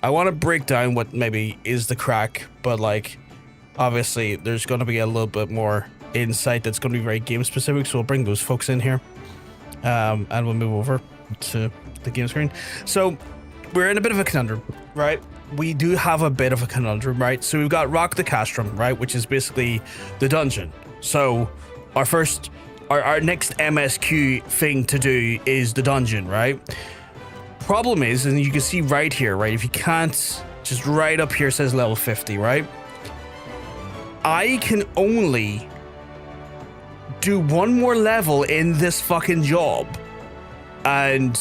I want to break down what maybe is the crack, but like obviously there's going to be a little bit more insight that's going to be very game specific, so we'll bring those folks in here, and we'll move over to the game screen. So we're in a bit of a conundrum, right? We do have a bit of a conundrum, right? So we've got Rock the Castrum, right, which is basically the dungeon. So our next MSQ thing to do is the dungeon, right? Problem is, and you can see right here, right, if you can't, just right up here says level 50, right? I can only do one more level in this fucking job, and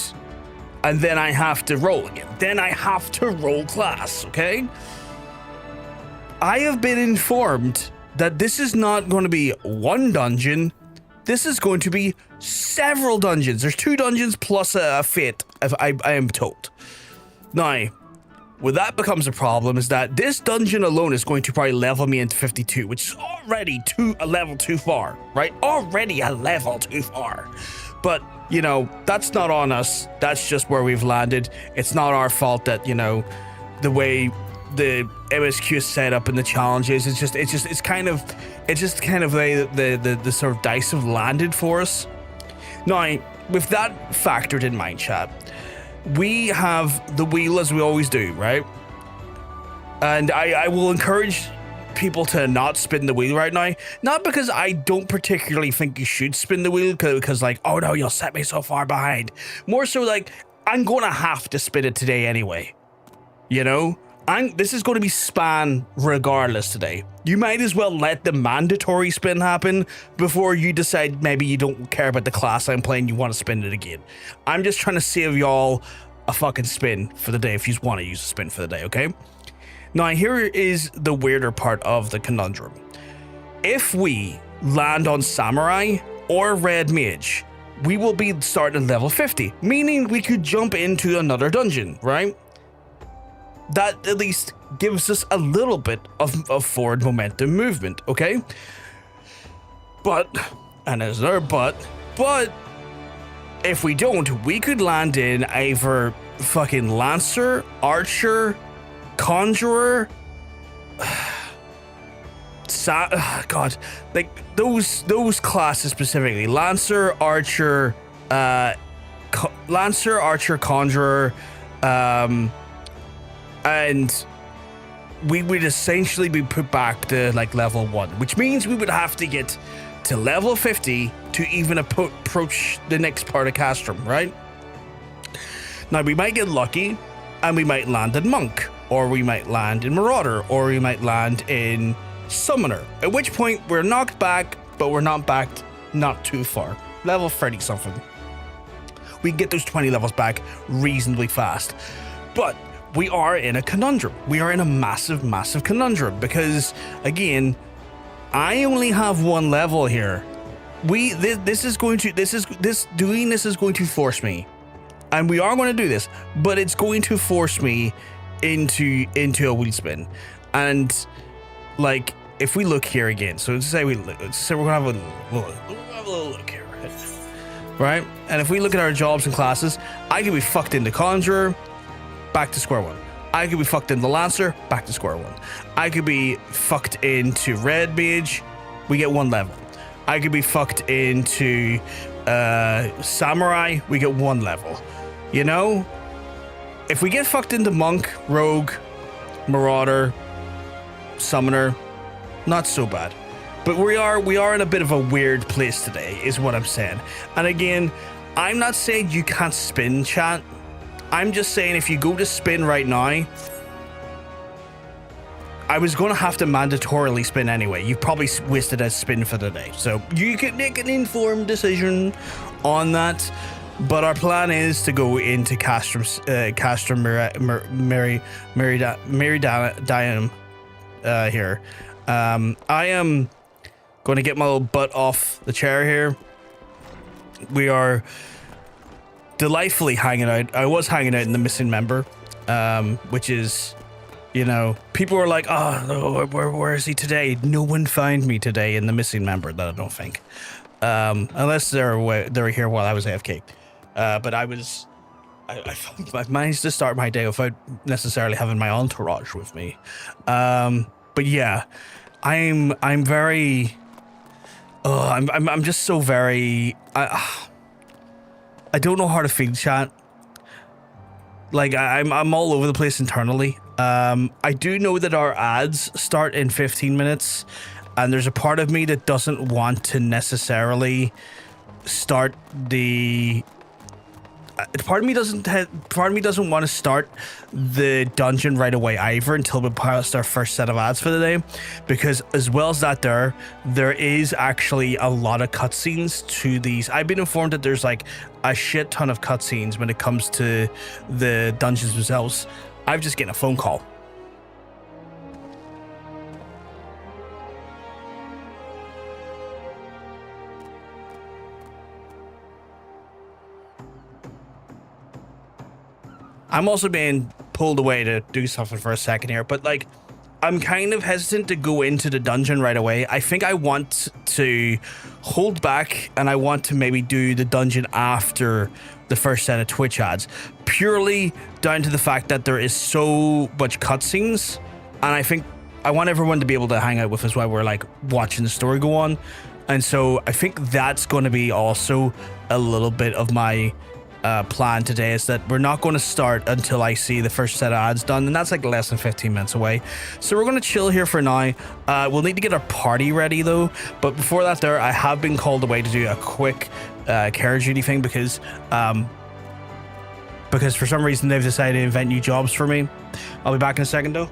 then I have to roll again. Then I have to roll class, okay? I have been informed that this is not going to be one dungeon. This is going to be several dungeons. There's 2 dungeons plus a fate, if I am told. Now, where that becomes a problem is that this dungeon alone is going to probably level me into 52, which is already a level too far, right? Already a level too far. But, you know, that's not on us. That's just where we've landed. It's not our fault that, you know, the way the MSQ is set up and the challenges, it's just kind of the sort of dice have landed for us. Now, with that factored in mind, chat, we have the wheel as we always do, right? And I will encourage people to not spin the wheel right now. Not because I don't particularly think you should spin the wheel, because like, oh no, you'll set me so far behind. More so like, I'm going to have to spin it today anyway. You know? This is going to be span regardless today. You might as well let the mandatory spin happen before you decide maybe you don't care about the class I'm playing, you want to spin it again. I'm just trying to save y'all a fucking spin for the day if you want to use a spin for the day, okay? Now, here is the weirder part of the conundrum. If we land on Samurai or Red Mage, we will be starting at level 50, meaning we could jump into another dungeon, right? That at least gives us a little bit of forward momentum movement, okay? But, and there's another but if we don't, we could land in either fucking Lancer, Archer, Conjurer, God, like those classes specifically, Lancer, Archer, Conjurer, and we would essentially be put back to like level 1, which means we would have to get to level 50 to even approach the next part of Castrum, right? Now, we might get lucky and we might land in Monk, or we might land in Marauder, or we might land in Summoner, at which point we're knocked back, but we're not backed not too far. Level 30 something. We can get those 20 levels back reasonably fast. But we are in a conundrum. We are in a massive, massive conundrum because, again, I only have 1 level here. This is going to force me, and we are going to do this, but it's going to force me into a wheel spin. And like, if we look here again, so let's say we're gonna have a little look here, right? And if we look at our jobs and classes, I could be fucked into Conjurer, back to square 1. I could be fucked into Lancer, back to square 1. I could be fucked into Red Mage, we get 1 level. I could be fucked into Samurai, we get 1 level. You know? If we get fucked into Monk, Rogue, Marauder, Summoner, not so bad. But we are in a bit of a weird place today, is what I'm saying. And again, I'm not saying you can't spin, chat. I'm just saying if you go to spin right now, I was going to have to mandatorily spin anyway. You've probably wasted a spin for the day. So you can make an informed decision on that. But our plan is to go into Castrum Meridianum here. I am going to get my little butt off the chair here. We are delightfully hanging out. I was hanging out in the missing member, which is, you know, people were like, oh, where is he today? No one found me today in the missing member, that I don't think. Unless they were here while I was AFK. But I I've managed to start my day without necessarily having my entourage with me. But yeah, I'm very. Oh, I'm just so very. I don't know how to feel, chat. Like I'm all over the place internally. I do know that our ads start in 15 minutes, and there's a part of me that doesn't want to necessarily start the. Part of me doesn't want to start the dungeon right away either until we pass our first set of ads for the day, because as well as that there is actually a lot of cutscenes to these. I've been informed that there's like a shit ton of cutscenes when it comes to the dungeons themselves. I've just getting a phone call. I'm also being pulled away to do something for a second here, but like, I'm kind of hesitant to go into the dungeon right away. I think I want to hold back, and I want to maybe do the dungeon after the first set of Twitch ads, purely down to the fact that there is so much cutscenes, and I think I want everyone to be able to hang out with us while we're like watching the story go on. And so I think that's going to be also a little bit of my plan today, is that we're not going to start until I see the first set of ads done, and that's like less than 15 minutes away. So we're going to chill here for now. We'll need to get our party ready though, but before that I have been called away to do a quick care duty thing, because for some reason they've decided to invent new jobs for me. I'll be back in a second though.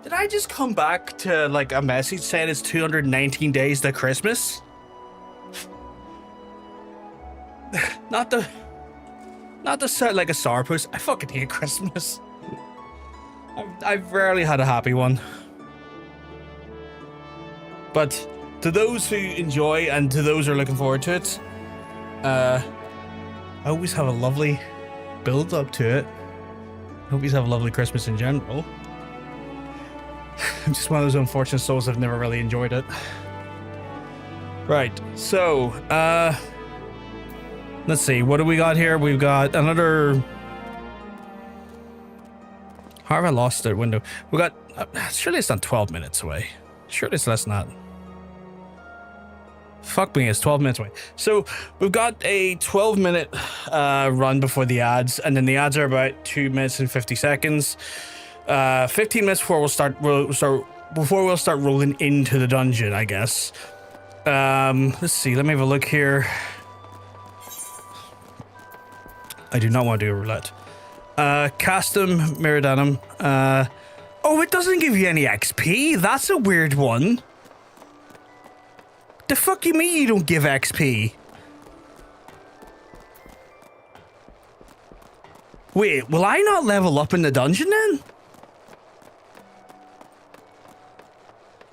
Did I just come back to like a message saying it's 219 days to Christmas? Not to sound like a sourpuss. I fucking hate Christmas. I've rarely had a happy one. But to those who enjoy and to those who are looking forward to it, I always have a lovely build up to it. I hope you have a lovely Christmas in general. I'm just one of those unfortunate souls that have never really enjoyed it. Right, so, let's see, what do we got here? We've got another... How have I lost the window? We got... surely it's not 12 minutes away. Surely it's less than that. Fuck me, it's 12 minutes away. So, we've got a 12-minute run before the ads, and then the ads are about 2 minutes and 50 seconds. 15 minutes before we'll start rolling into the dungeon, I guess. Let's see, let me have a look here. I do not want to do a roulette. Castrum, Meridianum. Oh, it doesn't give you any XP? That's a weird one. The fuck you mean you don't give XP? Wait, will I not level up in the dungeon then?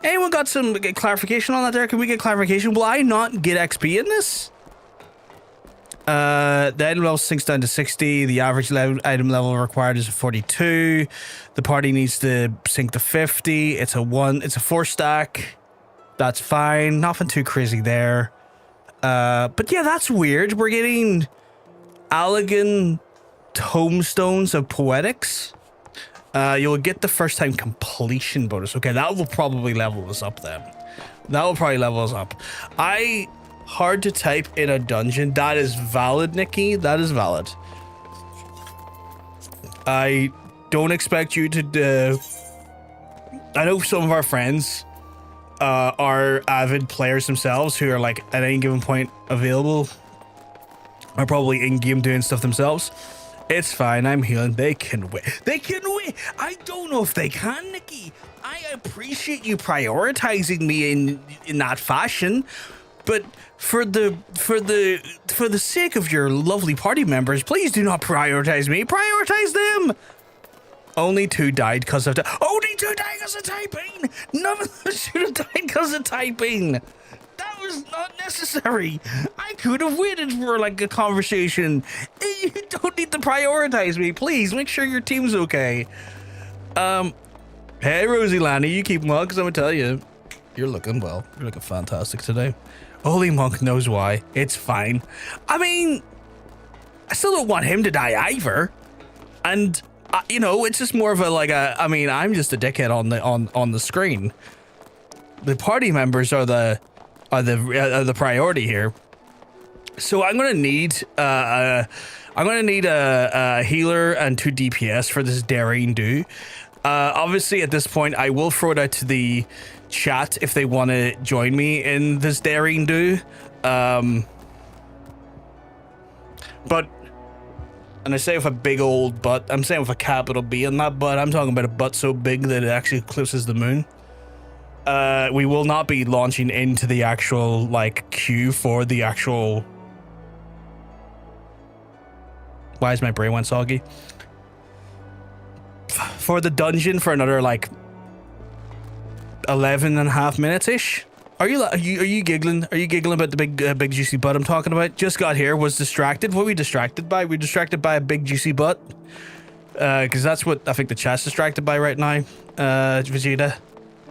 Anyone got some clarification on that there? Can we get clarification? Will I not get XP in this? The item level sinks down to 60. The average item level required is 42. The party needs to sink to 50. It's a 4 stack. That's fine. Nothing too crazy there. But yeah, that's weird. We're getting Allegan Tomestones of Poetics. You'll get the first time completion bonus. Okay, that will probably level us up then. That will probably level us up. Hard to type in a dungeon. That is valid, Nikki. That is valid. I don't expect you to I know some of our friends are avid players themselves who are like at any given point available, are probably in game doing stuff themselves. It's fine. I'm healing. They can wait. They can wait. I don't know if they can, Nikki. I appreciate you prioritizing me in that fashion, but for the sake of your lovely party members, please do not prioritize me. Prioritize them. Only 2 died because of only 2 died because of typing. None of them should have died because of typing. That was not necessary. I could have waited for like a conversation. You don't need to prioritize me. Please make sure your team's okay. Hey Rosie Lanny, you keep well, because I'm gonna tell you, you're looking well. You're looking fantastic today. Holy Monk knows why. It's fine. I mean, I still don't want him to die either. And you know, it's just more of a like a. I mean, I'm just a dickhead on the screen. The party members are the priority here. So I'm gonna need a healer and 2 DPS for this daring do. Obviously, at this point, I will throw it out to the chat if they want to join me in this daring do. But, and I say with a big old butt, I'm saying with a capital B on that butt, I'm talking about a butt so big that it actually eclipses the moon. We will not be launching into the actual, like, queue for the actual... Why is my brain went soggy? For the dungeon for another like 11.5 minutes ish. Are you giggling? Are you giggling about the big juicy butt I'm talking about? Just got here, was distracted. What were we distracted by? We distracted by a big juicy butt. Because that's what I think the chat's distracted by right now. Vegeta.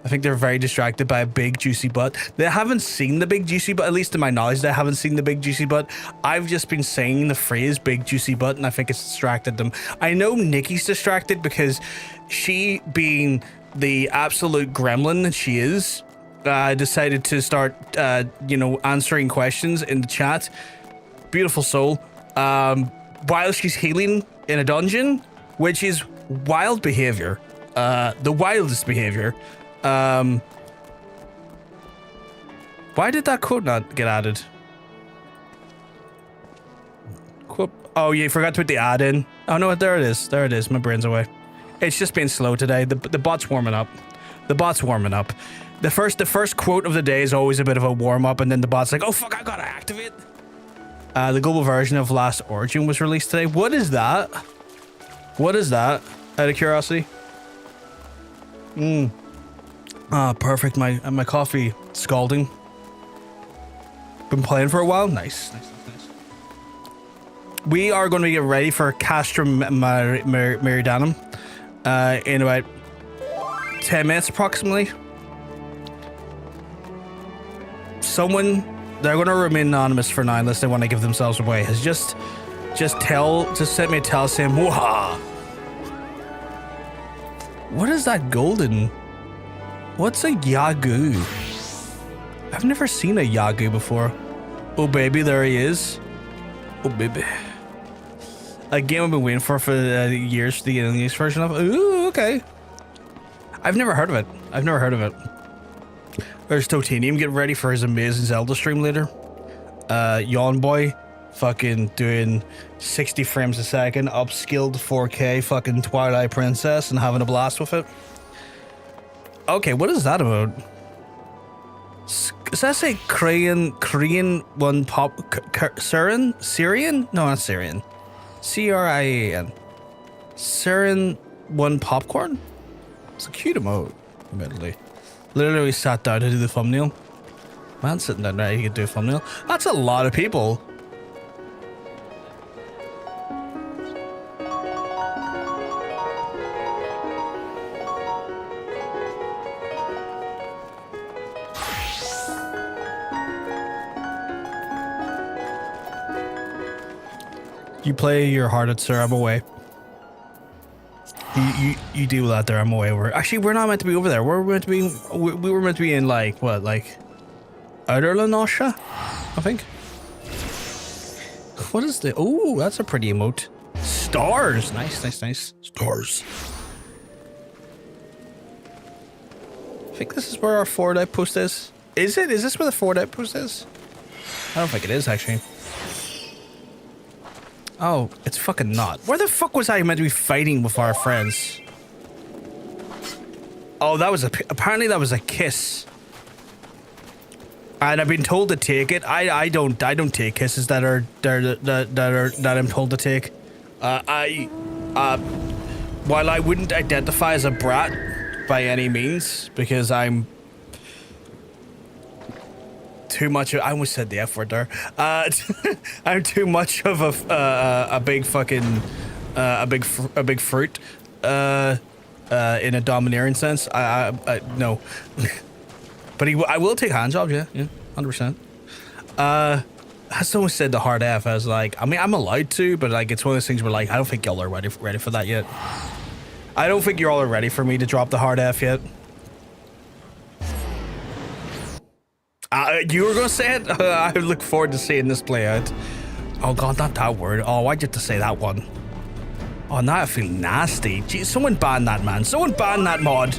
I think they're very distracted by a big juicy butt. They haven't seen the big juicy butt, at least to my knowledge, they haven't seen the big juicy butt. I've just been saying the phrase big juicy butt, and I think it's distracted them. I know Nikki's distracted because she, being the absolute gremlin that she is, decided to start, you know, answering questions in the chat. Beautiful soul. While she's healing in a dungeon, which is wild behavior. The wildest behavior. Why did that quote not get added? Quote. Oh, you forgot to put the ad in. Oh no, there it is. There it is. My brain's away. It's just been slow today. The bot's warming up. The bot's warming up. The first quote of the day is always a bit of a warm up, and then the bot's like, oh fuck, I gotta activate. The global version of Last Origin was released today. What is that? What is that? Out of curiosity. Ah, perfect. My coffee scalding. Been playing for a while. Nice. We are going to get ready for Castrum Meridianum in about 10 minutes approximately. Someone, they're going to remain anonymous for now unless they want to give themselves away, has just sent me a tell saying, "Wah." What is that golden? What's a Yagoo? I've never seen a Yagoo before. Oh baby, there he is. Oh baby. A game I've been waiting for years, the English version of. Ooh, okay. I've never heard of it. There's Totanium getting ready for his amazing Zelda stream later. Yawn Boy fucking doing 60 frames a second, upskilled 4K fucking Twilight Princess and having a blast with it. Okay, what is that about? Does that say Korean one pop Syrian? No, not Syrian. CRIAN. Syrian one popcorn? It's a cute emote, admittedly. Literally sat down to do the thumbnail. Man sitting down there, he could do a thumbnail. That's a lot of people. You play your heart out, sir. I'm away. You deal with that there. I'm away. We're not meant to be over there. We're meant to be. We were meant to be in like what, like Outer Lanosha, I think. What is the? Oh, that's a pretty emote. Stars. Nice, nice, nice. Stars. I think this is where our forward outpost is. Is it? Is this where the forward outpost is? I don't think it is actually. Oh, it's fucking not. Where the fuck was I meant to be fighting with our friends? Oh, that was apparently that was a kiss. And I've been told to take it. I don't take kisses that I'm told to take. While I wouldn't identify as a brat by any means, because I'm too much of, I almost said the F word there. I'm too much of a big fucking a big fruit in a domineering sense. No. But I will take hand jobs, yeah, 100%. Someone said the hard F. I was like, I mean, I'm allowed to, but like, it's one of those things where like, I don't think y'all are ready for that yet. I don't think y'all are ready for me to drop the hard F yet. You were gonna say it? I look forward to seeing this play out. Oh god, not that word. Oh, why'd you have to say that one? Oh, now I feel nasty. Gee, someone ban that, man. Someone ban that mod.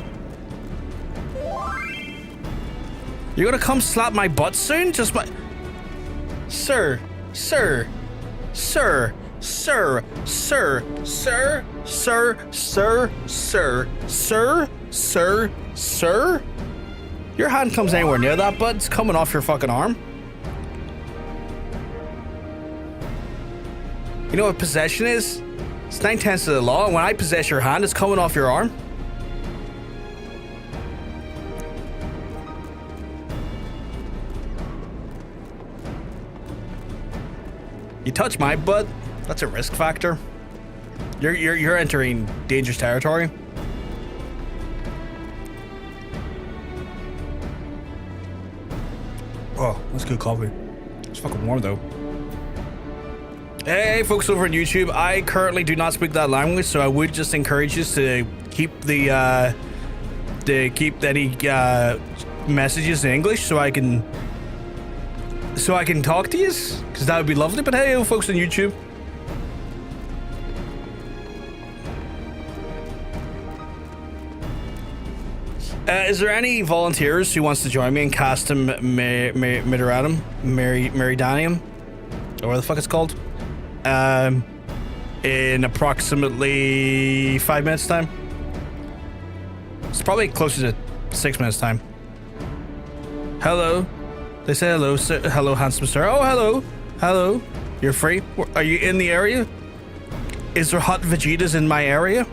You're gonna come slap my butt soon? Just my... Sir. Sir. Sir. Sir. Sir. Sir. Sir. Sir. Sir. Sir. Sir. Sir. Your hand comes anywhere near that, bud. It's coming off your fucking arm. You know what possession is? It's 9/10 of the law, and when I possess your hand, it's coming off your arm. You touch my butt, that's a risk factor. You're entering dangerous territory. Oh, that's good coffee. It's fucking warm though. Hey folks over on YouTube, I currently do not speak that language, so I would just encourage you to keep any messages in English so I can talk to you, because that would be lovely. But hey folks on YouTube. Is there any volunteers who wants to join me in Castrum Meridianum, or what the fuck it's called? In approximately 5 minutes time. It's probably closer to 6 minutes time. Hello. They say hello, sir. Hello, handsome sir. Oh, hello. Hello. You're free? Are you in the area? Is there hot Vegetas in my area?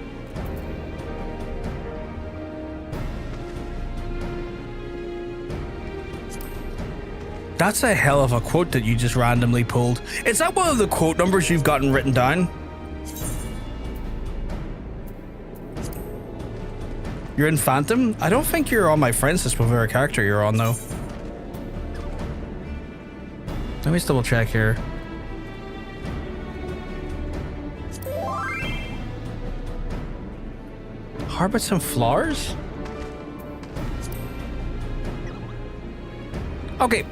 That's a hell of a quote that you just randomly pulled. Is that one of the quote numbers you've gotten written down? You're in Phantom? I don't think you're on my friends list with whatever character you're on though. Let me just double check here. Harbor some flowers? Okay.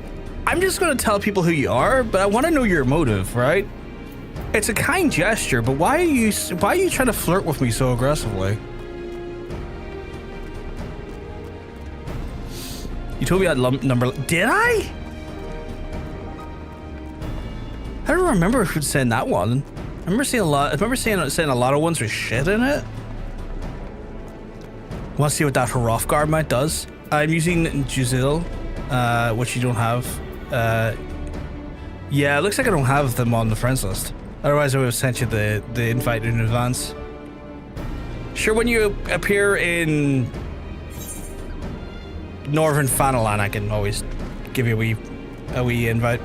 I'm just gonna tell people who you are, but I want to know your motive, right? It's a kind gesture, but why are you trying to flirt with me so aggressively? You told me I had number. Did I? I don't remember who'd saying that one. I remember seeing a lot. I remember saying a lot of ones with shit in it. Want to see what that Hrothgar mount does? I'm using Juzil, which you don't have. Yeah, it looks like I don't have them on the friends list. Otherwise, I would have sent you the invite in advance. Sure, when you appear in Northern Fanalan, I can always give you a wee invite.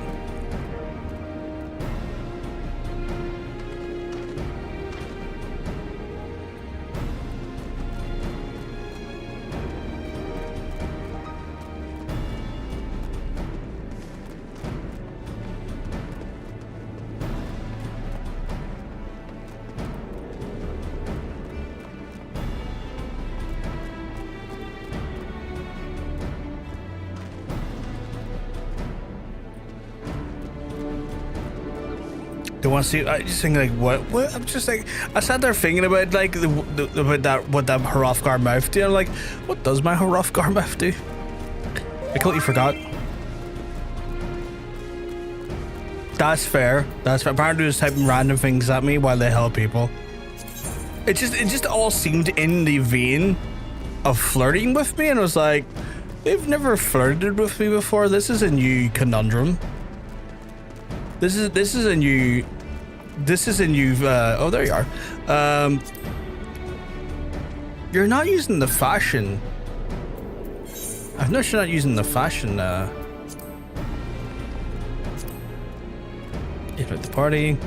You want to see? I just think like what? I'm just like I sat there thinking about like about that what that Hrothgar mouth do. I'm like, what does my Hrothgar mouth do? I completely forgot. That's fair. That's fair. Apparently, just typing random things at me while they help people. It just all seemed in the vein of flirting with me, and I was like, they've never flirted with me before. This is a new conundrum. This is a new. Oh, there you are. You're not using the fashion. I've noticed you're not using the fashion. Invite the party.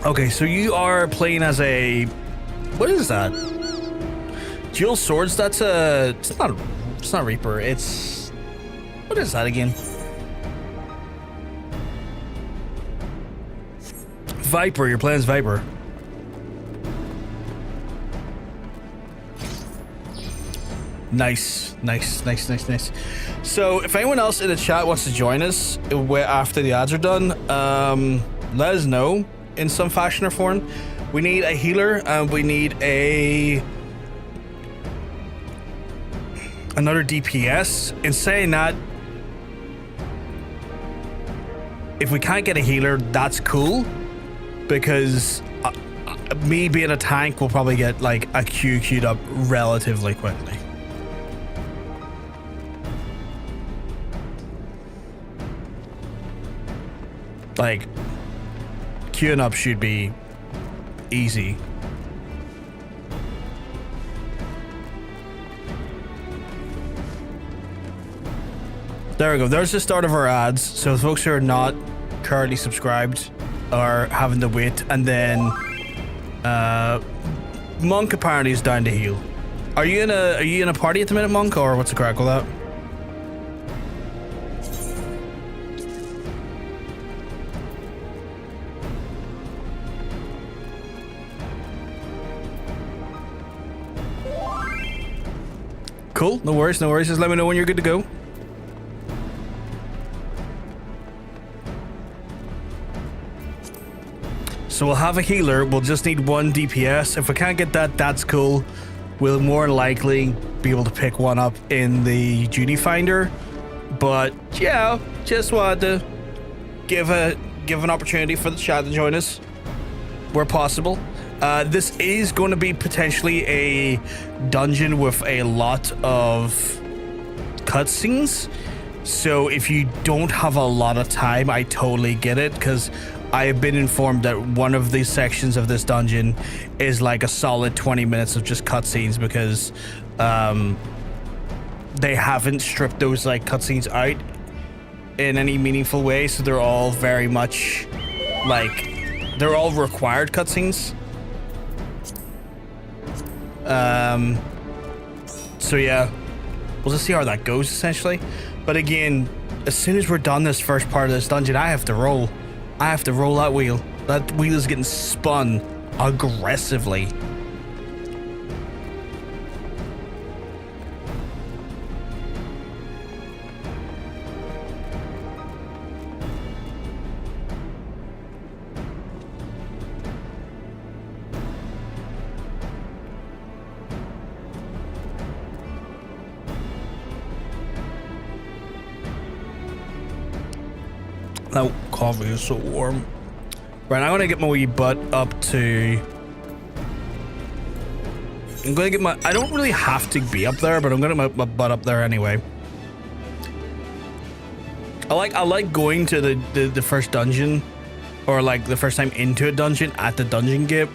Okay, so you are playing as a. What is that? Dual swords. That's a. It's not Reaper. It's. What is that again? Viper. You're playing as Viper. Nice. So if anyone else in the chat wants to join us after the ads are done, let us know in some fashion or form. We need a healer and we need another DPS. In saying that, if we can't get a healer, that's cool, because me being a tank will probably get like a queued up relatively quickly. Like, queuing up should be easy. There we go. There's the start of our ads. So folks who are not currently subscribed are having to wait. And then Monk apparently is down to heal. Are you in a party at the minute, Monk, or what's the crack with that? Cool, no worries. Just let me know when you're good to go. So we'll have a healer. We'll just need one DPS. If we can't get that, that's cool. We'll more likely be able to pick one up in the duty finder. But yeah, just wanted to give an opportunity for the chat to join us where possible. This is going to be potentially a dungeon with a lot of cutscenes. So if you don't have a lot of time, I totally get it, because I have been informed that one of these sections of this dungeon is like a solid 20 minutes of just cutscenes, because they haven't stripped those like cutscenes out in any meaningful way. So they're all very much like, they're all required cutscenes. So yeah, we'll just see how that goes essentially. But again, as soon as we're done this first part of this dungeon, I have to roll that wheel. That wheel is getting spun aggressively. That coffee is so warm. Right, I'm gonna get my wee butt up to... I'm gonna get my... I don't really have to be up there, but I'm gonna get my butt up there anyway. I like going to the first dungeon, or like the first time into a dungeon at the dungeon gate.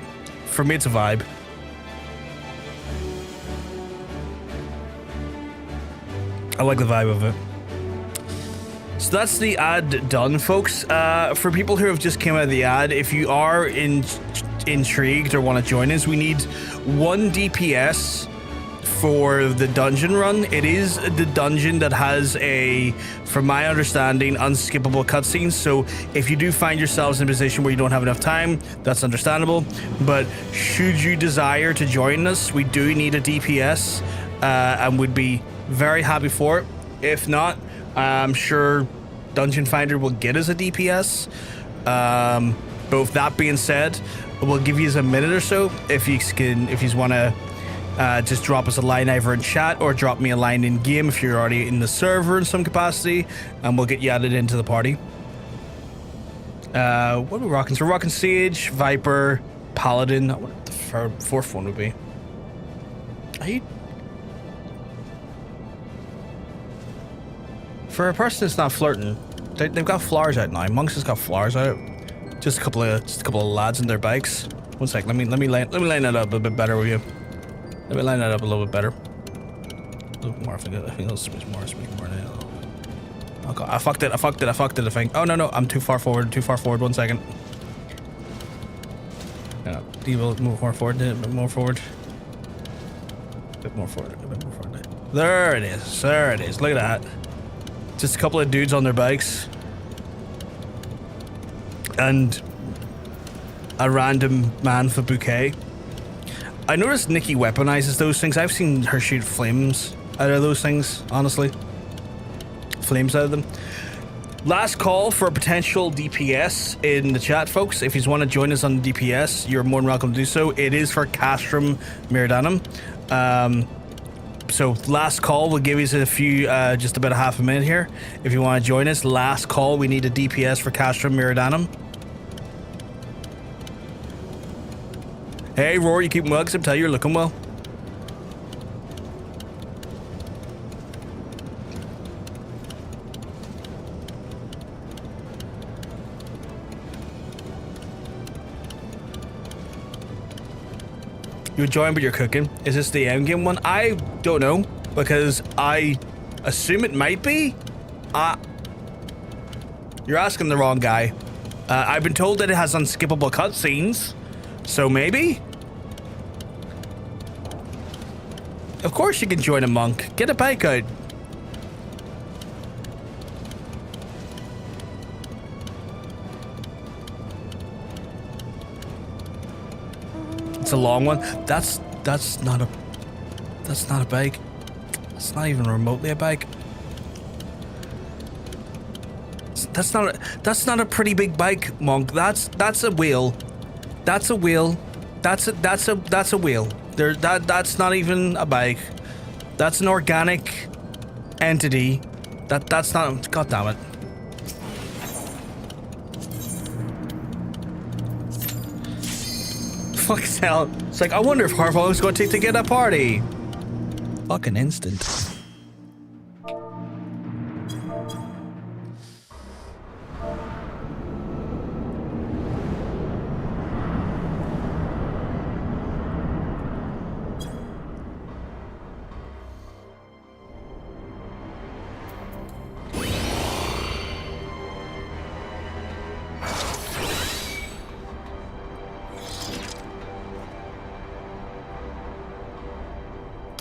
For me, it's a vibe. I like the vibe of it. So that's the ad done, folks. For people who have just came out of the ad, if you are intrigued or want to join us, we need one DPS for the dungeon run. It is the dungeon that has a, from my understanding, unskippable cutscenes. So if you do find yourselves in a position where you don't have enough time, that's understandable. But should you desire to join us, we do need a DPS, and would be very happy for it. If not, I'm sure Dungeon Finder will get us a DPS. But with that being said, we'll give you a minute or so if you want to just drop us a line either in chat or drop me a line in game if you're already in the server in some capacity, and we'll get you added into the party. What are we rocking? So we're rocking Sage, Viper, Paladin. What the fourth one would be? For a person that's not flirting, they've got flowers out now. Monks has got flowers out. Just a couple of lads in their bikes. One sec. Let me line that up a bit better with you. Let me line that up a little bit better. A little more. I think I'll speak more. Now. Oh god, I fucked it. I think. Oh no, I'm too far forward. 1 second. No, Devo, move more forward. A bit more forward. A bit more forward. There it is. Look at that. Just a couple of dudes on their bikes. And a random man with a bouquet. I noticed Nikki weaponizes those things. I've seen her shoot flames out of those things, honestly. Flames out of them. Last call for a potential DPS in the chat, folks. If you want to join us on the DPS, you're more than welcome to do so. It is for Castrum, Meridianum. So last call, we'll give you a few, just about a half a minute here. If you want to join us, last call, we need a DPS for Castrum, Meridianum. Hey, Rory, you keep well, because I tell you, you're looking well. You enjoying, but you're cooking. Is this the endgame one? I don't know, because I assume it might be. You're asking the wrong guy. I've been told that it has unskippable cutscenes, so maybe. Of course you can join a monk. Get a bike out. It's a long one. That's not a bike. It's not even remotely a bike. That's not a pretty big bike, monk. That's a wheel. That's a wheel. That's a wheel. That's not even a bike. That's an organic entity. That's not. God damn it. Fuck's hell. It's like, I wonder if how long it's going to take to get a party. Fucking instant.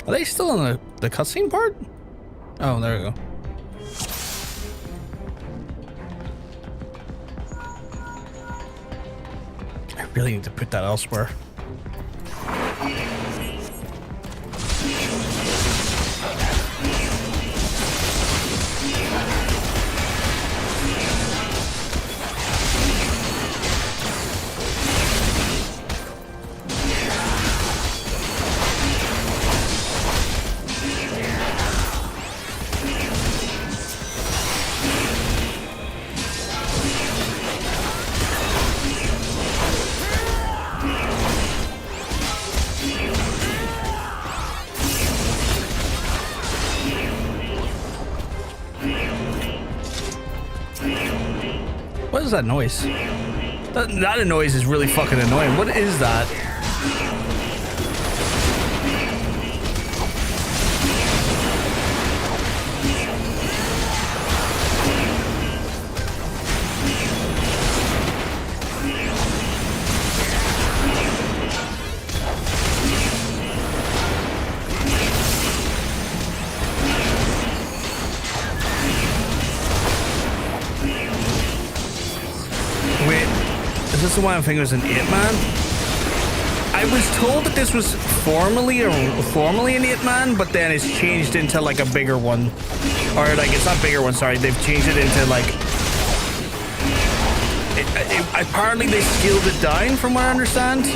Are they still on the cutscene part? Oh, there we go. I really need to put that elsewhere. What is that noise? That noise is really fucking annoying. What is that? Is this the one I'm thinking was an 8-man? I was told that this was formerly an 8-man, but then it's changed into like a bigger one. Or like, it's not bigger one, sorry. They've changed it into like... apparently they scaled it down from what I understand.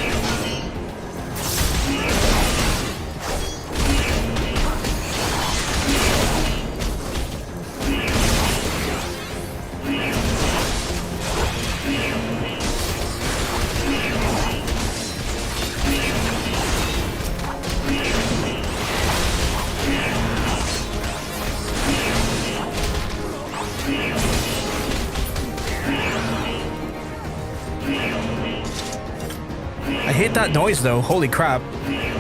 I hate that noise though. Holy crap.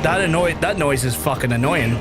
That noise is fucking annoying.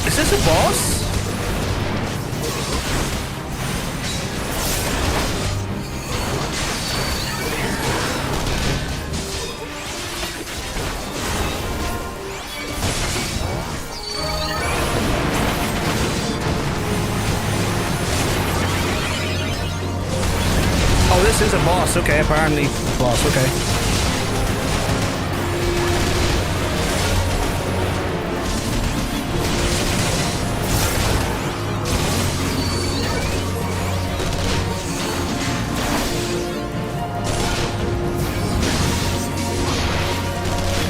Is this a boss? Oh, this is a boss. Okay, apparently. Boss, okay.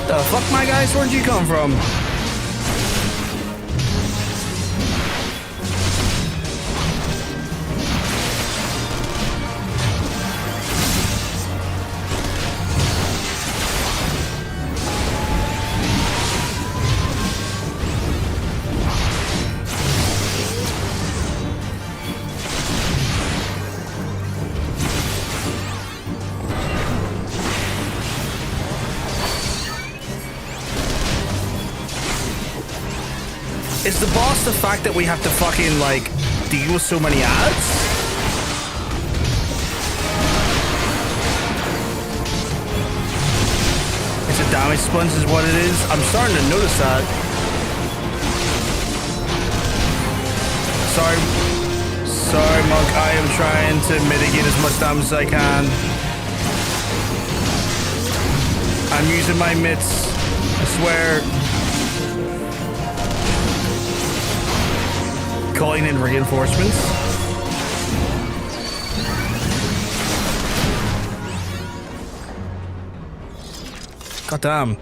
The fuck, my guys? Where'd you come from? Is the boss the fact that we have to fucking, like, deal with so many ads? It's a damage sponge is what it is? I'm starting to notice that. Sorry, Monk. I am trying to mitigate as much damage as I can. I'm using my mitts. I swear. Calling in reinforcements. God damn.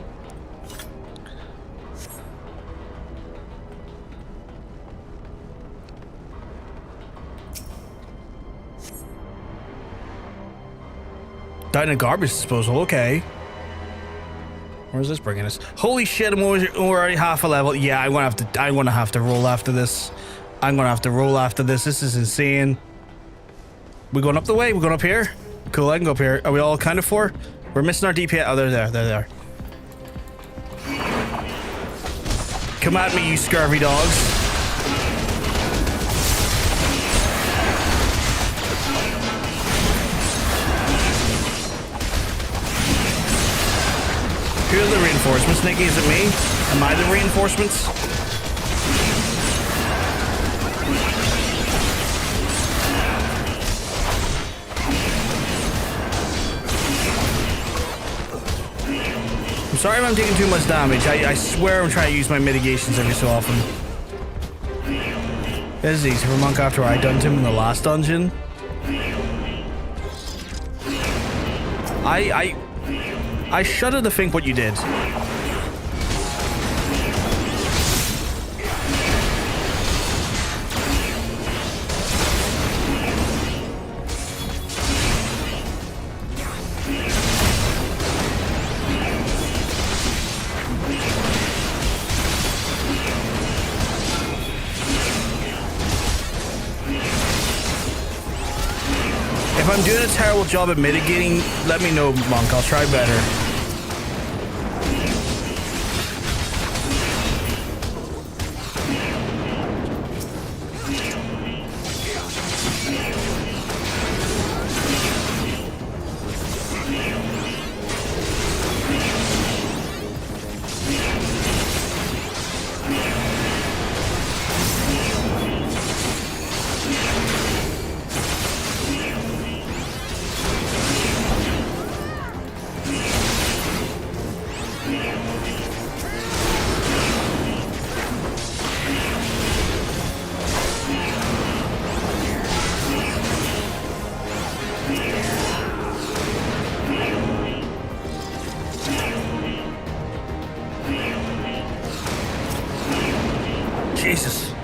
Down a garbage disposal, okay. Where's this bringing us? Holy shit, we're already half a level. Yeah, I'm gonna have to roll after this. This is insane. We going up the way? We're going up here? Cool, I can go up here. Are we all kind of for? We're missing our DPS. Oh, they're there. Come at me, you scurvy dogs. Who are the reinforcements, Nikki? Is it me? Am I the reinforcements? I'm sorry if I'm taking too much damage. I swear I'm trying to use my mitigations every so often. This is easy for Monk after I dunked him in the last dungeon. I shudder to think what you did. doing a terrible job at mitigating, let me know, Monk. I'll try better. Jesus.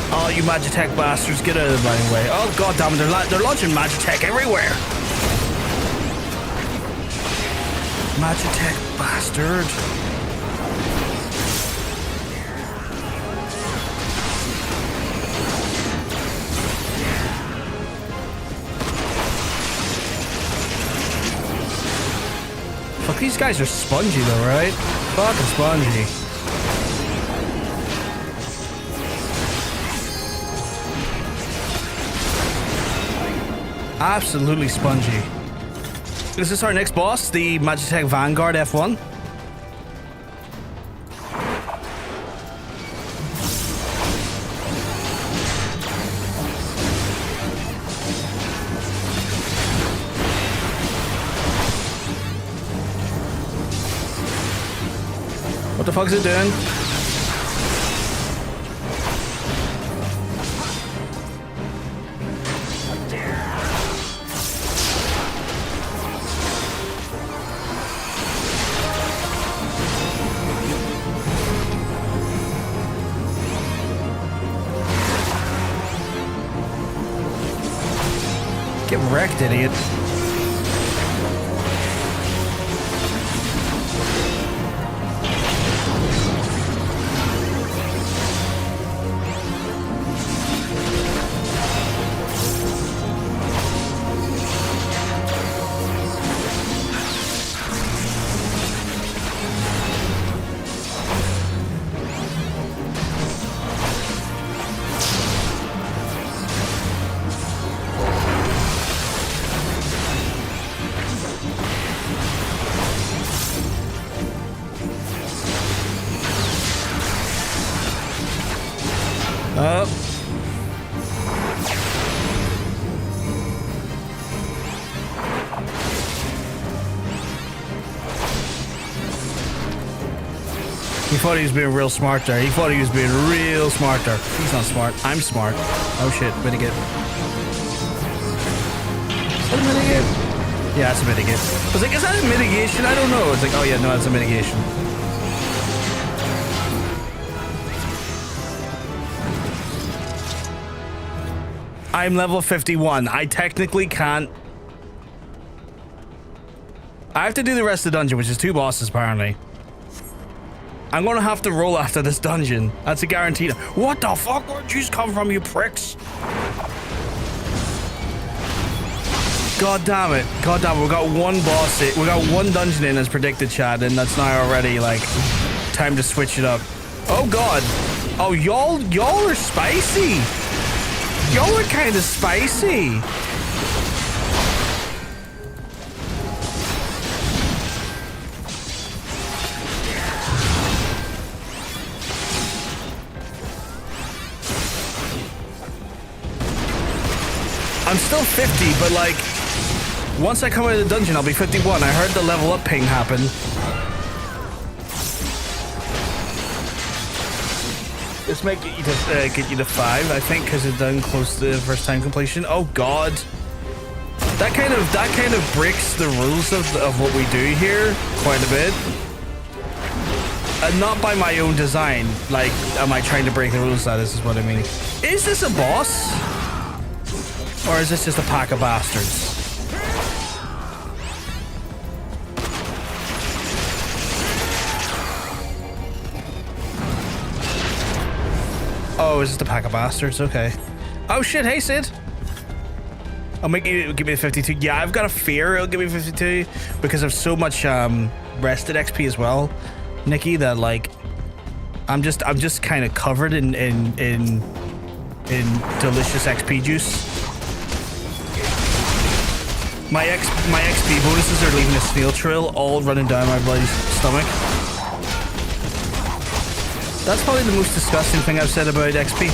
Oh, you Magitech bastards, get out of my way. Oh, god damn it, they're launching Magitech everywhere. Magitech bastard. Fuck, these guys are spongy though, right? Fucking spongy. Absolutely spongy. Is this our next boss? The Magitech Vanguard F1? What the fuck is it doing? Get wrecked, idiot. He thought he was being real smart there. He thought he was being real smart there. He's not smart. I'm smart. Oh shit, mitigate. Is that a mitigate? Yeah, that's a mitigate. I was like, is that a mitigation? I don't know. It's like, oh yeah, no, that's a mitigation. I'm level 51. I technically can't. I have to do the rest of the dungeon, which is 2 bosses apparently. I'm gonna have to roll after this dungeon. That's a guarantee. What the fuck? Where'd you come from, you pricks? God damn it. God damn it. We got one boss. We got one dungeon in as predicted, Chad, and that's now already like time to switch it up. Oh god. Oh, y'all are spicy. Y'all are kind of spicy. I'm still 50, but like, once I come out of the dungeon, I'll be 51. I heard the level up ping happen. This might get you to 5, I think, because it's done close to the first time completion. Oh god, that kind of breaks the rules of what we do here quite a bit. And not by my own design. Like, am I trying to break the rules? This is what I mean. Is this a boss? Or is this just a pack of bastards? Oh, is this the pack of bastards? Okay. Oh shit, hey Sid. I'll make you give me the 52. Yeah, I've got a fear it'll give me 52 because of so much rested XP as well, Nikki, that like I'm just kind of covered in delicious XP juice. My XP bonuses are leaving a snail trail all running down my bloody stomach. That's probably the most disgusting thing I've said about XP.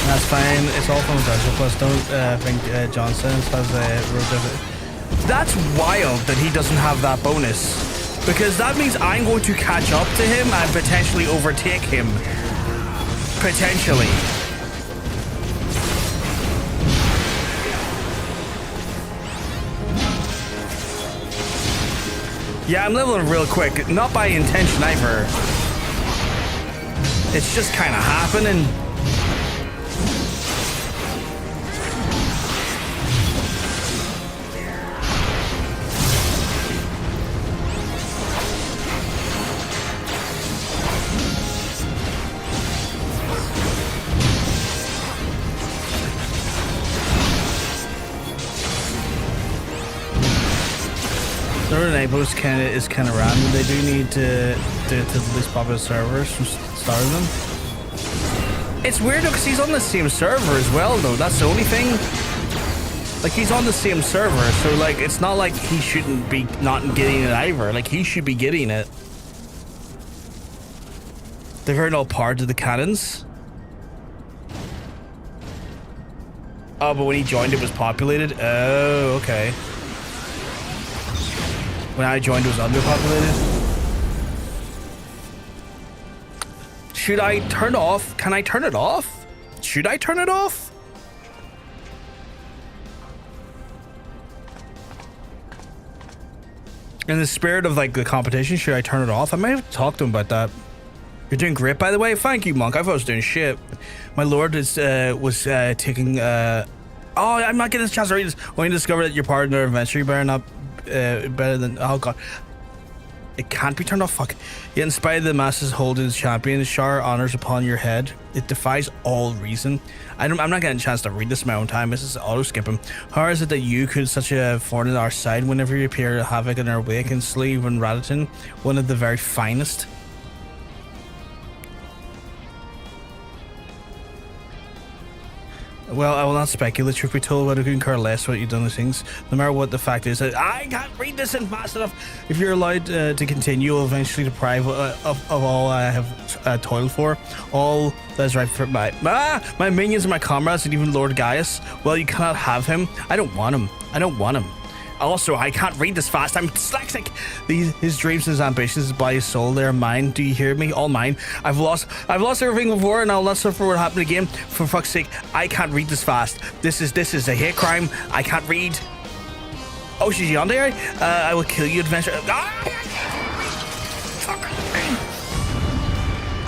That's fine. It's all from Dungeon Plus. Don't think Johnson has a road of it. That's wild that he doesn't have that bonus, because that means I'm going to catch up to him and potentially overtake him. Potentially. Yeah, I'm leveling real quick. Not by intention either. It's just kind of happening. Enables is kind of random. They do need to do it to the least popular servers from starting them. It's weird though, because he's on the same server as well though. That's the only thing. Like, he's on the same server, so like it's not like he shouldn't be not getting it either. Like, he should be getting it. They're all part of the cannons. Oh, but when he joined it was populated? Oh, okay. When I joined, it was underpopulated. Should I turn it off? Can I turn it off? Should I turn it off? In the spirit of like the competition, should I turn it off? I might have talked to him about that. You're doing great, by the way. Thank you, Monk. I thought I was doing shit. My lord was taking. Oh, I'm not getting a chance to read this. When you discover that your partner adventure, you better not. Better than, oh god, it can't be turned off. Fuck. Yet in spite of the masses holding its champion, shower honors upon your head. It defies all reason. I'm not getting a chance to read this in my own time. This is auto skipping. How is it that you could such a thorn in our side whenever you appear to Havoc in our wake and Sleeve and Radaton, one of the very finest? Well, I will not speculate. Truth be told, but I could incur less what you've done these things. No matter what the fact is, that I can't read this in fast enough. If you're allowed to continue, you'll eventually deprive of all I have toiled for. All that is right for my minions and my comrades, and even Lord Gaius. Well, you cannot have him. I don't want him. I don't want him. Also, I can't read this fast. I'm dyslexic. His dreams and his ambitions, his body, his soul, they are mine. Do you hear me? All mine. I've lost everything before, and I'll not suffer what happened again. For fuck's sake, I can't read this fast. This is a hate crime. I can't read. Oh, she's Yandere? I will kill you, adventure. Fuck.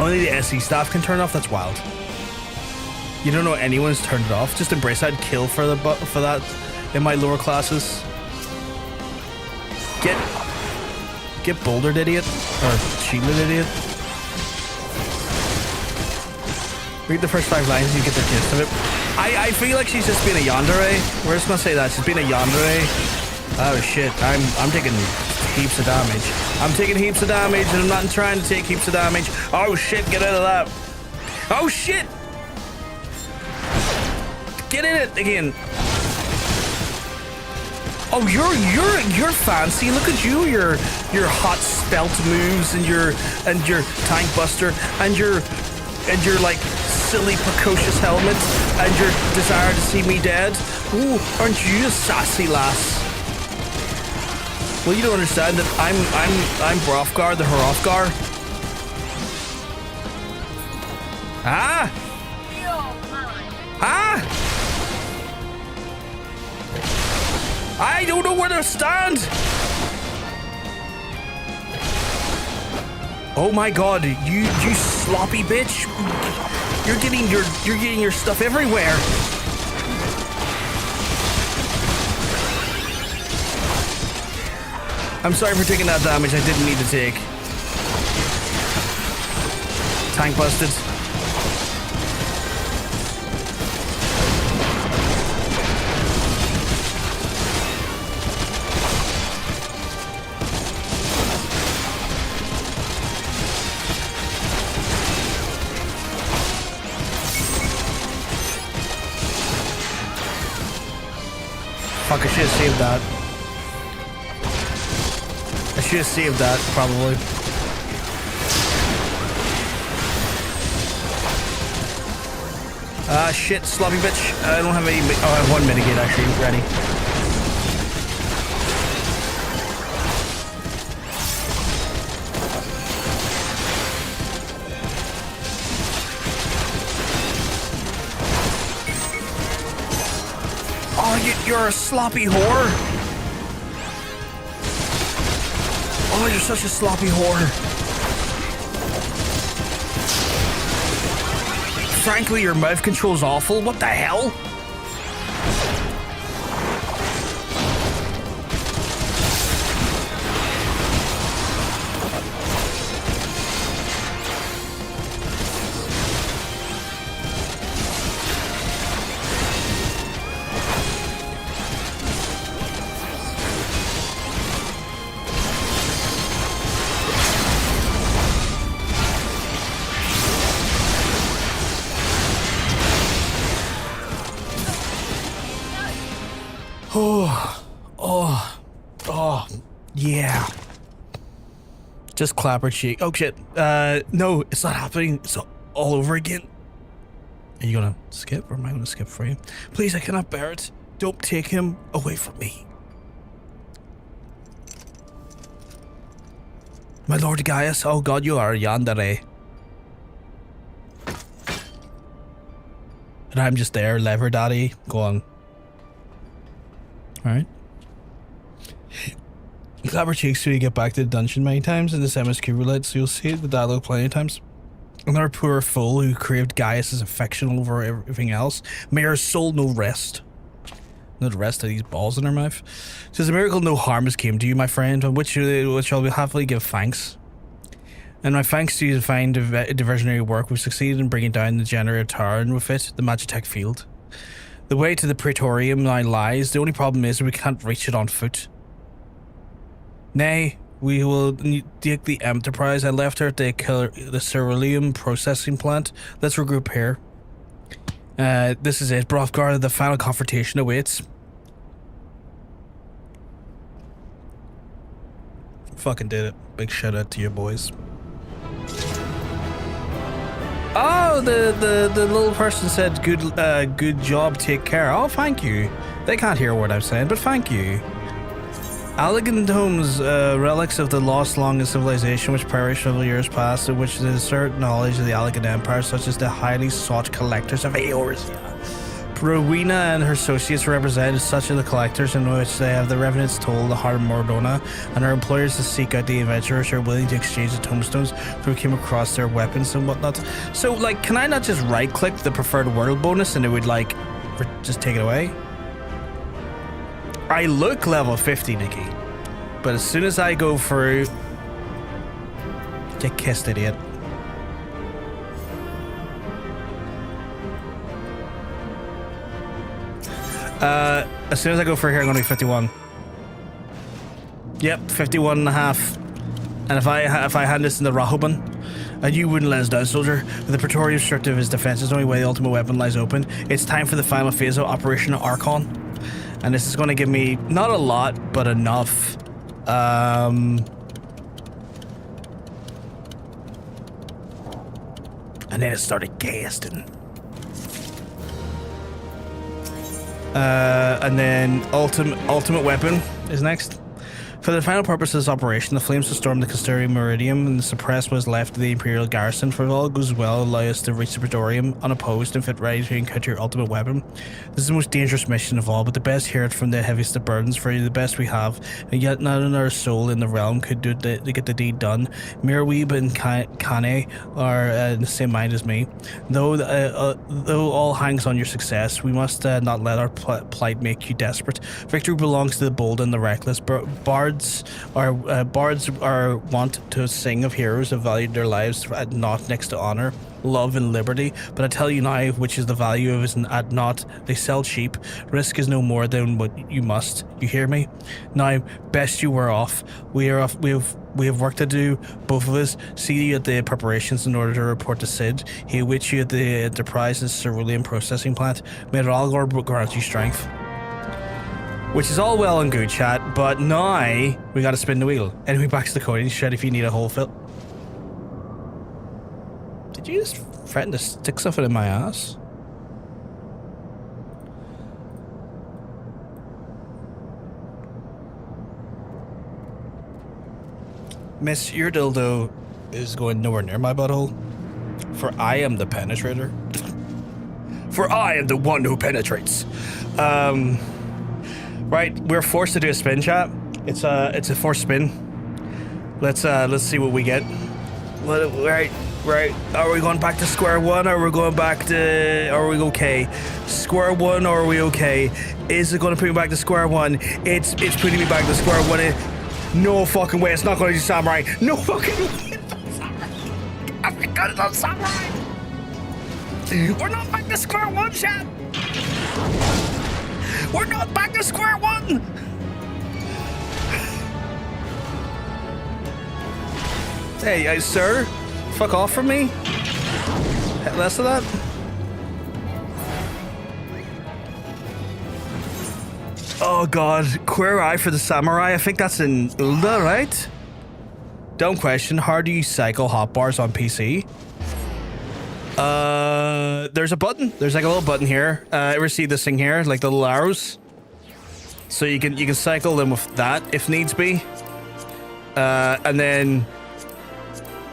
Only the SE staff can turn off. That's wild. You don't know anyone's turned it off. Just embrace. I'd kill for that in my lower classes. Get bouldered, idiot. Or shielded, idiot. Read the first 5 lines and you get the gist of it. I feel like she's just being a Yandere. We're just gonna say that. She's being a Yandere. Oh shit. I'm taking heaps of damage. I'm taking heaps of damage and I'm not trying to take heaps of damage. Oh shit, get out of that. Oh shit! Get in it again. Oh, you're fancy. Look at you. Your hot spelt moves and your tank buster and your like silly precocious helmet and your desire to see me dead. Ooh, aren't you a sassy lass? Well, you don't understand that I'm Brothgar the Hrothgar. Ah! Ah! I don't know where to stand. Oh my god, you sloppy bitch. You're getting your stuff everywhere. I'm sorry for taking that damage I didn't need to take. tank busted. Fuck, I should have saved that. I should have saved that, probably. Ah, shit, sloppy bitch. I don't have any... Oh, I have one mitigate, actually, ready. Oh, you're a sloppy whore. Oh, you're such a sloppy whore. Frankly, your mouth control's awful. What the hell? Yeah. Just clapper cheek. Oh shit. No, it's not happening. It's all over again. Are you gonna skip or am I gonna skip for you? Please, I cannot bear it. Don't take him away from me. My Lord Gaius, oh god, you are Yandere. And I'm just there, lever daddy, going. Alright. Clapper cheeks till you get back to the dungeon many times in this MSQ roulette, so you'll see the dialogue plenty of times. Another poor fool who craved Gaius' affection over everything else. May her soul no rest. No rest of these balls in her mouth. Tis a miracle no harm has came to you, my friend, on which I'll happily give thanks. And my thanks to you to find diversionary work, we've succeeded in bringing down the generator tower and with it, the Magitech field. The way to the Praetorium now lies. The only problem is we can't reach it on foot. Nay, we will take the Enterprise. I left her at the Ceruleum processing plant. Let's regroup here. This is it, Brothgar. The final confrontation awaits. Fucking did it. Big shout out to you boys. Oh, the little person said good job, take care. Oh, thank you. They can't hear what I'm saying, but thank you. Allegandome's relics of the lost long civilization which perished over years past, in which there's certain knowledge of the Garlean Empire, such as the highly sought collectors of Eorzea. Rowena and her associates represent such of the collectors, in which they have the revenants told the heart of Mordona and her employers to seek out the adventurers who are willing to exchange the tombstones who came across their weapons and whatnot. So, like, can I not just right-click the preferred world bonus and it would, like, just take it away? I look level 50, Nikki, but as soon as I go through... Get kissed, idiot. As soon as I go through here, I'm going to be 51. Yep, 51 and a half. And if I hand this in the Rahoban, and you wouldn't let us down, soldier. With the Praetorium stripped of his defenses, the only way the ultimate weapon lies open. It's time for the final phase of Operation Archon. And this is going to give me, not a lot, but enough. And then it started casting. And then ultimate weapon is next. For the final purpose of this operation, the flames will storm the Castrum Meridianum and suppress what is left of the Imperial garrison. For if all goes well, allow us to reach the Praetorium unopposed and fit ready to encounter your ultimate weapon. This is the most dangerous mission of all, but the best hear it from the heaviest of burdens, for you the best we have, and yet not another soul in the realm could do to get the deed done. Mirweeb and Kane are in the same mind as me. Though all hangs on your success, we must not let our plight make you desperate. Victory belongs to the bold and the reckless. Bards bards are wont to sing of heroes who valued their lives at naught next to honor, love, and liberty. But I tell you now, which is the value of is at naught. They sell cheap. Risk is no more than what you must. You hear me? Now, best you were off. We are off. We have work to do, both of us. See you at the preparations in order to report to Sid. He awaits you at the Enterprise's cerulean processing plant. May it all grant you strength. Which is all well and good, chat, but now we gotta spin the wheel. Anyway, back to the coding shed if you need a hole fill. Did you just threaten to stick something in my ass? Miss, your dildo is going nowhere near my butthole. For I am the penetrator. For I am the one who penetrates. Right, we're forced to do a spin, chat. It's a forced spin. Let's see what we get. Right. Are we going back to square one, or are we going back to? Are we okay? Square one, or are we okay? Is it going to put me back to square one? It's putting me back to square one. No fucking way! It's not going to do samurai. No fucking way! Oh my god, it's on samurai. We're not back to square one, chat. We're not back to square one! Hey, sir, fuck off from me. Less of that. Oh god, queer eye for the samurai. I think that's in Ulda, right? Dumb question. How do you cycle hotbars on PC? There's a button. There's like a little button here. Ever see this thing here? Like the little arrows? So you can cycle them with that if needs be. And then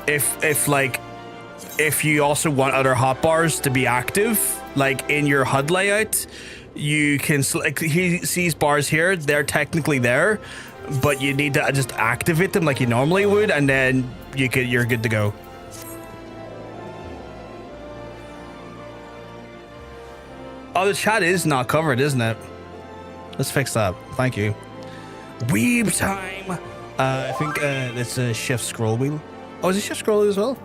if you also want other hotbars to be active, like in your HUD layout, you can select these bars here. They're technically there, but you need to just activate them like you normally would, and then you're good to go. Oh, the chat is not covered, isn't it? Let's fix that. Thank you. Weeb time. I think it's a shift scroll wheel. Oh, is it shift scroll as well?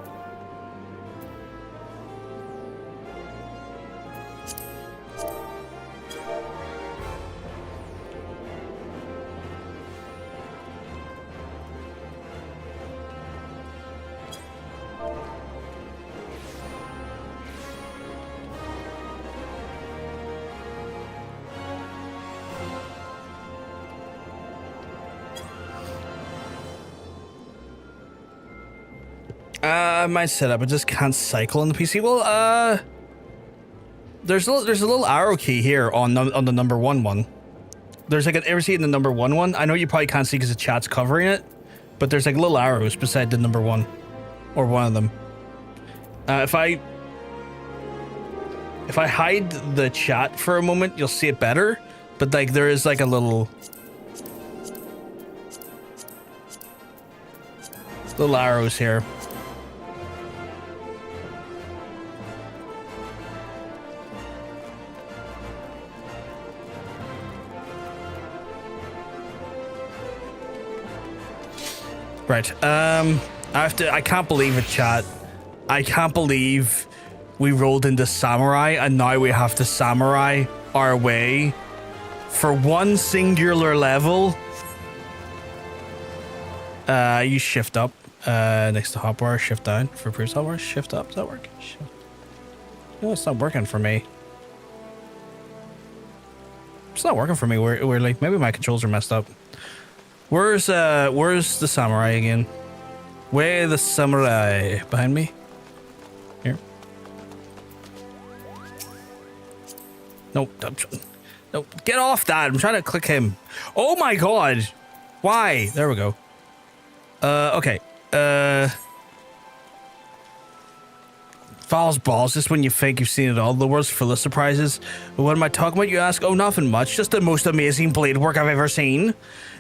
I might set up. I just can't cycle on the PC. Well, there's a little arrow key here on the number one. There's like ever see it in the number one? I know you probably can't see because the chat's covering it, but there's like little arrows beside the number one, or one of them. If I hide the chat for a moment, you'll see it better. But like there is like a little arrows here. Right. I can't believe it, chat. I can't believe we rolled into samurai and now we have to samurai our way for one singular level. You shift up next to hotbar, shift down for previous hotbar, shift up. Does that work? Shift. No, it's not working for me. It's not working for me. We're like, maybe my controls are messed up. Where's the samurai again? Where the samurai? Behind me? Here? Nope. Nope. Get off that. I'm trying to click him. Oh my god. Why? There we go. Okay. False balls, just when you think you've seen it all. The world's full of surprises. What am I talking about, you ask? Oh, nothing much. Just the most amazing blade work I've ever seen.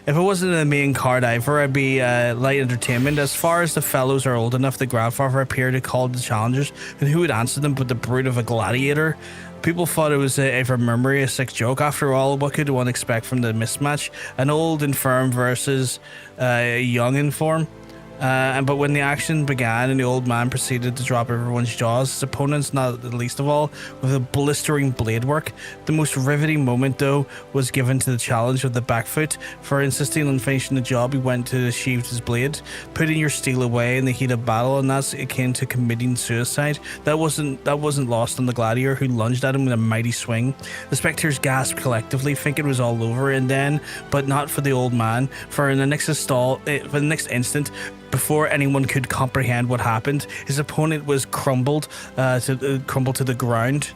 If it wasn't the main card diver, I'd be light entertainment. As far as the fellows are old enough, the grandfather appeared to call the challengers, and who would answer them but the brute of a gladiator? People thought it was if I remember a sick joke. After all, what could one expect from the mismatch? An old infirm versus a young inform. But when the action began and the old man proceeded to drop everyone's jaws, his opponents, not the least of all, with a blistering blade work. The most riveting moment, though, was given to the challenge of the back foot. For insisting on finishing the job, he went to sheathe his blade, putting your steel away in the heat of battle, and that's akin to committing suicide. That wasn't lost on the gladiator, who lunged at him with a mighty swing. The spectators gasped collectively, thinking it was all over, and then, but not for the old man, for in the next instant, before anyone could comprehend what happened, his opponent was crumbled to the ground.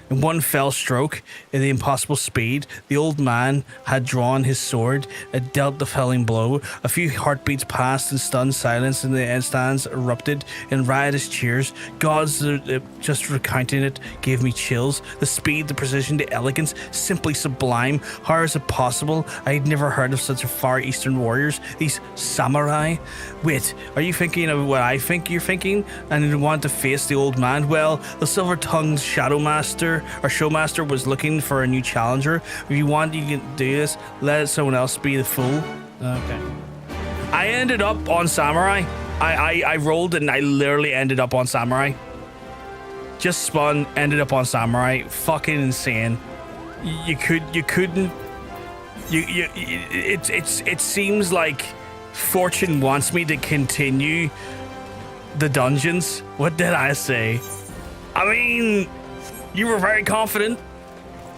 In one fell stroke, in the impossible speed, the old man had drawn his sword and dealt the felling blow. A few heartbeats passed in stunned silence, and the stands erupted in riotous cheers. Gods, just recounting it gave me chills. The speed, the precision, the elegance, simply sublime. How is it possible? I had never heard of such Far Eastern warriors, these samurai. Wait, are you thinking of what I think you're thinking, and you want to face the old man? Well, the silver-tongued shadow master or showmaster was looking for a new challenger. If you want, you can do this. Let someone else be the fool. Okay. I ended up on samurai. I rolled and I literally ended up on samurai. Just spun, ended up on samurai. Fucking insane. It seems like fortune wants me to continue the dungeons. What did I say? I mean, you were very confident.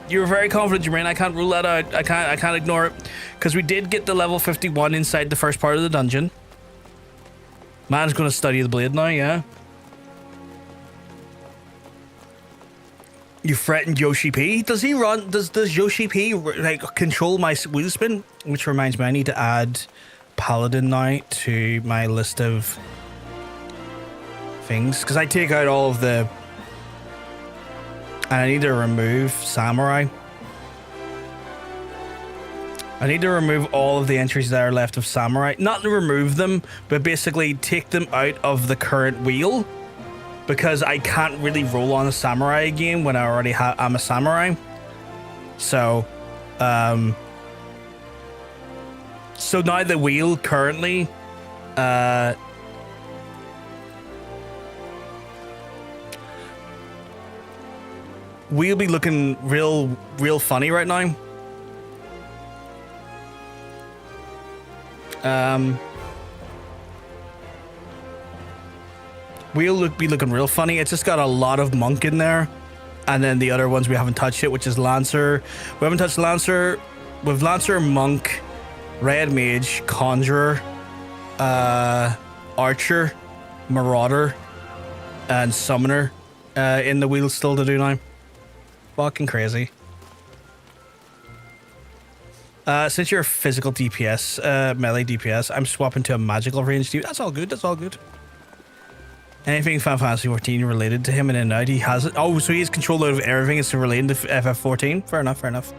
Jermaine. I can't rule that out. I can't ignore it. Because we did get the level 51 inside the first part of the dungeon. Man's gonna study the blade now, yeah. You threatened Yoshi P. Does he run? Does Yoshi P like control my wheel spin? Which reminds me, I need to add Paladin now to my list of things. Because I take out all of the... And I need to remove Samurai. I need to remove all of the entries that are left of Samurai. Not to remove them, but basically take them out of the current wheel. Because I can't really roll on a Samurai again when I already I'm a Samurai. So, so now the wheel currently, we'll be looking real funny right now. We'll be looking real funny. It's just got a lot of monk in there. And then the other ones we haven't touched yet, which is Lancer. We haven't touched Lancer. With Lancer, Monk, Red Mage, Conjurer, Archer, Marauder, and Summoner in the wheel still to do now. Fucking crazy. Since you're a physical DPS, melee DPS, I'm swapping to a magical range. That's all good. That's all good. Anything Final Fantasy 14 related to him in and out, he has it. Oh, so he has control over everything. It's related to FF14. Fair enough, fair enough.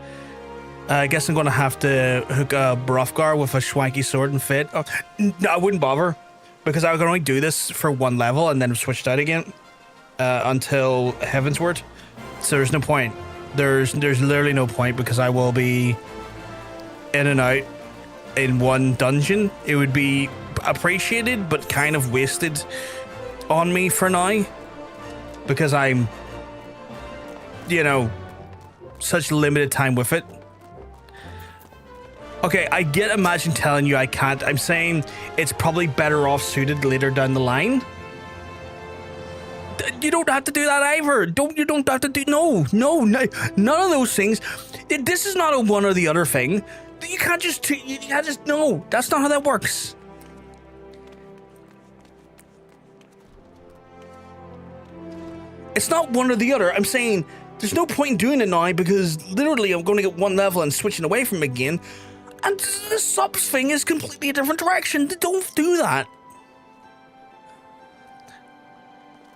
I guess I'm going to have to hook a Brofgar with a swanky sword and fit. Oh, no, I wouldn't bother. Because I can only do this for one level and then switch it out again. Until Heavensward. So there's no point. There's literally no point because I will be in and out in one dungeon. It would be appreciated, but kind of wasted on me for now because I'm, you know, such limited time with it. Okay, I get imagine telling you I can't. I'm saying it's probably better off suited later down the line. You don't have to do that either. You don't have to do no, none of those things. This is not a one or the other thing. You can't just no. That's not how that works. It's not one or the other. I'm saying there's no point in doing it now because literally I'm going to get one level and switching away from it again. And the subs thing is completely a different direction. Don't do that.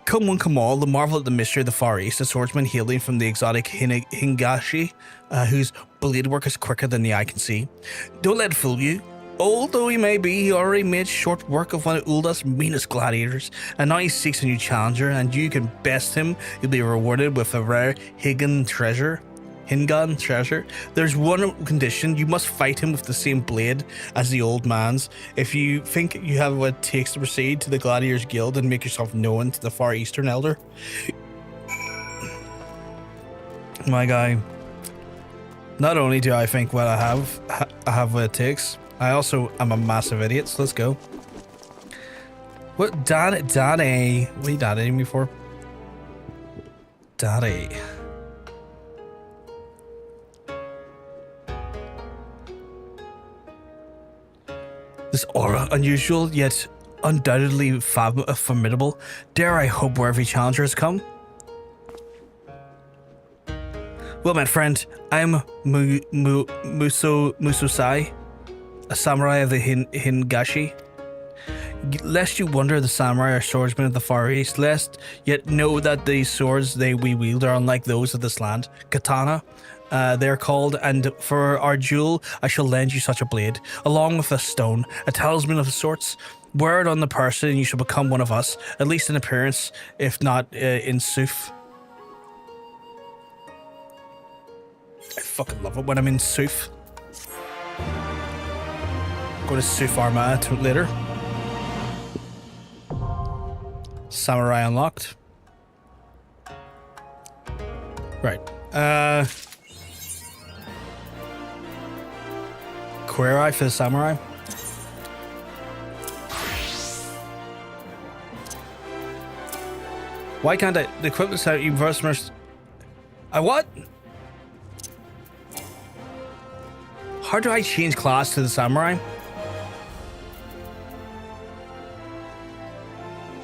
Come on, come all, the marvel of the mystery of the Far East, a swordsman hailing from the exotic Hingashi, whose blade work is quicker than the eye can see. Don't let it fool you. Old though he may be, he already made short work of one of Ulda's meanest gladiators, and now he seeks a new challenger, and you can best him. You'll be rewarded with a rare Hingan treasure. There's one condition: you must fight him with the same blade as the old man's. If you think you have what it takes to proceed to the Gladiators Guild and make yourself known to the Far Eastern Elder. My guy. Not only do I think what I have what it takes, I also am a massive idiot, so let's go. What, Daddy? What are you daddying me for? Daddy. This aura, unusual, yet undoubtedly formidable. Dare I hope where every challenger has come? Well, my friend, I am Musosai, a samurai of the Hingashi. Lest you wonder, the samurai are swordsmen of the Far East, lest yet know that the swords we wield are unlike those of this land. Katana, they're called, and for our duel, I shall lend you such a blade, along with a stone, a talisman of sorts. Wear it on the person, and you shall become one of us, at least in appearance, if not in sooth. I fucking love it when I'm in sooth. Go to Sooth Armada later. Samurai unlocked. Right. Queer Eye for the Samurai. Why can't I? The equipment set you first. I what? How do I change class to the Samurai?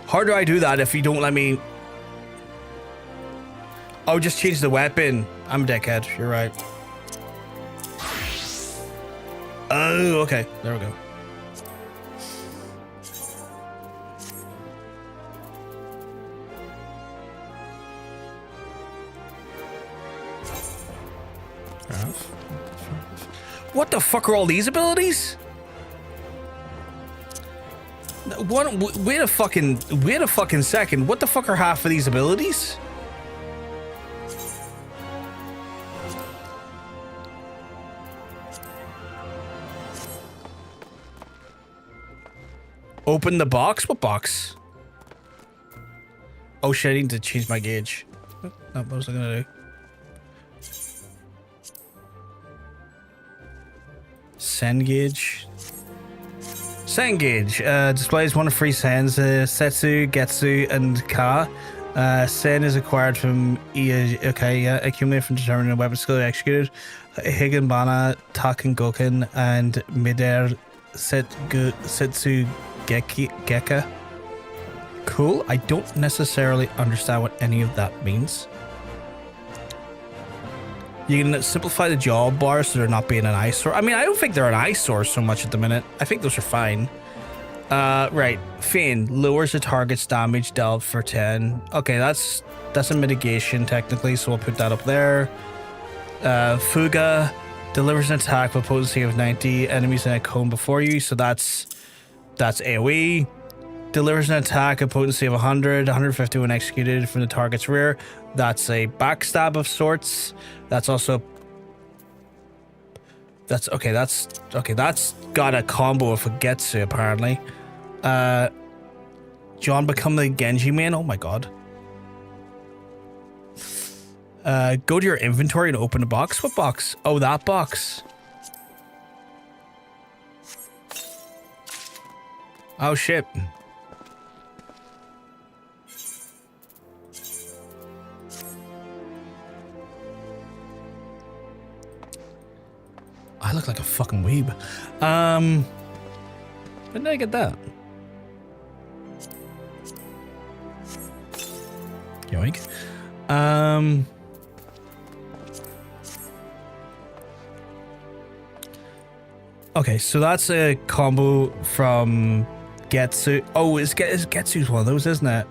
How do I do that if you don't let me? Oh, just change the weapon. I'm a dickhead. You're right. Oh, okay. There we go. What the fuck are all these abilities? Wait a fucking second. What the fuck are half of these abilities? Open the box? What box? Oh shit, I need to change my gauge. What was I gonna do? Send gauge. Send gauge displays one of three sends: Setsu, Getsu, and Ka. Sen is acquired from accumulated from determining a weapon skill executed. Higanbana, Taken Goken, and Mider Setsu Geka. Cool. I don't necessarily understand what any of that means. You can simplify the job bars so they're not being an eyesore. I mean, I don't think they're an eyesore so much at the minute. I think those are fine. Right. Feign lowers the target's damage dealt for 10. Okay, that's a mitigation technically, so we'll put that up there. Fuga delivers an attack with potency of 90 enemies in a cone before you, so that's AoE. Delivers an attack of potency of 150 when executed from the target's rear. That's a backstab of sorts. That's also that's got a combo of a Getsu apparently. John become the Genji man. Oh my god. Go to your inventory and open a box. What box? Oh, that box. Oh shit. I look like a fucking weeb. When did I get that? Yoink. Okay, so that's a combo from Getsu. Oh, Getsu's one of those, isn't it?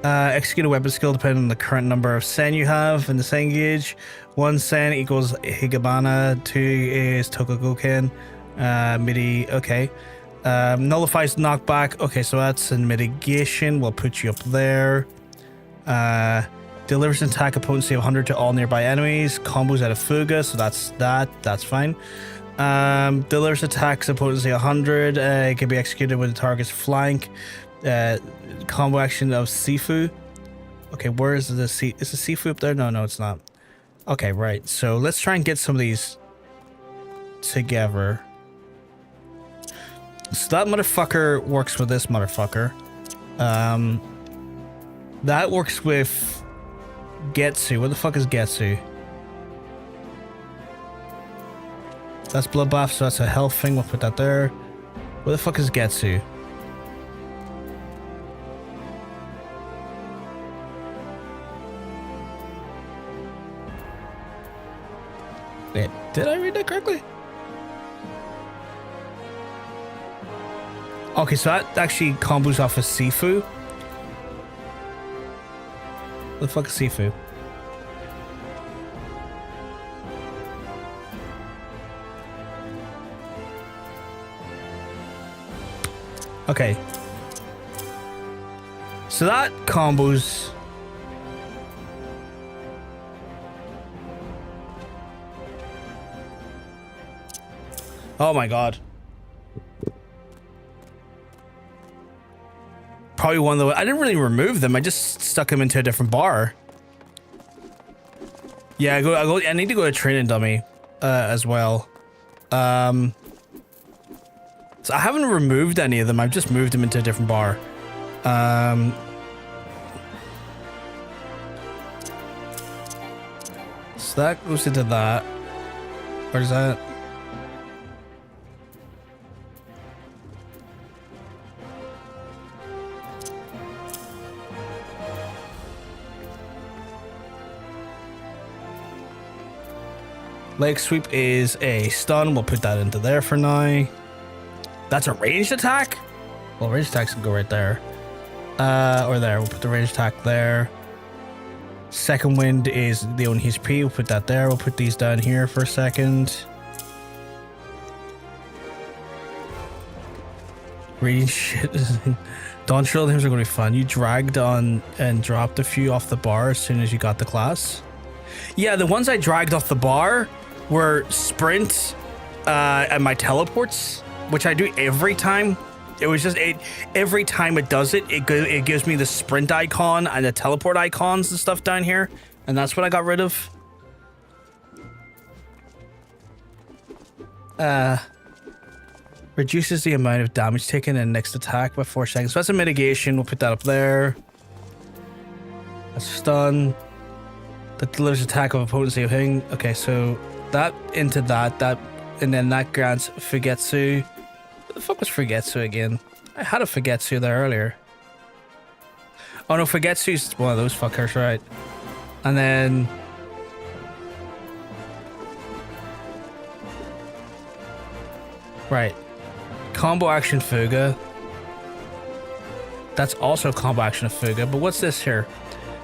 Execute a weapon skill depending on the current number of sen you have in the sen gauge. 1 sen equals Higabana, 2 is Tokugoken, Midi, okay. Nullifies knockback. Okay, so that's in mitigation. We'll put you up there. Delivers an attack of potency of 100 to all nearby enemies. Combos out of Fuga, so that's fine. Delivers attacks of potency 100. It can be executed with the target's flank. Combo action of Sifu. Okay, where is the Is the Sifu up there? No, it's not. Okay, right. So let's try and get some of these together. So that motherfucker works with this motherfucker. That works with Getsu. What the fuck is Getsu? That's Bloodbath, so that's a health thing. We'll put that there. What the fuck is Getsu? Wait, did I read that correctly? Okay, so that actually combos off of Sifu. What the fuck is Sifu? Okay. So that combos. Oh my god. Probably one of the... I didn't really remove them. I just stuck them into a different bar. Yeah, I need to go to training dummy as well. So I haven't removed any of them. I've just moved them into a different bar. So that goes into that. Where's that? Leg sweep is a stun. We'll put that into there for now. That's a ranged attack? Well, ranged attacks can go right there. Or there. We'll put the ranged attack there. Second wind is the only HP. We'll put that there. We'll put these down here for a second. Reading shit. Dawn Shrill names are going to be fun. You dragged on and dropped a few off the bar as soon as you got the class. Yeah, the ones I dragged off the bar were sprint and my teleports, which I do every time. It was just every time it does it, it gives me the sprint icon and the teleport icons and stuff down here, and that's what I got rid of. Reduces the amount of damage taken in next attack by 4 seconds. So that's a mitigation. We'll put that up there. That's stun. That delivers attack of a potency of thing. Okay, so that into that, and then that grants Fugetsu. What the fuck was Fugetsu again? I had a Fugetsu there earlier. Oh no, Fugetsu's one of those fuckers, right? And then... Right. Combo action Fuga. That's also combo action of Fuga, but what's this here?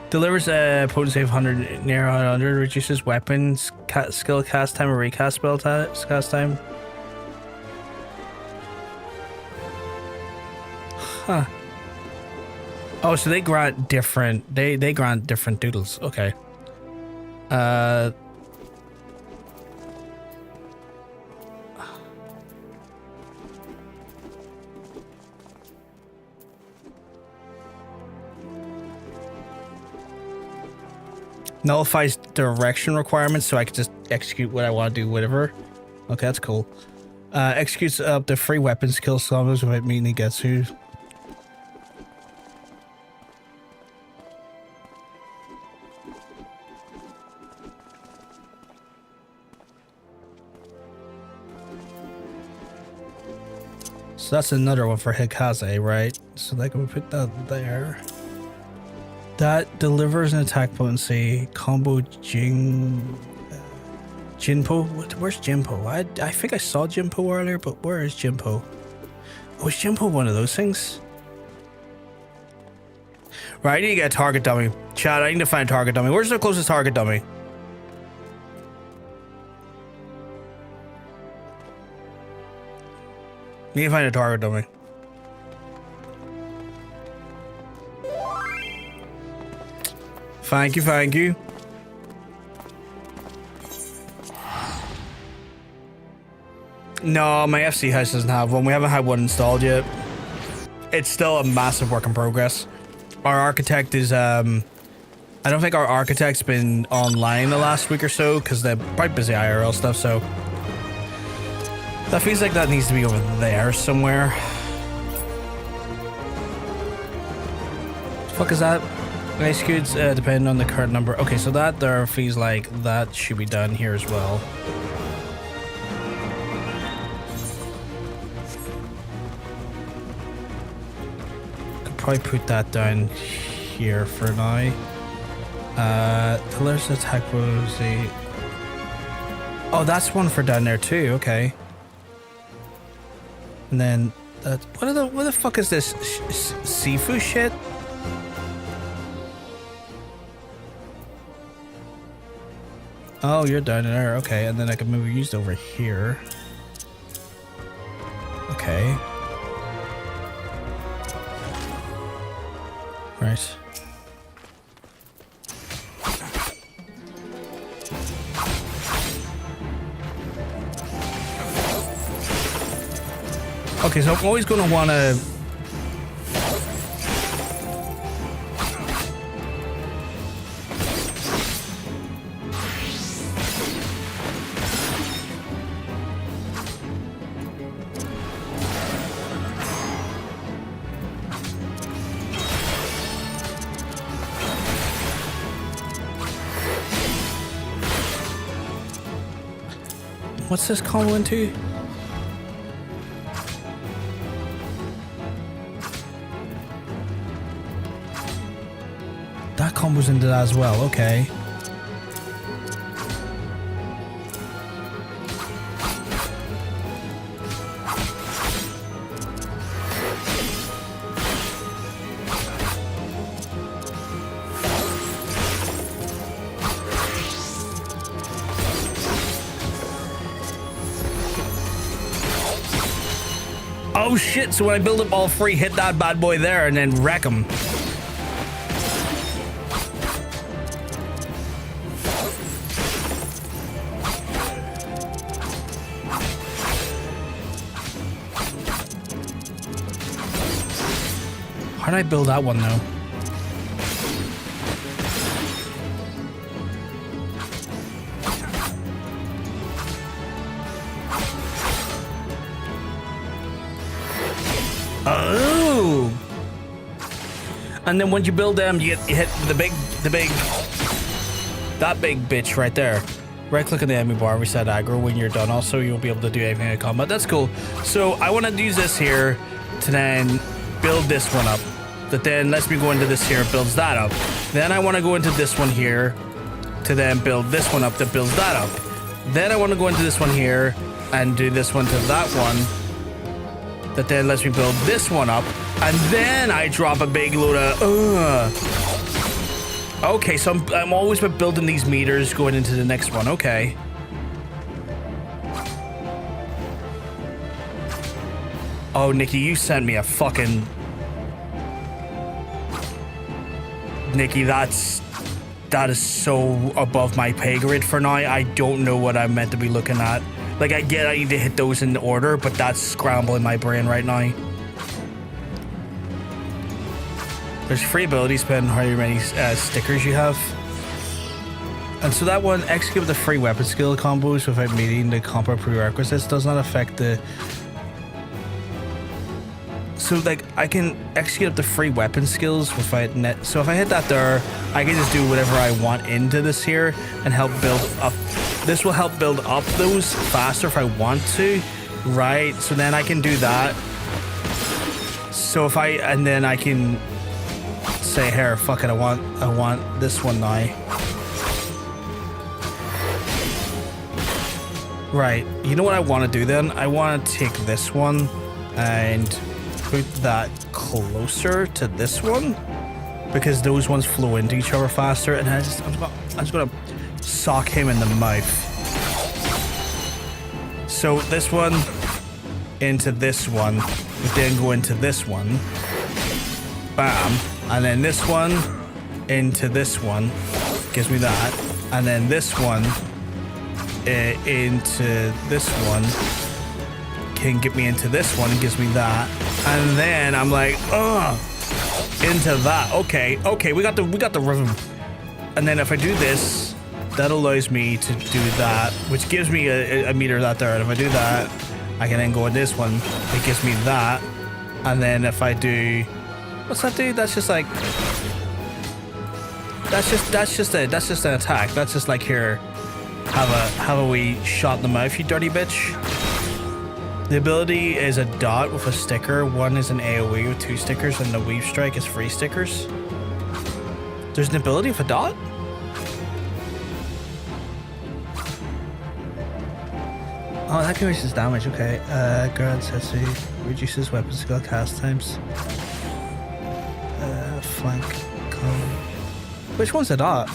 Delivers a potency of 100 near 100, reduces weapons, skill cast time, or recast spell cast time. Huh. Oh, so they grant different, they grant different doodles. Okay. Nullifies direction requirements, so I can just execute what I want to do, whatever. Okay, that's cool. Executes up to 3 weapon skill combos without meeting Getsu. So that's another one for Hikaze, right? So like we put that there. That delivers an attack potency combo Jinpo. Where's Jinpo? I think I saw Jinpo earlier, but where is Jinpo? Oh, is Jinpo one of those things? Right, I need to get a target dummy. Chat, I need to find a target dummy. Where's the closest target dummy? Need to find a target, don't we? Thank you, thank you. No, my FC house doesn't have one. We haven't had one installed yet. It's still a massive work in progress. Our architect is, I don't think our architect's been online the last week or so because they're quite busy IRL stuff, so. That feels like that needs to be over there somewhere. The fuck is that? Nice goods depend on the current number. Okay, so that there feels like that should be done here as well. Could probably put that down here for now. Pillars attack rosy. Oh, that's one for down there too. Okay. And then that. What the fuck is this? Sifu shit? Oh, you're down there. Okay, and then I can move used over here. Okay. Right. Okay, so I'm always going to want to... What's this combo into? That combos into that as well, okay. Oh shit, so when I build up all three, hit that bad boy there and then wreck him. How did I build that one though? Oh! And then once you build them, you hit that big bitch right there. Right click on the enemy bar, reset aggro. When you're done, also you'll be able to do anything in combat. That's cool. So I want to use this here to then build this one up. That then lets me go into this here, builds that up. Then I want to go into this one here to then build this one up that builds that up. Then I want to go into this one here and do this one to that one. That then lets me build this one up. And then I drop a big load of... Okay, so I'm always building these meters going into the next one. Okay. Oh, Nikki, you sent me a fucking... Nikki, that is so above my pay grade for now. I don't know what I'm meant to be looking at. Like, I get I need to hit those in order, but that's scrambling my brain right now. There's free abilities depending on how many stickers you have. And so that one, execute the free weapon skill combos without meeting the combo prerequisites does not affect the... So, like, I can execute up the free weapon skills without net. So if I hit that there, I can just do whatever I want into this here and help build up. This will help build up those faster if I want to, right? So then I can do that. So if I, and then I can say, here, fuck it, I want this one now. Right, you know what I want to do then? I want to take this one and put that closer to this one because those ones flow into each other faster, and I'm just gonna sock him in the mouth. So this one into this one, but then go into this one. Bam. And then this one into this one. Gives me that. And then this one into this one. Can get me into this one. Gives me that. And then I'm like, ugh. Into that. Okay. Okay. We got the rhythm. And then if I do this, that allows me to do that, which gives me a meter that there. And if I do that, I can then go with this one. It gives me that. And then if I do, what's that do? That's just like, that's just an attack. That's just like, here, have a wee shot in the mouth, you dirty bitch. The ability is a dot with a sticker. One is an AoE with 2 stickers, and the weave strike is 3 stickers. There's an ability with a dot? Oh, that increases damage, okay. Grants has to reduces weapon skill cast times. Flank column. Which one's a dot?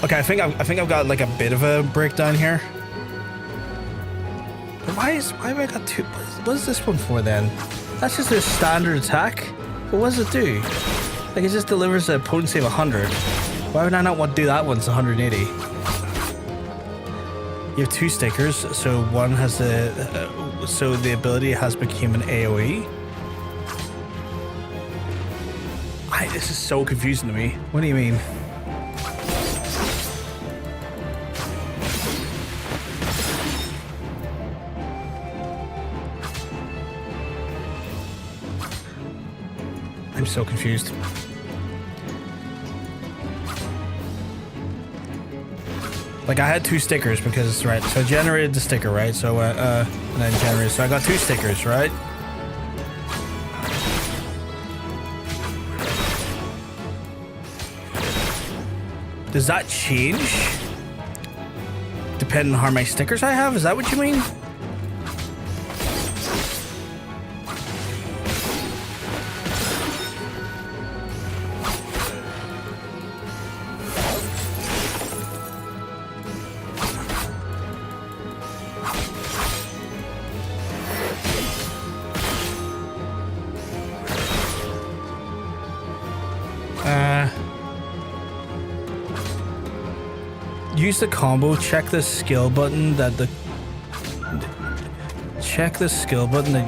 Okay, I think I've got like a bit of a breakdown here. But why have I got 2? What is this one for then? That's just a standard attack. But what does it do? Like, it just delivers a potency of 100. Why would I not want to do that one? It's 180. You have 2 stickers, so one has so the ability has become an AoE. This is so confusing to me. What do you mean? I'm so confused. Like, I had 2 stickers because, right, so I generated the sticker, right? So, and then generated, so I got 2 stickers, right? Does that change depending on how many stickers I have? Is that what you mean? Use the combo, check the skill button that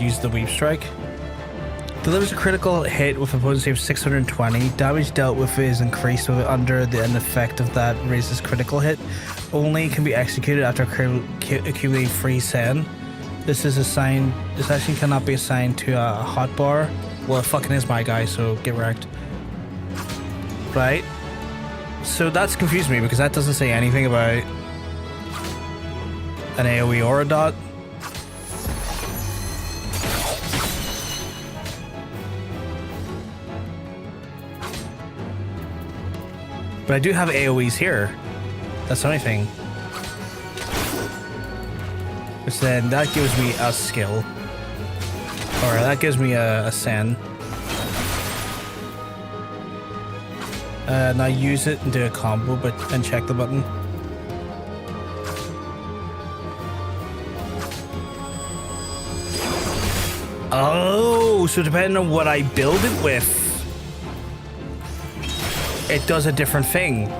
uses the weave strike. Delivers a critical hit with a potency of 620. Damage dealt with is increased with under an effect of that raises critical hit. Only can be executed after accumulating 3 sen. This action cannot be assigned to a hotbar. Well, it fucking is my guy, so get wrecked. Right? So that's confused me because that doesn't say anything about an AoE or a dot. But I do have AoEs here. That's the only thing. Which then that gives me a skill. Or that gives me a sen. Now use it and do a combo, and check the button. Oh, so depending on what I build it with, it does a different thing.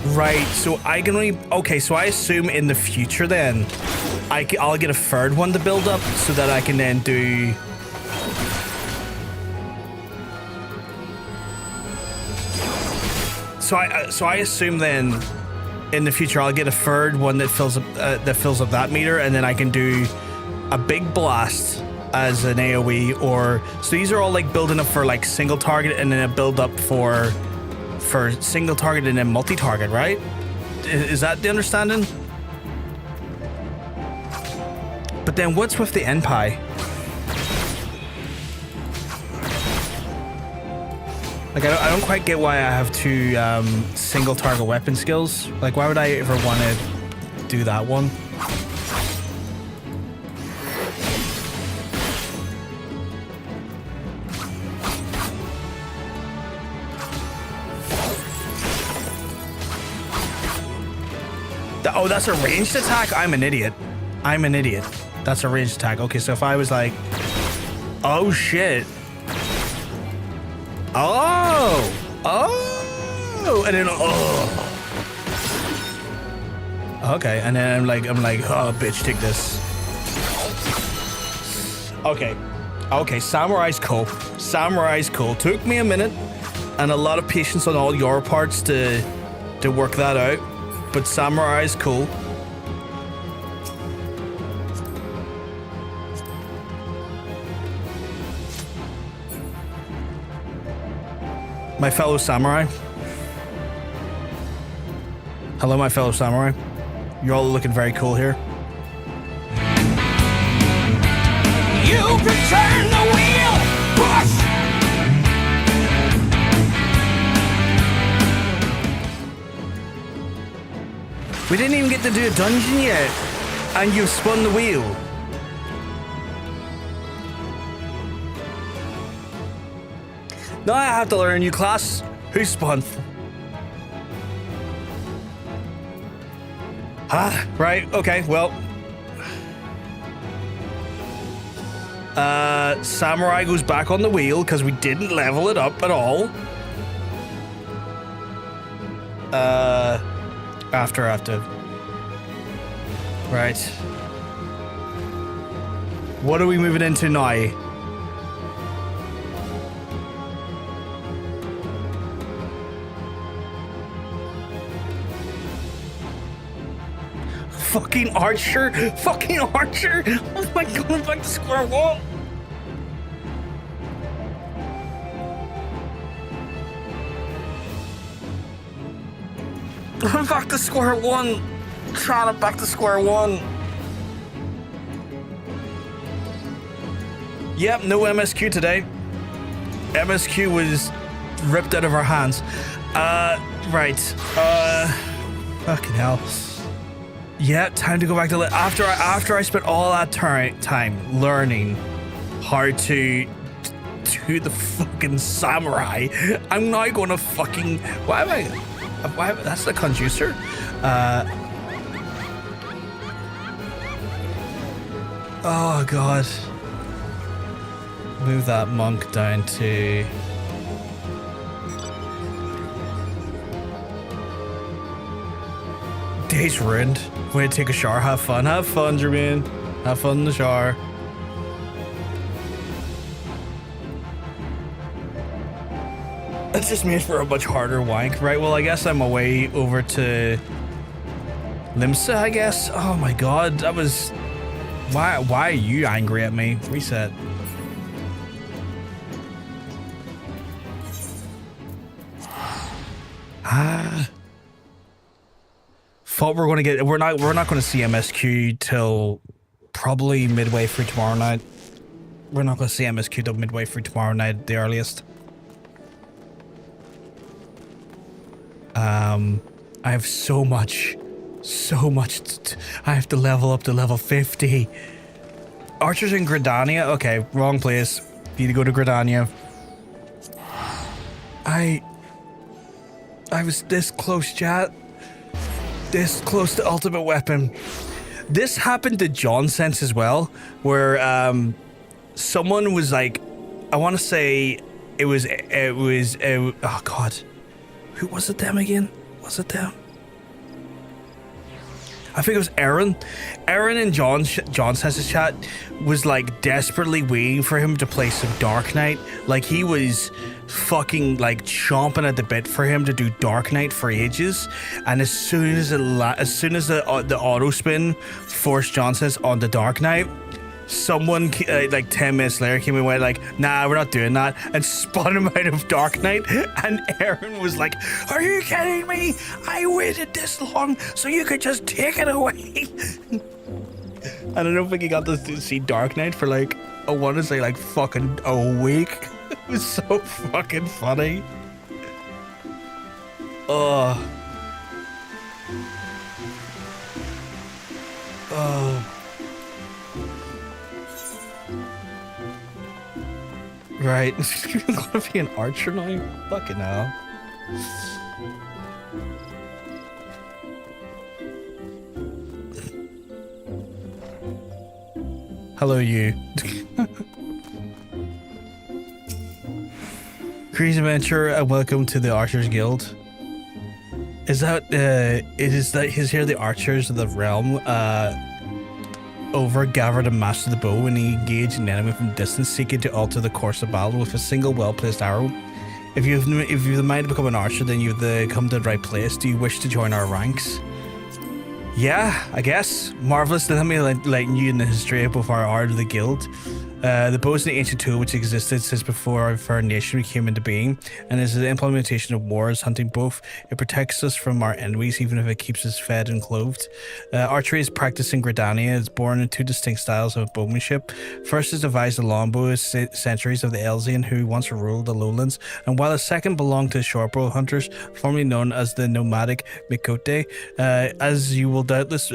Right, so I can only... Okay, so I assume in the future then, I'll get a third one to build up so that I can then do So I assume then in the future I'll get a third one that fills up that meter, and then I can do a big blast as an AoE, or so these are all like building up for like single target, and then a build up for single target and then multi-target, right? Is that the understanding? But then what's with the NPI? Like, I don't quite get why I have two single target weapon skills. Like, why would I ever want to do that one? Oh, that's a ranged attack? I'm an idiot. I'm an idiot. That's a ranged attack. Okay, so if I was like... Oh, shit. Oh! Oh! And then... Oh! Okay, and then I'm like, oh, bitch, take this. Okay. Okay, Samurai's cool. Samurai's cool. Took me a minute and a lot of patience on all your parts to work that out. But Samurai's cool. My fellow samurai. Hello, my fellow samurai. You're all looking very cool here. You can turn the wheel! Push! We didn't even get to do a dungeon yet, and you've spun the wheel. Now I have to learn a new class. Who spun? Ah, right, okay, well. Samurai goes back on the wheel because we didn't level it up at all. After. Right. What are we moving into now? Fucking archer! Fucking archer! Oh my god, I'm back to square one! I'm back to square one! Trying to back to square one! Yep, no MSQ today. MSQ was ripped out of our hands. Right. Fucking hell. Yeah, time to go back to after I spent all that time learning how to do the fucking samurai. I'm now going to fucking that's the conducer. Oh god. Move that monk down to Day's ruined. Way to take a shower. Have fun, Jermaine. Have fun in the shower. It's just made for a much harder wank, right? Well, I guess I'm away over to Limsa, I guess. Oh my god, that was... Why are you angry at me? Reset. Thought we're gonna get... We're not gonna see MSQ till probably midway through tomorrow night. We're not gonna see MSQ till midway through tomorrow night at the earliest. I have so much. I have to level up to level 50. Archers in Gridania? Okay, wrong place. Need to go to Gridania. I was this close, chat. This close to ultimate weapon. This happened to John Sense as well, where someone was like, I want to say it was oh god, who was it? Them again? Was it them? I think it was Aaron. Aaron and John says his chat was like desperately waiting for him to play some Dark Knight. Like he was fucking like chomping at the bit for him to do Dark Knight for ages. And as soon as the auto spin forced John says on the Dark Knight, someone like 10 minutes later came and went like, nah, we're not doing that, and spun him out of Dark Knight. And Aaron was like, are you kidding me? I waited this long so you could just take it away. And I don't think he got to see Dark Knight for like, I want to say like fucking a week. It was so fucking funny. Oh. Right. I'm gonna be an archer now? Fucking hell. Hello, you. Greetings, adventurer, and welcome to the Archers Guild. Is that, he's here the archers of the realm, gathered and mastered the bow, and he engaged an enemy from distance, seeking to alter the course of battle with a single well-placed arrow. If you've the mind to become an archer, then you've come to the right place. Do you wish to join our ranks? Yeah, I guess. Marvelous. Let me enlighten you in the history of both our art of the guild. The bow is an ancient tool which existed since before our nation came into being, and is the implementation of wars, hunting both. It protects us from our enemies, even if it keeps us fed and clothed. Archery is practiced in Gridania. It's born in two distinct styles of bowmanship. First is devised the longbow centuries of the Eorzean, who once ruled the lowlands, and while the second belonged to the shortbow hunters, formerly known as the nomadic Mikote. As you will doubtless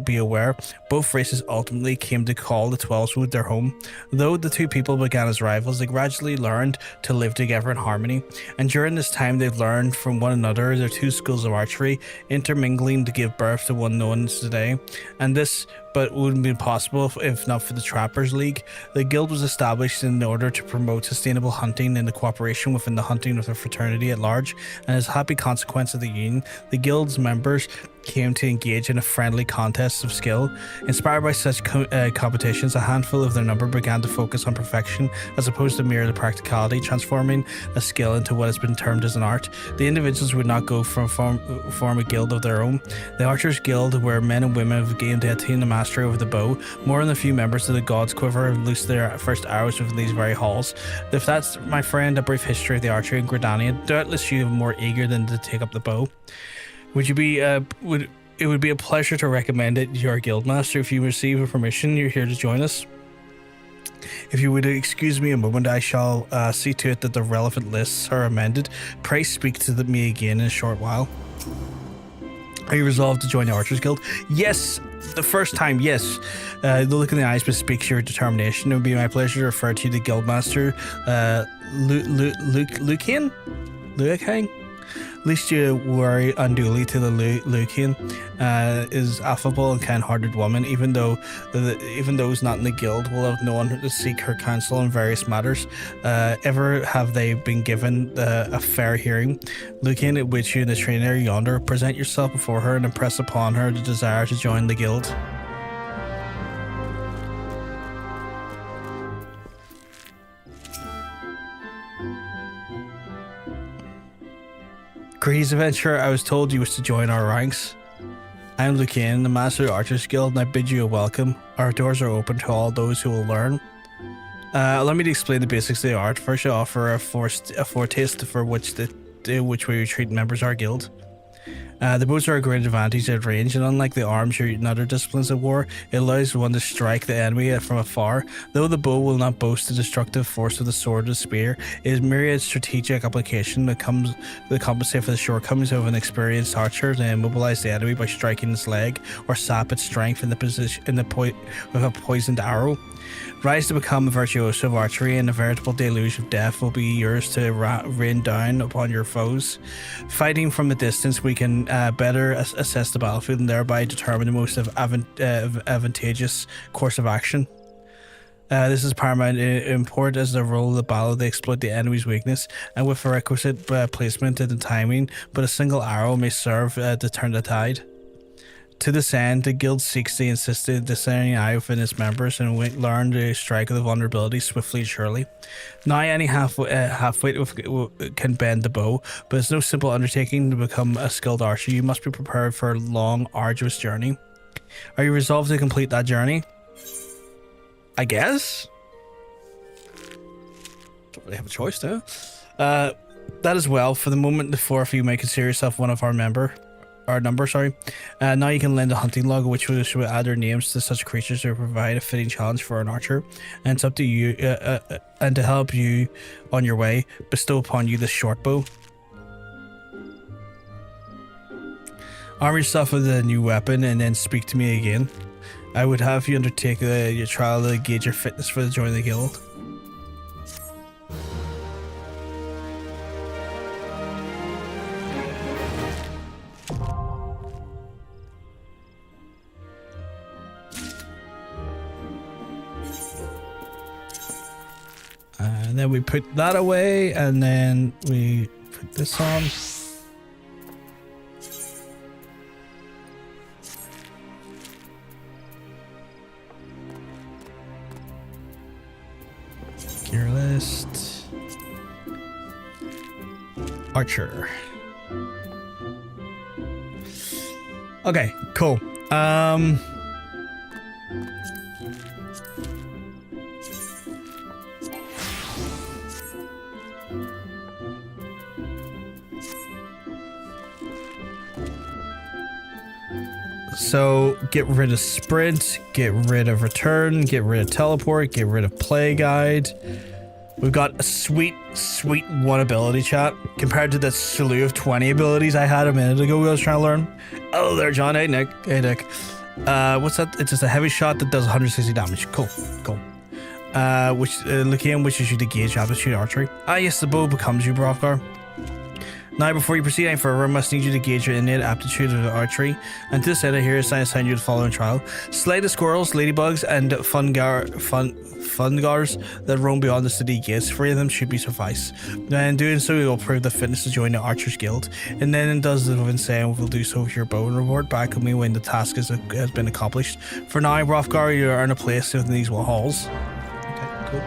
be aware, both races ultimately came to call the Twelveswood their home. Though the two people began as rivals, they gradually learned to live together in harmony, and during this time they've learned from one another their two schools of archery, intermingling to give birth to one known as today. And this wouldn't be possible if not for the Trappers League. The guild was established in order to promote sustainable hunting and the cooperation within the hunting of the fraternity at large, and as a happy consequence of the union, the guild's members came to engage in a friendly contest of skill. Inspired by such competitions, a handful of their number began to focus on perfection as opposed to mere practicality, transforming a skill into what has been termed as an art. The individuals would not go form a guild of their own. The Archers Guild, where men and women have gained to attain the mastery over the bow, more than a few members of the God's Quiver have loosed their first arrows within these very halls. If that's, my friend, a brief history of the archery in Gridania, doubtless you are more eager than to take up the bow. Would you be it would be a pleasure to recommend it to your guildmaster. If you receive a permission, you're here to join us. If you would excuse me a moment, I shall see to it that the relevant lists are amended. Pray speak to me again in a short while. Are you resolved to join the Archers Guild? Yes, the first time, yes. The look in the eyes bespeaks your determination. It would be my pleasure to refer to the guildmaster, Lucian? Least you worry unduly to the Lucian is affable and kind-hearted woman. Even those not in the guild will have known her to seek her counsel on various matters. Ever have they been given a fair hearing? Lucian, at which you in the trainer yonder, present yourself before her and impress upon her the desire to join the guild. Greetings, adventurer. I was told you wish to join our ranks. I am Lucian, the master of the Archers Guild, and I bid you a welcome. Our doors are open to all those who will learn. Allow me to explain the basics of the art. First, I offer a foretaste for which way we treat members of our guild. The bows are a great advantage at range, and unlike the arms or other disciplines of war, it allows one to strike the enemy from afar. Though the bow will not boast the destructive force of the sword or the spear, it is myriad strategic application that comes to compensate for the shortcomings of an experienced archer to immobilize the enemy by striking its leg or sap its strength with a poisoned arrow. Rise to become a virtuoso of archery, and a veritable deluge of death will be yours to rain down upon your foes. Fighting from a distance, we can better assess the battlefield and thereby determine the most advantageous course of action. This is paramount import as the role of the battle. They exploit the enemy's weakness, and with the requisite placement and the timing, but a single arrow may serve to turn the tide. To this end, the guild seeks to insist the discerning eye within its members and learn to strike the vulnerability swiftly and surely. Now, any half-wit can bend the bow, but it's no simple undertaking to become a skilled archer. You must be prepared for a long, arduous journey. Are you resolved to complete that journey? I guess? Don't really have a choice now. That as well. For the moment, the four of you may consider yourself one of our number. Now you can lend a hunting log, which will add their names to such creatures to provide a fitting challenge for an archer. And it's up to you, and to help you on your way, bestow upon you the short bow. Arm yourself with a new weapon and then speak to me again. I would have you undertake your trial to gauge your fitness for the join the guild. And then we put that away, and then we put this on. Gear list. Archer. Okay, cool. So get rid of sprint, get rid of return, get rid of teleport, get rid of play guide. We've got a sweet one ability, chat, compared to the slew of 20 abilities I had a minute ago I was trying to learn. Oh, there, John. Hey, Nick. Hey, Nick. What's that? It's just a heavy shot that does 160 damage. Cool. Lucian wishes you to gauge aptitude archery. Ah, yes, the bow becomes you, Brofgar. Now, before you proceed any further, I must need you to gauge your innate aptitude of archery. And to this end, here is assign you the following trial: slay the squirrels, ladybugs, and fungars that roam beyond the city gates. 3 of them should be suffice. Now, in doing so, you will prove the fitness to join the Archers Guild. And then it does the within saying will do so with your bow and reward back with me when the task has been accomplished. For now, Brofgar, you are in a place within these halls. Okay, cool.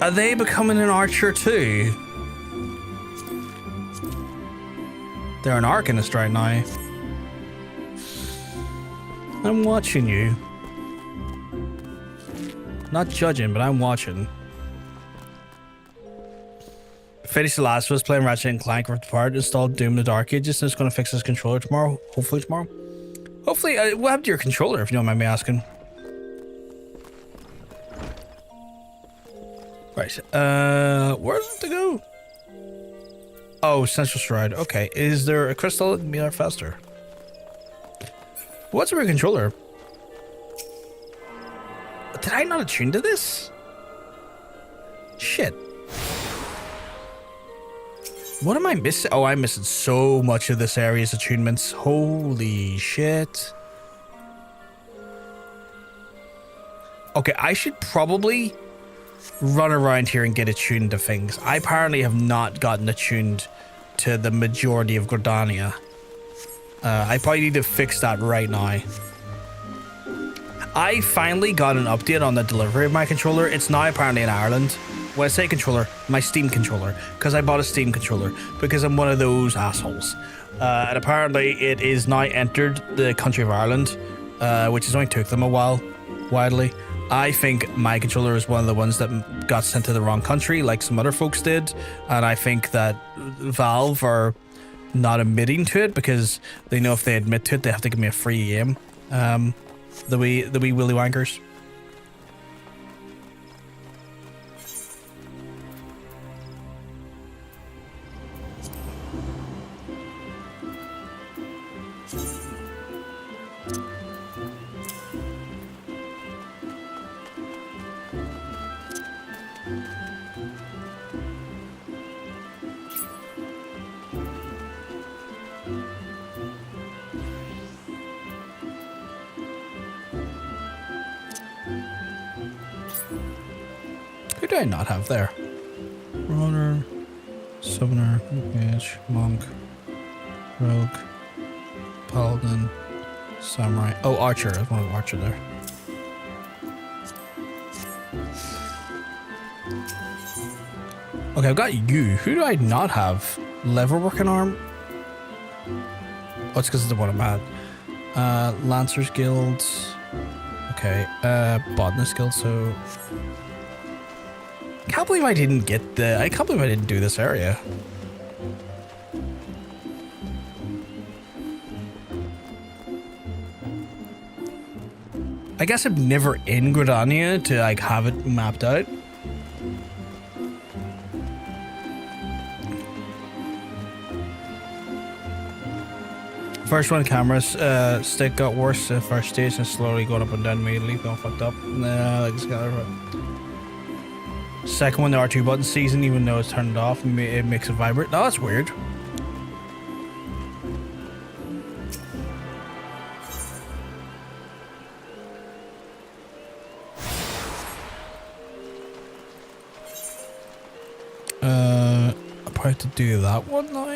Are they becoming an archer too? They're an arcanist right now. I'm watching you. Not judging, but I'm watching. Freddy Celeste was playing Ratchet and Clank Rift Apart, installed Doom the Dark Ages, and it's going to fix his controller tomorrow. Hopefully tomorrow. Hopefully, what happened to your controller, if you don't mind me asking? Right, where does it have to go? Oh, Central Stride. Okay, is there a crystal that can be there faster? What's a real controller? Did I not attune to this? Shit. What am I missing? Oh, I'm missing so much of this area's attunements. Holy shit. Okay, I should probably run around here and get attuned to things. I apparently have not gotten attuned to the majority of Gordania. I probably need to fix that right now. I finally got an update on the delivery of my controller. It's now apparently in Ireland. When I say controller, my Steam controller, because I bought a Steam controller because I'm one of those assholes. And apparently it is now entered the country of Ireland, which has only took them a while, widely. I think my controller is one of the ones that got sent to the wrong country, like some other folks did, and I think that Valve are not admitting to it because they know if they admit to it, they have to give me a free game. The wee willy wankers. Who do I not have there? Runner, Summoner, Mage, monk, rogue, paladin, samurai. Oh, archer. I want an archer there. Okay, I've got you. Who do I not have? Leatherworking arm? Oh, it's because it's the one I'm at. Lancers Guild. Okay, Botanist Guild, so... I can't believe I didn't get the... I can't believe I didn't do this area. I guess I'm never in Gridania to, like, have it mapped out. First one, cameras stick got worse the first stage and slowly going up and down immediately. Going fucked up. Nah, like second one, the R2 button season, even though it's turned off, it makes it vibrate. No, that's weird. I'll probably have to do that one now.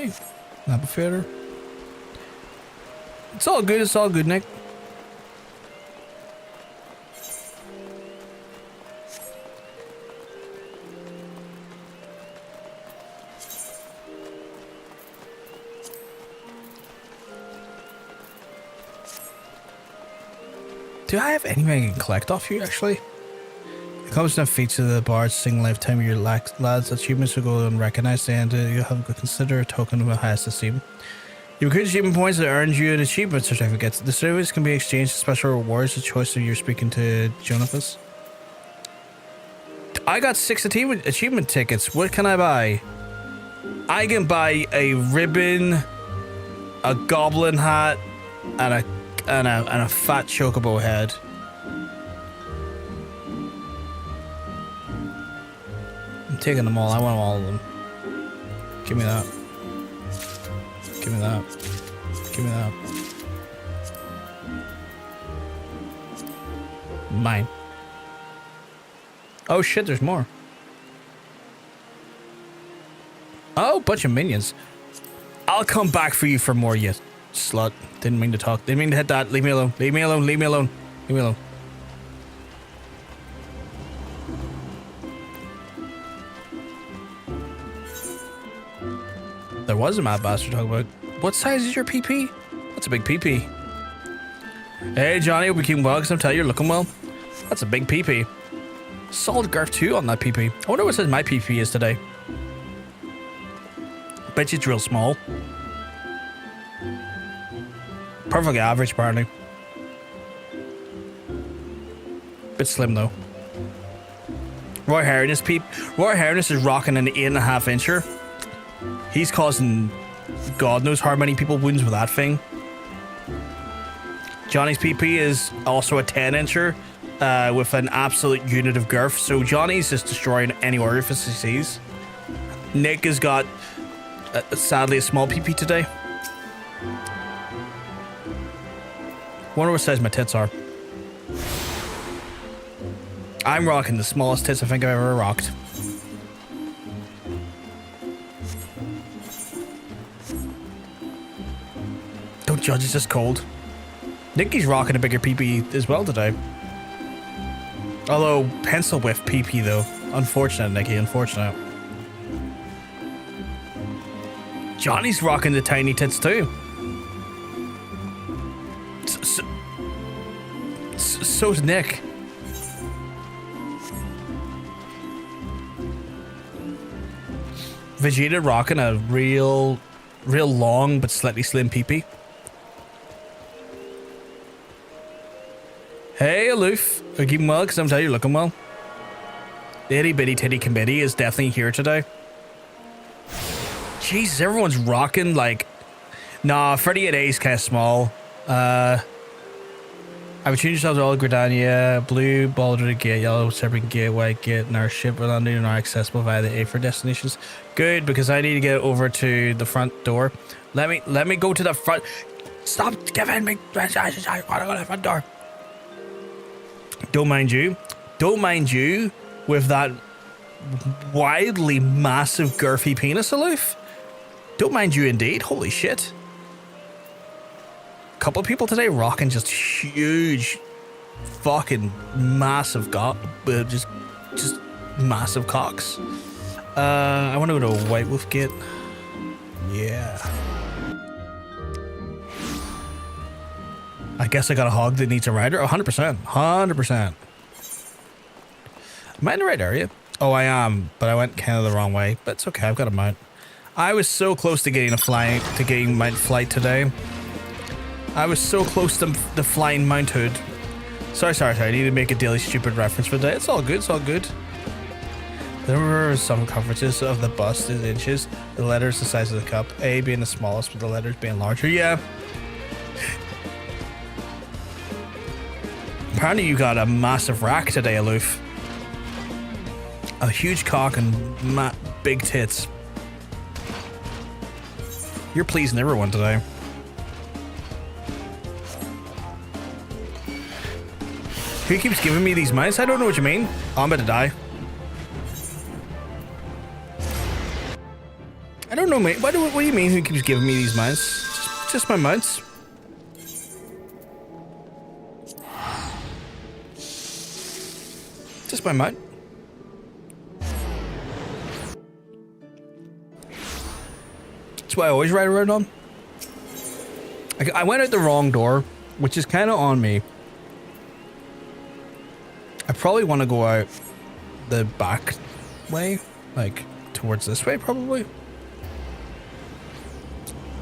Amphitheater. It's all good, Nick. Do I have anything I can collect off you, actually? It comes in feats of the bard's single lifetime of your lads. Achievements will go unrecognized and you have to consider a token of the highest esteem. You recruit achievement points that earns you an achievement certificate. The certificates can be exchanged for special rewards, the choice of you're speaking to Jonathas. I got 6 achievement tickets. What can I buy? I can buy a ribbon, a goblin hat, and a fat chocobo head. I'm taking them all. I want all of them. Give me that. Give me that. Give me that. Mine. Oh shit, there's more. Oh, bunch of minions. I'll come back for you for more, you slut. Didn't mean to talk. Didn't mean to hit that. Leave me alone. Leave me alone. Leave me alone. Leave me alone. There was a mad bastard talking about. What size is your PP? That's a big PP. Hey Johnny, hope you keep well, because I'm telling you, you're looking well. That's a big PP. Solid girth too on that PP. I wonder what size my PP is today. Bet you it's real small. Perfectly average, apparently. Bit slim though. Roy Harness is rocking an 8.5 incher. He's causing God knows how many people wounds with that thing. Johnny's PP is also a 10 incher with an absolute unit of girth. So Johnny's just destroying any orifice he sees. Nick has got sadly a small PP today. Wonder what size my tits are. I'm rocking the smallest tits I think I've ever rocked. Don't judge, it's just cold. Nikki's rocking a bigger PP as well today. Although, pencil whiff PP though. Unfortunate, Nikki, unfortunate. Johnny's rocking the tiny tits too. So's Nick. Vegeta rocking a real long but slightly slim PP. Hey, Aloof. Are you keeping well? Because I'm telling you, you're looking well. The itty bitty titty committee is definitely here today. Jesus, everyone's rocking like... Nah, 38A is kind of small. I would change yourselves to all Gridania, blue, Baldur's Gate, yellow, Serpent Gate, white gate, and our ship are landing and are accessible via the A4 destinations. Good, because I need to get over to the front door. Let me go to the front. Stop giving me... I want to go to the front door. Don't mind you with that wildly massive girthy penis, Aloof. Don't mind you indeed. Holy shit. Couple of people today rocking just huge, fucking massive just massive cocks. I want to go to White Wolf Gate. Yeah. I guess I got a hog that needs a rider. 100%. 100%. Am I in the right area? Oh, I am, but I went kind of the wrong way. But it's okay. I've got a mount. I was so close to getting mount flight today. I was so close to the flying mount hood. Sorry. I need to make a daily stupid reference for the day. It's all good. It's all good. There were some conferences of the bust in inches. The letters the size of the cup. A being the smallest, but the letters being larger. Yeah. Apparently you got a massive rack today, Aloof. A huge cock and big tits. You're pleasing everyone today. Who keeps giving me these mice? I don't know what you mean. Oh, I'm about to die. I don't know, mate. What do you mean who keeps giving me these mounts? Just my mounts. Just my mount. That's what I always ride around on. I went out the wrong door, which is kind of on me. I probably want to go out the back way, like towards this way, probably.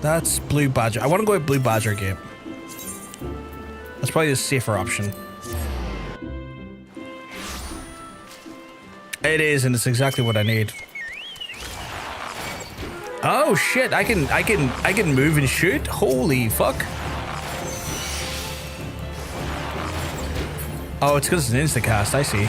That's Blue Badger. I want to go at Blue Badger Gate. That's probably the safer option. It is, and it's exactly what I need. Oh shit! I can move and shoot. Holy fuck! Oh, it's because it's an instacast. I see.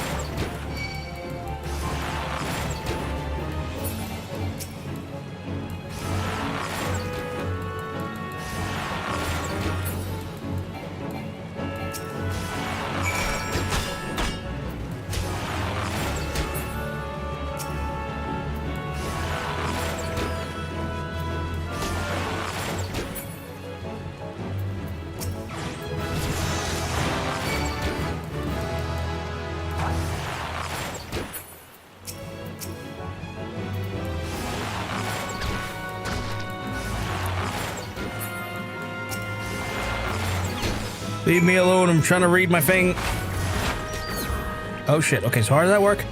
Leave me alone, I'm trying to read my thing. Oh shit, okay, so how does that work?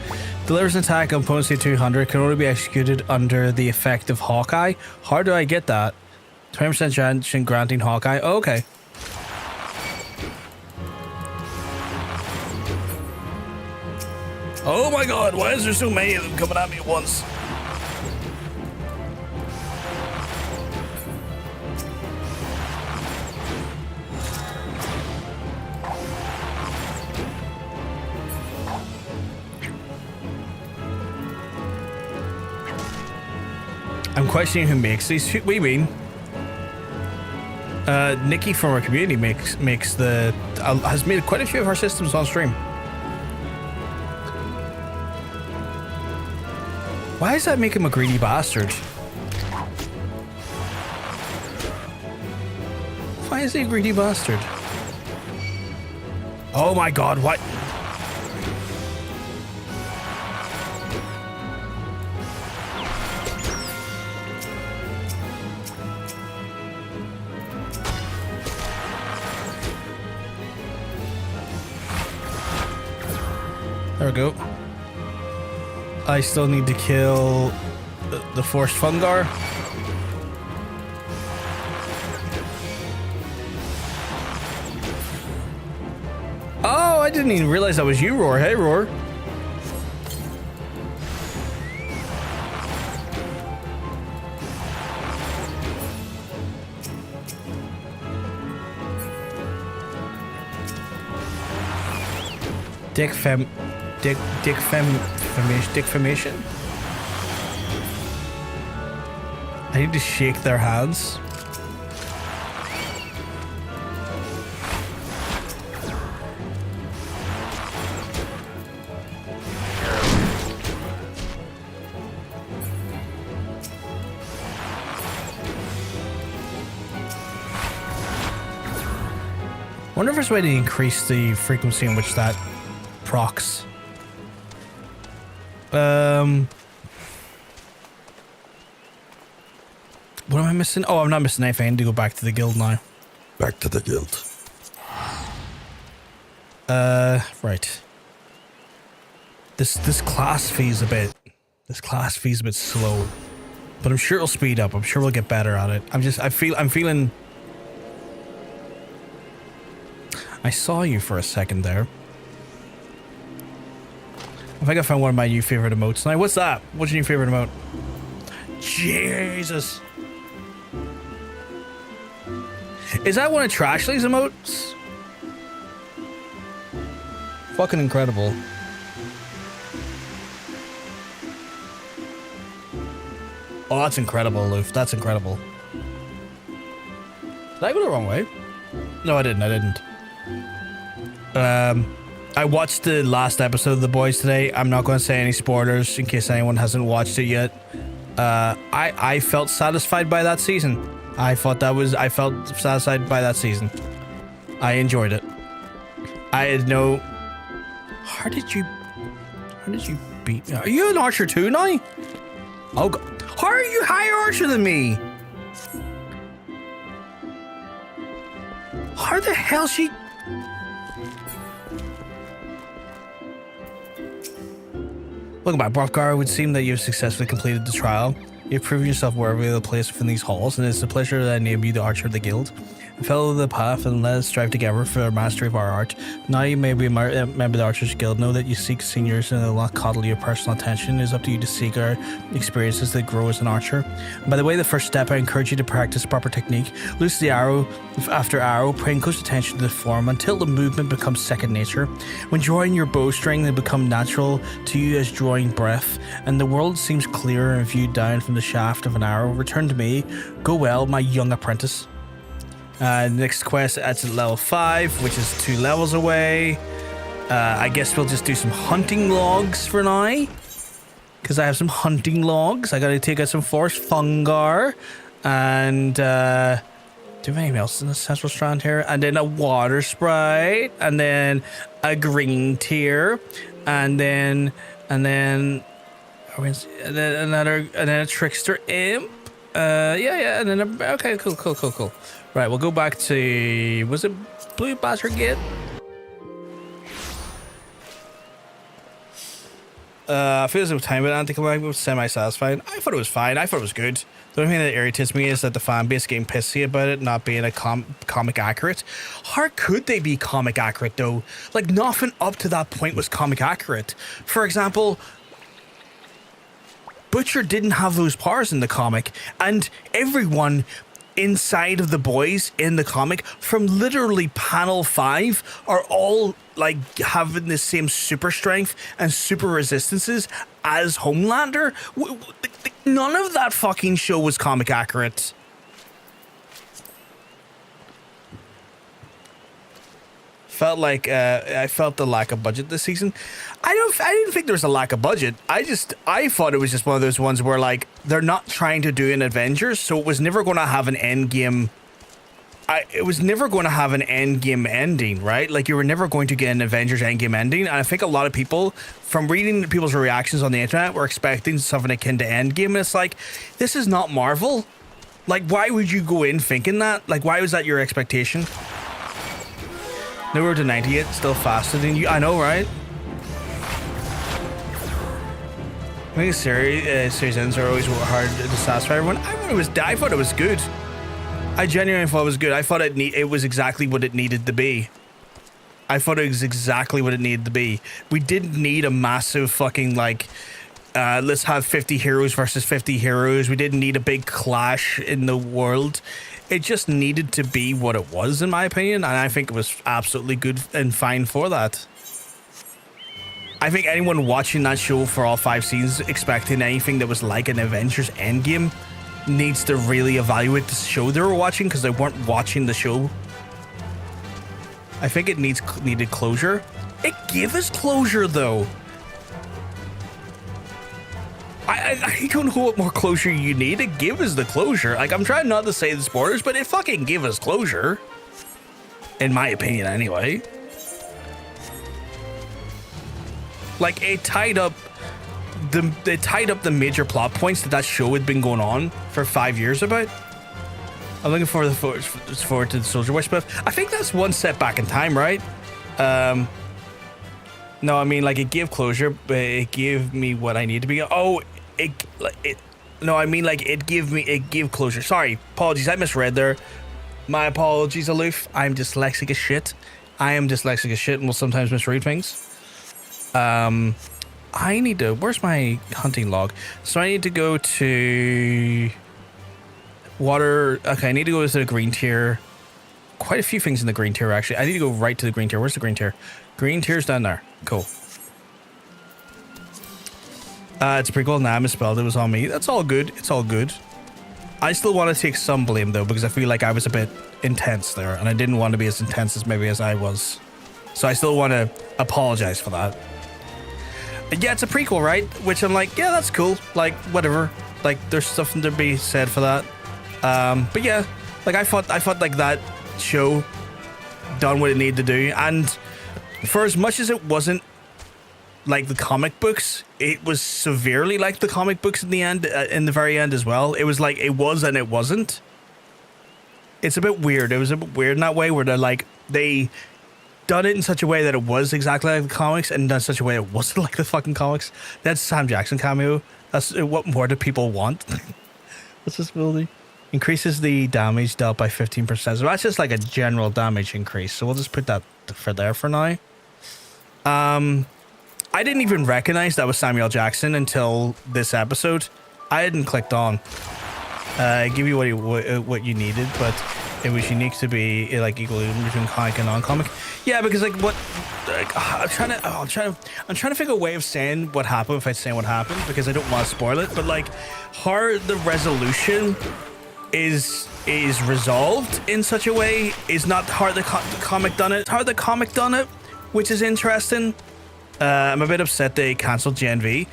Delivers an attack on opponent's 200, can only be executed under the effect of Hawkeye. How do I get that? 20% chance in granting Hawkeye. Oh, okay. Oh my god, why is there so many of them coming at me at once? I'm questioning who makes these. What do you mean? Nikki from our community makes the has made quite a few of our systems on stream. Why does that make him a greedy bastard? Why is he a greedy bastard? Oh my god, what? There we go. I still need to kill the forced fungar. Oh, I didn't even realize that was you, Roar. Hey, Roar. Dickfamation. I need to shake their hands. wonder if there's a way to increase the frequency in which that procs. What am I missing? Oh, I'm not missing anything. I need to go back to the guild now. Back to the guild. Right. This class fee's a bit slow, but I'm sure it'll speed up. I'm sure we'll get better at it. I'm feeling. I saw you for a second there. I think I found one of my new favorite emotes now. What's that? What's your new favorite emote? Jesus. Is that one of Trashley's emotes? Fucking incredible. Oh, that's incredible, Loof. That's incredible. Did I go the wrong way? No, I didn't. I watched the last episode of The Boys today. I'm not going to say any spoilers in case anyone hasn't watched it yet. I felt satisfied by that season. I felt satisfied by that season. I enjoyed it. I had no... How did you beat me? Are you an archer too now? Oh God. How are you higher archer than me? How the hell she... Look at my Brothgar, it would seem that you've successfully completed the trial. You've proven yourself worthy of the place within these halls, and it's a pleasure that I name you the Archer of the Guild. Follow the path and let us strive together for the mastery of our art. Now you may be a member of the Archers Guild. Know that you seek seniors and will not coddle your personal attention. It is up to you to seek our experiences that grow as an archer. And by the way, the first step, I encourage you to practice proper technique. Loose the arrow after arrow, paying close attention to the form until the movement becomes second nature. When drawing your bowstring, they become natural to you as drawing breath, and the world seems clearer and viewed down from the shaft of an arrow. Return to me. Go well, my young apprentice. Next quest, that's at level 5, which is 2 levels away. I guess we'll just do some hunting logs for now. Because I have some hunting logs. I gotta take out some forest fungar. And, do I have anything else in the central strand here? And then a water sprite. And then a green tier. And then another, and then a trickster imp. Yeah, and then okay, cool. Right, we'll go back to, was it Blue Bastard Gate? I feel as if time with anti-climax was semi-satisfying. I thought it was fine. I thought it was good. The only thing that irritates me is that the fan base getting pissy about it not being a comic accurate. How could they be comic accurate though? Like nothing up to that point was comic accurate. For example, Butcher didn't have those powers in the comic, and everyone inside of the boys in the comic from literally panel 5 are all like having the same super strength and super resistances as Homelander. None of that fucking show was comic accurate. Felt like I felt the lack of budget this season. I didn't think there was a lack of budget. I thought it was just one of those ones where like they're not trying to do an Avengers, so it was never going to have an end game. It was never going to have an end game ending, right? Like you were never going to get an Avengers end game ending. And I think a lot of people, from reading people's reactions on the internet, were expecting something akin to end game. And it's like, this is not Marvel. Like, why would you go in thinking that? Like, why was that your expectation? Nowhere to 98, still faster than you. I know, right? I think series ends are always hard to satisfy everyone. I thought it was good. I genuinely thought it was good. I thought it was exactly what it needed to be. I thought it was exactly what it needed to be. We didn't need a massive fucking like, let's have 50 heroes versus 50 heroes. We didn't need a big clash in the world. It just needed to be what it was, in my opinion, and I think it was absolutely good and fine for that. I think anyone watching that show for all 5 seasons expecting anything that was like an Avengers Endgame needs to really evaluate the show they were watching, because they weren't watching the show. I think it needed closure. It gave us closure, though. I don't know what more closure you need. It gave us the closure. Like, I'm trying not to say the spoilers, but it fucking gave us closure. in my opinion anyway. Like, it tied up the major plot points that show had been going on for 5 years about. I'm looking forward to the Soldier Boy spin-off. I think that's one step back in time, right? No, I mean, like, it gave closure, but it gave me what I need to be. Oh, no, I mean, like, it gave closure. Sorry, apologies, I misread there. My apologies, Aloof. I'm dyslexic as shit. I am dyslexic as shit and will sometimes misread things. I need to... Where's my hunting log? So I need to go to... Water... Okay, I need to go to the green tier. Quite a few things in the green tier, actually. I need to go right to the green tier. Where's the green tier? Green tier's down there. Cool. It's pretty cool. Nah, I misspelled. It was on me. That's all good. It's all good. I still want to take some blame, though, because I feel like I was a bit intense there, and I didn't want to be as intense as maybe as I was. So I still want to apologize for that. But yeah, it's a prequel, right? Which I'm like, yeah, that's cool. Like, whatever. Like, there's something to be said for that. But yeah, like, I thought like that show done what it needed to do, and for as much as it wasn't like the comic books, it was severely like the comic books in the end, in the very end as well. It was like it was and it wasn't. It's a bit weird. It was a bit weird in that way, where they done it in such a way that it was exactly like the comics, and done in such a way it wasn't like the fucking comics. That's Sam Jackson cameo. That's what more do people want? What's this ability? Increases the damage dealt by 15%. So that's just like a general damage increase. So we'll just put that for there for now. I didn't even recognize that was Samuel Jackson until this episode. I hadn't clicked on. Give you what you needed, but it was unique to be like equal between comic and non-comic. Yeah, because like what, like, I'm trying to figure a way of saying what happened if I say what happened, because I don't want to spoil it. But like, how the resolution is resolved in such a way is not how the comic done it. How the comic done it, which is interesting. I'm a bit upset they cancelled GNV.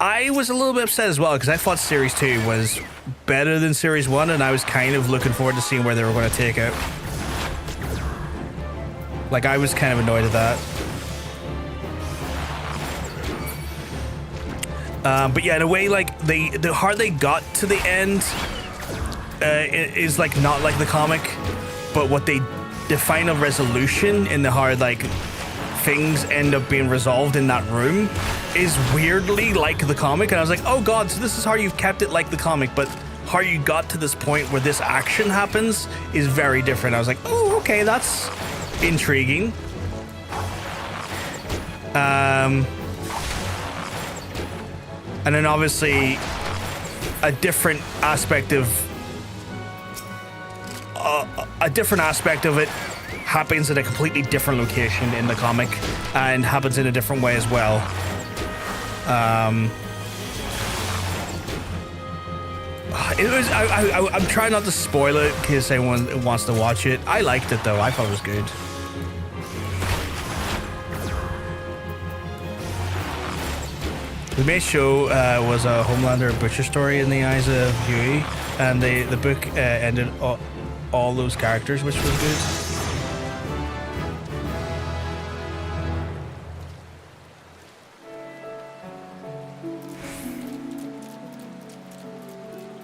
I was a little bit upset as well, because I thought Series 2 was better than Series 1, and I was kind of looking forward to seeing where they were going to take it. Like, I was kind of annoyed at that. But yeah, in a way, like, the how they got to the end is like not like the comic, but what they define a resolution in the how like things end up being resolved in that room is weirdly like the comic. And I was like, oh god, so this is how you've kept it like the comic, but how you got to this point where this action happens is very different. I was like, oh, okay, that's intriguing. And then obviously a different aspect of it happens in a completely different location in the comic, and happens in a different way as well. I'm trying not to spoil it in case anyone wants to watch it. I liked it though. I thought it was good. The main show was a Homelander butcher story in the eyes of Huey, and the book ended all those characters, which was good.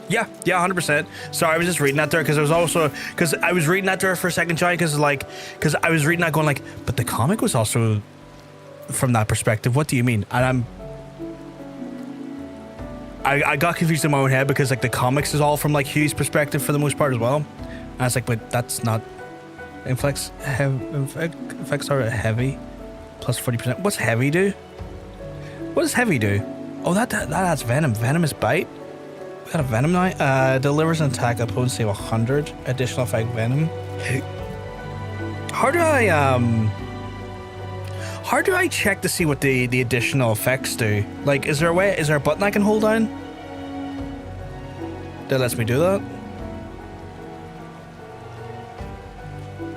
Yeah, 100%. Sorry, I was just reading that there because I was reading that there for a second, Johnny, because I was reading that going like, but the comic was also from that perspective. What do you mean? And I got confused in my own head because like the comics is all from like Hugh's perspective for the most part as well. And I was like, but that's not effects are heavy plus 40%. What's heavy do? What does heavy do? Oh, that adds venom. Venomous bite. We got a venom now. Delivers an attack opponents save 100 additional effect venom. How do I check to see what the additional effects do? Like, is there a button I can hold down that lets me do that?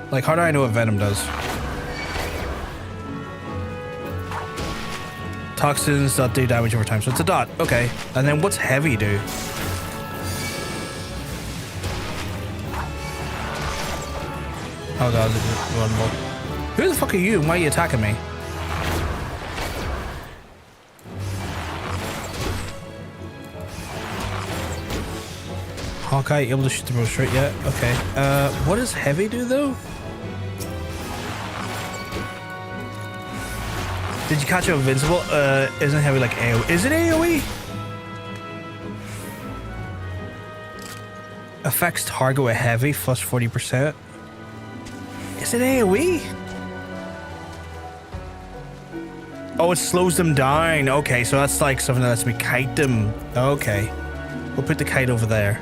Like, how do I know what venom does? Toxins that do damage over time, so it's a dot. Okay, and then what's heavy do? Oh god, there's one more. Who the fuck are you? Why are you attacking me? Hawkeye able to shoot the bow straight yet? Okay. What does heavy do though? Did you catch it invincible? Isn't heavy like AoE? Is it AoE? Affects target with heavy plus 40%. Is it AoE? Oh, it slows them down. Okay, so that's like something that lets me kite them. Okay. We'll put the kite over there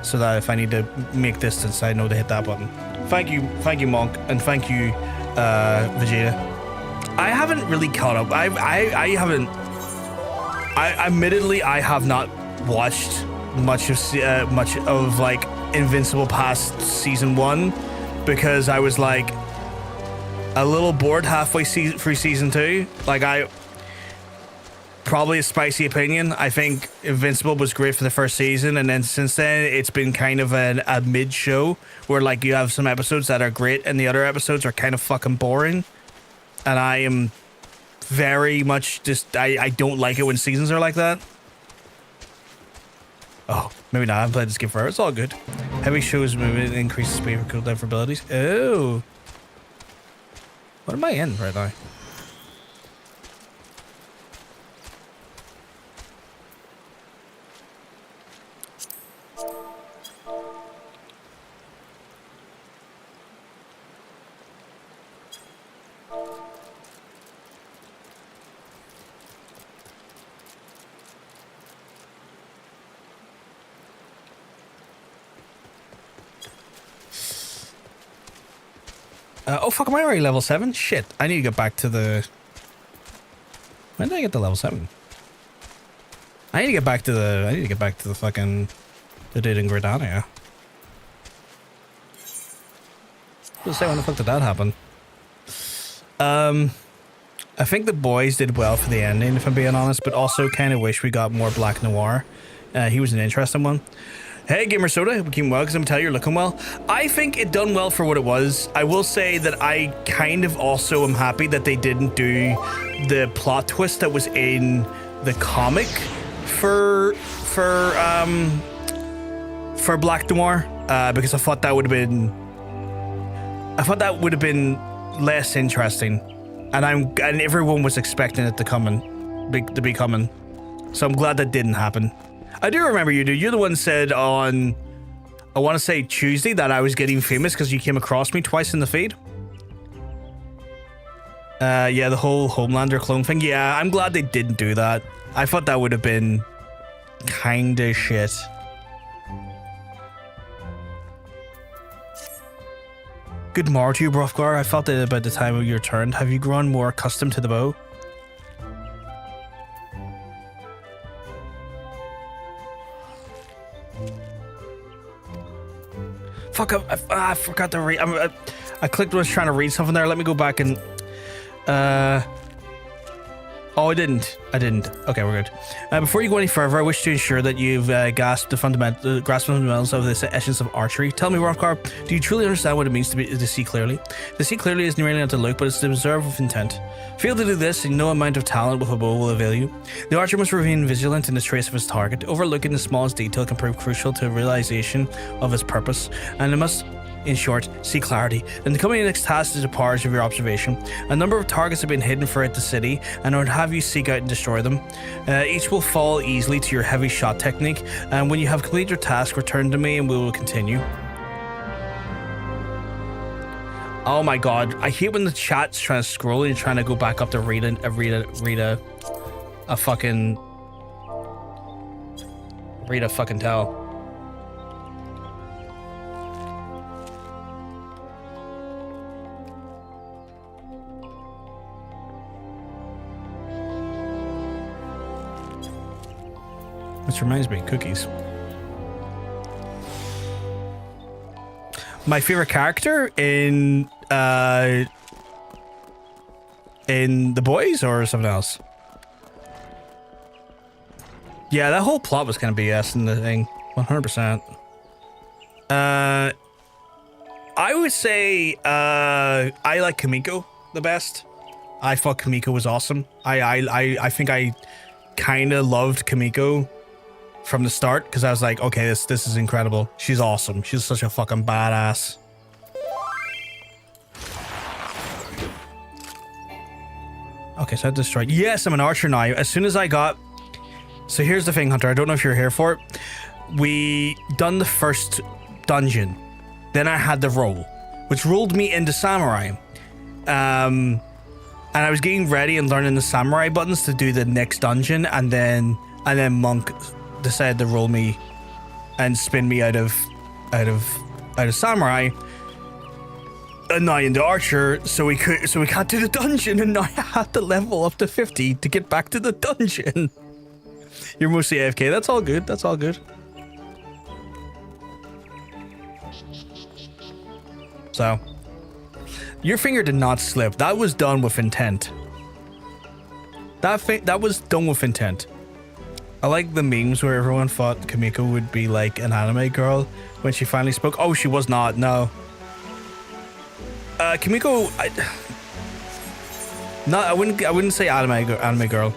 so that if I need to make distance, I know to hit that button. Thank you, Monk, and thank you, Vegeta. I haven't really caught up. I haven't. Admittedly, I have not watched much of like Invincible past season 1 because I was like a little bored halfway through season 2. Like probably a spicy opinion. I think Invincible was great for the first season, and then since then it's been kind of a mid show where like you have some episodes that are great and the other episodes are kind of fucking boring. And I am very much just I don't like it when seasons are like that. Oh, maybe not. I haven't played this game forever. It's all good. Heavy shows movement increases speed for cooldown for abilities. Oh. What am I in right now? Oh fuck, am I already level 7? Shit, I need to get back to the... When did I get to level 7? I need to get back to the fucking... The dude in Gridania. Let's say when the fuck did that happen? I think the boys did well for the ending, if I'm being honest, but also kind of wish we got more Black Noir. He was an interesting one. Hey, Gamer Soda, hope you keep well, because I'm telling you, you're looking well. I think it done well for what it was. I will say that I kind of also am happy that they didn't do the plot twist that was in the comic for Black Noir, because I thought that would have been less interesting, and everyone was expecting it to be coming. So I'm glad that didn't happen. I do remember you, dude. You're the one said on, I want to say Tuesday, that I was getting famous because you came across me twice in the feed. Yeah, the whole Homelander clone thing. Yeah, I'm glad they didn't do that. I thought that would have been kinda shit. Good morrow to you, Brofgar. I felt it about the time of your turn. Have you grown more accustomed to the bow? Fuck, I forgot to read. I clicked when I was trying to read something there. Let me go back and... Oh, I didn't. Okay, we're good. Before you go any further, I wish to ensure that you've grasped the fundamentals of this essence of archery. Tell me, Rothgar, do you truly understand what it means to see clearly? To see clearly isn't really not to look, but it's to observe with intent. Fail to do this, and no amount of talent with a bow will avail you. The archer must remain vigilant in the trace of his target. Overlooking the smallest detail can prove crucial to realization of his purpose, and it must... In short, see clarity. In the coming next task is the powers of your observation. A number of targets have been hidden throughout the city, and I would have you seek out and destroy them. Each will fall easily to your heavy shot technique, and when you have completed your task, return to me and we will continue. Oh my god, I hate when the chat's trying to scroll and you're trying to go back up to read a fucking tell. Which reminds me, cookies. My favorite character in The Boys or something else? Yeah, that whole plot was kind of BS in the thing. 100%. I I would say I like Kamiko the best. I thought Kamiko was awesome. I think I kind of loved Kamiko from the start because I was like, okay, this is incredible. She's awesome. She's such a fucking badass. Okay, so I destroyed. Yes, I'm an archer now. As soon as I got... So here's the thing, Hunter. I don't know if you're here for it. We done the first dungeon. Then I had the roll, which rolled me into samurai. And I was getting ready and learning the samurai buttons to do the next dungeon, and then Monk decided to roll me and spin me out of samurai. And now into archer, so we can't do the dungeon, and now I had to level up to 50 to get back to the dungeon. You're mostly AFK. That's all good. That's all good. So, your finger did not slip. That was done with intent. That was done with intent. I like the memes where everyone thought Kamiko would be like an anime girl when she finally spoke. Oh, she was not. No. Kamiko, I wouldn't say anime girl.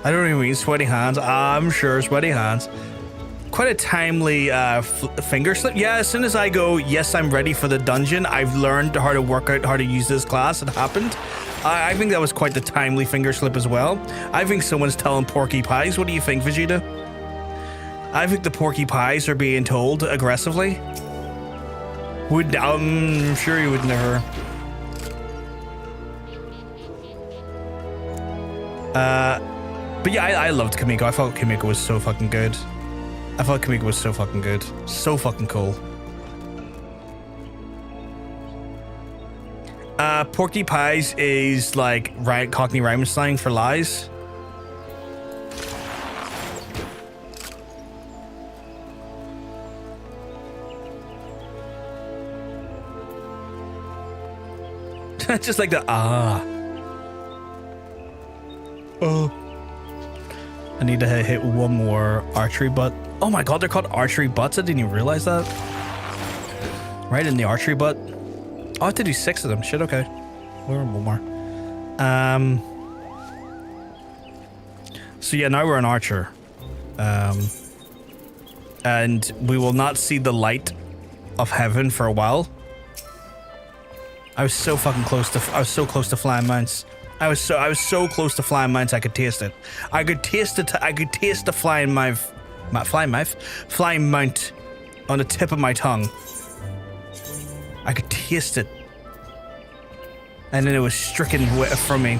I don't even mean sweaty hands. I'm sure sweaty hands. Quite a timely finger slip. Yeah, as soon as I go, yes, I'm ready for the dungeon. I've learned how to work out how to use this class. It happened. I think that was quite the timely finger slip as well. I think someone's telling Porky Pies. What do you think, Vegeta? I think the Porky Pies are being told aggressively. I'm sure you would never. But yeah, I loved Kamiko. I thought Kamiko was so fucking good. So fucking cool. Porky Pies is like Cockney rhyming slang for lies. Just like the oh. I need to hit one more archery butt. Oh my god, they're called archery butts. I didn't even realize that. Right in the archery butt. Oh, I have to do 6 of them. Shit, okay. One more. So yeah, now we're an archer. And we will not see the light of heaven for a while. I was so fucking close to flying mounts. I was so close to flying mounts. I could taste it. I could taste the flying mount on the tip of my tongue. I could taste it. And then it was stricken from me.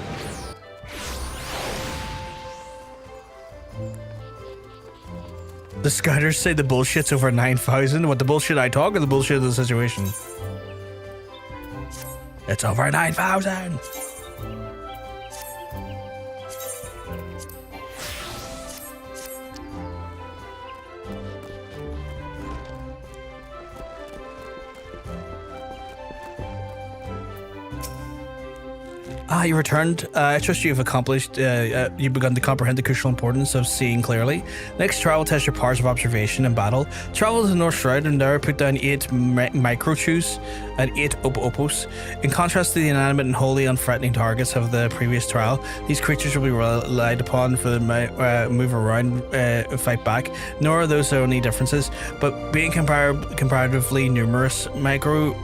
The scouters say the bullshit's over 9,000. What, the bullshit I talk or the bullshit of the situation? It's over 9,000. You returned. I trust you have accomplished. You've begun to comprehend the crucial importance of seeing clearly. Next trial will test your powers of observation and battle. Travel to the North Shroud and there put down 8 micro chews and 8 opos. In contrast to the inanimate and wholly unthreatening targets of the previous trial, these creatures will be relied upon for the move around, fight back. Nor are those the only differences, but being comparatively numerous, micro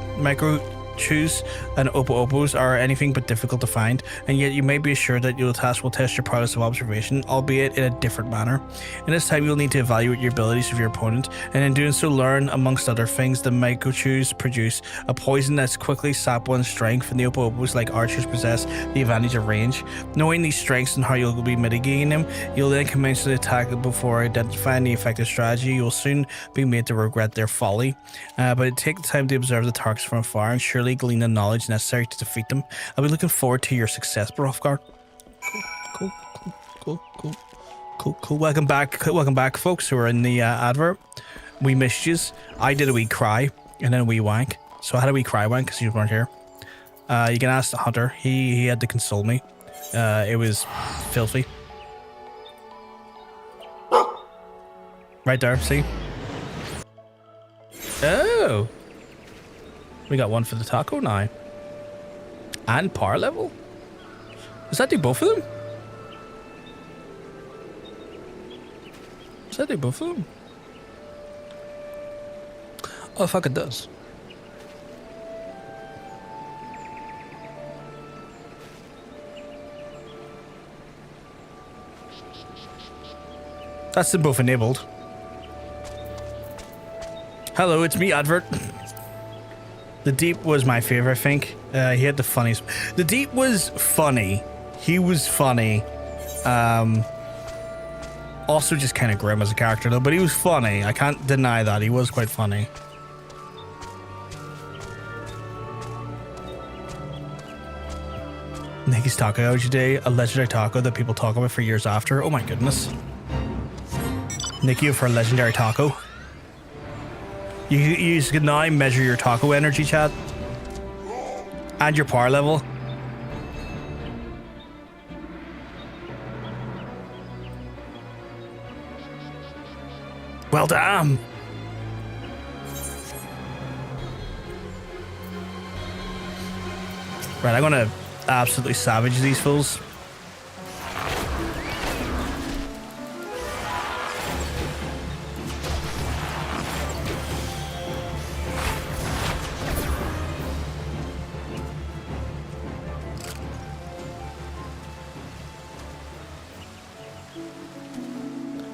chews and opos are anything but difficult to find, and yet you may be assured that your task will test your prowess of observation, albeit in a different manner. In this time, you'll need to evaluate your abilities of your opponent, and in doing so, learn, amongst other things, the micro chews produce a poison that's quickly sap one's strength, and the opos, like archers, possess the advantage of range. Knowing these strengths and how you'll be mitigating them, you'll then commence the attack before identifying the effective strategy. You'll soon be made to regret their folly, but take the time to observe the targets from afar and surely glean the knowledge necessary to defeat them. I'll be looking forward to your success, Brofgar. Cool. Welcome back, folks who are in the advert. We missed yous. I did a wee cry and then a wee wank. So I had a wee cry wank because you weren't here. You can ask the Hunter. He had to console me. It was filthy. Right there, see? Oh. We got one for the taco now. And power level? Does that do both of them? Does that do both of them? Oh, fuck, it does. That's them both enabled. Hello, it's me, Advert. The Deep was my favorite, I think. He had the funniest. The Deep was funny. He was funny. Also just kind of grim as a character, though, but he was funny. I can't deny that. He was quite funny. Nikki's taco today, a legendary taco that people talk about for years after. Oh my goodness. Nikki for a legendary taco. You can now measure your taco energy, chat. And your power level. Well, damn. Right, I'm gonna absolutely savage these fools.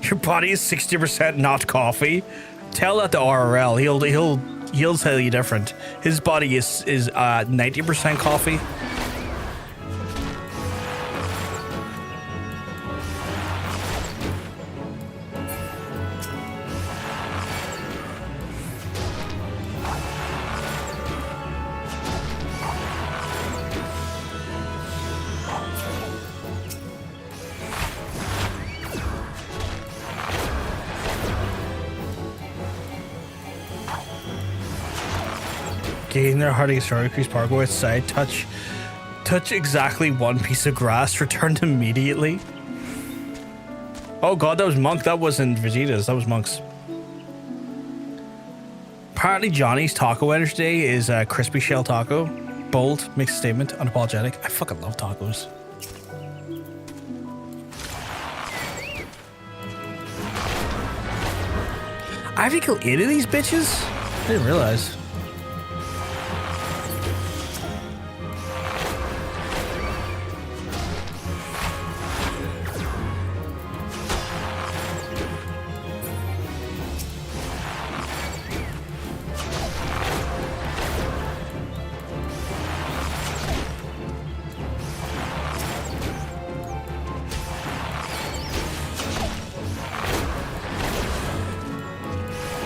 Your body is 60% not coffee. Tell that to RRL. He'll tell you different. His body is 90% coffee. Gain their heart story, increase power, go outside, touch exactly one piece of grass, returned immediately. Oh god, that was Monk, that wasn't Vegeta's, that was Monk's. Apparently Johnny's taco energy today is a crispy shell taco. Bold, makes a statement, unapologetic. I fucking love tacos. I have to kill 8 of these bitches? I didn't realize.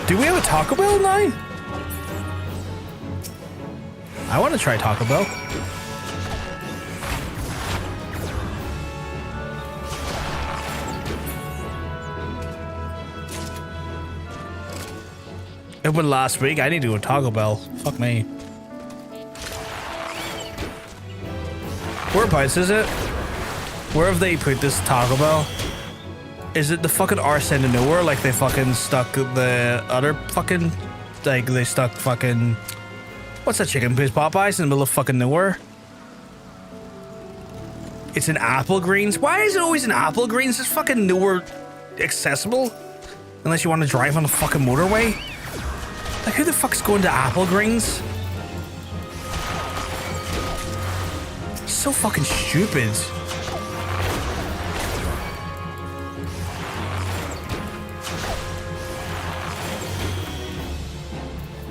Do we have a Taco Bell now? I want to try Taco Bell. It went last week. I need to go to Taco Bell. Fuck me. Whereabouts is it? Where have they put this Taco Bell? Is it the fucking arse end of nowhere? Like they fucking stuck the other fucking... Like they stuck fucking... What's that chicken place Popeyes in the middle of fucking nowhere? It's in Apple Greens. Why is it always in Apple Greens? It's fucking nowhere accessible. Unless you want to drive on a fucking motorway. Like who the fuck's going to Apple Greens? So fucking stupid.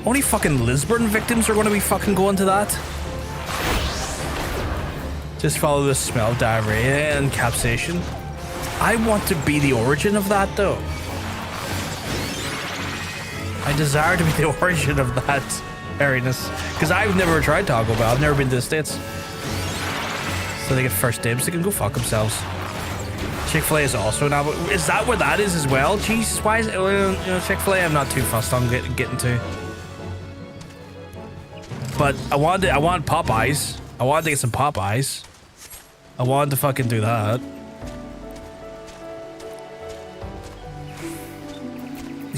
Only fucking Lisburn victims are going to be fucking going to that. Just follow the smell of diarrhea and capsaicin. I want to be the origin of that, though. I desire to be the origin of that hairiness. Because I've never tried Taco Bell. I've never been to the States. So they get first dibs. They can go fuck themselves. Chick-fil-A is also now. Is that where that is as well? Jesus, why is it? Well, you know, Chick-fil-A I'm not too fussed on getting to. But I want Popeyes. I wanted to get some Popeyes. I wanted to fucking do that.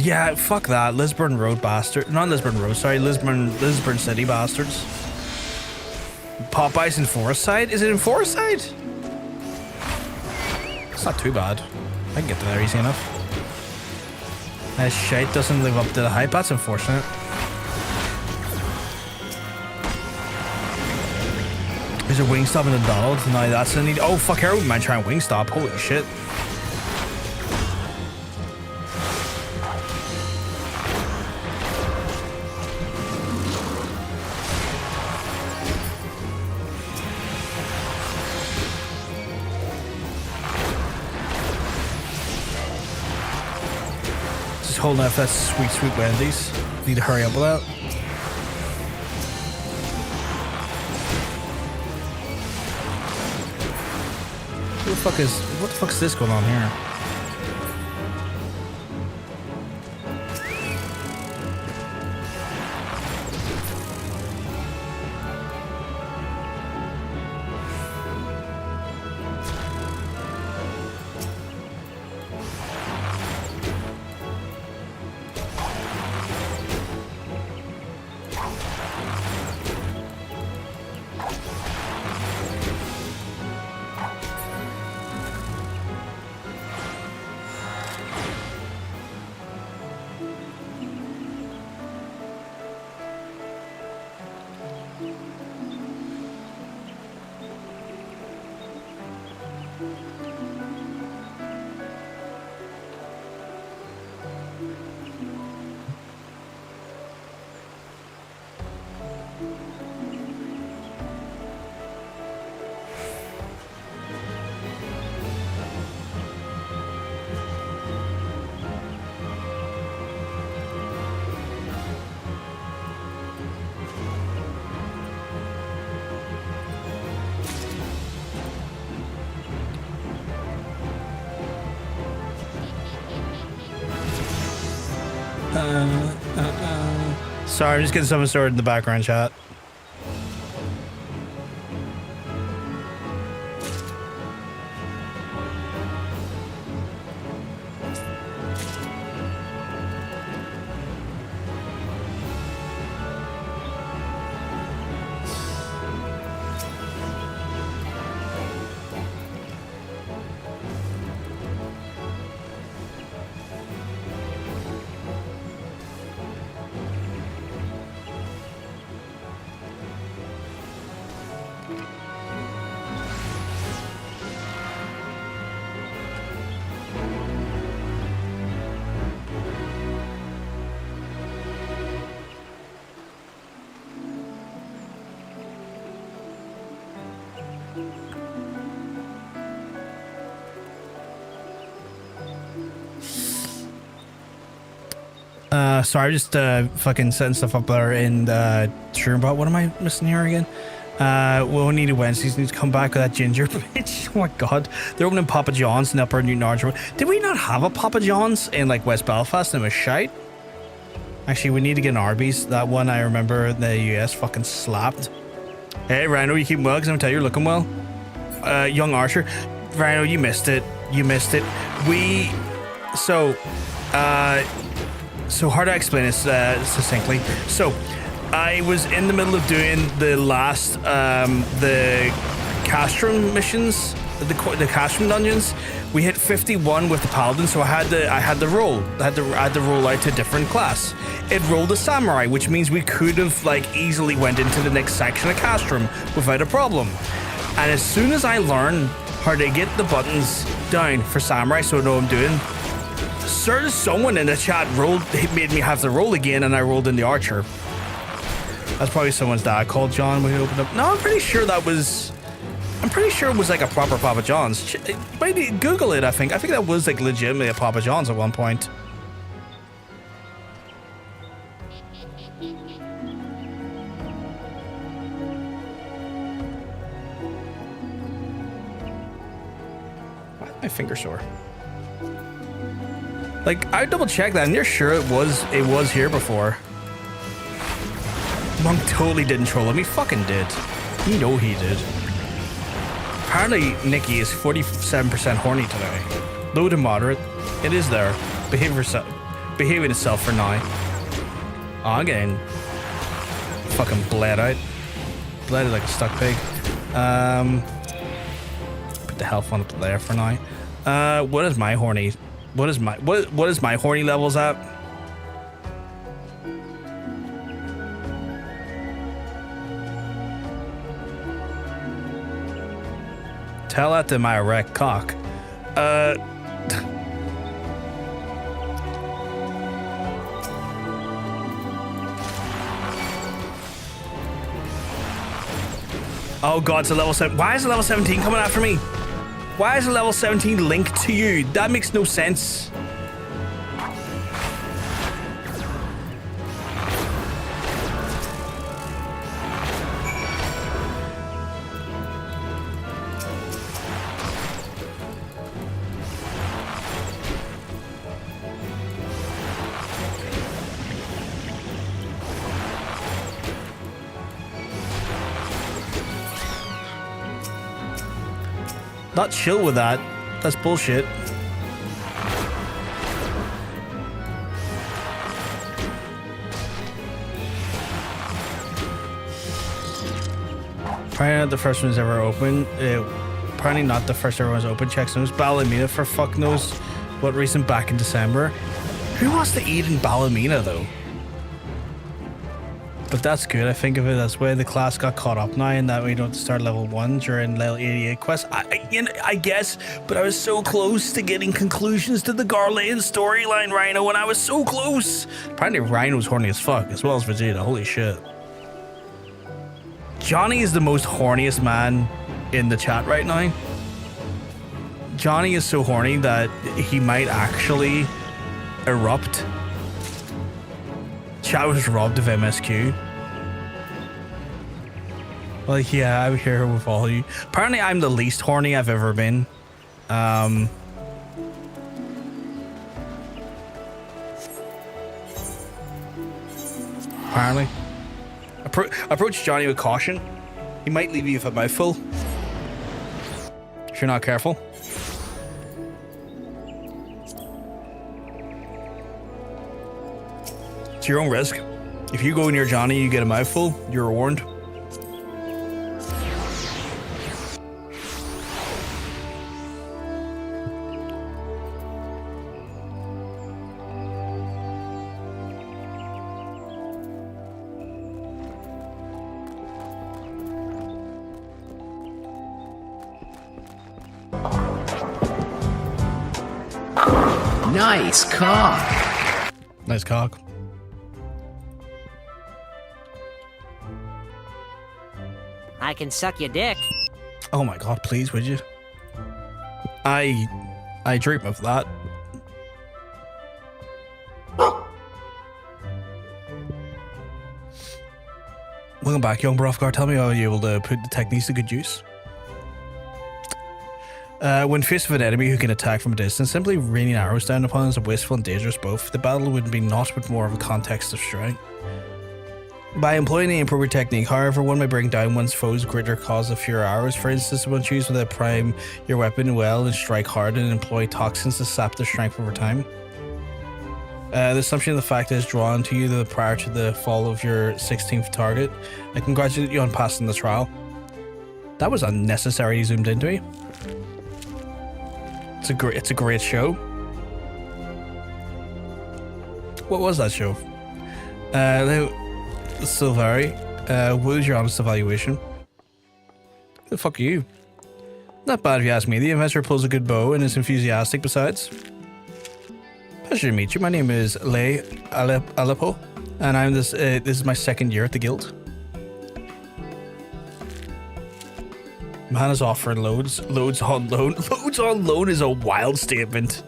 Yeah, fuck that. Lisburn Road bastard. Not Lisburn Road, sorry. Lisburn City bastards. Popeyes in Forest? Is it in Forest? It's not too bad. I can get to there easy enough. That shite doesn't live up to the hype. That's unfortunate. There's a Wingstop in the Donald. No, that's a need. Oh, fuck, I wouldn't mind trying Wingstop. Holy shit. Just holding up that sweet, sweet Wendy's. Need to hurry up with that. What the fuck is this going on here? Sorry, I'm just getting something sorted in the background chat. Sorry, just fucking setting stuff up there in the stream bot. What am I missing here again? We'll need a Wednesdays. Need to come back with that ginger bitch. Oh my god, they're opening Papa John's in Upper New Norwich Road. Did we not have a Papa John's in like West Belfast and it was shite? Actually, we need to get an Arby's. That one I remember the US fucking slapped. Hey Rhino, you keep well? Because I'm gonna tell you, you're looking well. Young Archer, Rhino, you missed it. You missed it. So hard to explain this succinctly. So I was in the middle of doing the last the Castrum missions, the Castrum dungeons. We hit 51 with the Paladin, so I had to roll out to a different class. It rolled a Samurai, which means we could have like easily went into the next section of Castrum without a problem. And as soon as I learned how to get the buttons down for Samurai, so I know what I'm doing, someone in the chat made me have to roll again, and I rolled in the Archer. That's probably someone's dad called John when he opened up. No, I'm pretty sure it was like a proper Papa John's. Maybe Google it. I think that was like legitimately a Papa John's at one point. Why is my finger sore? Like, I double checked that and you're sure it was here before. Monk totally didn't troll him. He fucking did. You know he did. Apparently Nikki is 47% horny today. Low to moderate. It is there. Behave yourself. behaving itself for now. Oh, I'm getting fucking bled out. Bled like a stuck pig. Put the health on up there for now. What is my horny? What is my horny levels at? Tell that to my erect cock. Oh god, it's a level 7. Why is a level 17 coming after me? Why is a level 17 linked to you? That makes no sense. Not chill with that. That's bullshit. Probably not the first one's ever open. Probably not the first ever one's open. Check knows. Ballymena for fuck knows what reason back in December. Who wants to eat in Ballymena though? But that's good. I think of it as where the class got caught up now, and that we don't have to start level 1 during level 88 quest. I guess, but I was so close to getting conclusions to the Garlean storyline, Rhino, and I was so close. Apparently, Rhino's horny as fuck, as well as Vegeta. Holy shit. Johnny is the most horniest man in the chat right now. Johnny is so horny that he might actually erupt. Chat was robbed of MSQ. Like, yeah, I'm here with all of you. Apparently, I'm the least horny I've ever been. Apparently. Approach Johnny with caution. He might leave you with a mouthful if you're not careful. It's your own risk. If you go near Johnny, you get a mouthful, you're warned. Nice cock. Nice cock. I can suck your dick. Oh my god, please, would you? I dream of that. Welcome back, young Brofgar. Tell me how you're able to put the techniques to good use. When faced with an enemy who can attack from a distance, simply raining arrows down upon is a wasteful and dangerous both. The battle would be not with more of a context of strength. By employing the appropriate technique, however, one may bring down one's foes greater cause of fewer arrows. For instance, one choose to prime your weapon well and strike hard and employ toxins to sap their strength over time. The assumption of the fact is drawn to you prior to the fall of your 16th target. I congratulate you on passing the trial. That was unnecessary zoomed into me. It's a great show. What was that show? Silvari, what was your honest evaluation? Who the fuck are you? Not bad if you ask me. The investor pulls a good bow and is enthusiastic besides. Pleasure to meet you. My name is Lei Aleppo, and I'm this is my second year at the guild. Man is offering loads on loan. Loads on loan is a wild statement.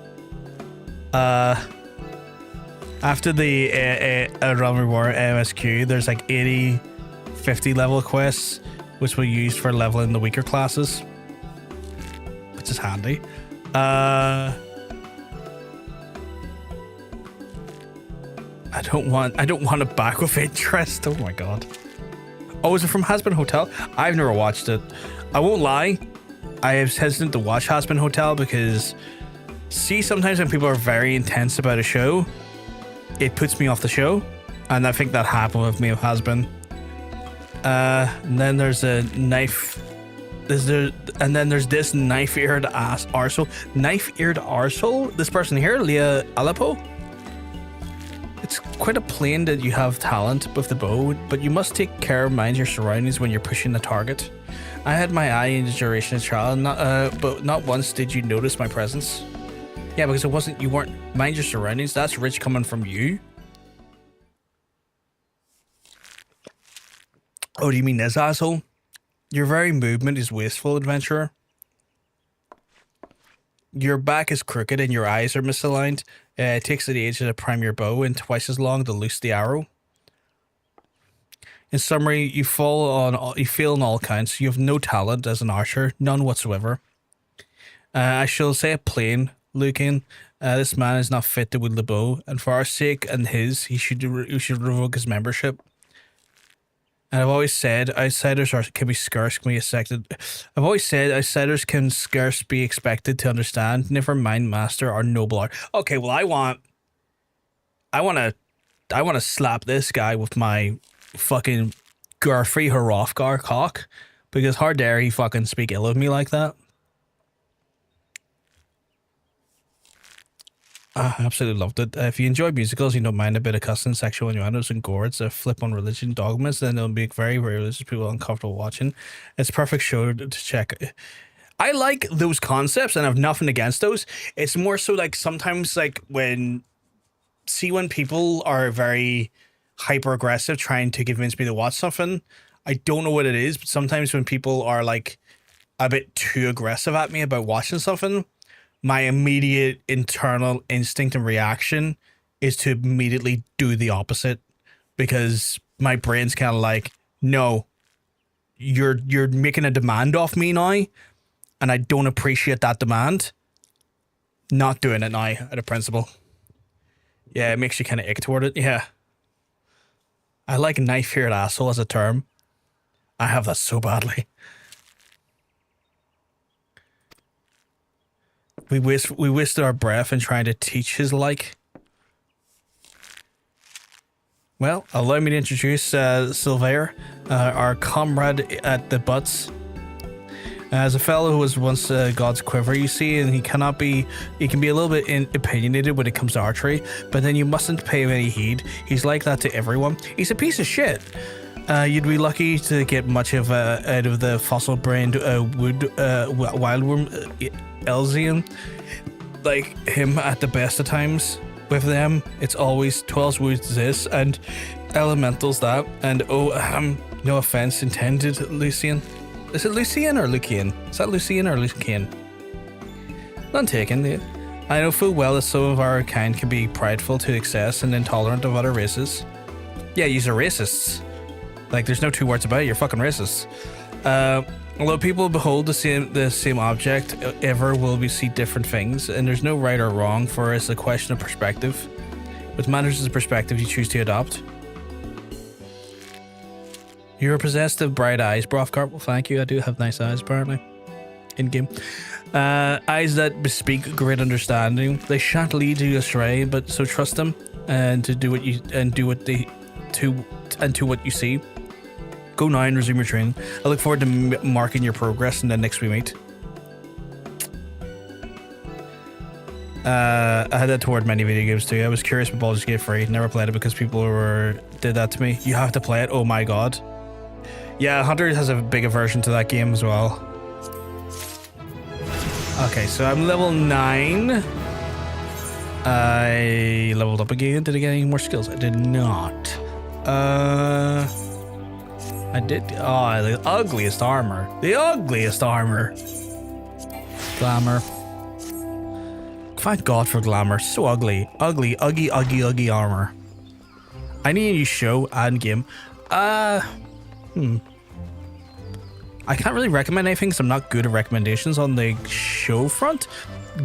After the A Realm Reborn MSQ, there's like 50 level quests, which we use for leveling the weaker classes, which is handy. I don't want it back with interest. Oh my god. Oh, is it from Hazbin Hotel? I've never watched it. I won't lie, I was hesitant to watch Hazbin Hotel because, see, sometimes when people are very intense about a show, it puts me off the show, and I think that happened with me with has been. And then there's a knife. And then there's this knife-eared arsehole. Knife-eared arsehole? This person here, Leah Aleppo. It's quite a plain that you have talent with the bow, but you must take care of mind your surroundings when you're pushing the target. I had my eye in the duration of trial, but not once did you notice my presence. Yeah, because you weren't mind your surroundings. That's rich coming from you. Oh, do you mean this asshole? Your very movement is wasteful, adventurer. Your back is crooked and your eyes are misaligned. It takes the age to prime your bow and twice as long to loose the arrow. In summary, you fail on all counts. You have no talent as an archer, none whatsoever. I shall say it plain, Lucan. This man is not fit to wield the bow, and for our sake and his, you should revoke his membership. And I've always said outsiders can be scarce be expected to understand. Never mind master or noble art. Okay, well I want to slap this guy with my fucking Garfrey Hrothgar cock, because how dare he fucking speak ill of me like that. I absolutely loved it. If you enjoy musicals, you don't mind a bit of cussing, sexual innuendos, and gore. It's a flip on religion dogmas, then it'll make very, very religious people uncomfortable watching. It's a perfect show to check. I like those concepts and I have nothing against those. It's more so like sometimes like when people are very hyper aggressive trying to convince me to watch something, I don't know what it is, but sometimes when people are like a bit too aggressive at me about watching something, my immediate internal instinct and reaction is to immediately do the opposite, because my brain's kind of like, no, you're making a demand off me now, and I don't appreciate that demand. Not doing it now, out of principle. Yeah, it makes you kind of ick toward it. Yeah. I like knife-eared asshole as a term. I have that so badly. We wasted our breath in trying to teach his like. Well, allow me to introduce Sylvain, our comrade at the butts. As a fellow who was once God's quiver, you see, and he can be a little bit opinionated when it comes to archery, but then you mustn't pay him any heed. He's like that to everyone. He's a piece of shit. You'd be lucky to get much out of the fossil-brained wildworm Eorzean, like him at the best of times. With them, it's always 12 woods this and elementals that, and no offense intended, Lucian. Is it Lucian or Lucian? Is that Lucian or Lucian? None taken. I know full well that some of our kind can be prideful to excess and intolerant of other races. Yeah, yous are racists. Like, there's no two words about it, you're fucking racists. Although people behold the same object ever will we see different things, and there's no right or wrong, for it's a question of perspective. With matters of perspective you choose to adopt. You are possessed of bright eyes, Hrothgar. Well, thank you. I do have nice eyes, apparently. In-game. Eyes that bespeak great understanding. They shan't lead you astray, but so trust them and to do what you see. Go now and resume your training. I look forward to marking your progress in the next we meet. I had that toward many video games too. I was curious about Baldur's Gate 3. Never played it because people did that to me. You have to play it. Oh my god. Yeah, Hunter has a big aversion to that game as well. Okay, so I'm level 9. I leveled up again. Did I get any more skills? I did not. I did. Oh, the ugliest armor. The ugliest armor. Glamour. Thank God for glamour. So ugly. Ugly armor. I need a new show and game. I can't really recommend anything because I'm not good at recommendations on the show front.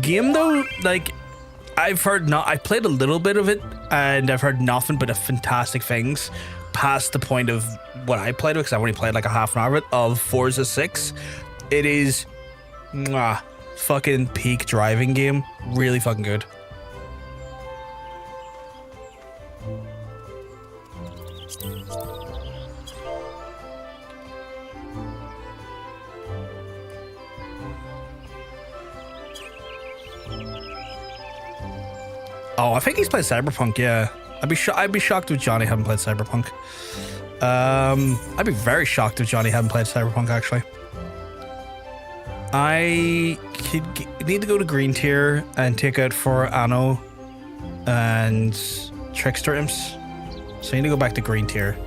Game though, like, I played a little bit of it and I've heard nothing but fantastic things past the point of what I played because I've only played like a half an hour of it, of Forza 6. It is fucking peak driving game. Really fucking good. Oh, I think he's played Cyberpunk. Yeah, I'd be shocked if Johnny hadn't played Cyberpunk. I'd be very shocked if Johnny hadn't played Cyberpunk. Actually, I need to go to green tier and take out for Anno and Trickster Imps. So I need to go back to green tier.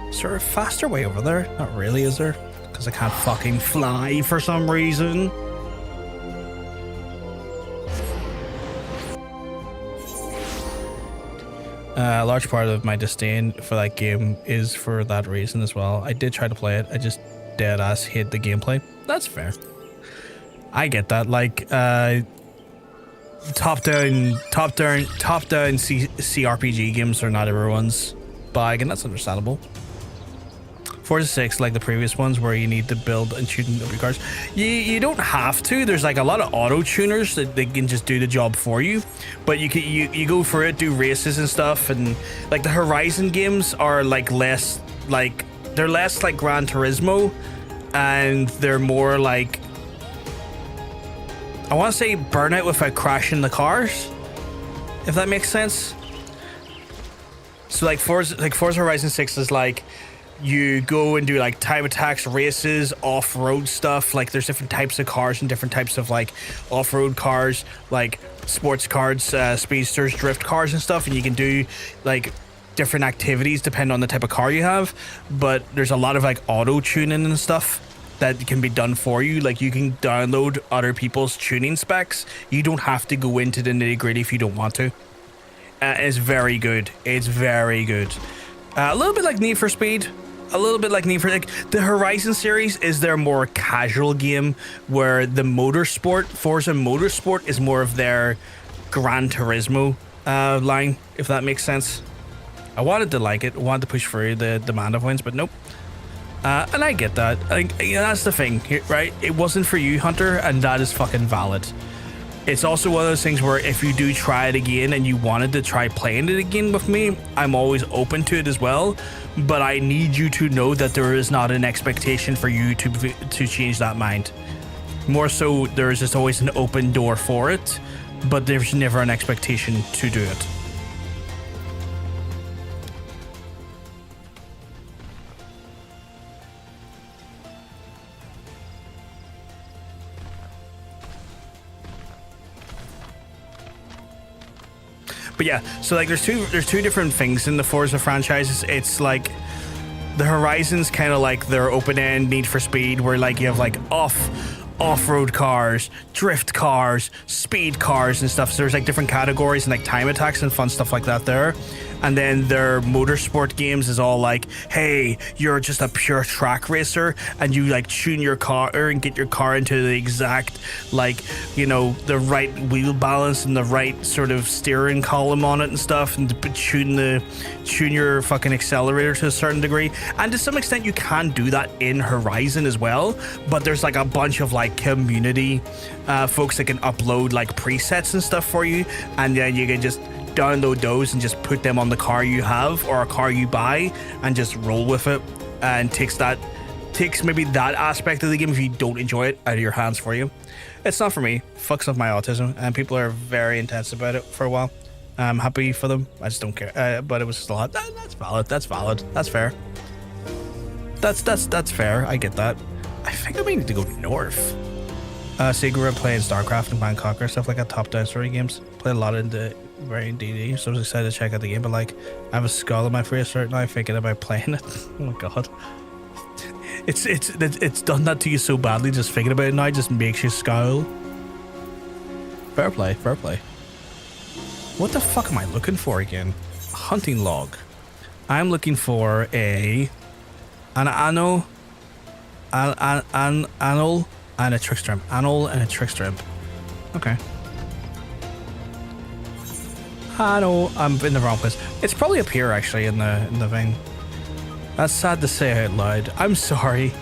Is there a faster way over there? Not really, is there? Because I can't fucking fly for some reason. A large part of my disdain for that game is for that reason as well. I did try to play it. I just dead ass hate the gameplay. That's fair. I get that. Like, top down CRPG games are not everyone's bag, and that's understandable. Forza 6, like the previous ones, where you need to build and tune your cars, you don't have to. There's like a lot of auto tuners that they can just do the job for you, but you go for it, do races and stuff. And like the Horizon games are like less like Gran Turismo, and they're more like, I want to say Burnout without crashing the cars, if that makes sense. So like Forza Horizon 6 is like, you go and do like time attacks, races, off-road stuff. Like there's different types of cars and different types of like off-road cars, like sports cars, speedsters, drift cars and stuff. And you can do like different activities depending on the type of car you have. But there's a lot of like auto tuning and stuff that can be done for you. Like you can download other people's tuning specs. You don't have to go into the nitty-gritty if you don't want to. It's very good. It's very good. A little bit like Need for Speed. A little bit like Need for, like the Horizon series is their more casual game, where the Forza Motorsport is more of their Gran Turismo line, if that makes sense. I wanted to like it, wanted to push through the demand of wins, but nope. And I get that. That's the thing, right? It wasn't for you, Hunter, and that is fucking valid. It's also one of those things where if you do try it again and you wanted to try playing it again with me, I'm always open to it as well. But I need you to know that there is not an expectation for you to change that mind. More so, there is just always an open door for it, but there's never an expectation to do it. But yeah, so like there's two different things in the Forza franchises. It's like the Horizons kind of like their open-end Need for Speed, where like you have like off-road cars, drift cars, speed cars and stuff. So there's like different categories and like time attacks and fun stuff like that there. And then their motorsport games is all like, hey, you're just a pure track racer and you like tune your car and get your car into the exact, like, you know, the right wheel balance and the right sort of steering column on it and stuff, and to tune your fucking accelerator to a certain degree. And to some extent you can do that in Horizon as well, but there's like a bunch of like community folks that can upload like presets and stuff for you, and then you can just download those and just put them on the car you have or a car you buy and just roll with it, and takes maybe that aspect of the game, if you don't enjoy it, out of your hands for you. It's not for me. Fucks up my autism, and people are very intense about it for a while. I'm happy for them. I just don't care. But it was just a lot. That's valid. That's valid. That's fair. That's fair. I get that. I think I may need to go north. So you grew up playing StarCraft and Bangkok or stuff like that, top-down story games. Played a lot into very DD, so I was excited to check out the game. But like, I have a skull in my face right now thinking about playing it. Oh my god, it's done that to you so badly. Just thinking about it now just makes you scowl. Fair play, fair play. What the fuck am I looking for again? A hunting log. I'm looking for an anole, and a trickster imp. Anole and a trickster imp. Okay. I know I'm in the wrong place. It's probably up here actually in the thing. That's sad to say out loud. I'm sorry.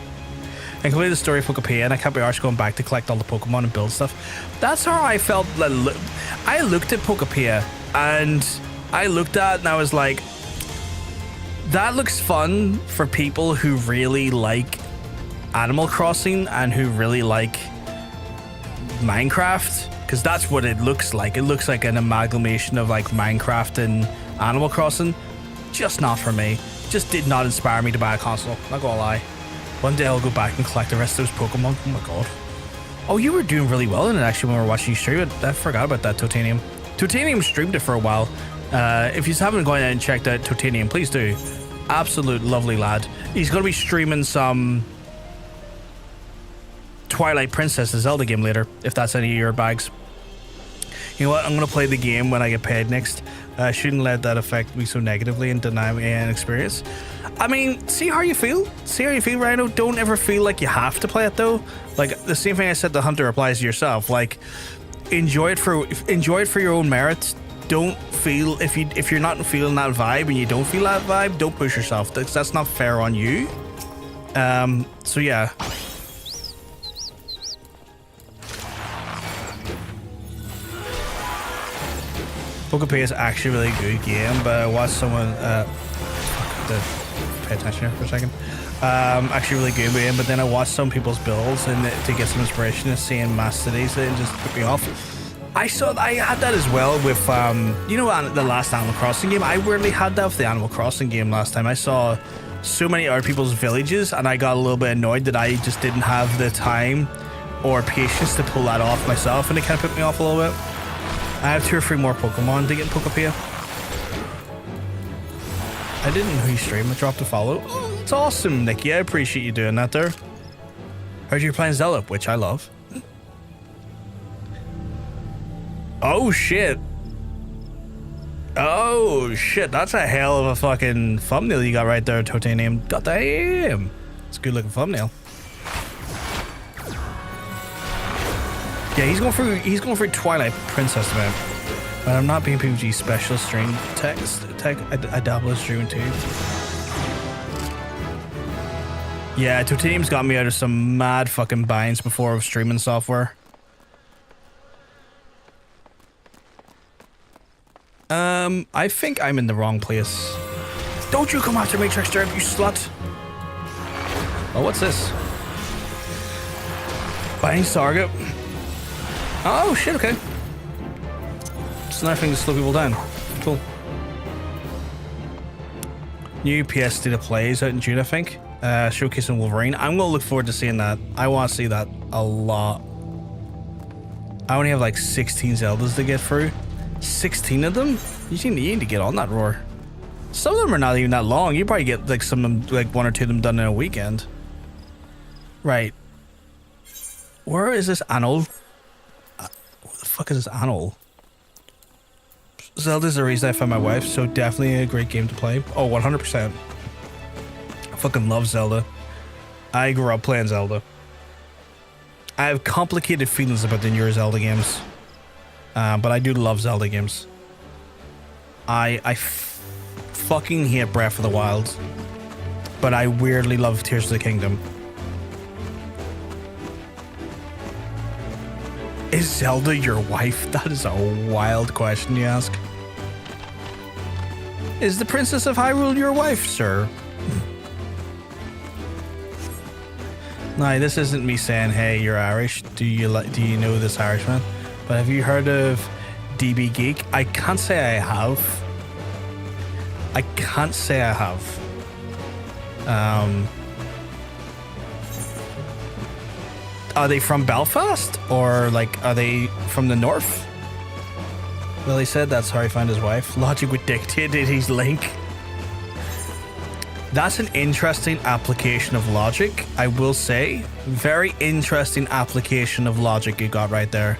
I completed the story of Pokepia and I can't be arsed going back to collect all the Pokemon and build stuff. That's how I felt. I looked at Pokepia and I looked at it and I was like, that looks fun for people who really like Animal Crossing and who really like Minecraft, because that's what it looks like. It looks like an amalgamation of like Minecraft and Animal Crossing. Just not for me. Just did not inspire me to buy a console, not gonna lie. One day I'll go back and collect the rest of those Pokemon. Oh my god. Oh, you were doing really well in it actually when we were watching you stream it. I forgot about that, Totanium. Totanium streamed it for a while. If you haven't gone out and checked out Totanium, please do. Absolute lovely lad. He's going to be streaming some Twilight Princess, the Zelda game later, if that's any of your bags. You know what? I'm going to play the game when I get paid next. I shouldn't let that affect me so negatively and deny me an experience. I mean, see how you feel. See how you feel, Rhino. Don't ever feel like you have to play it though. Like the same thing I said to Hunter applies to yourself. Like enjoy it for your own merit. Don't feel if you're not feeling that vibe and you don't feel that vibe, don't push yourself. That's not fair on you. So yeah. Pokepay is actually a really good game, but I watched someone pay attention here for a second. Actually really good game, but then I watched some people's builds and to get some inspiration and seeing mass cities and just put me off. I had that as well with you know, the last Animal Crossing game. I weirdly had that with the Animal Crossing game last time. I saw so many other people's villages and I got a little bit annoyed that I just didn't have the time or patience to pull that off myself, and it kind of put me off a little bit. I have 2 or 3 more Pokemon to get in Pokepia. I didn't know you stream. I dropped a follow. Oh, it's awesome, Nikki. I appreciate you doing that there. Heard you're playing Zelda, which I love. Oh, shit. Oh, shit. That's a hell of a fucking thumbnail you got right there, Totanium. God damn. It's a good looking thumbnail. Yeah, he's going for Twilight Princess, man. But I'm not being PVG special stream tech. I dabble in streaming too. Yeah, Totanium's got me out of some mad fucking binds before of streaming software. I think I'm in the wrong place. Don't you come after me, Trickster, you slut! Oh, what's this? Buying target. Oh shit, okay. It's another thing to slow people down. Cool. New PS State of Play is out in June, I think. Showcasing Wolverine. I'm gonna look forward to seeing that. I want to see that a lot. I only have like 16 Zeldas to get through. 16 of them? You need to get on that, Roar. Some of them are not even that long. You probably get like some of them, like 1 or 2 of them done in a weekend. Right. Where is this Anol? What the fuck is this Anol? Zelda's the reason I found my wife, so definitely a great game to play. Oh, 100%. I fucking love Zelda. I grew up playing Zelda. I have complicated feelings about the newer Zelda games. But I do love Zelda games. I fucking hate Breath of the Wild. But I weirdly love Tears of the Kingdom. Is Zelda your wife? That is a wild question you ask. Is the Princess of Hyrule your wife, sir? No, this isn't me saying, hey, you're Irish. Do you know this Irishman? But have you heard of DB Geek? I can't say I have. I can't say I have. Are they from Belfast? Or like, are they from the north? Well, he said that's how he found his wife. Logic would dictate his link. That's an interesting application of logic, I will say. Very interesting application of logic you got right there.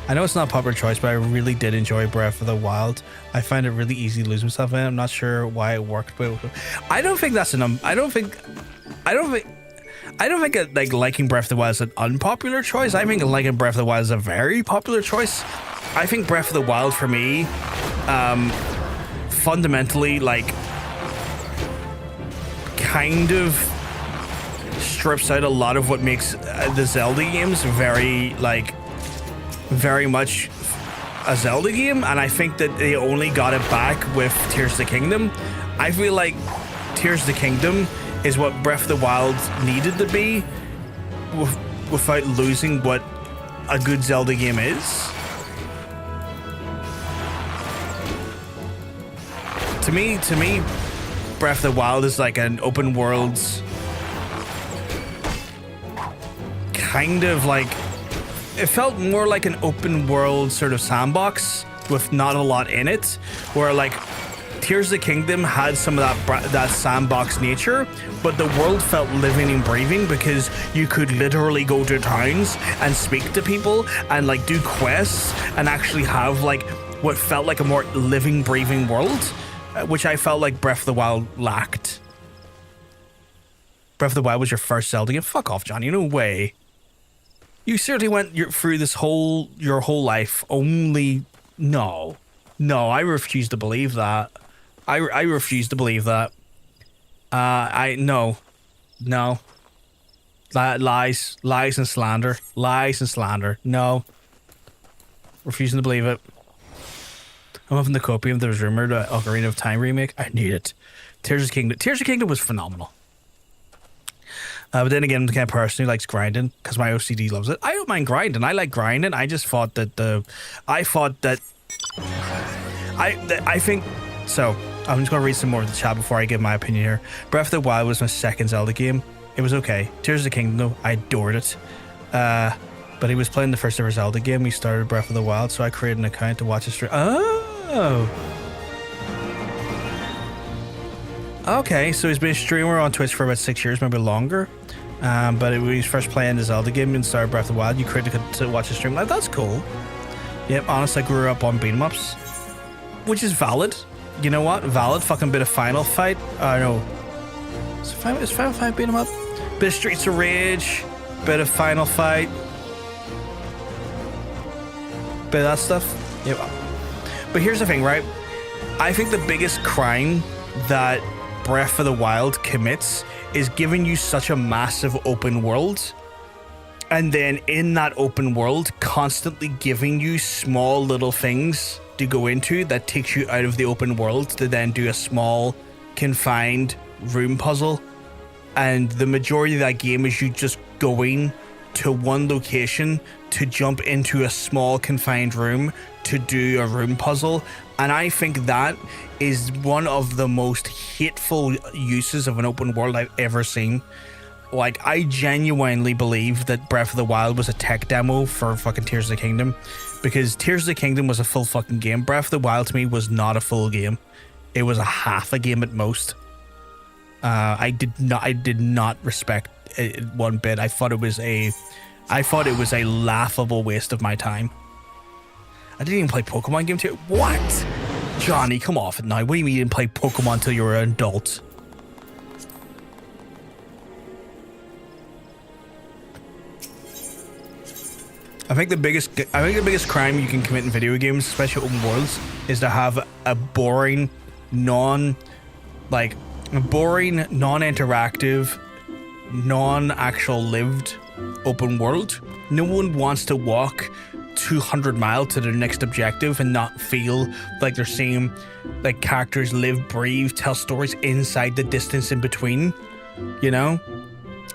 I know it's not a popular choice, but I really did enjoy Breath of the Wild. I find it really easy to lose myself in it. I'm not sure why it worked, but I don't think that's I don't think like liking Breath of the Wild is an unpopular choice. I think liking Breath of the Wild is a very popular choice. I think Breath of the Wild for me, fundamentally, like, kind of strips out a lot of what makes the Zelda games very much a Zelda game, and I think that they only got it back with Tears of the Kingdom. I feel like Tears of the Kingdom is what Breath of the Wild needed to be without losing what a good Zelda game is. To me, Breath of the Wild is like an open world, kind of like, it felt more like an open world sort of sandbox with not a lot in it, where like Tears of the Kingdom had some of that sandbox nature, but the world felt living and breathing because you could literally go to towns and speak to people and like do quests and actually have like what felt like a more living, breathing world, which I felt like Breath of the Wild lacked. Breath of the Wild was your first Zelda game? Fuck off, Johnny. No way. You certainly went through this your whole life only... No, I refuse to believe that. I refuse to believe that. No. Lies and slander. No. Refusing to believe it. I'm having the copium. There was rumored Ocarina of Time remake. I need it. Tears of the Kingdom was phenomenal. But then again, I'm the kind of person who likes grinding because my OCD loves it. I don't mind grinding. I like grinding. I just thought that I think so. I'm just gonna read some more of the chat before I give my opinion here. Breath of the Wild was my second Zelda game. It was okay. Tears of the Kingdom, though, I adored it. But he was playing the first ever Zelda game. We started Breath of the Wild, so I created an account to watch a stream. Oh. Okay, so he's been a streamer on Twitch for about 6 years, maybe longer. But when he was first playing the Zelda game and started Breath of the Wild, you created to watch a stream. Like, that's cool. Yep, honestly, I grew up on beat 'em ups, which is valid. You know what? Valid fucking bit of Final Fight. No. Is Final Fight beat 'em up? Bit of Streets of Rage, bit of Final Fight, bit of that stuff. Yep. But here's the thing, right? I think the biggest crime that Breath of the Wild commits is giving you such a massive open world, and then in that open world constantly giving you small little things to go into that takes you out of the open world to then do a small confined room puzzle. And the majority of that game is you just going to one location to jump into a small confined room to do a room puzzle. And I think that is one of the most hateful uses of an open world I've ever seen. Like, I genuinely believe that Breath of the Wild was a tech demo for fucking Tears of the Kingdom, because Tears of the Kingdom was a full fucking game. Breath of the Wild to me was not a full game. It was a half a game at most. I did not respect it one bit. I thought it was a laughable waste of my time. I didn't even play Pokemon games here. What? Johnny, come off it now. What do you mean you didn't play Pokemon until you were an adult? I think the biggest crime you can commit in video games, especially open worlds, is to have a boring, non-interactive, non-actual lived open world. No one wants to walk 200 miles to their next objective and not feel like they're seeing like characters live, breathe, tell stories inside the distance in between, you know?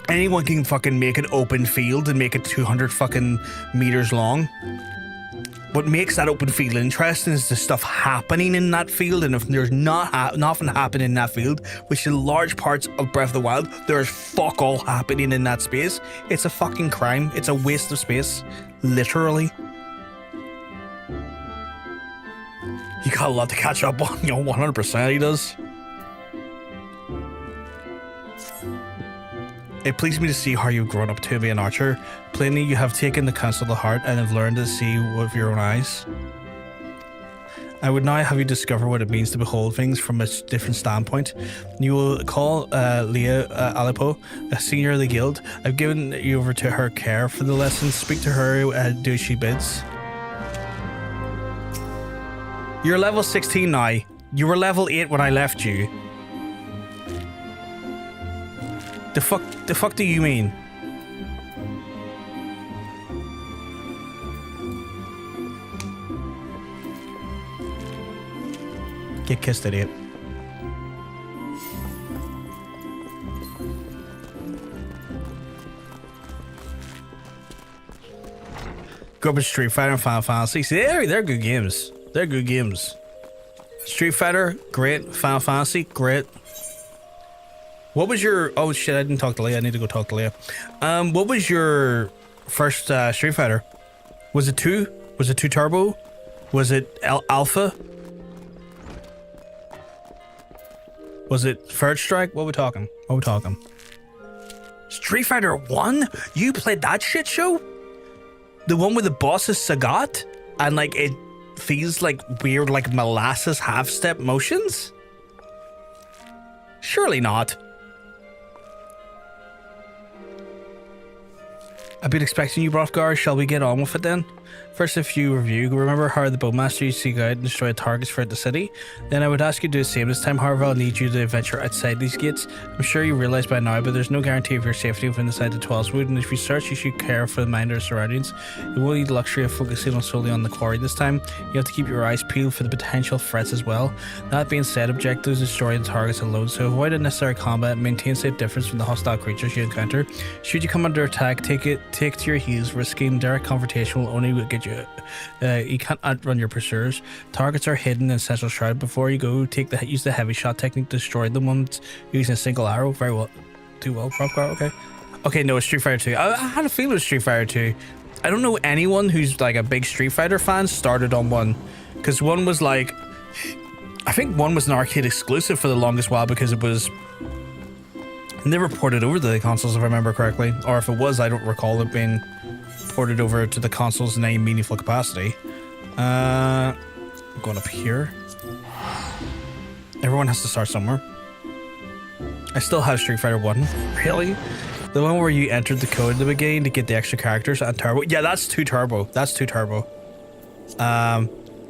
Anyone can fucking make an open field and make it 200 fucking meters long. What makes that open field interesting is the stuff happening in that field, and if there's nothing happening in that field, which in large parts of Breath of the Wild, there's fuck all happening in that space. It's a fucking crime. It's a waste of space. Literally. You got a lot to catch up on, 100% he does. It pleased me to see how you've grown up to be an archer. Plainly, you have taken the counsel to heart and have learned to see with your own eyes. I would now have you discover what it means to behold things from a different standpoint. You will call Leah Alipo, a senior of the guild. I've given you over to her care for the lessons. Speak to her, do as she bids. You're level 16 now. You were level 8 when I left you. The fuck do you mean? Get kissed, idiot. Grew up in Street Fighter and Final Fantasy. See, they're good games. They're good games. Street Fighter, great. Final Fantasy, great. What was your... Oh shit, I didn't talk to Leah. I need to go talk to Leah. What was your first Street Fighter? Was it 2? Was it 2 Turbo? Was it Alpha? Was it Third Strike? What are we talking? What are we talking? Street Fighter 1? You played that shit show? The one where the boss is Sagat? And like it feels like weird like molasses half-step motions? Surely not. I've been expecting you, Brothgar. Shall we get on with it then? First, a few review. Remember how the Bowmaster used to seek out and destroy targets throughout the city? Then I would ask you to do the same this time. However, I'll need you to venture outside these gates. I'm sure you realize by now, but there's no guarantee of your safety within inside the 12's wood, and if you search, you should care for the mind of the surroundings. You will need the luxury of focusing on solely on the quarry this time. You have to keep your eyes peeled for the potential threats as well. That being said, objectives destroy the targets alone, so avoid unnecessary combat and maintain safe distance from the hostile creatures you encounter. Should you come under attack, take to your heels. Risking direct confrontation will only get you. You can't outrun your pursuers. Targets are hidden in Central Shroud. Before you go, use the heavy shot technique to destroy them once using a single arrow. Very well. Too well, Propgar. Okay. Okay, no, it's Street Fighter 2. I had a feeling it was Street Fighter 2. I don't know anyone who's like a big Street Fighter fan started on 1. Because 1 was like... I think 1 was an arcade exclusive for the longest while because it was... never ported over to the consoles if I remember correctly. Or if it was, I don't recall it being ported over to the consoles in any meaningful capacity. I'm going up here. Everyone has to start somewhere. I still have Street Fighter 1. Really? The one where you entered the code at the beginning to get the extra characters and Turbo? Yeah, that's 2 Turbo. That's 2 Turbo.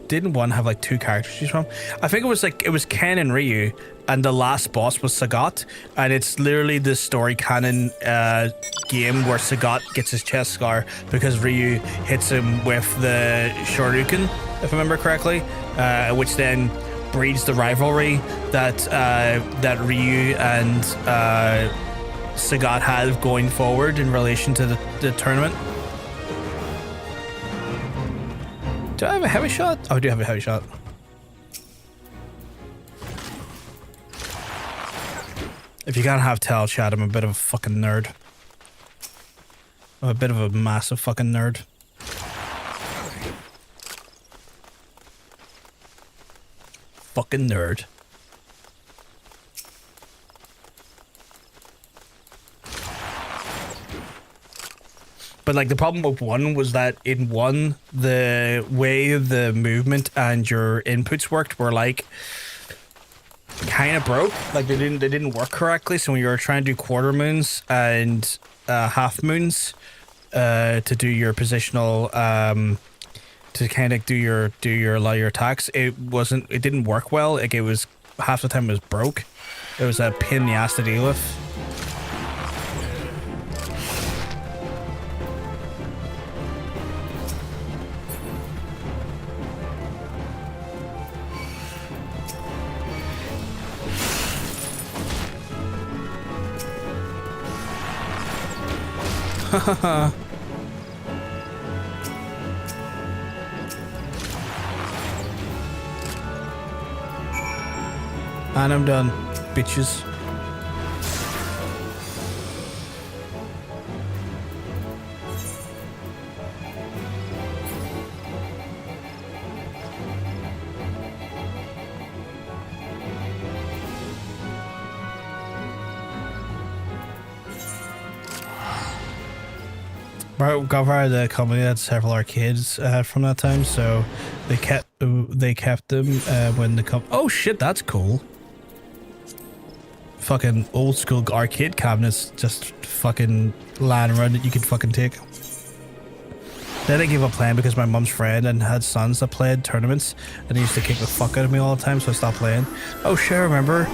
Didn't 1 have like 2 characters to choose from? I think it was Ken and Ryu, and the last boss was Sagat, and it's literally the story canon game where Sagat gets his chest scar because Ryu hits him with the Shoryuken, if I remember correctly, which then breeds the rivalry that Ryu and Sagat have going forward in relation to the tournament. Do I have a heavy shot? Oh, I do have a heavy shot. If you can't have tell, chat, I'm a bit of a fucking nerd. I'm a bit of a massive fucking nerd. Fucking nerd. But like the problem with 1 was that in 1, the way the movement and your inputs worked were like kind of broke. Like they didn't work correctly. So when you were trying to do quarter moons and half moons to do your positional to kind of do your a lot of your attacks, it didn't work well. Like it was half the time it was broke. It was a pain in the ass to deal with. And I'm done, bitches. Govra, the company had several arcades from that time, so they kept them when the oh shit, that's cool. Fucking old school arcade cabinets just fucking lying around that you could fucking take. Then I gave up playing because my mum's friend and had sons that played tournaments and they used to kick the fuck out of me all the time, so I stopped playing. Oh shit, I remember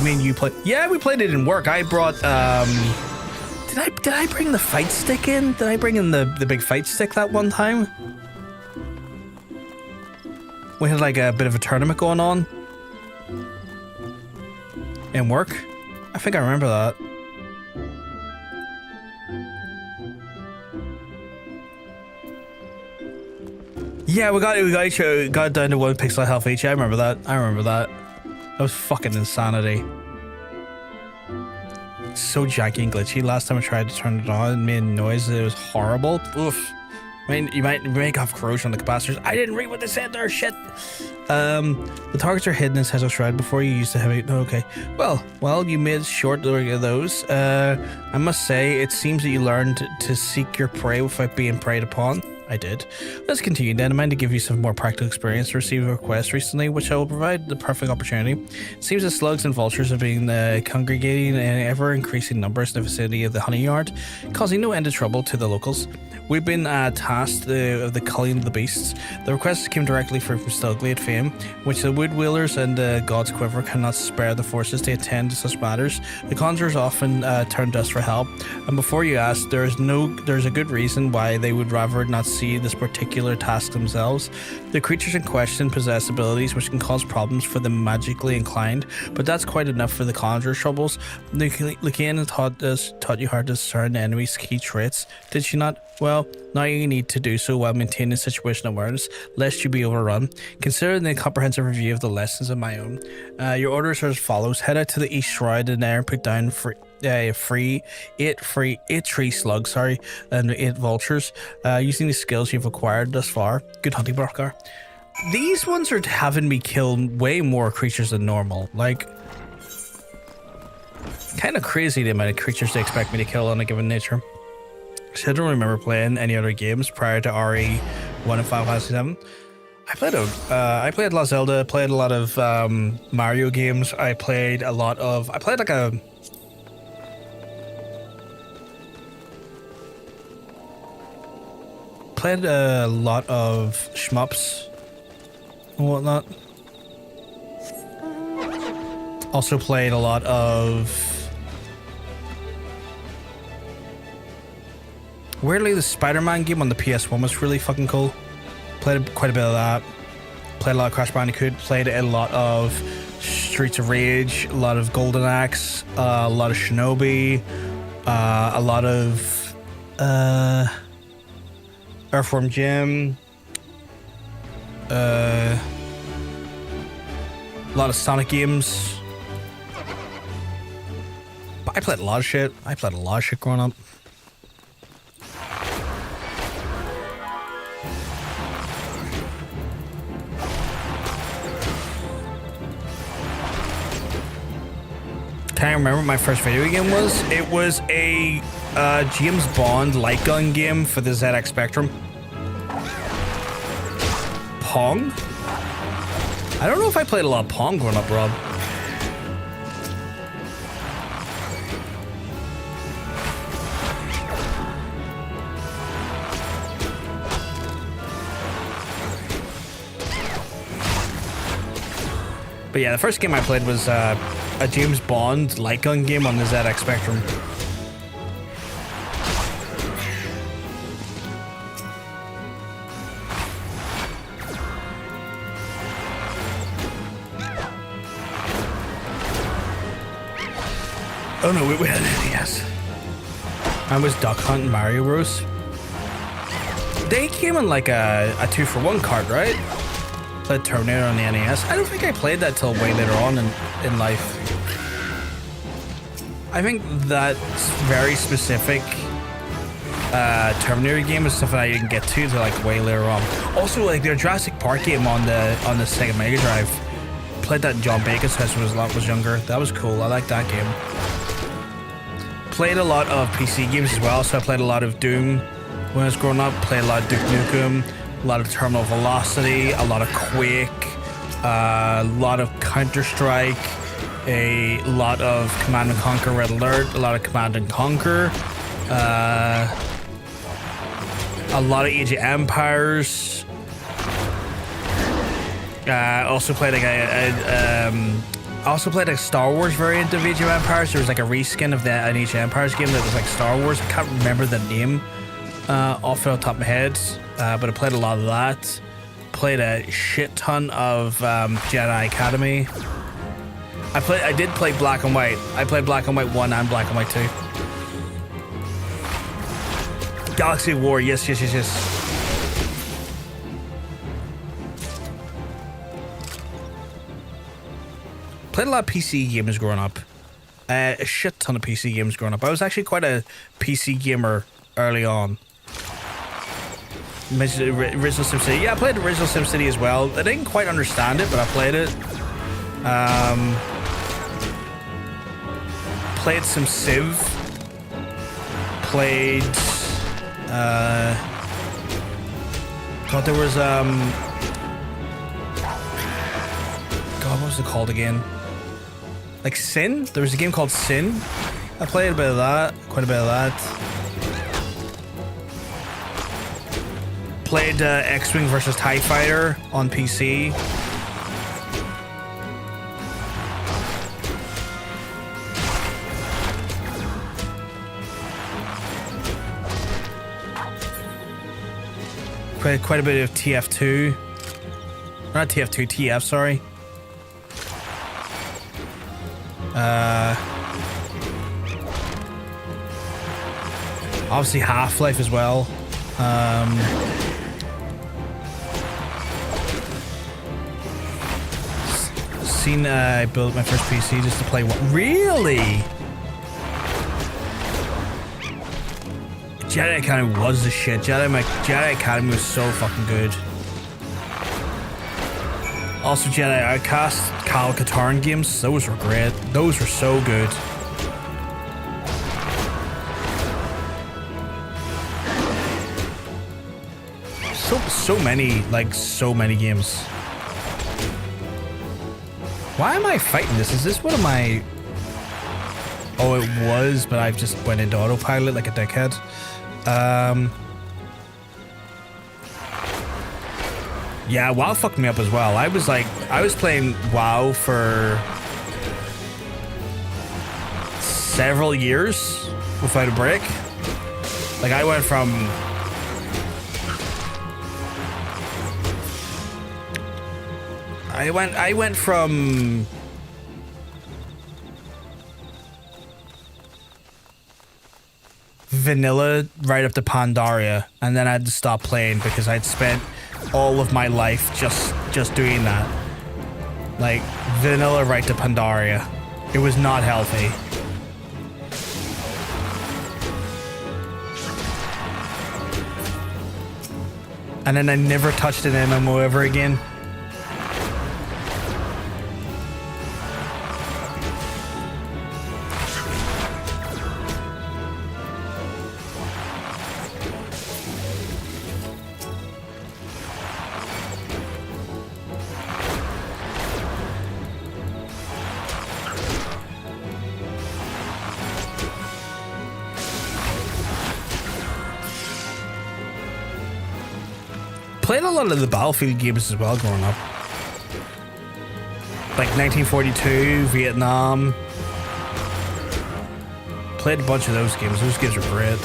me and you played. Yeah, we played it in work. I brought Did I bring the fight stick in? Did I bring in the big fight stick that one time? We had like a bit of a tournament going on in work. I think I remember that. Yeah, we got it down to 1 pixel health each. I remember that. That was fucking insanity. It's so janky and glitchy. Last time I tried to turn it on, it made noise. It was horrible. Oof. I mean, you might have corrosion on the capacitors. I didn't read what they said there. Shit. The targets are hidden in Sezo Shroud before you use the heavy. Okay. Well, you made short of those. I must say, it seems that you learned to seek your prey without being preyed upon. I did. Let's continue then. I'm going to give you some more practical experience to receive a request recently, which I will provide the perfect opportunity. It seems that slugs and vultures have been congregating in ever-increasing numbers in the vicinity of the honey yard, causing no end of trouble to the locals. We've been tasked of the culling of the beasts. The request came directly from Stilglade fame, which the wood wheelers and the God's Quiver cannot spare the forces to attend to such matters. The conjurers often turn to us for help, and before you ask, there's a good reason why they would rather not see this particular task themselves. The creatures in question possess abilities which can cause problems for the magically inclined, but that's quite enough for the conjurer's troubles. Luciana taught you how to discern the enemy's key traits, did she not? Well, now you need to do so while maintaining situational awareness, lest you be overrun. Consider the comprehensive review of the lessons of my own. Your orders are as follows. Head out to the East Shroud and there put down eight tree slugs, and 8 vultures, using the skills you've acquired thus far. Good hunting, Brockar. These ones are having me kill way more creatures than normal. Like, kind of crazy the amount of creatures they expect me to kill on a given nature. So I don't remember playing any other games prior to RE1 and Final Fantasy VII. I played a lot of Zelda, played a lot of Mario games. I played a lot of shmups and whatnot. Also played a lot of... Weirdly, the Spider-Man game on the PS1 was really fucking cool. Played quite a bit of that. Played a lot of Crash Bandicoot. Played a lot of Streets of Rage. A lot of Golden Axe. A lot of Shinobi. A lot of Earthworm Jim. A lot of Sonic games. But I played a lot of shit. Growing up. Can't remember what my first video game was. It was a James Bond light gun game for the ZX Spectrum. Pong? I don't know if I played a lot of Pong growing up, Rob. But yeah, the first game I played was a James Bond light gun game on the ZX Spectrum. Oh no, we had an NES. I was Duck Hunt and Mario Bros. They came in like a 2-for-1 card, right? Played Terminator on the NES. I don't think I played that till way later on in life. I think that very specific Terminator game is something I didn't get to till like way later on. Also, like their Jurassic Park game on the Sega Mega Drive. Played that in John Bacon's house when I was younger. That was cool. I liked that game. Played a lot of PC games as well. So I played a lot of Doom when I was growing up. Played a lot of Duke Nukem. A lot of Terminal Velocity, a lot of Quake, a lot of Counter-Strike, a lot of Command & Conquer Red Alert, a lot of Command & Conquer, a lot of Age of Empires. Also played a Star Wars variant of Age of Empires. There was like a reskin of an Age of Empires game that was like Star Wars. I can't remember the name off the top of my head. But I played a lot of that. Played a shit ton of Jedi Academy. I did play Black and White. I played Black and White 1 and Black and White 2. Galaxy War, yes. Played a lot of PC games growing up. A shit ton of PC games growing up. I was actually quite a PC gamer early on. Original SimCity. Yeah, I played original SimCity as well. I didn't quite understand it, but I played it. Played some Civ. Played... God, there was... God, what was it called again? Like Sin? There was a game called Sin. I played a bit of that. Quite a bit of that. Played X-Wing versus TIE Fighter on PC. Played quite a bit of TF2. Not TF2, TF, sorry. Obviously Half-Life as well. I built my first PC just to play one. Really? Jedi Academy was the shit. Jedi Academy was so fucking good. Also, Jedi Outcast, Kyle Katarn games, those were great. Those were so good. So many games. Why am I fighting this? Is this one of my... Oh, it was, but I've just went into autopilot like a dickhead. Yeah, WoW fucked me up as well. I was playing WoW for several years without a break. Like, I went from... I went from vanilla right up to Pandaria, and then I had to stop playing because I'd spent all of my life just doing that. Like vanilla right to Pandaria. It was not healthy. And then I never touched an MMO ever again. Played a lot of the Battlefield games as well growing up. Like 1942, Vietnam. Played a bunch of those games. Those games are great.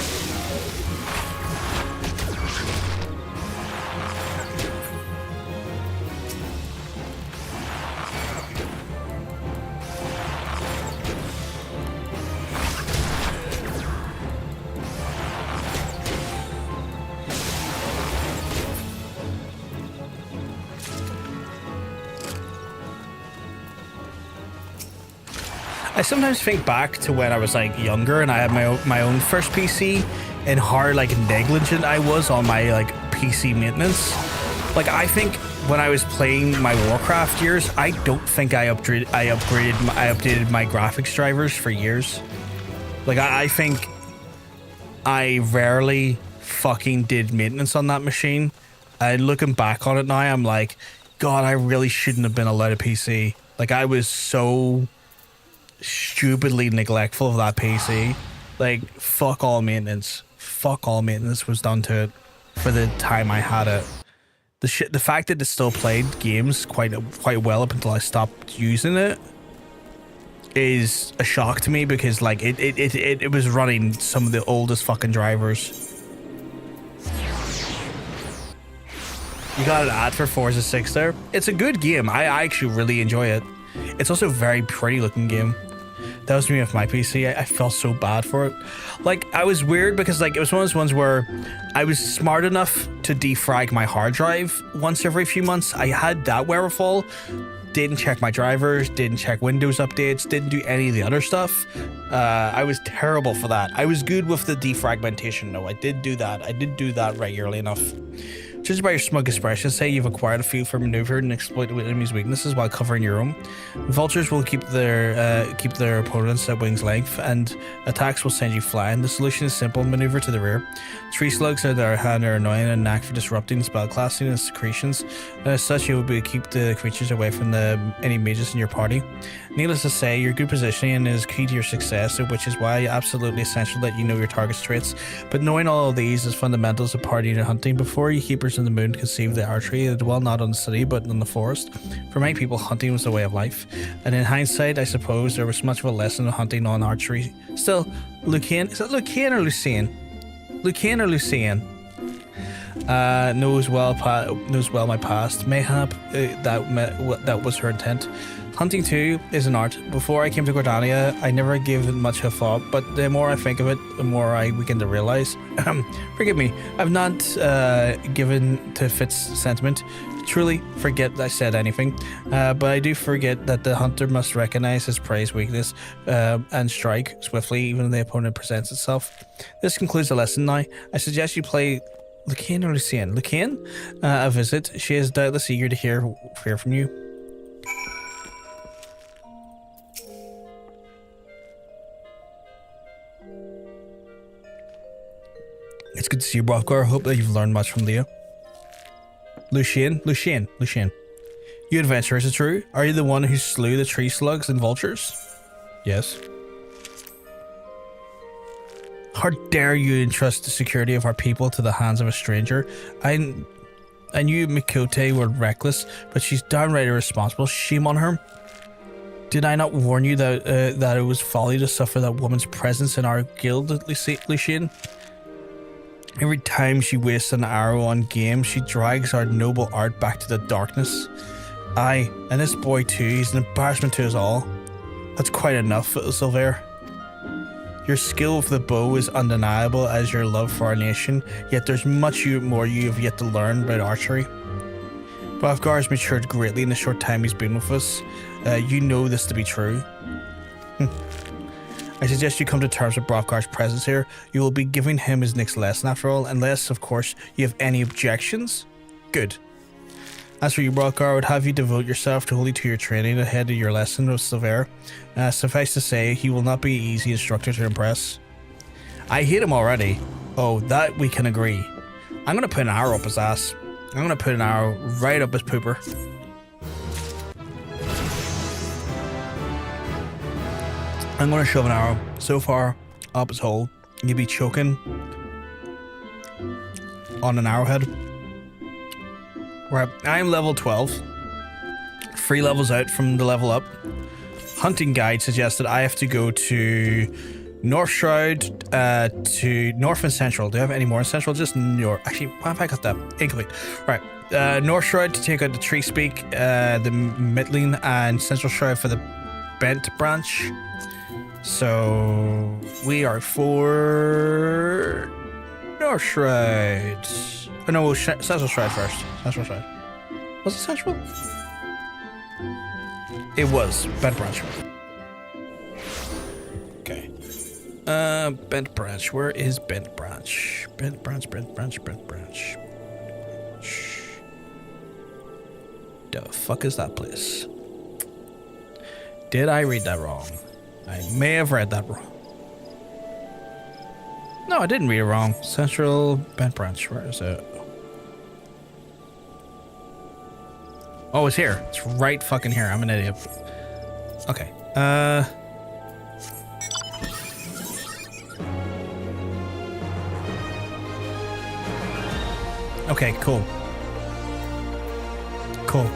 I sometimes think back to when I was like younger and I had my own first PC and how like negligent I was on my like PC maintenance. Like I think when I was playing my Warcraft years, I don't think I updated my graphics drivers for years. Like I think I rarely fucking did maintenance on that machine. And looking back on it now, I'm like, God, I really shouldn't have been allowed a PC. Like I was so stupidly neglectful of that PC. Like fuck all maintenance was done to it for the time I had it. The fact that it still played games quite well up until I stopped using it is a shock to me, because like it was running some of the oldest fucking drivers. You got an ad for Forza 6 there. It's a good game. I actually really enjoy it. It's also a very pretty looking game. That was me with my PC. I felt so bad for it. Like, I was weird because, like, it was one of those ones where I was smart enough to defrag my hard drive once every few months. I had that wherewithal, didn't check my drivers, didn't check Windows updates, didn't do any of the other stuff. I was terrible for that. I was good with the defragmentation though. I did do that. I did do that regularly enough. Judged by your smug expression, say you've acquired a feel for maneuver and exploit enemies' weaknesses while covering your own. Vultures will keep their opponents at wing's length, and attacks will send you flying. The solution is simple: maneuver to the rear. Tree slugs, on the other hand, are annoying and knack for disrupting spellcasting and secretions. And as such, you will be keep the creatures away from any mages in your party. Needless to say, your good positioning is key to your success, which is why absolutely essential that you know your target's traits. But knowing all of these is fundamental to party and hunting. Before you keepers in the moon conceive the archery, they dwell not on the city but in the forest. For many people, hunting was a way of life, and in hindsight, I suppose there was much of a lesson in hunting on archery. Still, Lucian, is it Lucian or Lucian? Lucian or Lucian? Knows well my past. Mayhap that was her intent. Hunting too is an art. Before I came to Gordania, I never gave it much a thought, but the more I think of it, the more I begin to realize. Forgive me, I've not given to Fitz's sentiment. Truly forget that I said anything, but I do forget that the hunter must recognize his prey's weakness and strike swiftly even if the opponent presents itself. This concludes the lesson now. I suggest you play Lucian or Lucian? Lucian a visit. She is doubtless eager to hear from you. It's good to see you, Brothgar. Hope that you've learned much from Leo. Lucian. You adventurer, is it true? Are you the one who slew the tree slugs and vultures? Yes. How dare you entrust the security of our people to the hands of a stranger? I knew Mikote were reckless, but she's downright irresponsible. Shame on her. Did I not warn you that it was folly to suffer that woman's presence in our guild, Lucian? Every time she wastes an arrow on game, she drags our noble art back to the darkness. Aye, and this boy too, he's an embarrassment to us all. That's quite enough, Silver. Your skill with the bow is undeniable as your love for our nation, yet there's much more you have yet to learn about archery. Brothgar has matured greatly in the short time he's been with us. You know this to be true. I suggest you come to terms with Brothgar's presence here. You will be giving him his next lesson after all, unless, of course, you have any objections. Good. As for you, Brothgar, I would have you devote yourself wholly to your training ahead of your lesson with Silver. Suffice to say, he will not be an easy instructor to impress. I hate him already. Oh, that we can agree. I'm gonna put an arrow up his ass. I'm gonna put an arrow right up his pooper. I'm gonna shove an arrow so far up his hole, you'll be choking on an arrowhead. Right, I'm level 12. 3 levels out from the level up. Hunting guide suggested I have to go to North Shroud, to North and Central. Do I have any more in Central? Just North. Actually, why have I got that? Incomplete. Right, North Shroud to take out the Tree Speak, the Middling, and Central Shroud for the Bent branch. So we are for North Shroud. Oh no, Central Shroud first. Central Shroud. Was it Central? It was. Bent branch. Okay. Bent branch. Where is Bent branch? Bent branch. The fuck is that place? Did I read that wrong? I may have read that wrong. No, I didn't read it wrong. Central Bent branch. Where is it? Oh, it's here. It's right fucking here. I'm an idiot. Okay. Okay, cool. Cool.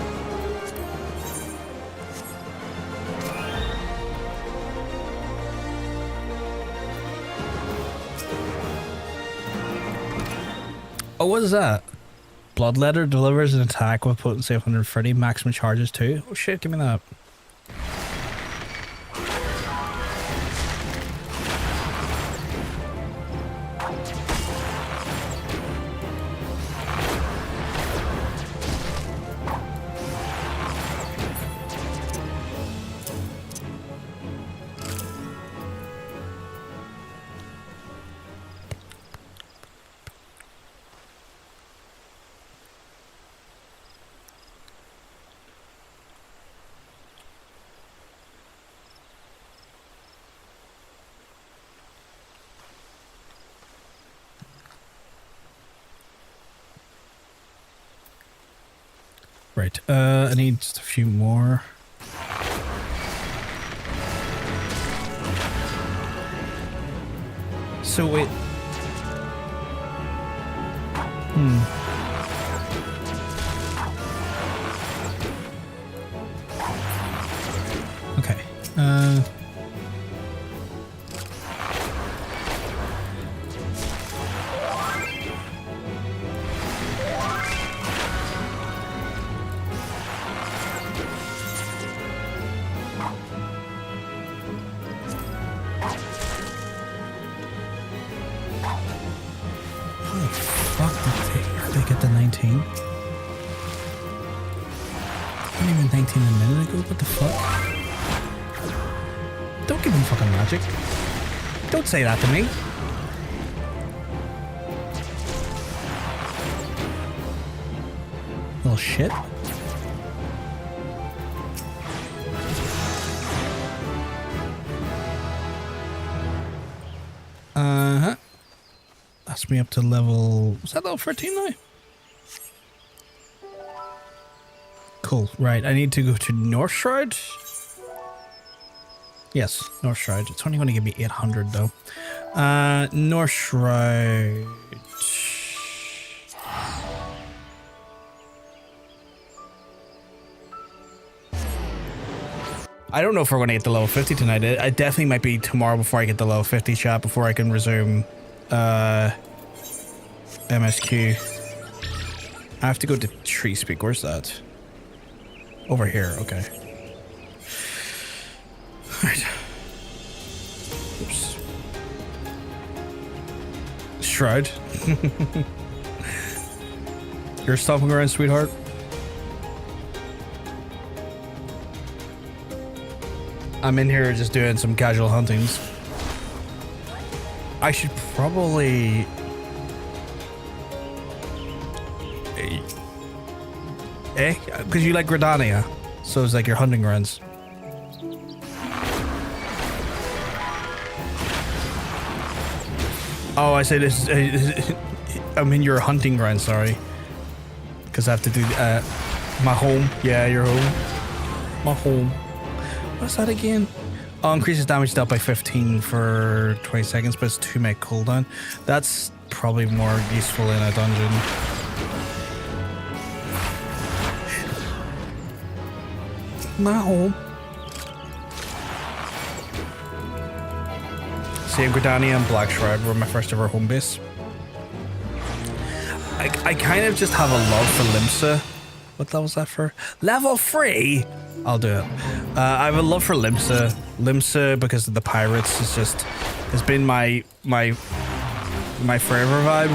Oh, what is that? Bloodletter delivers an attack with potency of 130, maximum charges too. Oh shit, give me that. Right. I need just a few more. So wait. Okay. Fuck, did they get the 19? Not even 19 a minute ago, what the fuck? Don't give me fucking magic. Don't say that to me. Little shit. Uh-huh. That's me up to level... Was that level 13 now? Cool. Right, I need to go to North Shroud. Yes, North Shroud. It's only going to give me 800 though. North Shroud... I don't know if we're going to get to level 50 tonight. I definitely might be tomorrow before I get to level 50 chat, before I can resume MSQ. I have to go to Tree Speak. Where's that? Over here. Okay. Right. Oops. Shroud. You're stomping around, sweetheart. I'm in here just doing some casual huntings. I should probably... Because you like Gridania. So it's like your hunting grounds. Oh, I say this... I'm in your hunting ground, sorry. Because I have to do... my home. Yeah, your home. My home. What's that again? Oh, increases damage dealt by 15 for 20 seconds, but it's 2 make cooldown. That's probably more useful in a dungeon. My home. Same Gridania and Black Shroud were my first ever home base. I kind of just have a love for Limsa. What level was that for? Level 3? I'll do it. I have a love for Limsa. Limsa, because of the pirates, is just... has been my forever vibe.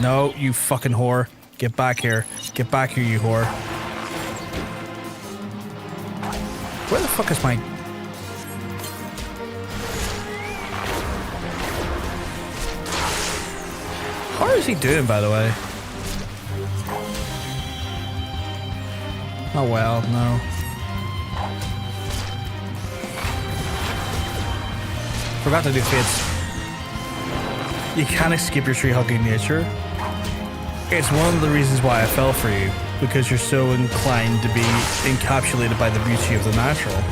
No, you fucking whore. Get back here. Get back here, you whore. Where the fuck is my... How is he doing, by the way? Oh well, no. Forgot to do fates. You can't escape your tree hugging nature. It's one of the reasons why I fell for you, because you're so inclined to be encapsulated by the beauty of the natural.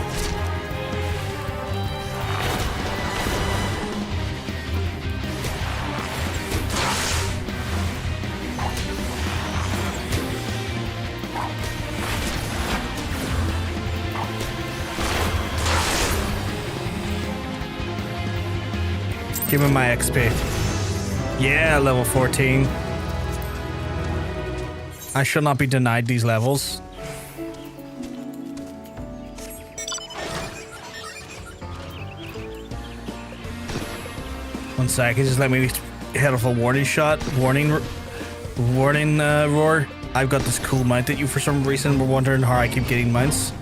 Give me my XP. Yeah, level 14. I shall not be denied these levels. One second, just let me head off a warning shot. Warning roar. I've got this cool mount that you for some reason were wondering how I keep getting mounts.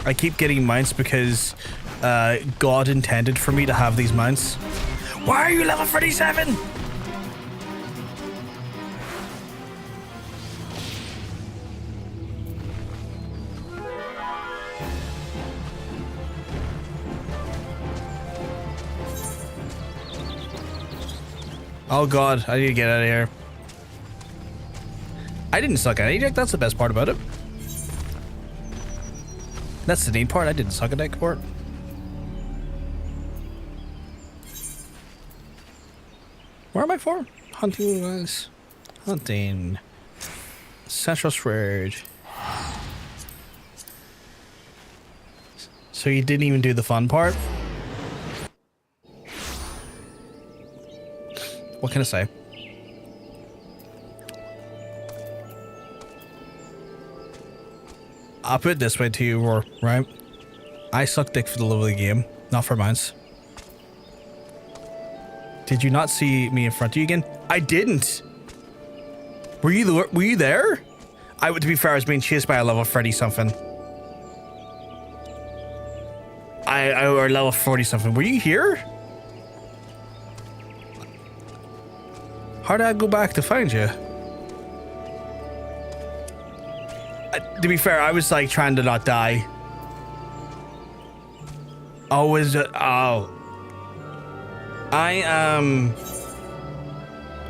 I keep getting mounts because God intended for me to have these mounts. Why are you level 37? Oh God, I need to get out of here. I didn't suck at any deck. That's the best part about it. That's the neat part. I didn't suck at deck port. Where am I for? Hunting was hunting. Central Shroud. So you didn't even do the fun part? What can I say? I'll put it this way to you, Roar, right? I suck dick for the love of the game, not for mines. Did you not see me in front of you again? I didn't. Were you there? To be fair, I was being chased by a level 30 something. Or level 40 something. Were you here? How did I go back to find you? To be fair, I was like trying to not die. Oh, is it? Oh. I am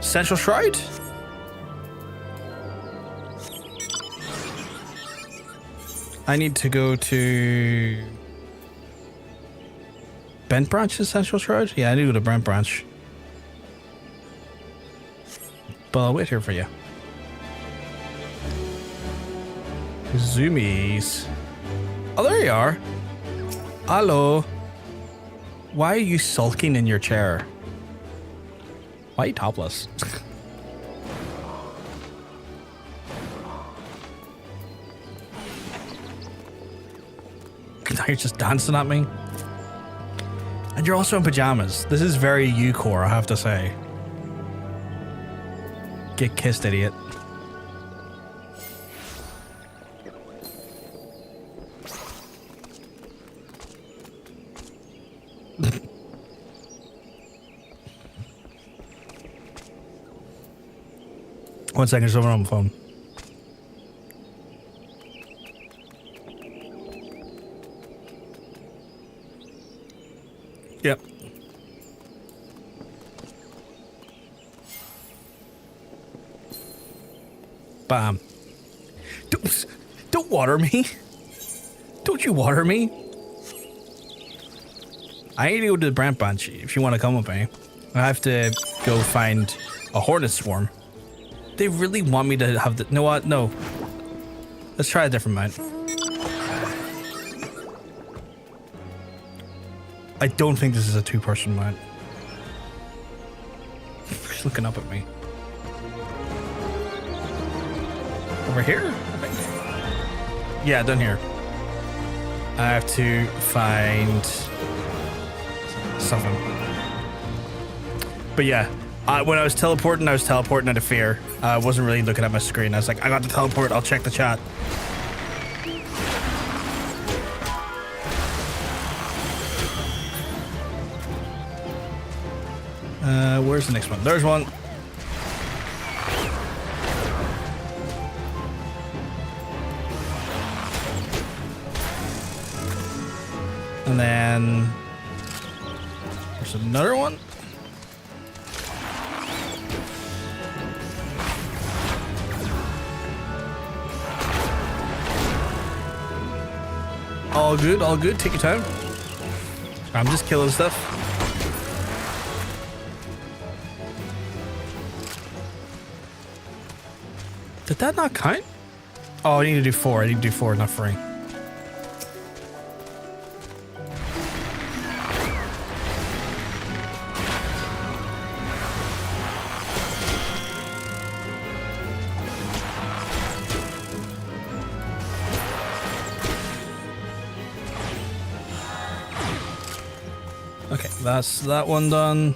Central Shroud? I need to go to Bent Branch in Central Shroud? Yeah, I need to go to Bent Branch. But I'll wait here for you. Zoomies. Oh, there you are. Hello. Why are you sulking in your chair? Why are you topless? Now you're just dancing at me. And you're also in pajamas. This is very U-core, I have to say. Get kissed, idiot. One second, someone on the phone. Yep. Bam. Don't water me. Don't you water me. I need to go to the Brant Branch if you want to come with me. I have to go find a Hornet Swarm. They really want me to have the... No, what? No. Let's try a different mine. I don't think this is a two-person mine. She's looking up at me. Over here? I think. Yeah, down here. I have to find something. But yeah, when I was teleporting out of fear. I wasn't really looking at my screen. I was like, I got to teleport. I'll check the chat. Where's the next one? There's one. And then there's another one. All good, all good. Take your time. I'm just killing stuff. Did that not count? Oh, I need to do 4. I need to do 4, not 3. Okay, that's that one done.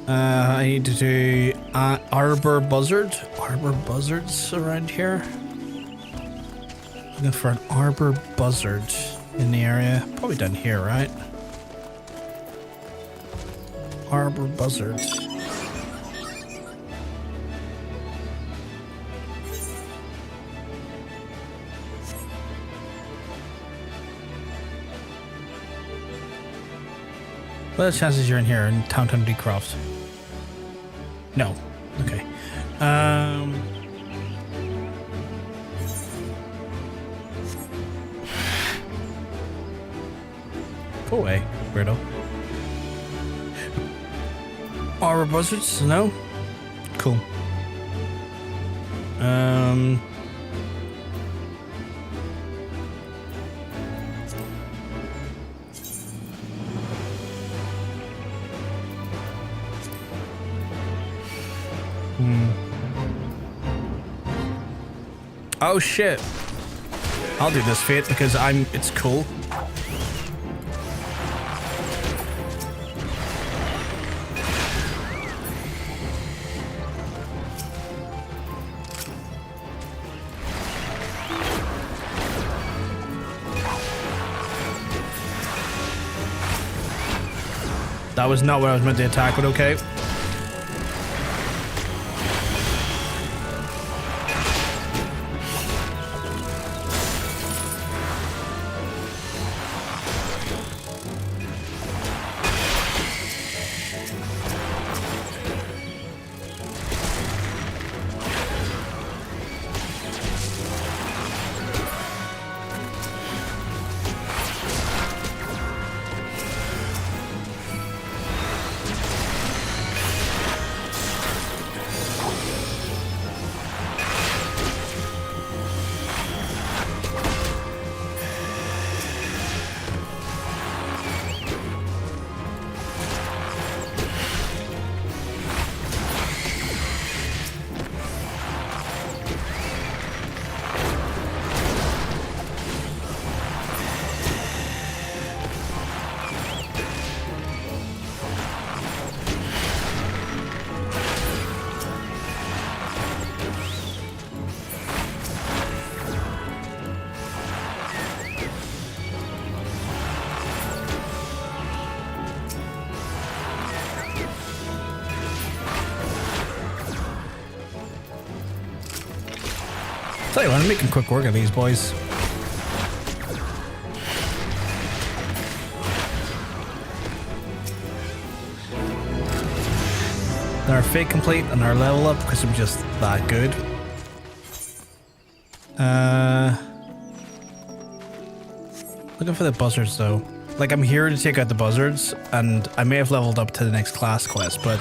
I need to do Arbor Buzzard. Arbor Buzzards around here. Looking for an Arbor Buzzard in the area. Probably down here, right? Arbor Buzzard. What are the chances you're in here in Town D Croft? No. Okay. Go away, weirdo. Aura buzzards? No? Cool. Oh shit. I'll do this fate because it's cool. That was not what I was meant to attack, but okay. Tell you what, I'm making quick work of these boys. Then our fate complete and our level up because I'm just that good. Looking for the buzzards though. Like, I'm here to take out the buzzards, and I may have leveled up to the next class quest, but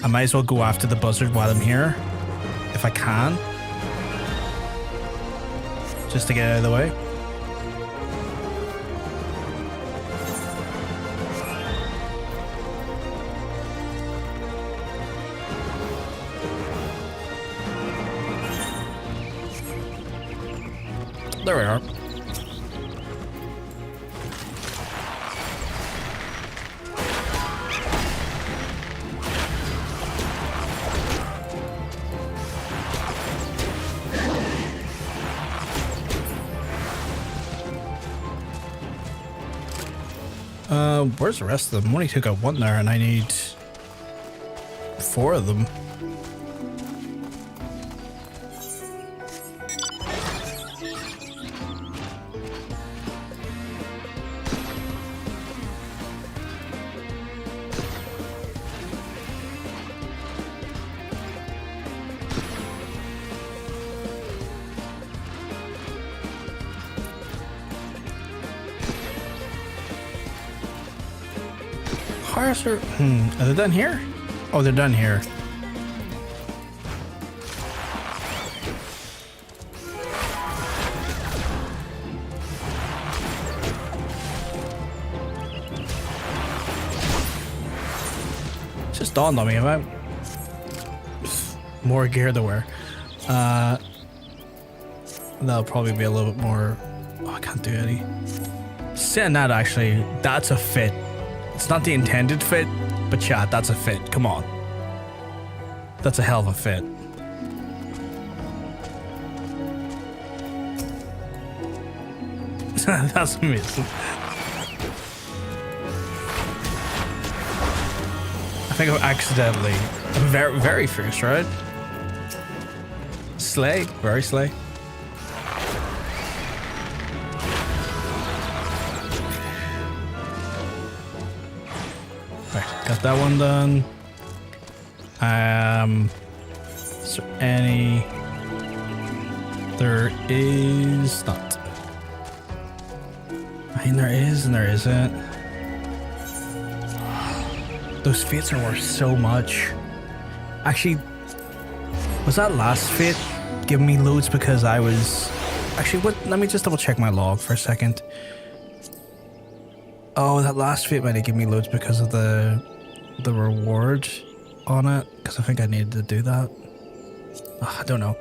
I might as well go after the buzzard while I'm here, if I can. Just to get out of the way. There we are. Where's the rest of them? Only took out one there, and I need 4 of them. Are they done here? Oh, they're done here. Just dawned on me about more gear to wear. That'll probably be a little bit more. Oh, I can't do any. Saying that, actually, that's a fit. It's not the intended fit, but chat, that's a fit. Come on. That's a hell of a fit. That's amazing. I think I'm accidentally very, very fierce, right? Slay, very slay. Got that one done. Is there any? There is not. I mean, there is and there isn't. Those fates are worth so much. Actually, was that last fate giving me loads because I was... Actually, what? Let me just double check my log for a second. Oh, that last fate might have given me loads because of the reward on it. Because I think I needed to do that. Oh, I don't know.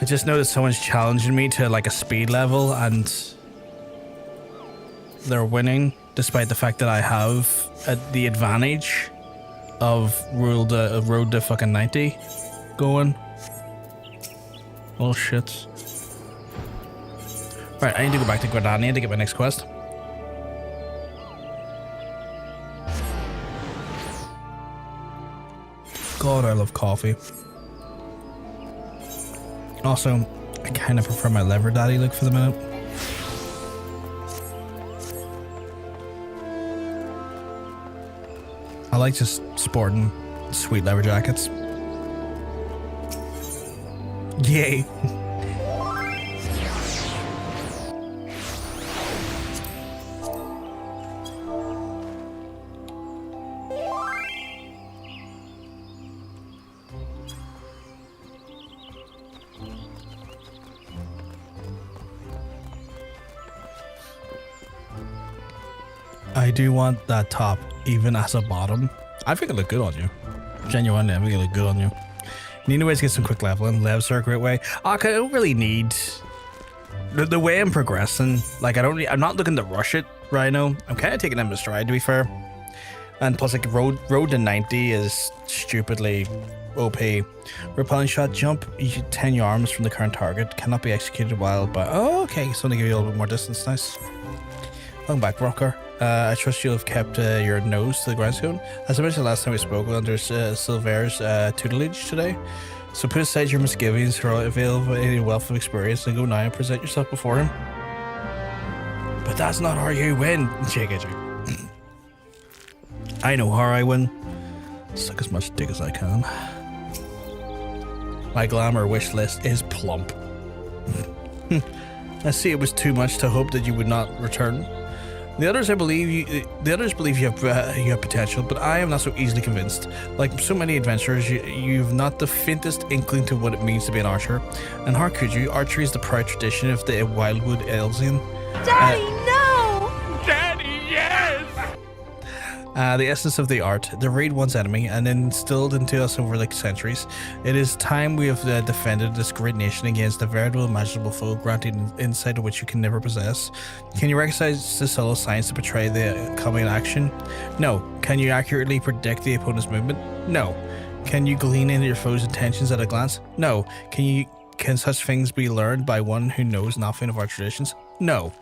I just know that someone's challenging me to like a speed level and they're winning despite the fact that I have the advantage of road to fucking 90 going. Oh shit. Right, I need to go back to Gordania to get my next quest. God, I love coffee. Also, I kind of prefer my leather daddy look for the minute. I like just sporting sweet leather jackets. Yay. I do want that top even as a bottom. I think it look good on you. Genuinely, I think it look good on you. You need ways to get some quick leveling. Levs are a great way. I don't really need the way I'm progressing. Like I'm not looking to rush it right now. I'm kind of taking them in stride, to be fair. And plus, like road to 90 is stupidly OP. Repelling shot jump. You should 10 your arms from the current target. Cannot be executed while. But oh, okay. So to give you a little bit more distance. Nice. Welcome back, Rocker. I trust you'll have kept your nose to the grindstone. As I mentioned last time we spoke under Silver's tutelage today. So put aside your misgivings for available any wealth of experience and go now and present yourself before him. But that's not how you win, JKJ. I know how I win. Suck as much dick as I can. My glamour wish list is plump. I see it was too much to hope that you would not return. The others believe you have potential, but I am not so easily convinced. Like so many adventurers, you've not the faintest inkling to what it means to be an archer. And how could you? Archery is the proud tradition of the Wildwood Eorzean. Daddy, no! Daddy, yes! The essence of the art, to raid one's enemy and instilled into us over like centuries. It is time we have defended this great nation against a veritable imaginable foe, granting insight of which you can never possess. Can you recognize the subtle signs to portray the coming action? No. Can you accurately predict the opponent's movement? No. Can you glean into your foe's intentions at a glance? No. Can such things be learned by one who knows nothing of our traditions? No.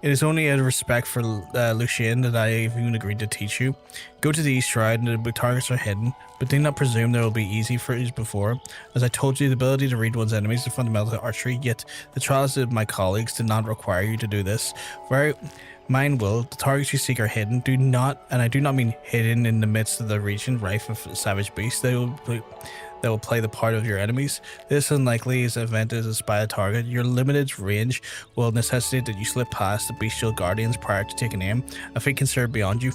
It is only out of respect for Lucien that I have even agreed to teach you. Go to the east side and the targets are hidden, but do not presume they will be easy for you as before. As I told you, the ability to read one's enemies is fundamental to archery, yet the trials of my colleagues did not require you to do this. Mine will. The targets you seek are hidden. Do not, and I do not mean hidden in the midst of the region rife with savage beasts. They will play the part of your enemies. This unlikely is event is a spy target. Your limited range will necessitate that you slip past the bestial guardians prior to taking aim. A fate considered beyond you.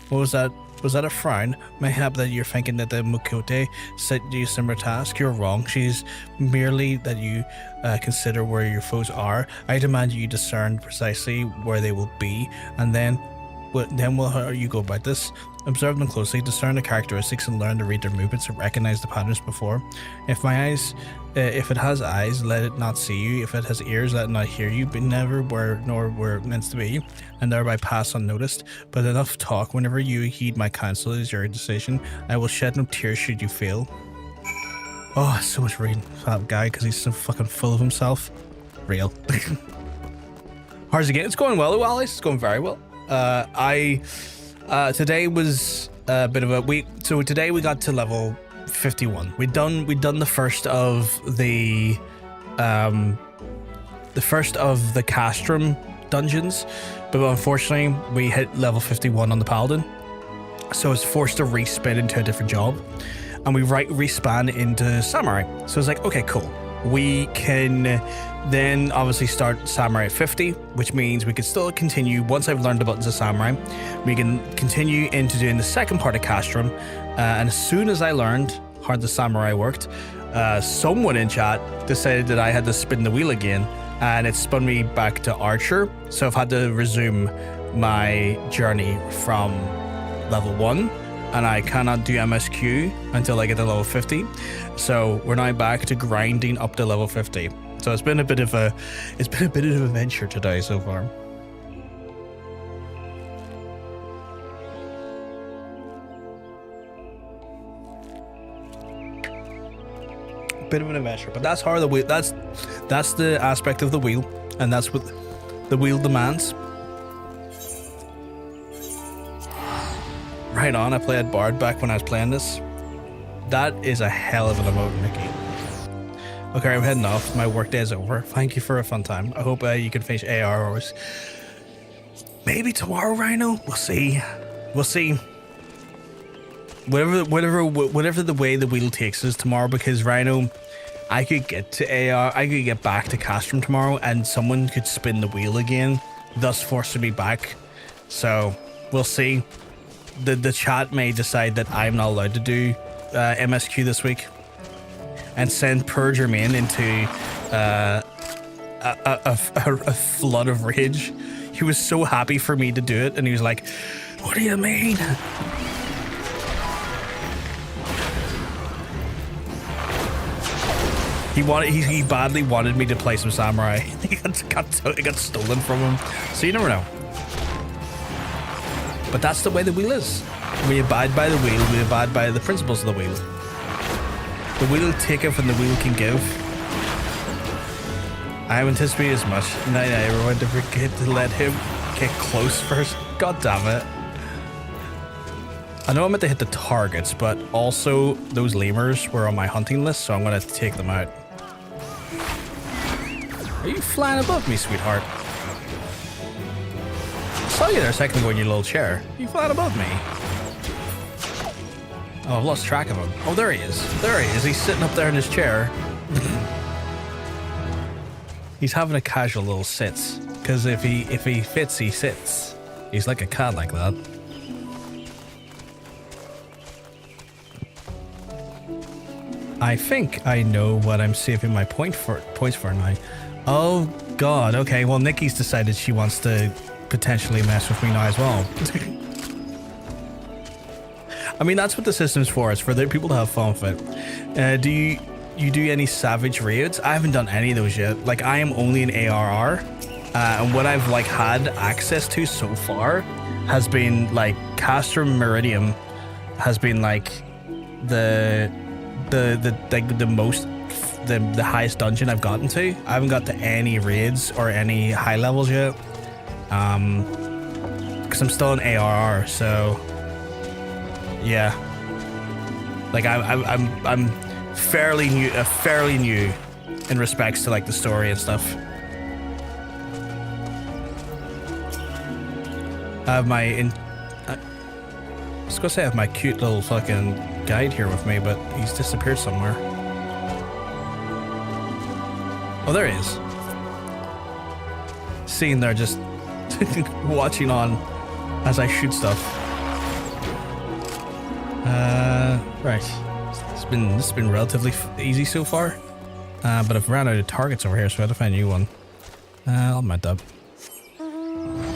What was that? Was that a frown? Mayhap that you're thinking that the Mukote set you a similar task? You're wrong. She's merely that you consider where your foes are. I demand you discern precisely where they will be, and then how you go about this. Observe them closely, discern the characteristics, and learn to read their movements and recognize the patterns before. If it has eyes, let it not see you. If it has ears, let it not hear you. But never nor where it meant to be, and thereby pass unnoticed. But enough talk. Whenever you heed my counsel, it is your decision. I will shed no tears should you fail. Oh, so much reading for that guy because he's so fucking full of himself. Real. How's it going? It's going well, Alice. It's going very well. Today was a bit of a week. So today we got to level 51. We'd done the first of the Castrum dungeons, but unfortunately we hit level 51 on the Paladin, so I was forced to respin into a different job, and we respan into Samurai. So it's like, okay, cool. We can Then obviously start Samurai at 50, which means we could still continue. Once I've learned the buttons of Samurai, we can continue into doing the second part of Castrum. And as soon as I learned how the Samurai worked, someone in chat decided that I had to spin the wheel again, and it spun me back to Archer. So I've had to resume my journey from level 1, and I cannot do MSQ until I get to level 50. So we're now back to grinding up to level 50. So it's been a bit of an adventure today so far. Bit of an adventure, but that's how the wheel. That's the aspect of the wheel, and that's what the wheel demands. Right on. I played Bard back when I was playing this. That is a hell of an emote, Nikki. Okay, I'm heading off. My work day is over. Thank you for a fun time. I hope you can finish AR or maybe tomorrow, Rhino. We'll see. We'll see. Whatever the way the wheel takes us tomorrow, because Rhino, I could get to AR, I could get back to Castrum tomorrow, and someone could spin the wheel again, thus forcing me back. So we'll see. The chat may decide that I'm not allowed to do MSQ this week, and send Per Germain into a flood of rage. He was so happy for me to do it, and he was like, "What do you mean?" He badly wanted me to play some Samurai. It got stolen from him. So you never know. But that's the way the wheel is. We abide by the wheel. We abide by the principles of the wheel. The wheel taketh and the wheel can give. I have anticipated as much. And I never want to forget to let him get close first. God damn it. I know I'm meant to hit the targets, but also those lemurs were on my hunting list, so I'm going to take them out. Are you flying above me, sweetheart? I saw you there a second ago in your little chair. Are you flying above me? Oh, I've lost track of him. Oh, there he is. There he is. He's sitting up there in his chair. He's having a casual little sits. Because if he fits, he sits. He's like a cat like that. I think I know what I'm saving my points for now. Oh god, okay, well Nikki's decided she wants to potentially mess with me now as well. I mean, that's what the system's for. It's for the people to have fun with it. Do you do any savage raids? I haven't done any of those yet. Like, I am only an ARR, and what I've like had access to so far has been like Castrum Meridianum has been like the highest dungeon I've gotten to. I haven't got to any raids or any high levels yet, because I'm still an ARR. So yeah, like I'm fairly new in respects to like the story and stuff. I have I was gonna say I have my cute little fucking guide here with me, but he's disappeared somewhere. Oh, there he is. Sitting there just watching on as I shoot stuff. Right. This has been relatively easy so far. But I've ran out of targets over here, so I had to find a new one. I'll mount up.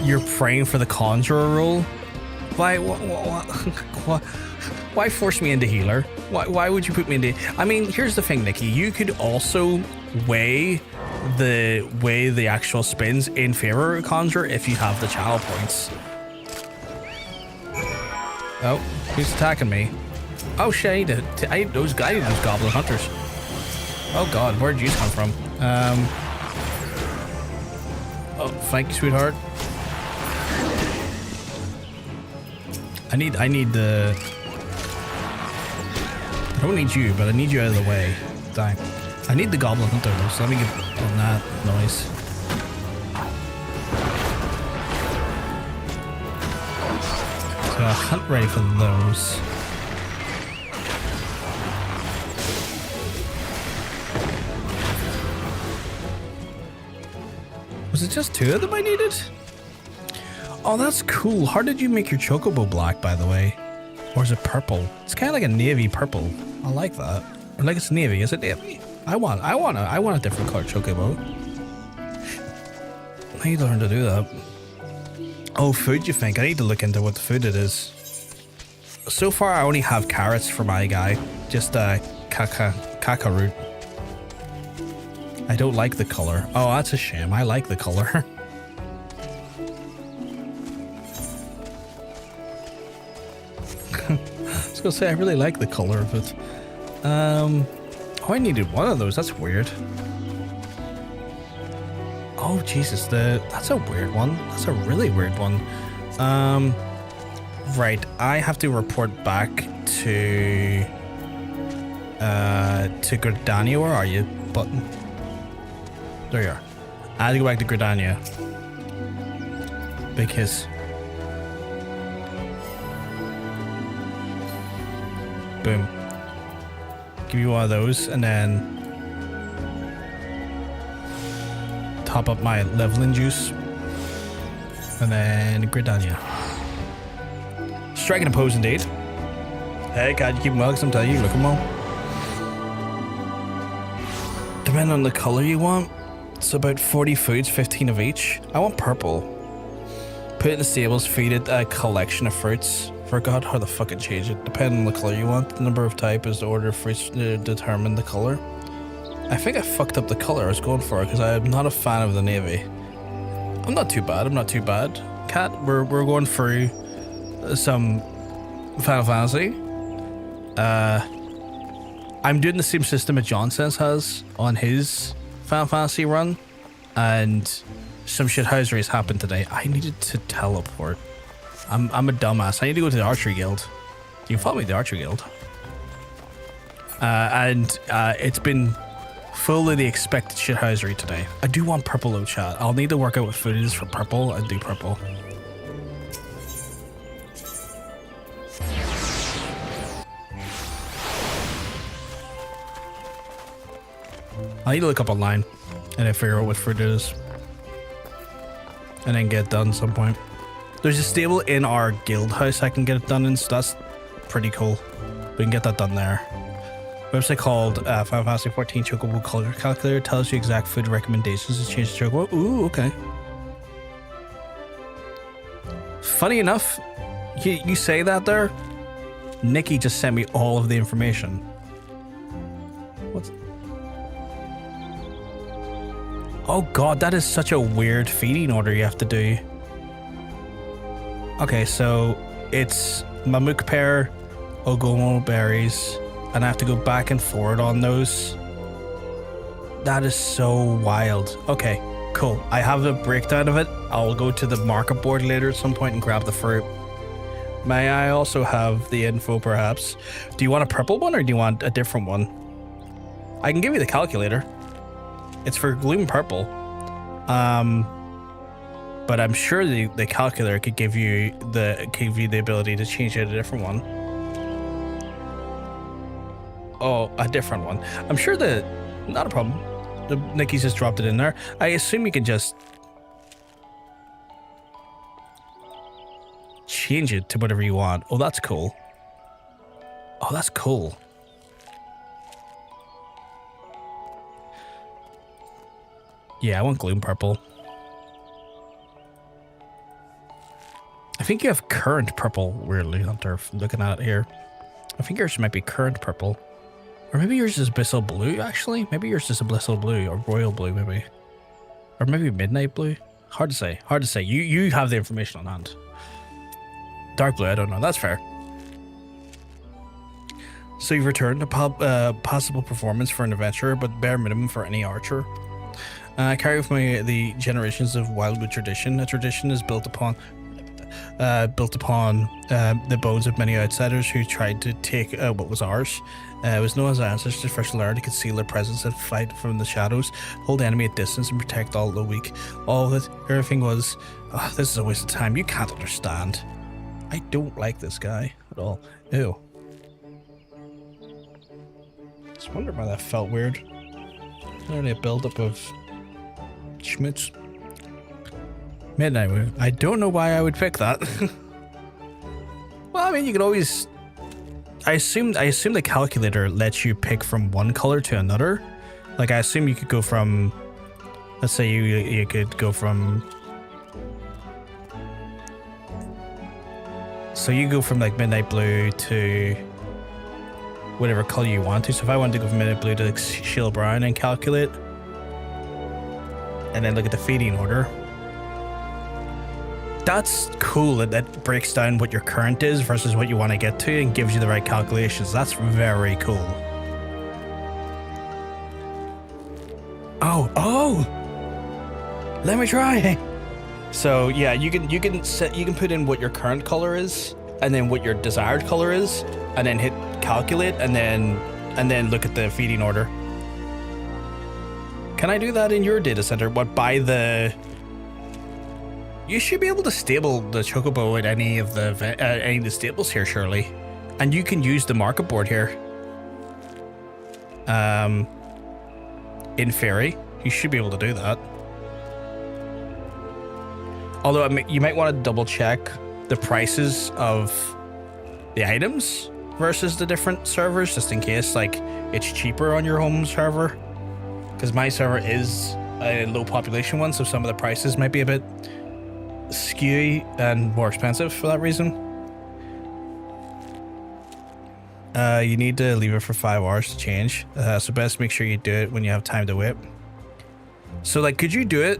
You're praying for the conjurer role? Why force me into healer? Why would you put me into... I mean, here's the thing, Nikki. You could also weigh the actual spins in favor of conjurer if you have the channel points. Oh, he's attacking me. Oh shit, I need those goblin hunters. Oh god, where'd you come from? Oh, thank you, sweetheart. I need the... I don't need you, but I need you out of the way. Dang. I need the goblin hunter though, so let me get on that noise. So hunt ready for those. Was it just 2 of them I needed? Oh, that's cool. How did you make your chocobo black, by the way? Or is it purple? It's kind of like a navy purple. I like that. Or like it's navy. Is it navy? I want a different color chocobo. I need to learn to do that. Oh, food, you think? I need to look into what the food it is. So far, I only have carrots for my guy. Just caca root. I don't like the color. Oh, that's a shame. I like the color. I was gonna say I really like the color of it. Oh, I needed one of those. That's weird. Oh Jesus, that's a weird one. That's a really weird one. Right, I have to report back to Gridania. Where are you, button? There you are. I had to go back to Gridania. Big hiss. Boom. Give you one of those, and then top up my leveling juice, and then Gridania. Striking a pose indeed. Hey, God, you keep them well, because I'm telling you, look them all. Depending on the color you want, it's about 40 foods, 15 of each. I want purple. Put it in the stables, feed it a collection of fruits. Forgot how the fuck it changed it. Depending on the color you want, the number of type is the order of fruits to determine the color. I think I fucked up the color I was going for because I'm not a fan of the navy. I'm not too bad. I'm not too bad. Cat, we're going through some Final Fantasy. I'm doing the same system that John says has on his Final Fantasy run, and some shithousery has happened today. I needed to teleport. I'm a dumbass. I need to go to the Archery Guild. You can follow me to the Archery Guild. And it's been full of the expected shithousery today. I do want purple though, chat. I'll need to work out what food it is for purple and do purple. I need to look up online and then figure out what fruit it is. And then get it done at some point. There's a stable in our guild house I can get it done in, so that's pretty cool. We can get that done there. Website called Final Fantasy 14 Chocobo Color Calculator tells you exact food recommendations to change the chocobo. Ooh, okay. Funny enough, you say that there. Nikki just sent me all of the information. What's... Oh god, that is such a weird feeding order you have to do. Okay, so it's Mamuk pear, Ogomo berries, and I have to go back and forward on those. That is so wild. Okay, cool. I have a breakdown of it. I'll go to the market board later at some point and grab the fruit. May I also have the info, perhaps? Do you want a purple one or do you want a different one? I can give you the calculator. It's for gloom purple. But I'm sure the calculator could give you the ability to change it to a different one. Oh, a different one. I'm sure not a problem. Nikki's just dropped it in there. I assume you can just change it to whatever you want. Oh, that's cool. Oh, that's cool. Yeah, I want gloom purple. I think you have current purple, weirdly, Hunter, looking at it here. I think yours might be current purple. Or maybe yours is Abyssal Blue, actually. Maybe yours is Abyssal Blue, or Royal Blue, maybe. Or maybe Midnight Blue. Hard to say. Hard to say. You have the information on hand. Dark Blue, I don't know. That's fair. So you've returned a possible performance for an adventurer, but bare minimum for any archer. I carry with me the generations of Wildwood tradition. A tradition is built upon the bones of many outsiders who tried to take what was ours. It was known as our ancestors first learned to conceal their presence and fight from the shadows, hold the enemy at distance, and protect all the weak. All of it, everything was, oh, this is a waste of time. You can't understand. I don't like this guy at all. Ew. Just wonder why that felt weird. Only a build-up of schmutz. Midnight Moon. I don't know why I would pick that. Well, I mean, you could always... I assume the calculator lets you pick from one color to another. Like, I assume you could go from... Let's say you could go from... So you go from, like, Midnight Blue to... whatever color you want to. So if I wanted to go from Midnight Blue to, like, Shield Brown and calculate... and then look at the feeding order... That's cool that breaks down what your current is versus what you want to get to and gives you the right calculations. That's very cool. Oh! Let me try. So yeah, you can put in what your current color is and then what your desired color is and then hit calculate and then look at the feeding order. Can I do that in your data center? What by the... You should be able to stable the chocobo at any of the stables here, surely. And you can use the market board here. In Fairy, you should be able to do that. Although you might want to double check the prices of the items versus the different servers, just in case like it's cheaper on your home server. Because my server is a low population one, so some of the prices might be a bit skewy and more expensive for that reason. You need to leave it for 5 hours to change, so best make sure you do it when you have time to wait. So like, could you do it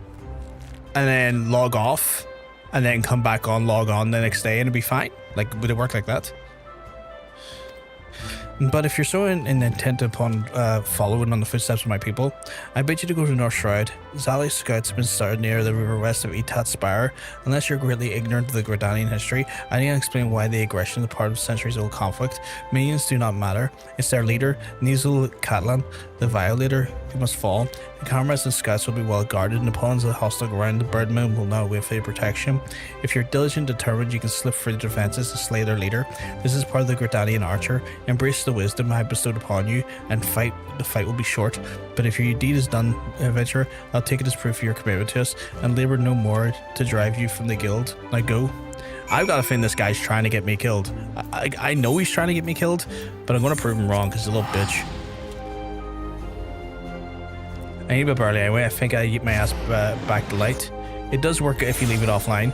and then log off and then come back on, log on the next day and it'd be fine? Like, would it work like that? But if you're so intent upon following on the footsteps of my people, I bid you to go to North Shroud. Zali's scouts have been started near the river west of Etat Spire. Unless you're greatly ignorant of the Gridanian history, I need to explain why the aggression is part of centuries-old conflict. Minions do not matter. It's their leader, Nizul Catlan, the Violator, who must fall. The comrades and scouts will be well guarded, and the pawns of the hostile around the Birdmoon will not wait for your protection. If you're diligent and determined, you can slip through the defenses and slay their leader. This is part of the Gridanian Archer. Embrace the wisdom I have bestowed upon you, and the fight will be short. But if your deed is done, adventurer, I'll take it as proof of your commitment to us, and labor no more to drive you from the guild. Now go. I've got a feeling this guy's trying to get me killed. I know he's trying to get me killed, but I'm going to prove him wrong because he's a little bitch. I need a bit barley anyway. I think I eat my ass back to light. It does work if you leave it offline.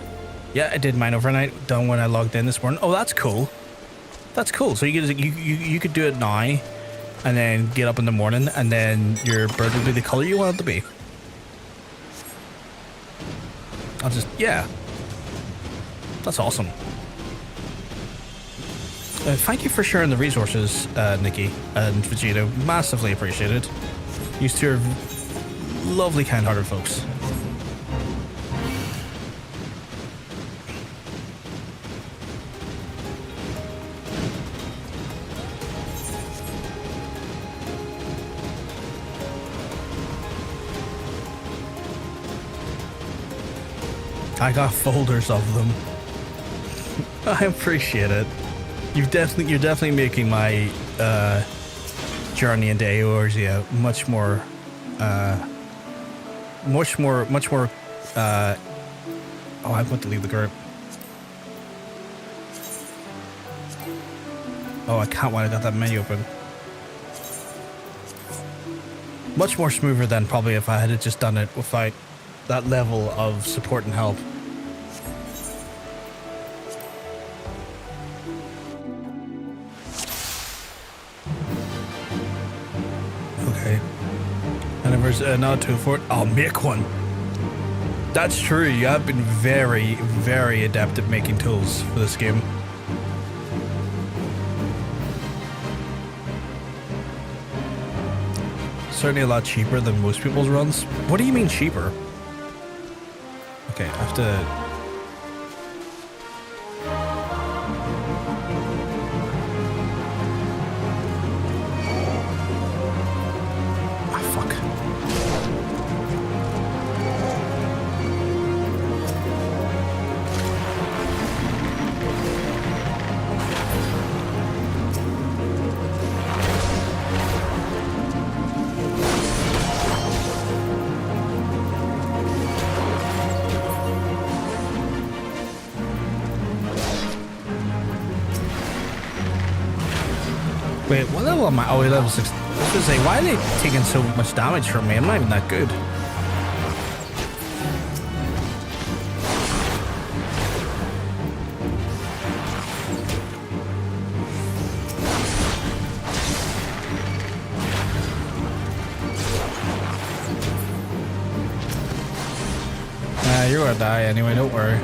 Yeah, I did mine overnight. Done when I logged in this morning. Oh, that's cool. That's cool. So you could do it now, and then get up in the morning, and then your bird will be the color you want it to be. Yeah. That's awesome. Thank you for sharing the resources, Nikki and Vegeta. Massively appreciated. You two are lovely, kind-hearted folks. I got folders of them. I appreciate it. You're definitely making my journey into Eorzea much more. Oh, I'm going to leave the group. Oh, I can't wait I got that menu open. Much more smoother than probably if I had just done it without that level of support and help. Okay. And if there's another tool for it, I'll make one. That's true. You have been very, very adept at making tools for this game. Certainly a lot cheaper than most people's runs. What do you mean cheaper? Okay, I have to... Wait, what level am I? Oh, level 6. I was gonna say, why are they taking so much damage from me? I'm not even that good. You're gonna die anyway, don't worry.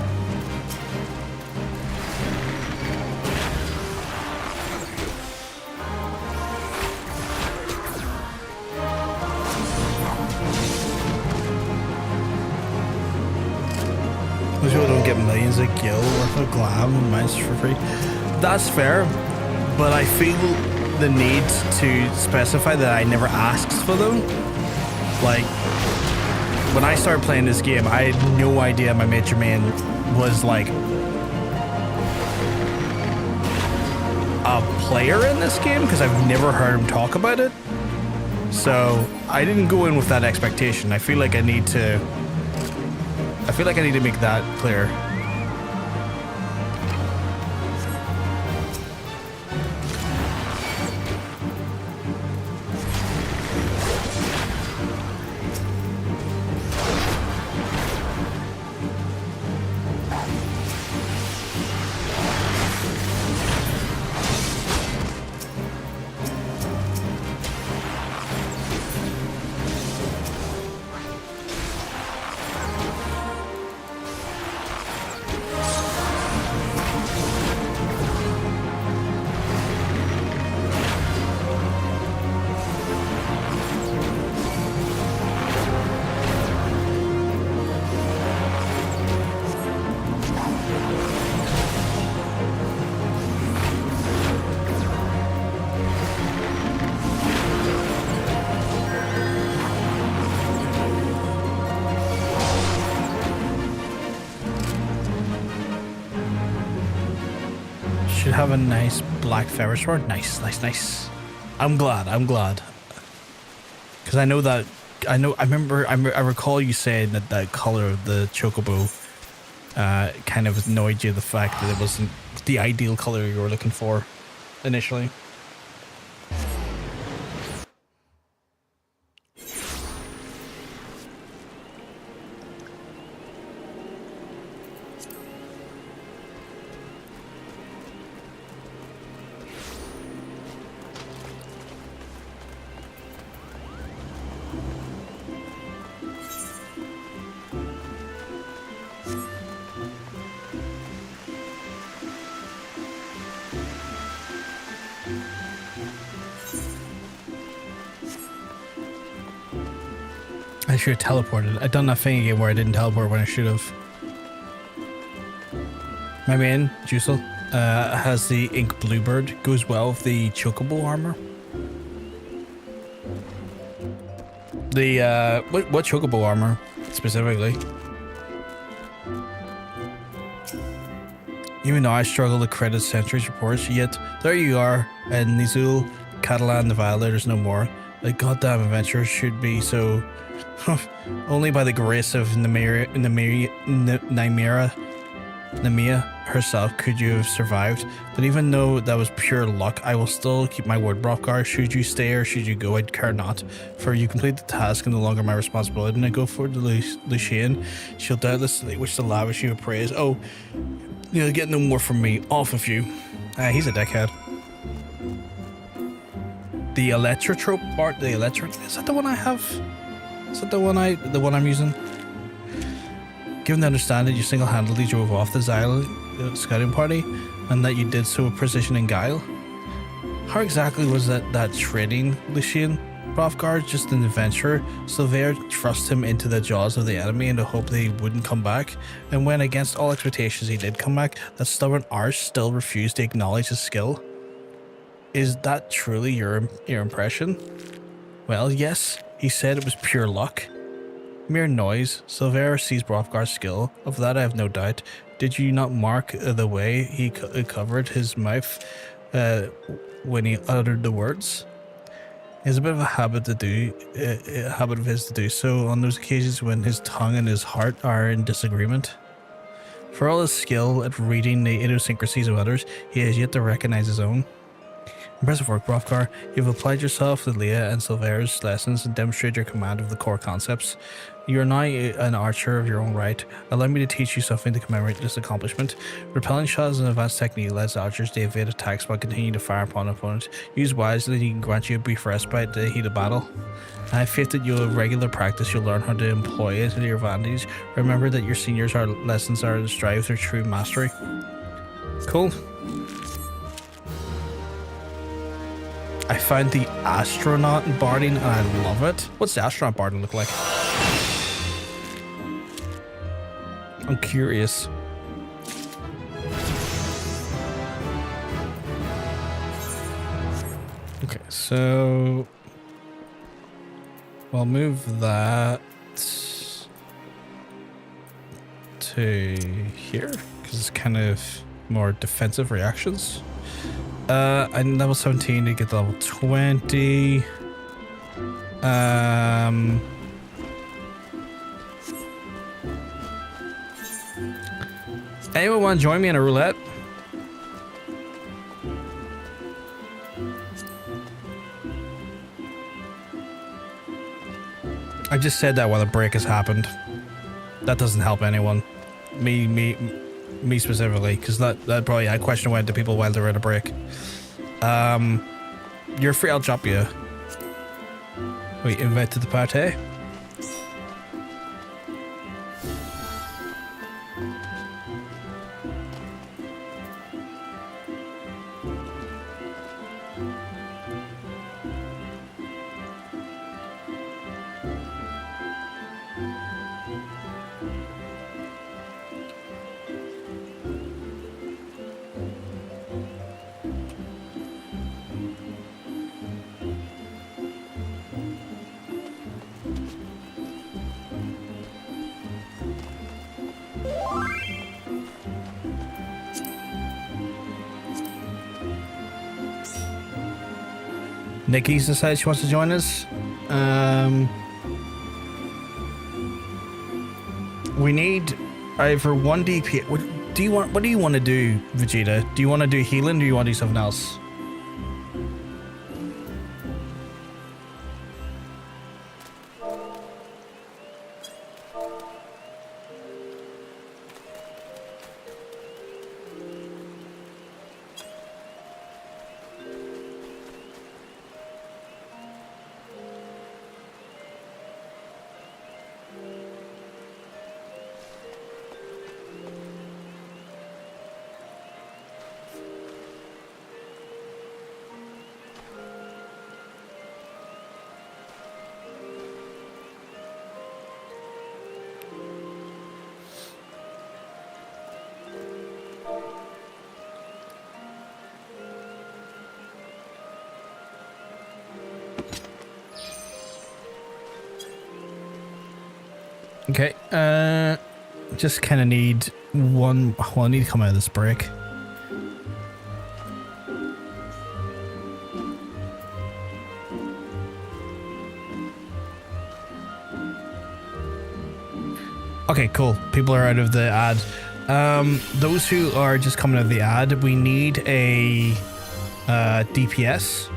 Those people don't get millions of gil worth of glam and mines for free. That's fair, but I feel the need to specify that I never asked for them. Like, when I started playing this game, I had no idea my major main was like a player in this game because I've never heard him talk about it. So I didn't go in with that expectation. I feel like I need to make that clear. Should have a nice black feather sword. Nice. I'm glad. Because I I recall you saying that that color of the chocobo kind of annoyed you, the fact that it wasn't the ideal color you were looking for initially. I should have teleported. I've done that thing again where I didn't teleport when I should have. My main, Juicel, has the Ink Bluebird. Goes well with the Chocobo armor. The, what Chocobo armor, specifically? Even though I struggle to credit Sentry's reports, yet there you are, and Nizul, Catalan, the Violators no more. The goddamn adventure should be so... Only by the grace of Nymeria herself could you have survived. But even though that was pure luck, I will still keep my word, Hrothgar. Should you stay or should you go, I'd care not. For you complete the task and no longer my responsibility. And I go for Lucienne. She'll doubtlessly wish to lavish you with praise. Oh, you'll get no more from me. Off of you. He's a dickhead. The Electrotrope part, is that the one I have? Is that the one I'm using? Given the understanding you single-handedly drove off the Xyle scouting party, and that you did so with precision and guile. How exactly was that trading, Lucian? Hrothgar, just an adventurer. Silver thrust him into the jaws of the enemy in the hope that he wouldn't come back, and when against all expectations he did come back, that stubborn arse still refused to acknowledge his skill. Is that truly your impression? Well, yes, he said it was pure luck. Mere noise. Silver sees Hrothgar's skill, of that I have no doubt. Did you not mark the way he covered his mouth when he uttered the words? It's a bit of a habit of his to do so on those occasions when his tongue and his heart are in disagreement. For all his skill at reading the idiosyncrasies of others, he has yet to recognize his own. Impressive work, Hrothgar. You've applied yourself to Leah and Silvera's lessons and demonstrated your command of the core concepts. You are now an archer of your own right. Allow me to teach you something to commemorate this accomplishment. Repelling shots is an advanced technique that lets archers to evade attacks while continuing to fire upon opponents. Use wisely, and you can grant you a brief respite to the heat of battle. I have faith that you'll have regular practice, you'll learn how to employ it to your advantage. Remember that your seniors' lessons are to strive for true mastery. Cool. I found the astronaut barding and I love it. What's the astronaut barding look like? I'm curious. Okay, so I'll move that to here because it's kind of more defensive reactions. I'm level 17 to get to level 20. Anyone want to join me in a roulette? I just said that while the break has happened. That doesn't help anyone. Me specifically, because that probably I question went to people while they were at a break. You're free, I'll drop you. Wait, invite to the party? Nikki's decided she wants to join us. We need over 1 DP. What do you want to do, Vegeta? Do you want to do healing or do you want to do something else? Okay, just kind of need one. Well, I need to come out of this break. Okay, cool. People are out of the ad. Those who are just coming out of the ad, we need a DPS.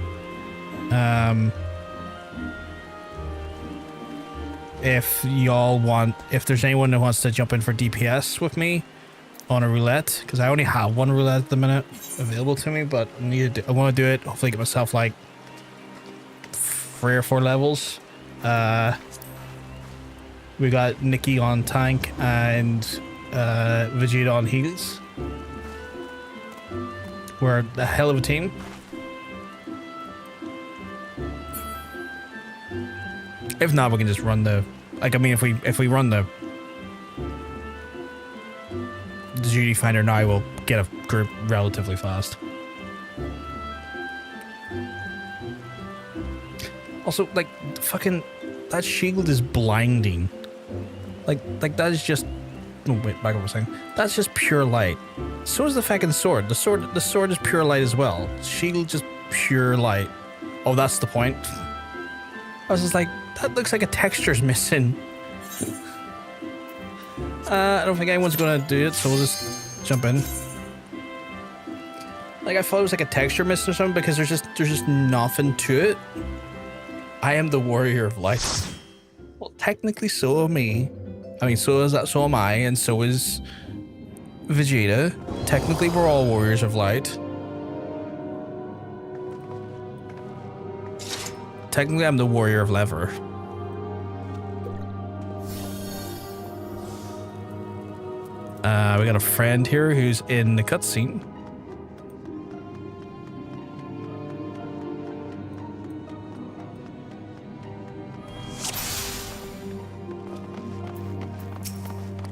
If y'all want, if there's anyone who wants to jump in for DPS with me on a roulette, because I only have one roulette at the minute available to me, but I want to do it. Hopefully, get myself like 3 or 4 levels. We got Nikki on tank and Vegeta on heals. We're a hell of a team. If not, we can just run the. Like, I mean, if we run the duty finder now, we'll get a group relatively fast. Also, like, fucking that shield is blinding. Like that is just. Oh wait, back up a second. That's just pure light. So is the fucking sword. The sword is pure light as well. Shield just pure light. Oh, that's the point. I was just like, that looks like a texture's missing. I don't think anyone's gonna do it, so we'll just jump in. Like I thought it was like a texture mist or something because there's just nothing to it. I am the warrior of light. Well, technically so am me. I mean, so am I, and so is Vegeta. Technically, we're all warriors of light. Technically, I'm the warrior of lever. We got a friend here who's in the cutscene.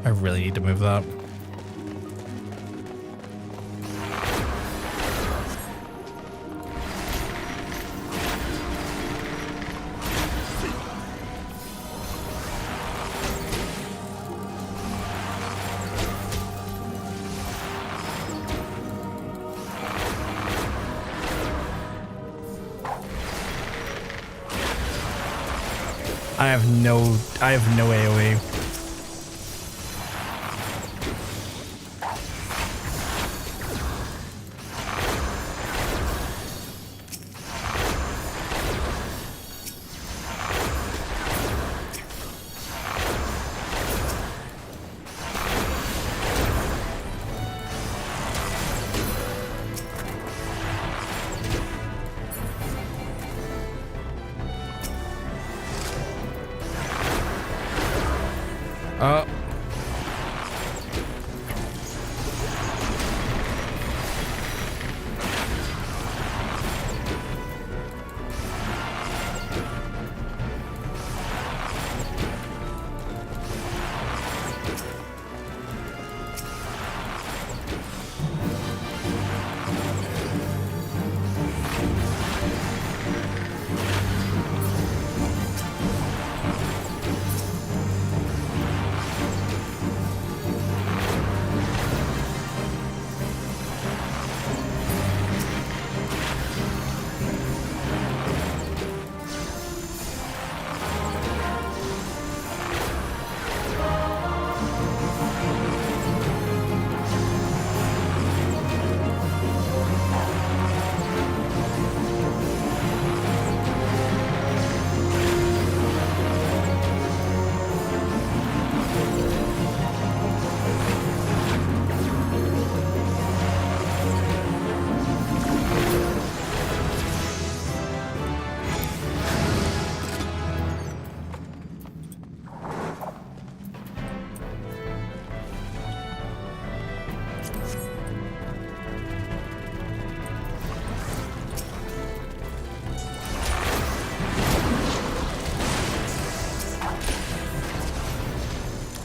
I really need to move that. I have no AoE.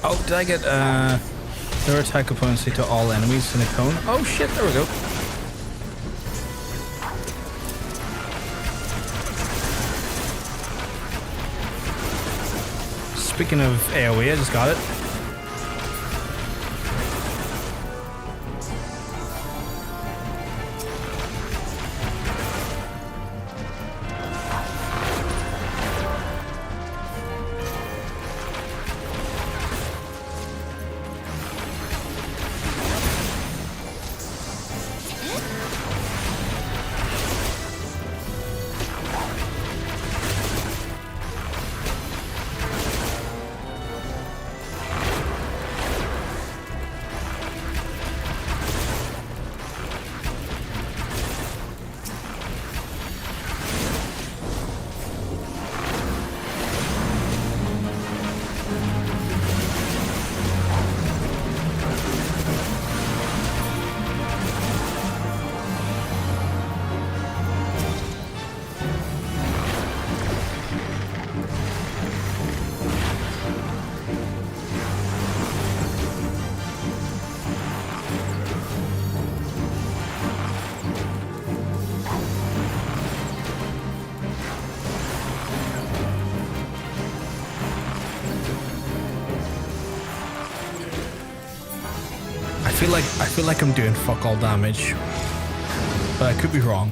Oh, did I get their attack opponency to all enemies in a cone? Oh shit, there we go. Speaking of AoE, I just got it. I feel like I'm doing fuck all damage, but I could be wrong.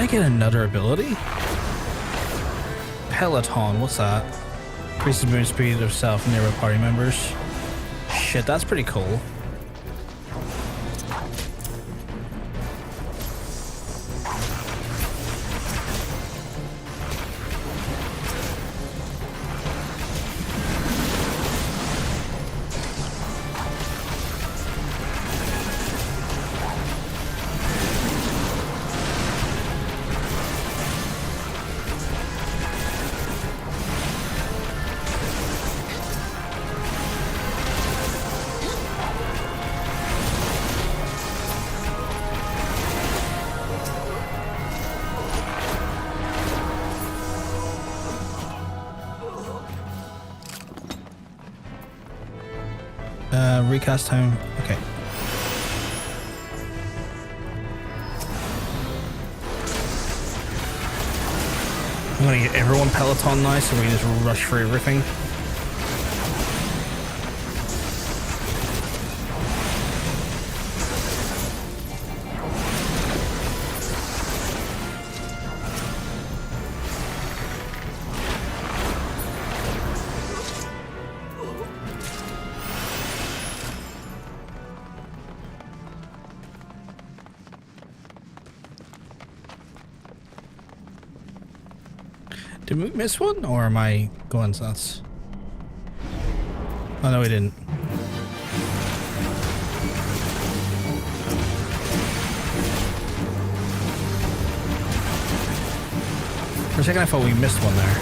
I get another ability? Peloton, what's that? Increases movement speed of self and nearby party members. Shit, that's pretty cool. Recast time. Okay. I'm gonna get everyone Peloton now so we can just rush through everything. Did we miss one, or am I going nuts? Oh no, we didn't. For a second I thought we missed one there.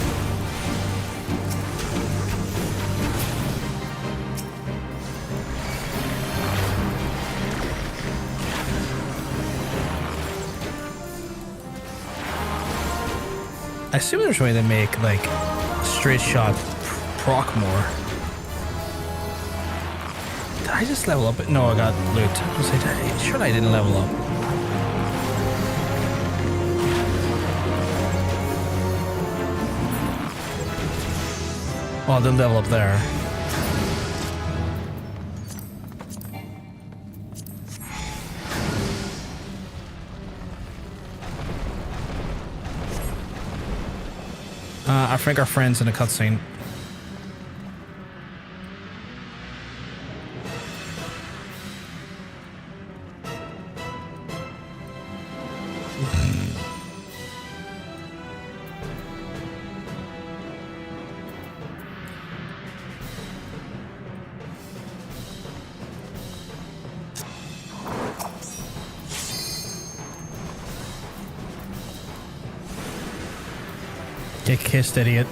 I assume there's a way to make, like, straight shot proc more. Did I just level up? No, I got loot. I was like, sure I didn't level up. Oh, I didn't level up there. I think our friend's in a cutscene. Get kissed, idiot.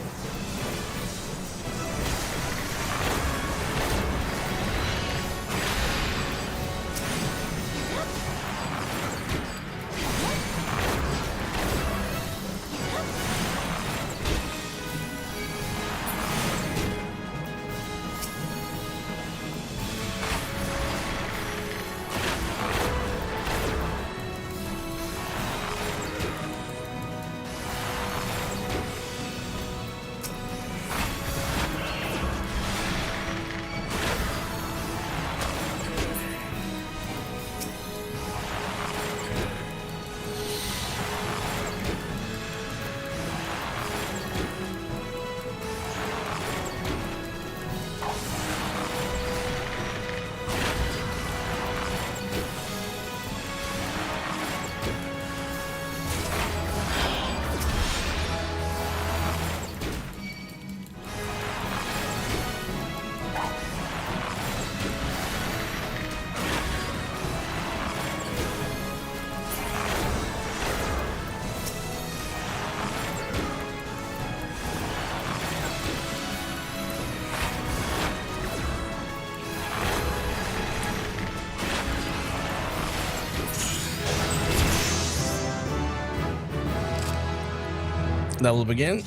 That will begin.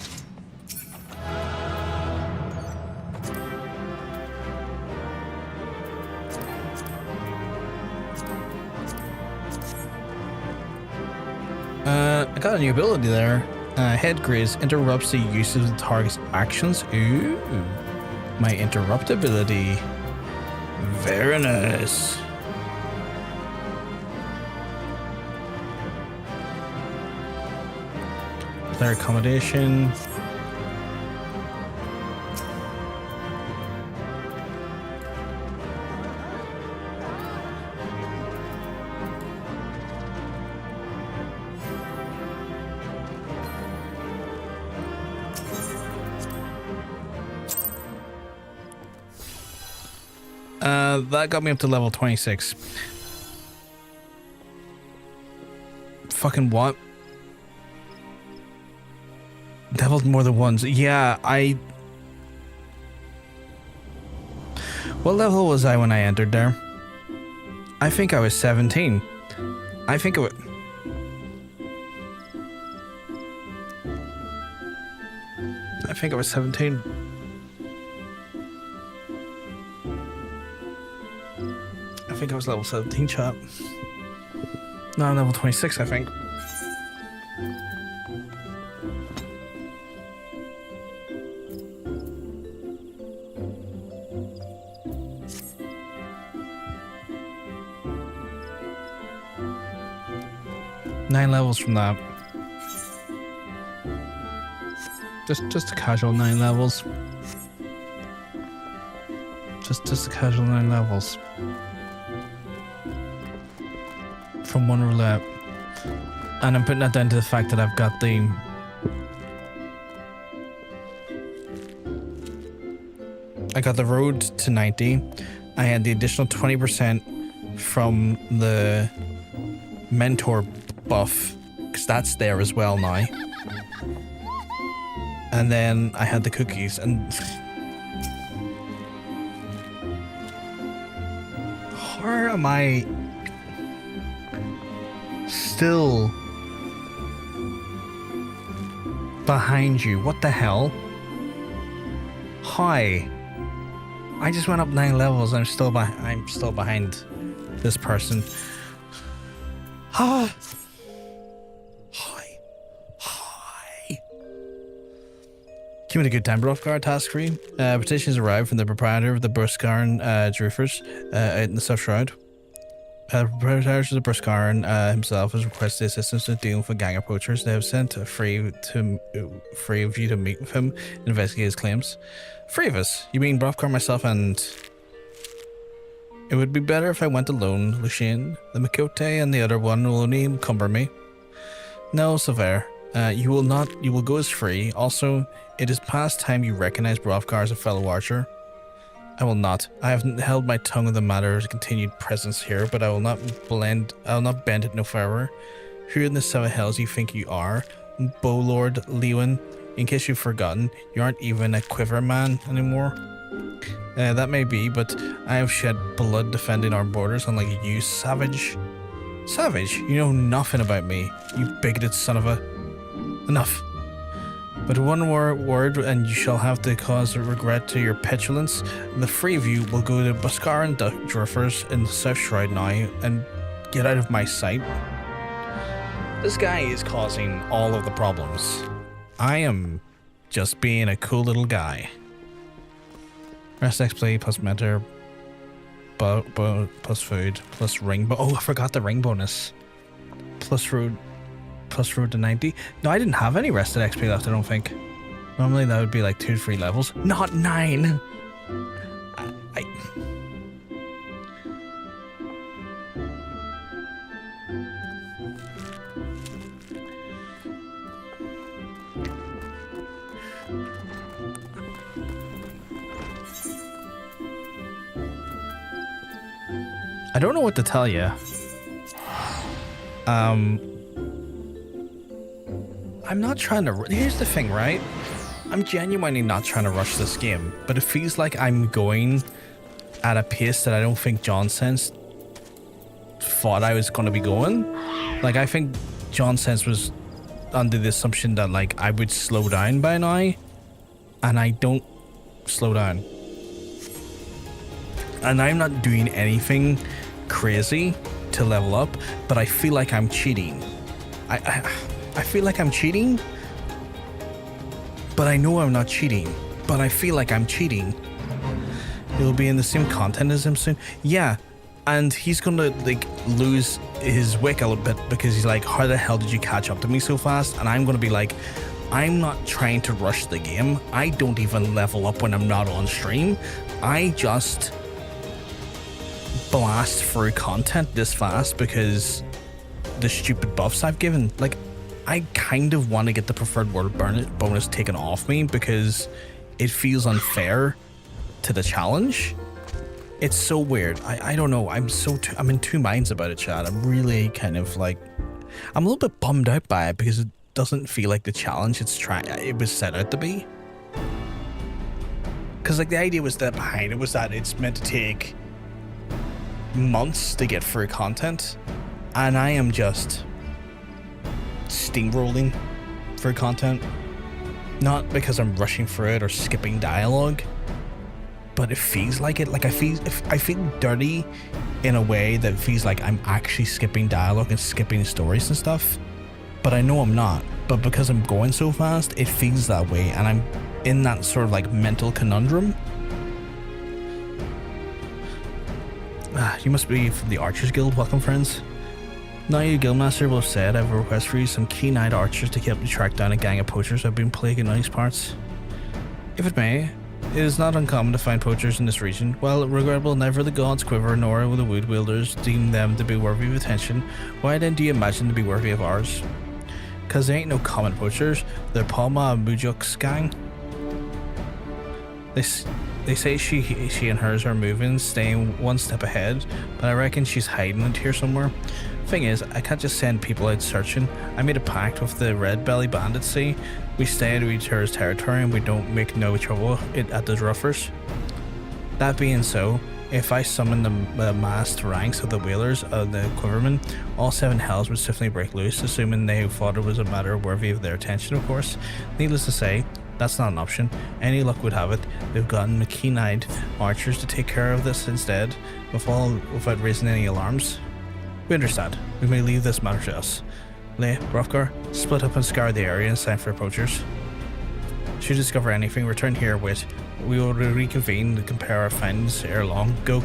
I got a new ability there. Head graze interrupts the use of the target's actions. Ooh, my interrupt ability. Very nice. Their accommodation. That got me up to level 26. Fucking what? Leveled more than once. Yeah, What level was I when I entered there? I think I was 17. I think I was 17. I think I was level 17, chat. No, I'm level 26, I think. Nine levels from that. Just a casual 9 levels. Just a casual 9 levels. From one roulette. And I'm putting that down to the fact that I've got the... I got the road to 90. I had the additional 20% from the mentor buff, because that's there as well now. And then I had the cookies, and... Where am I... still behind you? What the hell? Hi. I just went up 9 levels. I'm still behind this person. Ah. Hi. Keeping a good time. Brofgar task free. Petitions arrived from the proprietor of the Bruscaran Drufers out in the South Shroud. The proprietor of the Bruscaran himself has requested assistance to deal with a gang of poachers. They have sent free of you to meet with him and investigate his claims. 3 of us? You mean Brofgar, myself, and... It would be better if I went alone, Lucien. The Makote and the other one will only encumber me. No, Silver. You will go as free. Also, it is past time you recognize Brofgar as a fellow archer. I will not. I have held my tongue on the matter of continued presence here, but I will not bend it no further. Who in the 7 hells you think you are? Bowlord Lewin? In case you've forgotten, you aren't even a quiver man anymore. That may be, but I have shed blood defending our borders, unlike you, savage. Savage? You know nothing about me, you bigoted son of a... Enough. But one word and you shall have to cause regret to your petulance. The 3 of you will go to Bruscaran Drufers in the South Shroud now and get out of my sight. This guy is causing all of the problems. I am just being a cool little guy. Rest XP plus mentor, plus food, plus ring. Oh, I forgot the ring bonus. Plus road to 90. No, I didn't have any rested XP left, I don't think. Normally that would be like 2 to 3 levels. Not 9! I don't know what to tell you. I'm not trying to... Here's the thing, right? I'm genuinely not trying to rush this game, but it feels like I'm going at a pace that I don't think John Sense thought I was going to be going. Like, I think John Sense was under the assumption that, like, I would slow down by now, and I don't slow down. And I'm not doing anything crazy to level up, but I feel like I'm cheating. I feel like I'm cheating, but I know I'm not cheating, but I feel like I'm cheating. He'll be in the same content as him soon. Yeah, and he's gonna like lose his wick a little bit because he's like, how the hell did you catch up to me so fast? And I'm gonna be like, I'm not trying to rush the game. I don't even level up when I'm not on stream. I just blast through content this fast because the stupid buffs I've given. Like, I kind of want to get the preferred word bonus taken off me because it feels unfair to the challenge. It's so weird. I don't know. I'm in two minds about it, Chad. I'm really kind of like, I'm a little bit bummed out by it because it doesn't feel like the challenge it was set out to be. Because like the idea was that behind it was that it's meant to take months to get through content, and I am just steamrolling through content, not because I'm rushing through it or skipping dialogue, but it feels like it. Like I feel dirty in a way that feels like I'm actually skipping dialogue and skipping stories and stuff, but I know I'm not. But because I'm going so fast, it feels that way, and I'm in that sort of like mental conundrum. You must be from the Archers Guild. Welcome, friends. Now you Guildmaster will have said I have a request for you, some keen-eyed archers to help you track down a gang of poachers I've been plaguing in these parts. If it may, it is not uncommon to find poachers in this region. While regrettable, never the gods quiver, nor will the wood wielders deem them to be worthy of attention. Why then do you imagine to be worthy of ours? Cause they ain't no common poachers, they're Palma Mujuk's gang. They say she and hers are moving, staying one step ahead, but I reckon she's hiding it here somewhere. Thing is, I can't just send people out searching. I made a pact with the Red Belly Bandits, see? We stay out of each other's territory and we don't make no trouble at those ruffers. That being so, if I summon the massed ranks of the whalers of the quivermen, all 7 hells would swiftly break loose, assuming they thought it was a matter worthy of their attention, of course. Needless to say, that's not an option. Any luck would have it, they've gotten keen-eyed archers to take care of this instead, without raising any alarms. We understand. We may leave this matter to us. Lay, Hrothgar, split up and scour the area and sign for approachers. Should you discover anything, return here, wait. We will reconvene to compare our finds ere long. Go.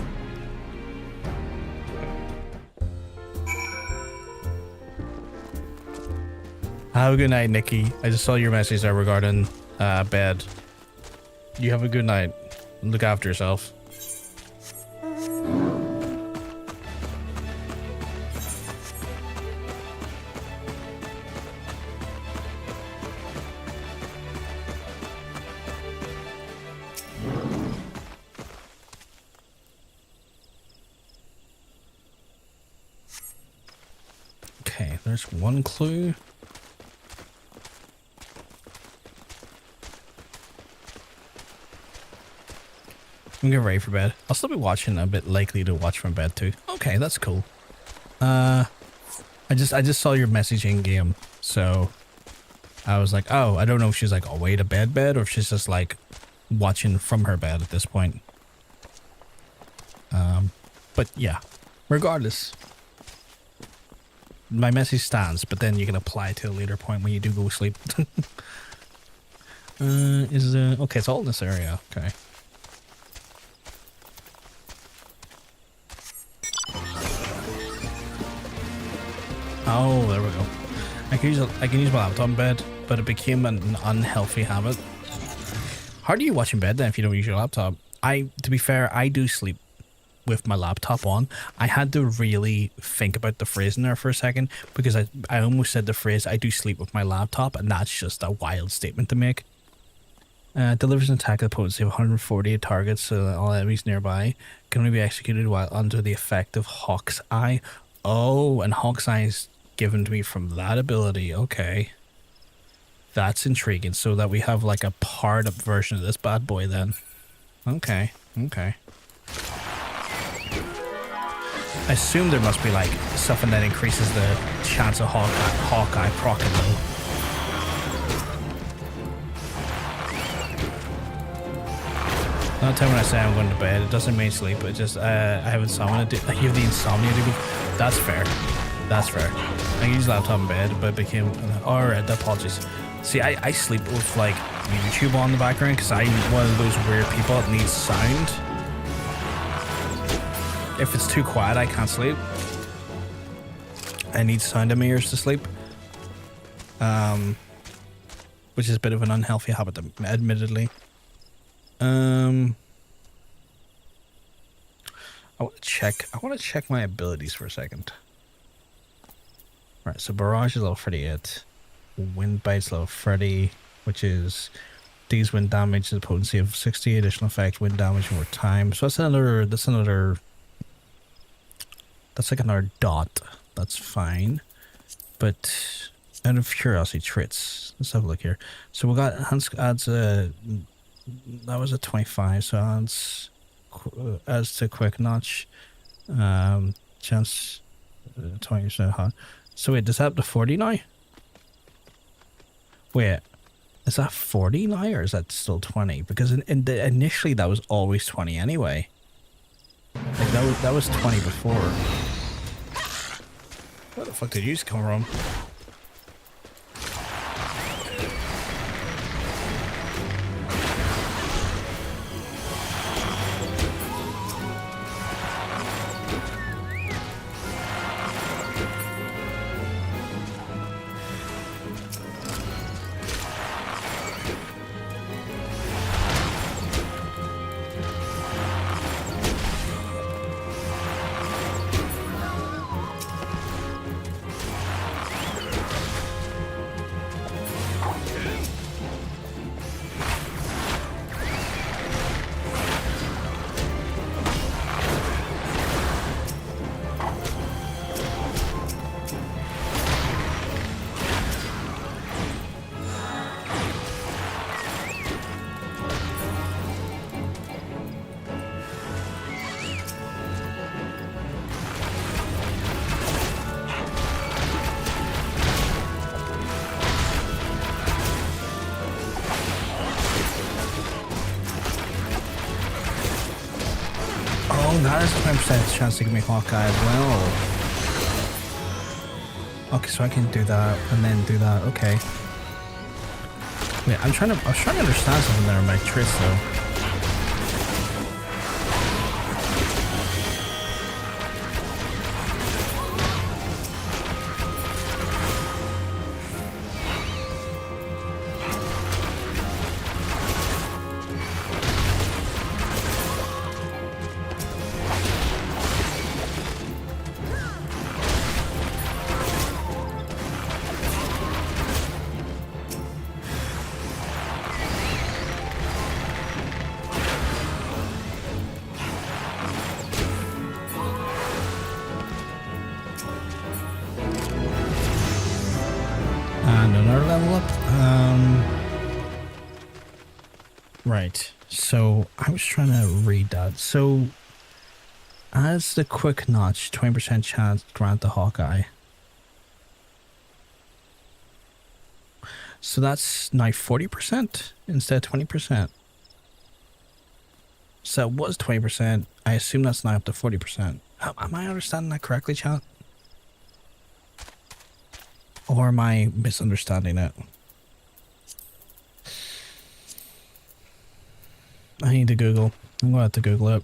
Have a good night, Nikki. I just saw your message there regarding bed. You have a good night. Look after yourself. Okay, there's one clue. I'm getting ready for bed. I'll still be watching, a bit likely to watch from bed too. Okay, that's cool. I just saw your message in game, so I was like, oh, I don't know if she's like away to bed or if she's just like watching from her bed at this point. But yeah, regardless, my message stands, but then you can apply it to a later point when you do go sleep. Okay, it's all in this area. Okay. Oh, there we go. I can use my laptop in bed, but it became an unhealthy habit. How do you watch in bed then if you don't use your laptop? To be fair, I do sleep with my laptop on. I had to really think about the phrase in there for a second because I almost said the phrase I do sleep with my laptop, and that's just a wild statement to make. Delivers an attack of the potency of 140 targets, so all enemies nearby can only be executed while under the effect of Hawk's Eye. Oh, and Hawk's Eye is given to me from that ability. Okay. That's intriguing. So that we have like a powered up version of this bad boy then. Okay. Okay. I assume there must be like something that increases the chance of Hawkeye proccing though. Not time when I say I'm going to bed, it doesn't mean sleep, it just, I have insomnia, I have the insomnia duty. That's fair. That's fair. I can use laptop in bed, but it became, alright, apologies. See, I sleep with like YouTube on the background because I'm one of those weird people that needs sound. If it's too quiet, I can't sleep. I need sound in my ears to sleep. which is a bit of an unhealthy habit, admittedly. I want to check my abilities for a second. Right, so Barrage is level 38. Wind Bite's level 30, which is these wind damage, the potency of 60, additional effect, wind damage over time. So that's like another dot. That's fine. But out of curiosity, traits. Let's have a look here. So we got adds a, that was a 25, so adds to quick notch. Chance 20% hot. So wait, does that up to 40 now? Wait, is that 40 now, or is that still 20? Because initially that was always 20 anyway. Like that was 20 before. Where the fuck did you come from? That is a 20% chance to give me Hawkeye as well. Okay, so I can do that and then do that. Okay. Wait, I was trying to understand something there in my traits though. Right, so I was trying to read that. So, as the quick notch, 20% chance grant the Hawkeye. So that's now 40% instead of 20%. So it was 20%. I assume that's now up to 40%. Am I understanding that correctly, chat? Or am I misunderstanding it? I need to Google. I'm going to have to Google it.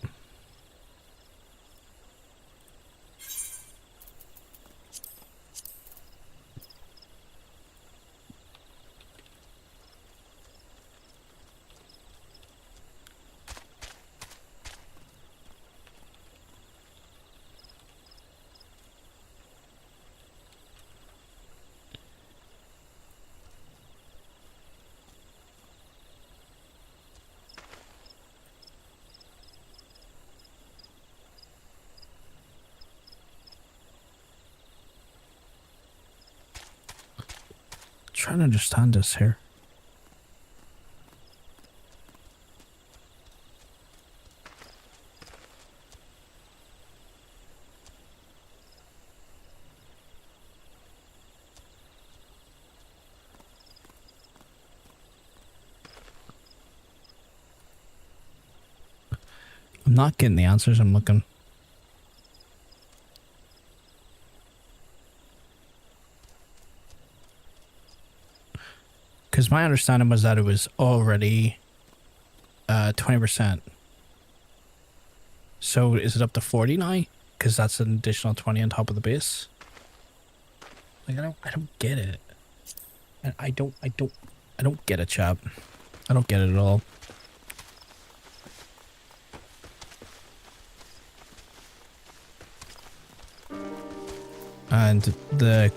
Trying to understand this here. I'm not getting the answers I'm looking. Because my understanding was that it was already 20%. So is it up to 40 now? Because that's an additional 20 on top of the base. Like I don't get it. And I don't I don't get it, chap. I don't get it at all. And a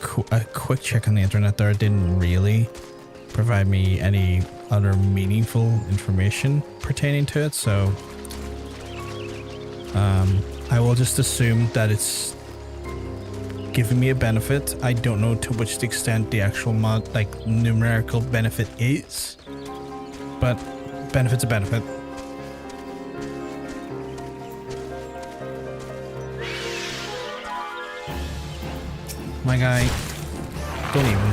quick check on the internet there didn't really provide me any other meaningful information pertaining to it, so I will just assume that it's giving me a benefit. I don't know to which extent the actual numerical benefit is, but benefit's a benefit. My guy, don't even.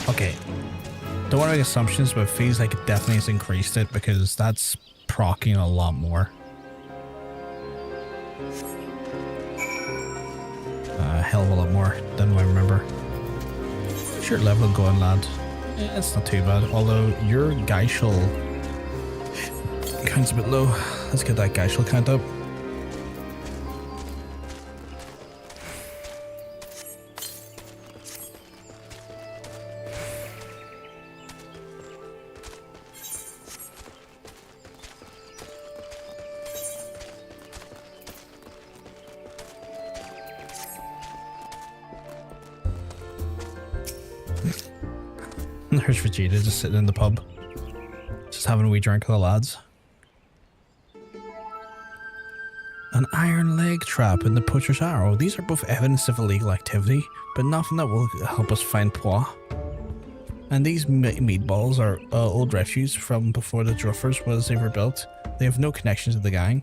Okay, don't want to make assumptions, but it feels like it definitely has increased it because that's proccing a lot more. A hell of a lot more than I remember. Sure, level going, lad. Yeah, it's not too bad, although your Geishel count's a bit low. Let's get that Geishel count up. There's Vegeta just sitting in the pub, just having a wee drink with the lads. An iron leg trap and the poacher's arrow. These are both evidence of illegal activity, but nothing that will help us find Pois. And these meatballs are old refuse from before the Druffers was ever built. They have no connection to the gang.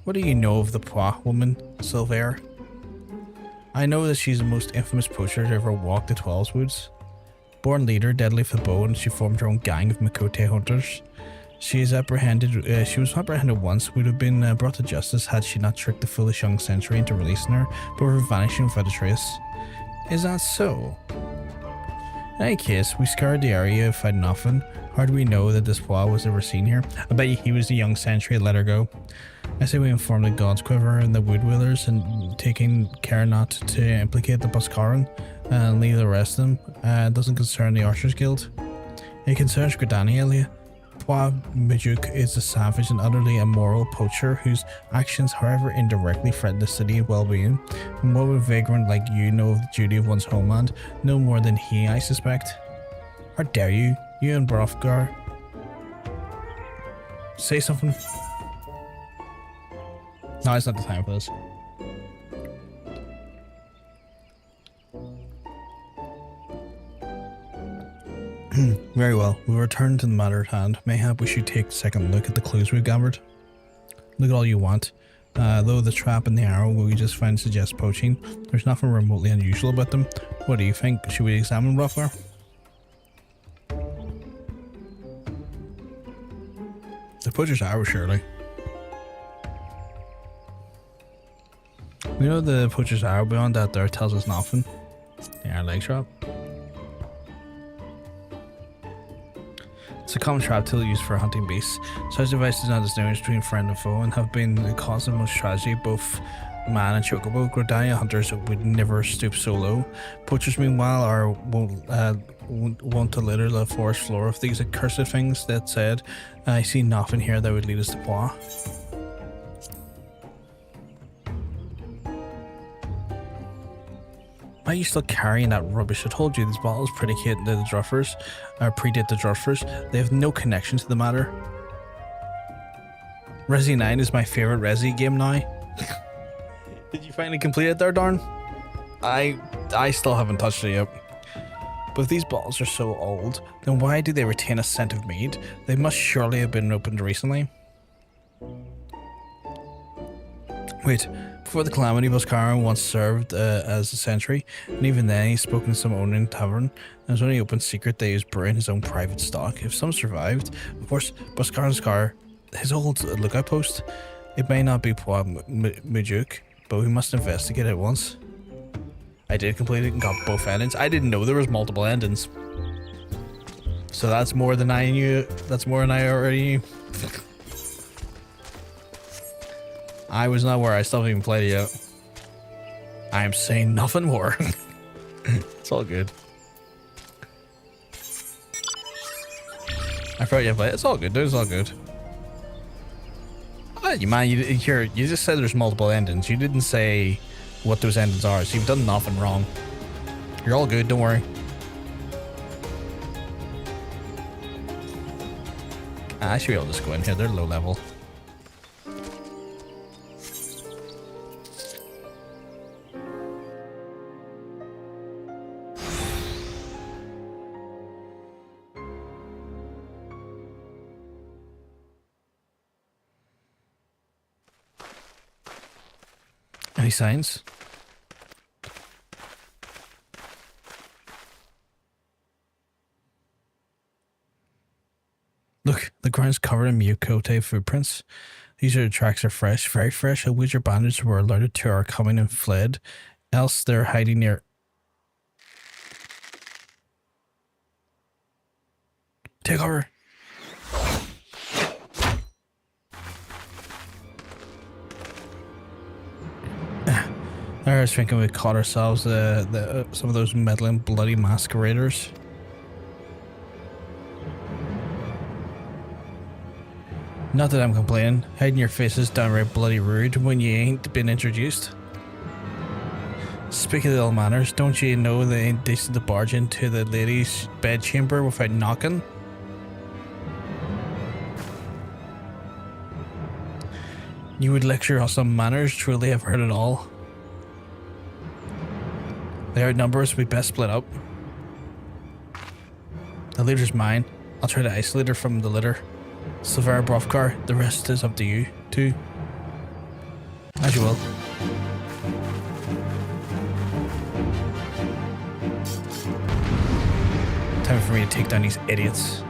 What do you know of the Pois woman, Silver? I know that she's the most infamous poacher to ever walk the 12's Woods. Born leader, deadly with a bow, and she formed her own gang of Makote hunters. She was apprehended once, would have been brought to justice had she not tricked the foolish young sentry into releasing her, but her vanishing without a trace. Is that so? In any case, we scoured the area, found nothing. How do we know that this Pois was ever seen here? I bet you he was the young sentry and let her go. I say we inform the God's Quiver and the Wood Wheelers, and taking care not to implicate the Boscaran and leave the rest of them. Doesn't concern the Archers Guild. It concerns Gridania. Pois Majuk is a savage and utterly immoral poacher whose actions, however, indirectly threaten the city's well-being. And what would a vagrant like you know of the duty of one's homeland? No more than he, I suspect. How dare you? You and Brofgar. Say something. No, it's not the time for this. Very well, we'll return to the matter at hand. Mayhap we should take a second look at the clues we've gathered. Look at all you want. Though the trap and the arrow we just find suggest poaching, there's nothing remotely unusual about them. What do you think? Should we examine Brofgar? The poacher's arrow, surely. We know the poacher's arrow beyond that there tells us nothing. The iron leg trap. It's a common trap tool used for hunting beasts. Such devices not distinguished between friend and foe and have been the cause of most tragedy, both man and chocobo. Gridania hunters would never stoop so low. Poachers, meanwhile, wont to litter the forest floor of these accursed things. That said, I see nothing here that would lead us to Pois. Why are you still carrying that rubbish? I told you these bottles predate the Druffers. They have no connection to the matter. Resi 9 is my favorite Resi game now. Did you finally complete it there, Darn? I still haven't touched it yet. But if these bottles are so old, then why do they retain a scent of mead? They must surely have been opened recently. Wait. Before the calamity, Boscaran once served as a sentry, and even then he's spoken to some owner in tavern, and it was only open secret that he was brewing his own private stock. If some survived, of course, Boscaran's car, his old lookout post, it may not be Pois Majuk, but we must investigate it once. I did complete it and got both endings. I didn't know there was multiple endings. So that's more than I knew. That's more than I already knew. I was not aware. I still haven't even played it yet. I am saying nothing more. It's all good. I forgot you played it. It's all good, dude. It's all good. Oh, you just said there's multiple endings. You didn't say what those endings are, so you've done nothing wrong. You're all good, don't worry. I should be able to just go in here. They're low level. Any signs? Look, the ground's covered in Mukote footprints. These are the tracks are fresh, very fresh. A wizard bandits were alerted to our coming and fled. Else they're hiding near. Take over. I was thinking we caught ourselves some of those meddling bloody masqueraders. Not that I'm complaining. Hiding your face is downright bloody rude when you ain't been introduced. Speaking of ill manners, don't you know they ain't decent to barge into the lady's bedchamber without knocking? You would lecture us on manners, truly I've heard it all. They outnumber us, we best split up. The leader's mine. I'll try to isolate her from the litter. Silvera Brofkar, the rest is up to you, too. As you will. Time for me to take down these idiots.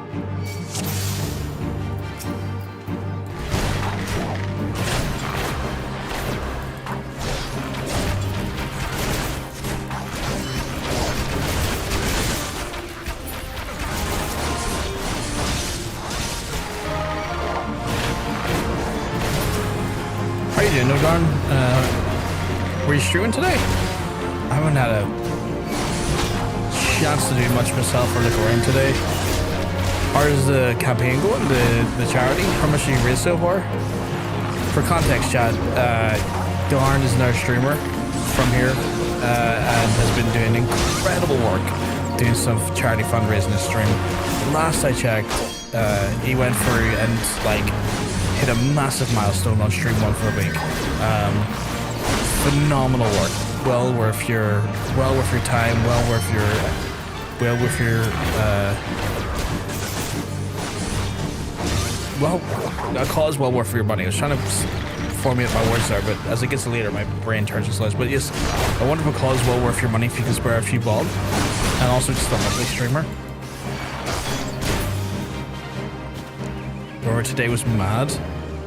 No darn. Were you streaming today? I haven't had a chance to do much myself or look around today. How is the campaign going? The charity? How much did you raise so far? For context, chat, Darn is another streamer from here and has been doing incredible work doing some charity fundraising this stream. Last I checked, he went through and hit a massive milestone on stream 1 for a week. Phenomenal work. Well worth your time. A cause well worth your money. I was trying to formulate my words there, but as it gets later, my brain turns to slides. But yes, a wonderful cause well worth your money if you can spare a few bob, and also just a lovely streamer. Or today was mad.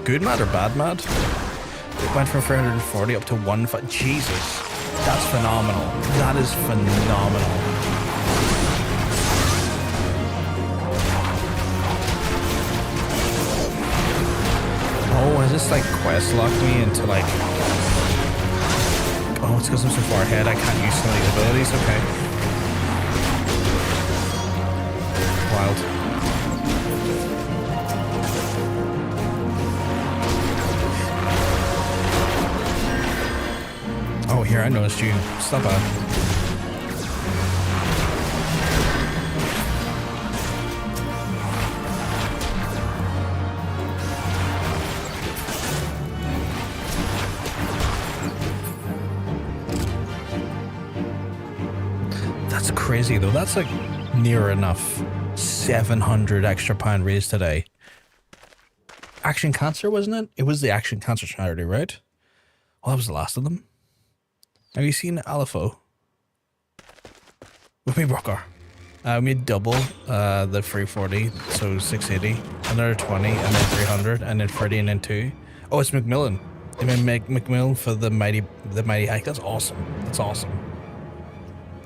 Good mad or bad mad? It went from 340 up to 1. Jesus. That's phenomenal. That is phenomenal. Oh, has this quest locked me into oh, it's because I'm so far ahead I can't use some of these abilities. Okay. Wild. Oh, here, I noticed you. Stop out. That's crazy, though. That's near enough 700 extra pound raised today. Action Cancer, wasn't it? It was the Action Cancer charity, right? Well, that was the last of them. Have you seen Alipho? With me, Brockar. We made double the 340, so 680, another 20, and then 300, and then 30, and then 2. Oh, it's Macmillan. They made Macmillan for the mighty hike. That's awesome. That's awesome.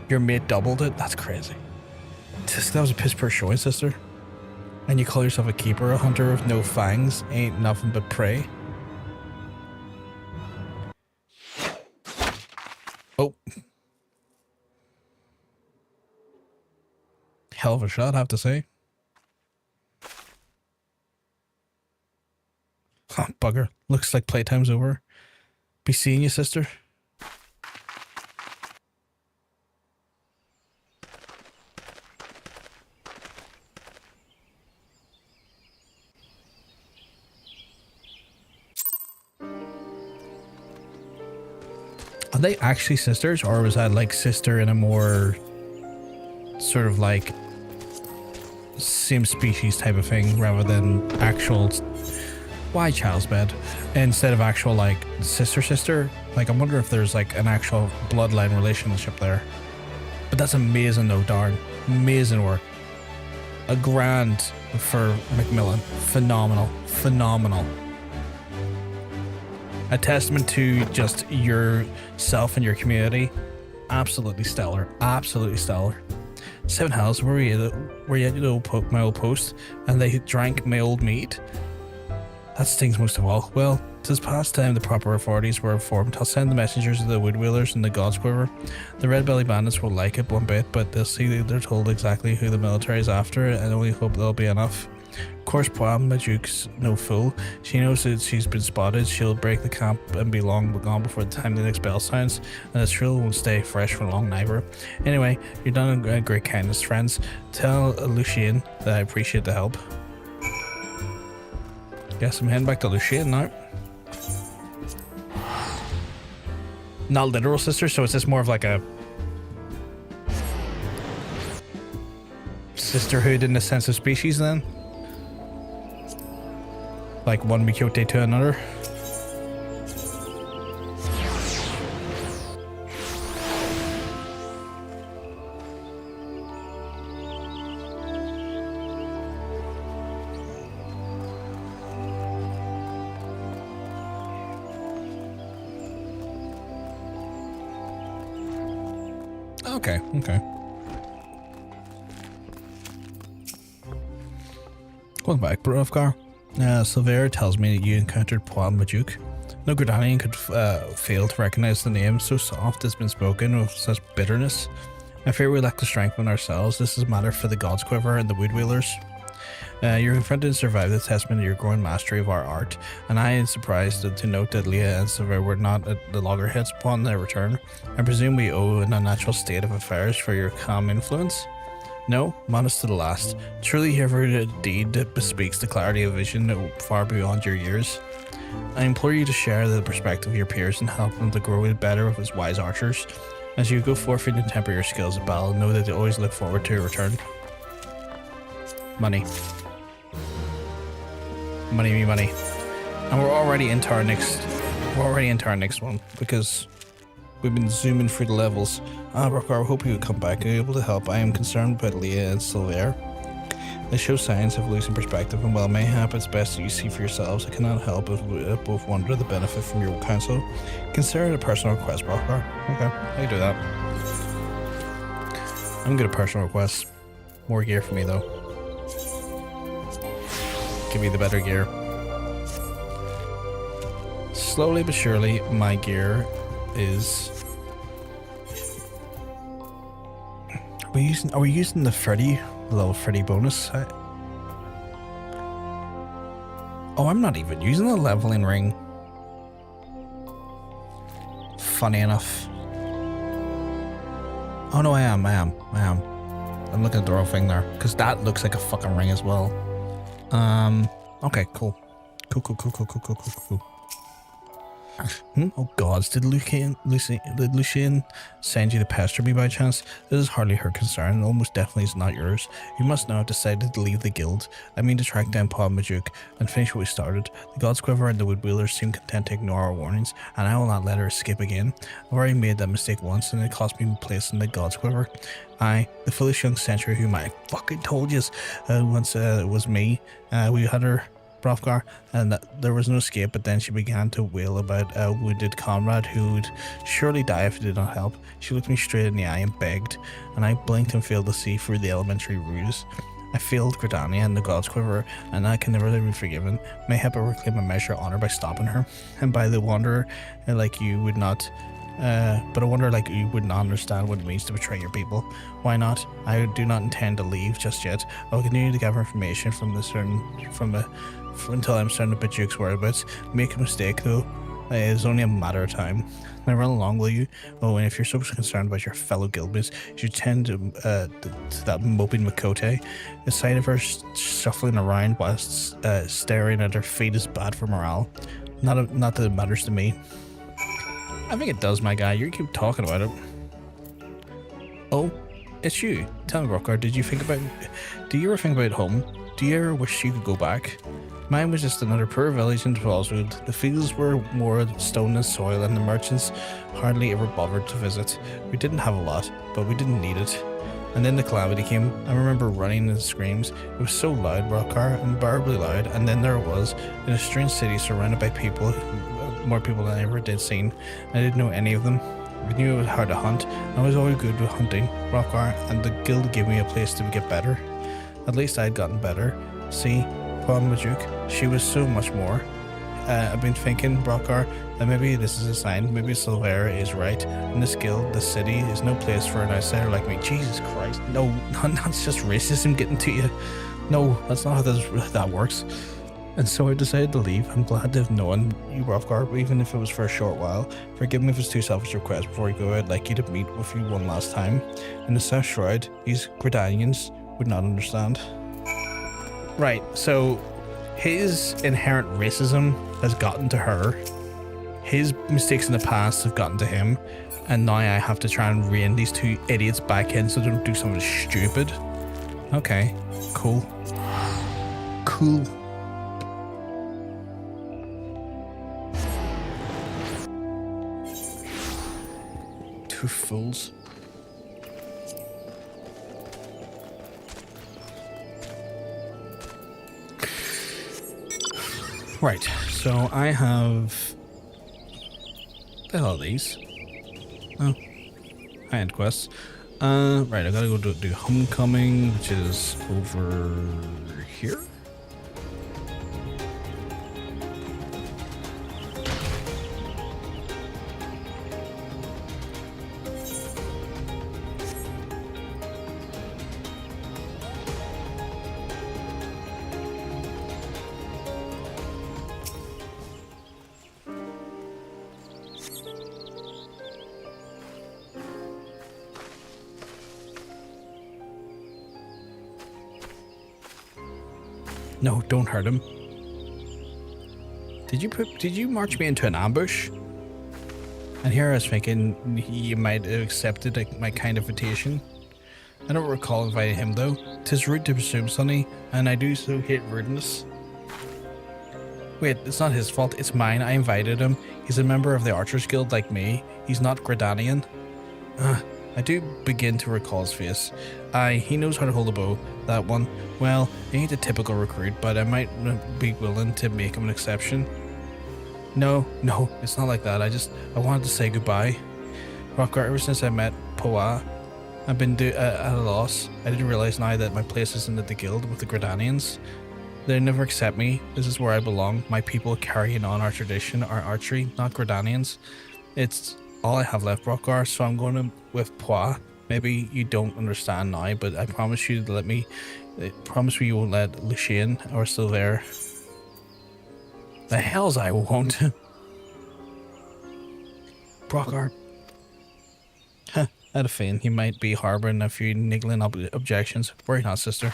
Your mate doubled it. That's crazy. That was a piss poor showing, sister. And you call yourself a keeper, a hunter with no fangs, ain't nothing but prey. of a shot, I have to say. Oh, bugger. Looks like playtime's over. Be seeing you, sister. Are they actually sisters, or was that like sister in a more sort of like same species type of thing rather than actual? Why child's bed instead of actual like sister? Like I wonder if there's like an actual bloodline relationship there. But that's amazing though, darn. Amazing work. A grand for Macmillan. Phenomenal. A testament to just yourself and your community. Absolutely stellar. 7 Hells, were you at my old post and they drank my old meat? That stings most of all. Well, 'tis past time the proper authorities were informed. I'll send the messengers of the Woodwheelers and the God's Quiver. The Red Belly Bandits will like it one bit, but they'll see they're told exactly who the military is after, and only hope there'll be enough. Of course, Poam, my Duke's no fool. She knows that she's been spotted. She'll break the camp and be long gone before the time the next bell sounds, and the thrill won't stay fresh for long neither. Anyway, you've done a great kindness, friends. Tell Lucien that I appreciate the help. Guess I'm heading back to Lucien now. Not literal sister, so it's just more of like a sisterhood in the sense of species then? Like one Miqo'te to another? Okay. Going back, Brayflox. Silvera tells me that you encountered Poam Majuk. No Gridanian could fail to recognize the name, so soft it's been spoken with such bitterness. I fear we lack the strength in ourselves. This is a matter for the God's Quiver and the Woodwheelers. You're confronted and survived the testament of your growing mastery of our art, and I am surprised to note that Leah and Silver were not at the loggerheads upon their return. I presume we owe an unnatural state of affairs for your calm influence? No, modest to the last. Truly every deed bespeaks the clarity of vision far beyond your years. I implore you to share the perspective of your peers and help them to grow better with as wise archers. As you go forth and temper your skills at battle, know that they always look forward to your return. Money. And we're already into our next one because we've been zooming through the levels. Brockar, I hope you would come back and be able to help. I am concerned about Leah and Silver. They show signs of losing perspective, and while mayhap it's best that you see for yourselves, I cannot help but both wonder the benefit from your counsel. Consider it a personal request, Brockar. Okay, I can do that. I'm good at personal requests. More gear for me though. Give me the better gear. Slowly but surely, my gear is. Are we using the level 30 bonus? Oh, I'm not even using the leveling ring. Funny enough. Oh no, I am. I'm looking at the wrong thing there, because that looks like a fucking ring as well. Okay, cool. Cool. Oh gods, did Lucien send you to pester me by chance? This is hardly her concern, almost definitely is not yours. You must now have decided to leave the guild. I mean to track down Poam Majuk and finish what we started. The God's Quiver and the Woodwheelers seem content to ignore our warnings, and I will not let her escape again. I've already made that mistake once, and it cost me my place in the God's Quiver. I, the foolish young sentry whom I fucking told you once it was me, we had her, Brayflox, and there was no escape, but then she began to wail about a wounded comrade who would surely die if he did not help. She looked me straight in the eye and begged, and I blinked and failed to see through the elementary ruse. I failed Gridania and the God's Quiver, and I can never be forgiven. Mayhap I reclaim a measure of honor by stopping her, and by the wanderer like you would not But I wonder, like, you wouldn't understand what it means to betray your people. Why not? I do not intend to leave just yet. I will continue to gather information until I'm certain about Duke's whereabouts. Make a mistake, though. It's only a matter of time. Can I run along with you? Oh, and if you're so concerned about your fellow guildmates, you should tend to that moping Makote. The sight of her shuffling around whilst staring at her feet is bad for morale. Not that it matters to me. I think it does, my guy. You keep talking about it. Oh, it's you. Tell me, Rockar, do you ever think about home? Do you ever wish you could go back? Mine was just another poor village in Twellswood. The fields were more stone than soil, and the merchants hardly ever bothered to visit. We didn't have a lot, but we didn't need it. And then the calamity came. I remember running and screams. It was so loud, Rockar, unbearably loud. And then there it was, in a strange city surrounded by people, more people than I ever did seen. I didn't know any of them. I knew it was hard to hunt. I was always good with hunting, Rockar, and the guild gave me a place to get better. At least I'd gotten better. See? Majuk, she was so much more. I've been thinking, Brockar, that maybe this is a sign. Maybe Silvera is right. In this guild, the city is no place for an outsider like me. Jesus Christ. No, that's just racism getting to you. No, that's not how that works. And so I decided to leave. I'm glad to have known you, Brockar, even if it was for a short while. Forgive me if it's too selfish a request. Before you go, I'd like you to meet with you one last time. In the South Shroud, these Gridanians would not understand. Right, so his inherent racism has gotten to her. His mistakes in the past have gotten to him. And now I have to try and rein these two idiots back in so they don't do something stupid. Okay, cool. Cool. Two fools. Right, so I have... the hell are these? Oh, high-end quests. Right, I gotta go do Homecoming, which is over here. No, don't hurt him. Did you march me into an ambush? And here I was thinking you might have accepted my kind invitation. I don't recall inviting him though. 'Tis rude to presume, Sonny, and I do so hate rudeness. Wait, it's not his fault, it's mine. I invited him. He's a member of the Archers Guild like me. He's not Gridanian. I do begin to recall his face. Aye, he knows how to hold a bow. That one. Well, he ain't a typical recruit, but I might be willing to make him an exception. No, it's not like that. I wanted to say goodbye. Rockar, ever since I met Poa, I've been at a loss. I didn't realize now that my place isn't at the guild with the Gridanians. They never accept me. This is where I belong. My people carrying on our tradition, our archery, not Gridanians. It's all I have left, Rockar, so I'm going with Poa. Maybe you don't understand now, but I promise you promise you won't let Lucien or Silver. The hells I won't. Brockar. I had a feeling he might be harboring a few niggling objections. Worry not, sister.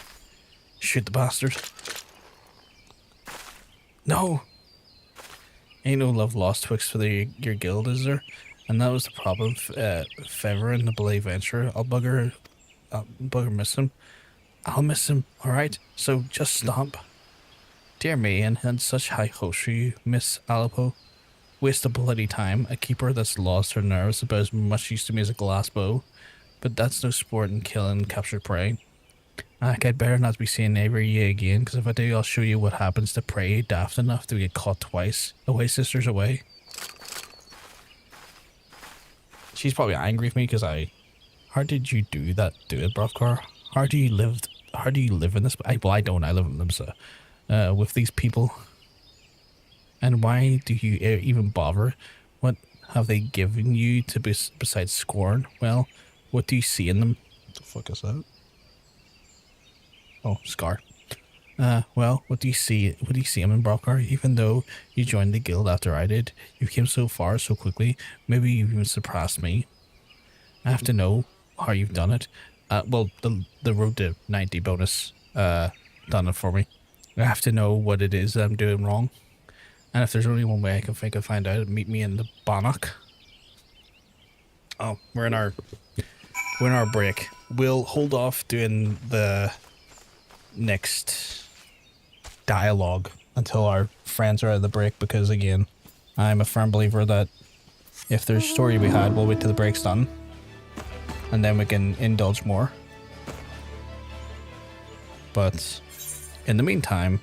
Shoot the bastard. No. Ain't no love lost twixt for your guild, is there? And that was the problem. Feverin, the Belay Venturer. I'll bugger miss him. I'll miss him, alright? So just stop. Dear me, and had such high hopes for you, Miss Alipo. Waste of bloody time. A keeper that's lost her nerves about as much use to me as a glass bow. But that's no sport in killing captured prey. I'd better not be seeing neighbor ye again, because if I do, I'll show you what happens to prey daft enough to get caught twice. Away, sisters, away. She's probably angry with me because how did you do it, Brockar? How do you live in this? Well, I don't. I live in them, with these people. And why do you even bother? What have they given you to besides scorn? Well, what do you see in them? What the fuck is that? Oh, Scar. Well, what do you see? What do you see him in, Brockar? Even though you joined the guild after I did, you came so far so quickly. Maybe you've even surpassed me. I have to know how you've done it. Well, the road to 90 bonus done it for me. I have to know what it is that I'm doing wrong. And if there's only one way I can think of find out, meet me in the Bannock. Oh, we're in our break. We'll hold off doing the next dialogue until our friends are out of the break, because again, I'm a firm believer that if there's story to be had, we'll wait till the break's done and then we can indulge more. But in the meantime,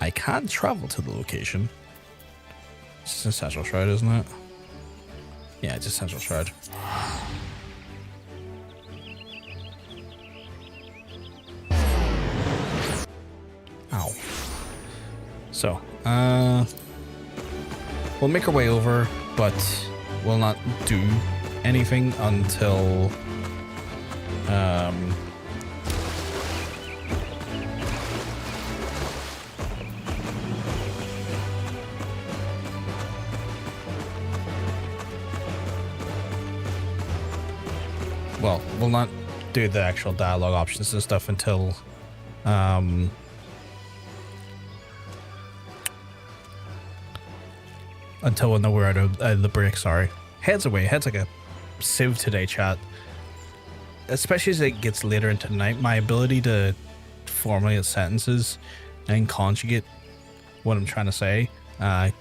I can travel to the location. It's a Central Shroud, isn't it? Yeah, it's a Central Shroud. Ow. So, we'll make our way over, but we'll not do anything until, well, we'll not do the actual dialogue options and stuff until, until we know we're out of the break, sorry. Heads away, heads like a sieve today, chat. Especially as it gets later into the night, my ability to formulate sentences and conjugate what I'm trying to say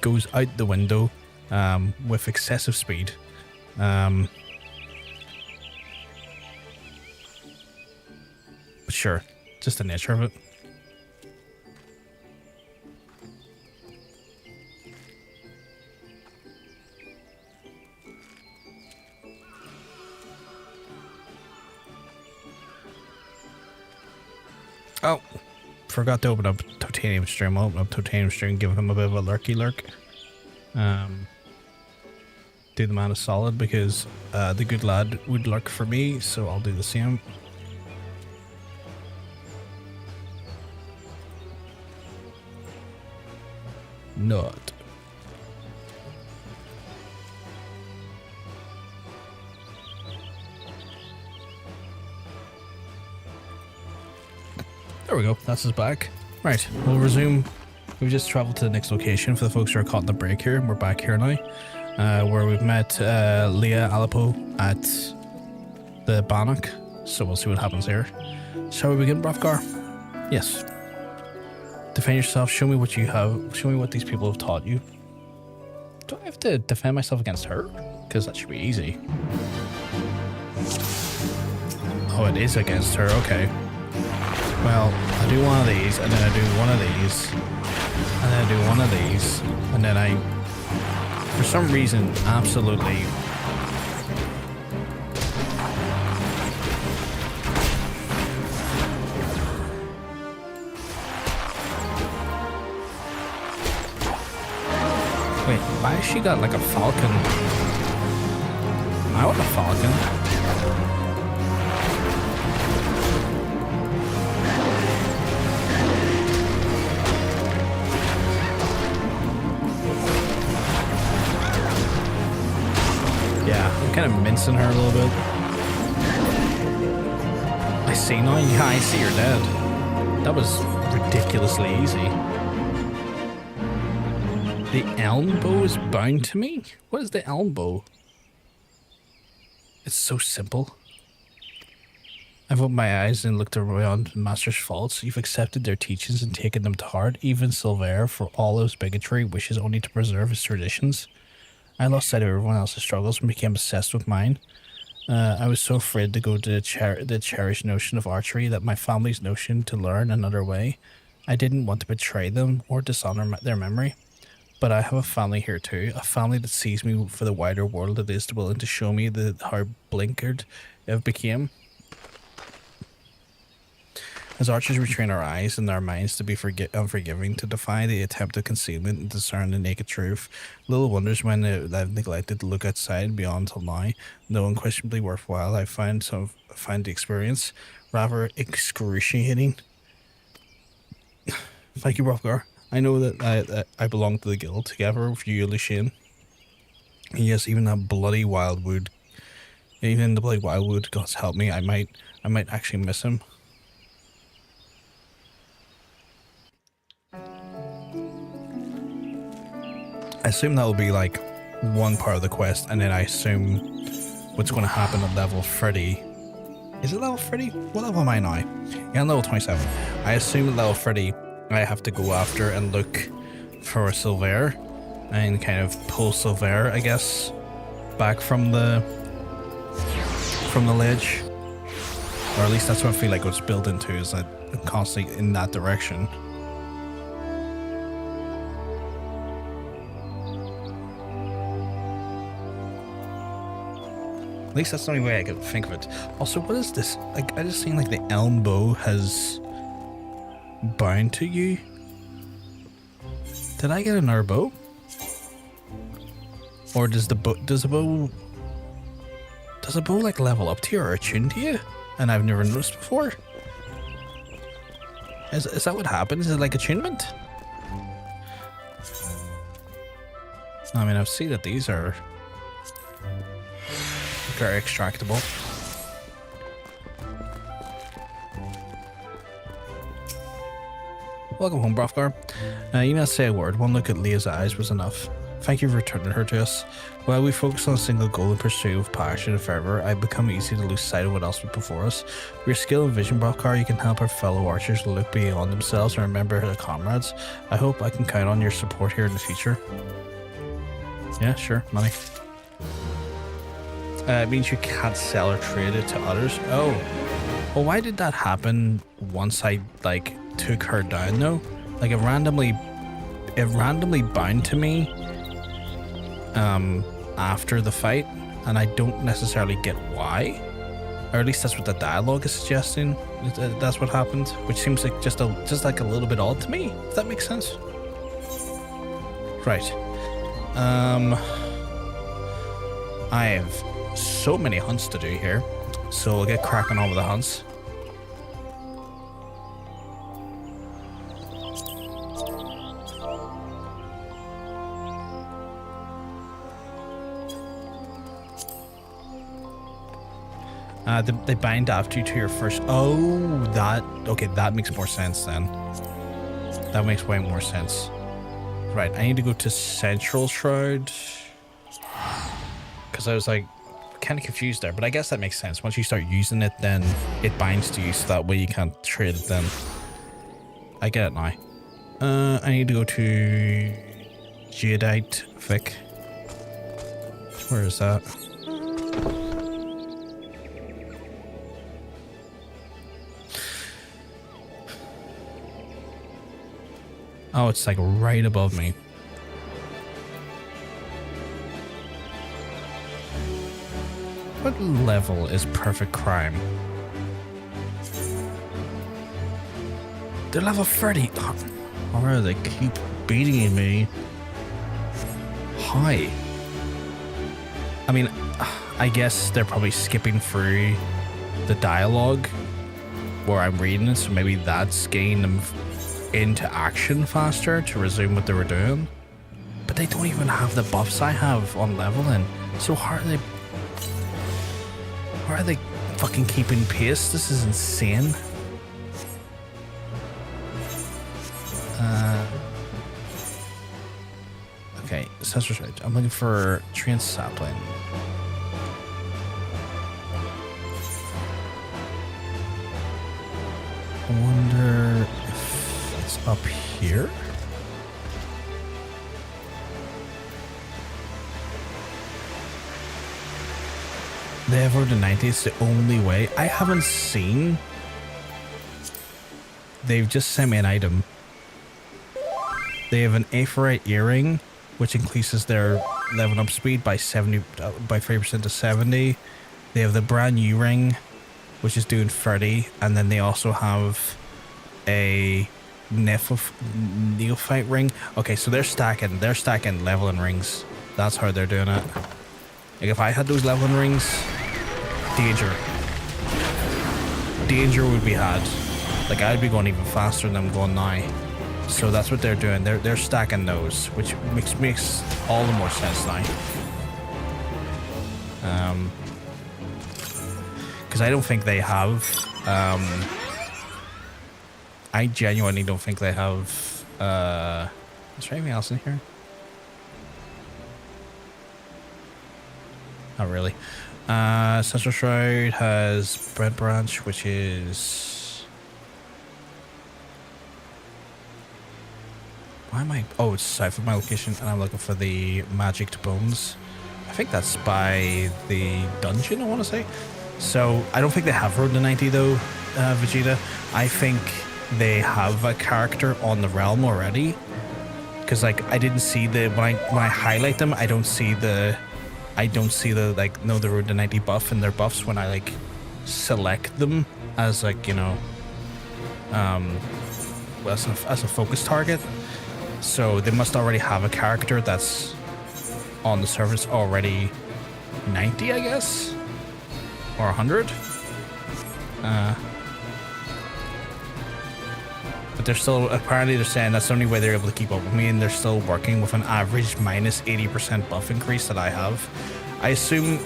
goes out the window with excessive speed. But sure, just the nature of it. Oh, forgot to open up Titanium Stream. I'll open up Titanium Stream, give him a bit of a lurky lurk. Do the man a solid because the good lad would lurk for me, so I'll do the same. Not. There we go, that's his back. Right, we'll resume. We've just traveled to the next location for the folks who are caught in the break here. We're back here now, where we've met Leah Alipo at the Bannock. So we'll see what happens here. Shall we begin, Brothgar? Yes. Defend yourself, show me what you have, show me what these people have taught you. Do I have to defend myself against her? Because that should be easy. Oh, it is against her, okay. Well, I do one of these, and then I do one of these, and then I do one of these, and then I, for some reason, absolutely... Wait, why has she got like a falcon? I want a falcon. Kind of mincing her a little bit. I see now. Yeah, I see you're dead. That was ridiculously easy. The elm bow is bound to me? What is the elm bow? It's so simple. I've opened my eyes and looked around Master's faults. You've accepted their teachings and taken them to heart. Even Silver, for all his bigotry, wishes only to preserve his traditions. I lost sight of everyone else's struggles and became obsessed with mine. I was so afraid to go to the cherished notion of archery that my family's notion to learn another way. I didn't want to betray them or dishonor their memory. But I have a family here too, a family that sees me for the wider world that is willing to show me how blinkered I've became. As archers, we train our eyes and our minds to be unforgiving, to defy the attempt of concealment and discern the naked truth. Little wonders when I've neglected to look outside beyond till now. Though unquestionably worthwhile, I find the experience rather excruciating. Thank you, Rothgar. I know that I belong to the guild together with you, Lucien. Yes, even that bloody wildwood. Even the bloody wildwood, God's help me, I might actually miss him. I assume that will be like one part of the quest, and then I assume what's going to happen at level 30. Is it level 30? What level am I now? Yeah, I'm level 27. I assume at level 30 I have to go after and look for Silver and kind of pull Silver, I guess, back from the ledge. Or at least that's what I feel like it's built into, is that I'm constantly in that direction. At least that's the only way I can think of it. Also, what is this? Like, I just seen like the elm bow has bound to you. Did I get another bow? Or does the bow like level up to you or attune to you? And I've never noticed before. Is that what happens? Is it like attunement? I mean, I've seen that these are very extractable. Welcome home, Brofgar. You not say a word. One look at Leah's eyes was enough. Thank you for returning her to us. While we focus on a single goal and pursue with passion and fervor, I become easy to lose sight of what else was before us. With your skill and vision, Brofgar, you can help our fellow archers look beyond themselves and remember their comrades. I hope I can count on your support here in the future. Yeah, sure, money. It means you can't sell or trade it to others. Oh, well, why did that happen once I like took her down though? Like it randomly bound to me after the fight, and I don't necessarily get why, or at least that's what the dialogue is suggesting. That's what happened, which seems like just like a little bit odd to me. If that makes sense. Right. I have so many hunts to do here, so we'll get cracking on with the hunts. They bind after you to your first. Oh, okay, that makes more sense then. That makes way more sense. Right, I need to go to Central Shroud, because I was like kind of confused there, but I guess that makes sense. Once you start using it, then it binds to you, so that way you can't trade it then. I get it now. I need to go to Jadeite Vic. Where is that? Oh, it's like right above me. What level is Perfect Crime? They're level 30. Oh, they keep beating me. Hi. I mean, I guess they're probably skipping through the dialogue where I'm reading it, so maybe that's getting them into action faster to resume what they were doing. But they don't even have the buffs I have on leveling. So how are they fucking keeping pace? This is insane. Okay, Assessor's Ridge. I'm looking for Trans Sapling. I wonder if it's up here. They have over the 90. It's the only way. I haven't seen. They've just sent me an item. They have an Aphorite earring, which increases their level up speed by 30% to 70. They have the brand new ring, which is doing 30, and then they also have a neophyte ring. Okay, so they're stacking leveling rings. That's how they're doing it. Like if I had those leveling rings, danger would be had. Like I'd be going even faster than I'm going now. So that's what they're doing. They're stacking those, which makes all the more sense now. Because I don't think they have. I genuinely don't think they have. Is there anything else in here? Not really. Central Shroud has Bread Branch, which is. Why am I? Oh, it's south of my location, and I'm looking for the Magicked Bones. I think that's by the dungeon, I want to say. So I don't think they have Road to 90 though, Vegeta. I think they have a character on the realm already. Because like I didn't see the when I highlight them, I don't see the like the Road to 90 buff in their buffs when I like select them as like, you know, as a focus target. So they must already have a character that's on the surface already 90, I guess, or 100. But they're still, apparently they're saying that's the only way they're able to keep up with me, and they're still working with an average minus 80% buff increase that I have. I assume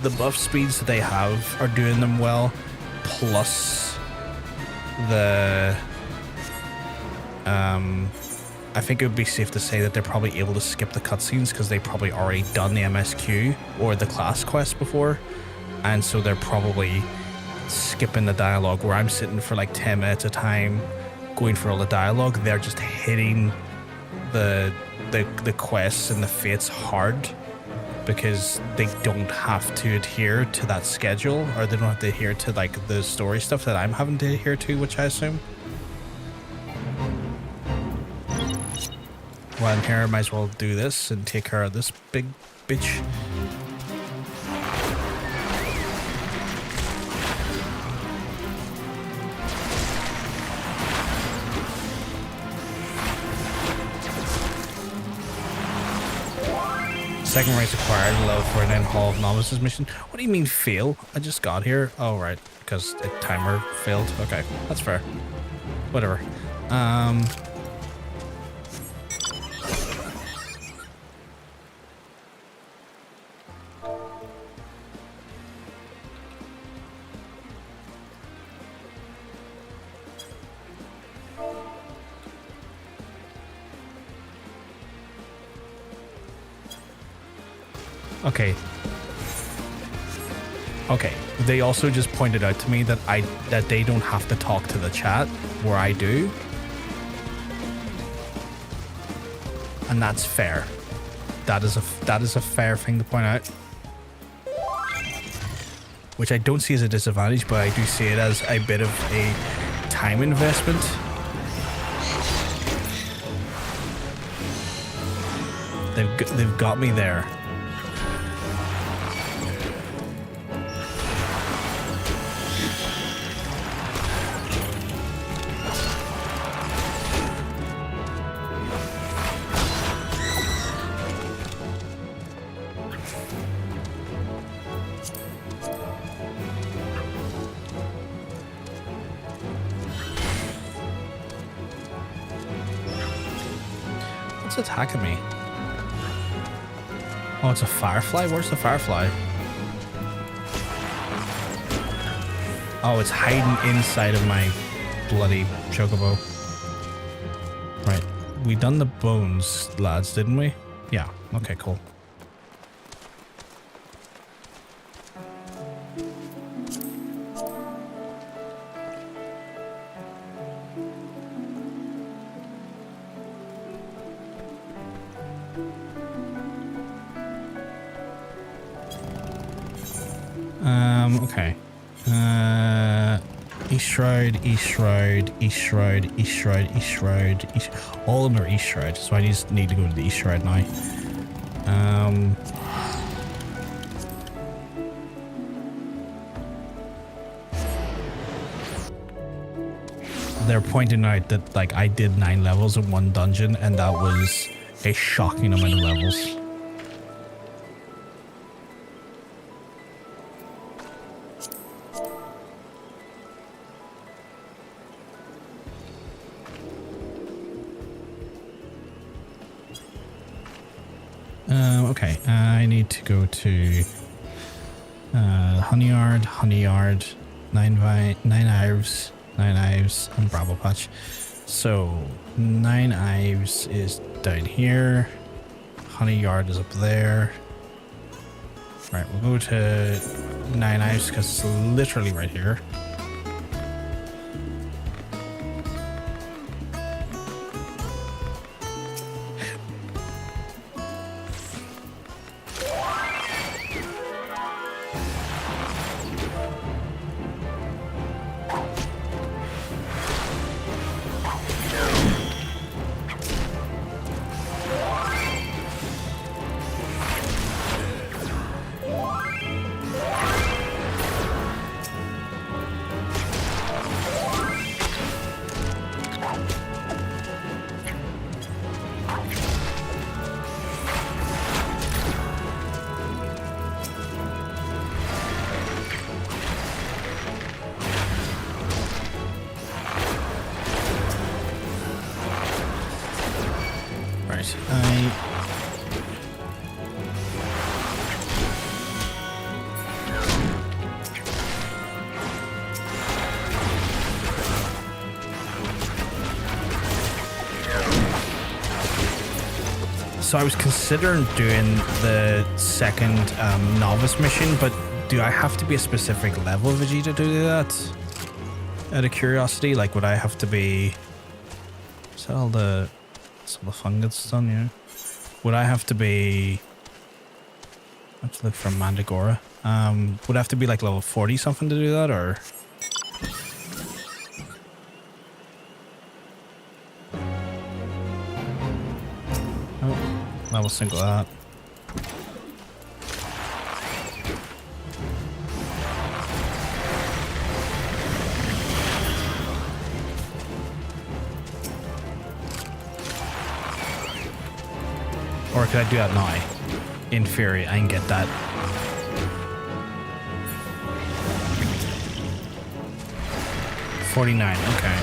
the buff speeds that they have are doing them well, plus the I think it would be safe to say that they're probably able to skip the cutscenes because they probably already done the MSQ or the class quest before, and so they're probably skipping the dialogue where I'm sitting for like 10 minutes a time going for all the dialogue. They're just hitting the quests and the fates hard because they don't have to adhere to that schedule, or they don't have to adhere to like the story stuff that I'm having to adhere to, which I assume. While I'm here, I might as well do this and take care of this big bitch. Second race acquired, level for an Hall of Novices mission. What do you mean fail? I just got here. Oh right, because the timer failed. Okay, that's fair. Whatever. Okay. They also just pointed out to me that they don't have to talk to the chat, where I do. And that's fair. That is a fair thing to point out. Which I don't see as a disadvantage, but I do see it as a bit of a time investment. They've got me there. What's attacking me? Oh, it's a firefly? Where's the firefly? Oh, it's hiding inside of my bloody chocobo. Right. We done the bones, lads, didn't we? Yeah. Okay, cool. Okay. East Shroud, East Shroud, East Shroud, East Shroud, East Shroud, East... All of them are East Shroud, so I just need to go to the East Shroud now. they're pointing out that like I did 9 levels in one dungeon, and that was a shocking amount of levels. Okay, I need to go to Honey Yard, 9 Ives, and Bravo Patch. So 9 Ives is down here. Honey Yard is up there. Right, we'll go to 9 Ives because it's literally right here. So I was considering doing the second novice mission, but do I have to be a specific level Vegeta to do that? Out of curiosity, like would I have to be... Is that all the fungus done, yeah? Would I have to be... I have to look for Mandragora. Would I have to be like level 40 something to do that, or...? I will single that. Or could I do that now? In theory, I can get that. $49, okay.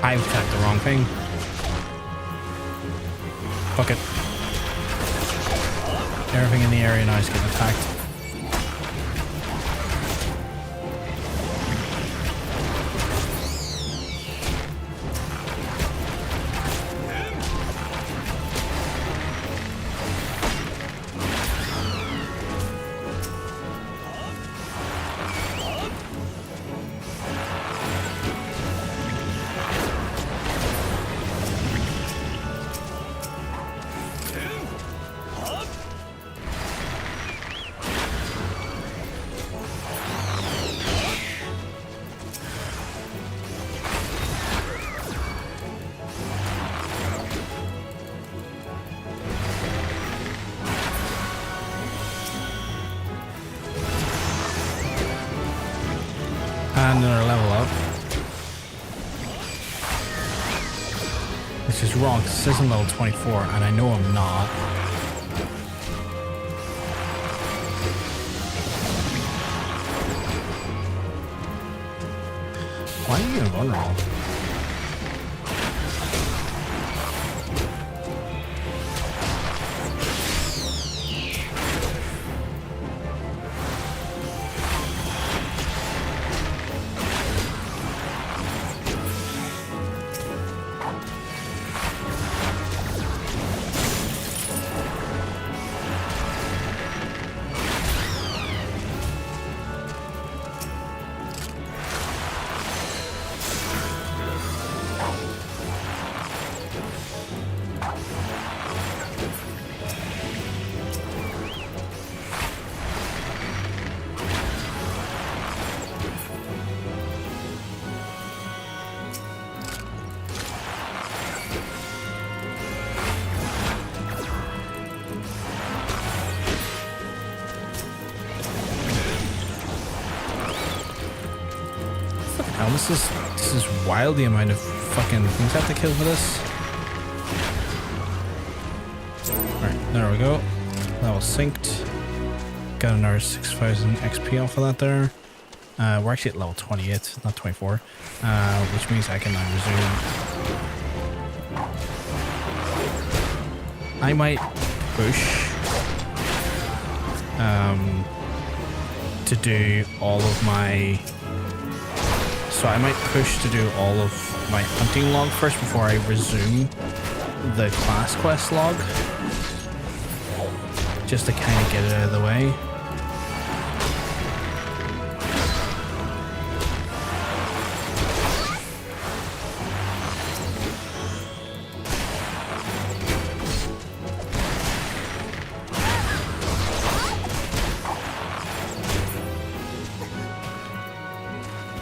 I've attacked the wrong thing. Fuck it. Everything in the area now is getting attacked. And another level up. Which is wrong, because it says I'm level 24, and I know I'm not. Why are you even vulnerable? Oh, this is wild, the amount of fucking things I have to kill for this. Alright, there we go. That was synced. Got another 6,000 XP off of that there. We're actually at level 28, not 24. Which means I can now resume. I might push to do all of my... So I might push to do all of my hunting log first before I resume the class quest log. Just to kind of get it out of the way.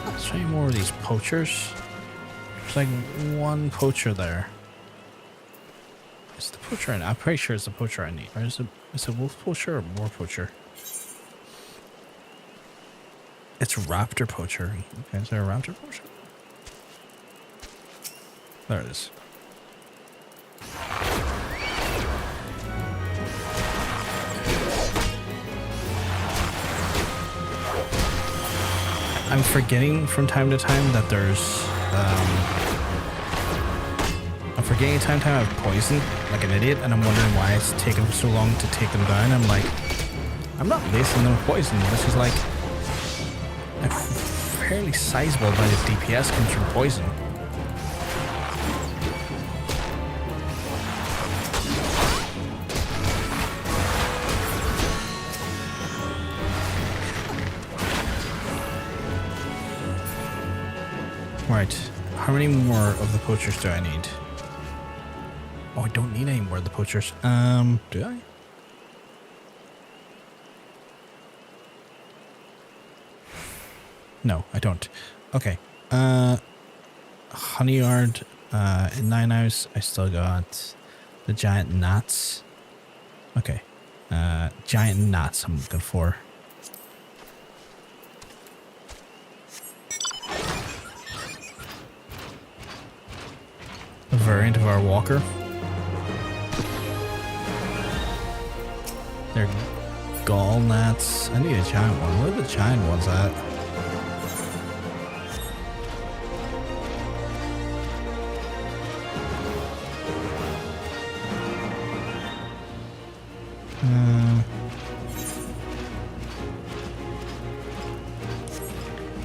Let's try more of these poachers. There's like one poacher there. It's the poacher I'm pretty sure it's the poacher I need. Or is it wolf poacher or boar poacher? It's raptor poacher. Okay, is there a raptor poacher? There it is. I'm forgetting from time to time that there's I'm forgetting time to time I have poison like an idiot, and I'm wondering why it's taking so long to take them down. I'm like, I'm not lacing them with poison. This is like a fairly sizable amount of DPS comes from poison. Right, how many more of the poachers do I need? Oh, I don't need any more of the poachers. Do I? No, I don't. Okay. Honeyyard, in 9 hours, I still got the giant gnats. Okay. Giant gnats I'm looking for. A variant of our walker. They're gall gnats. I need a giant one. Where are the giant ones at?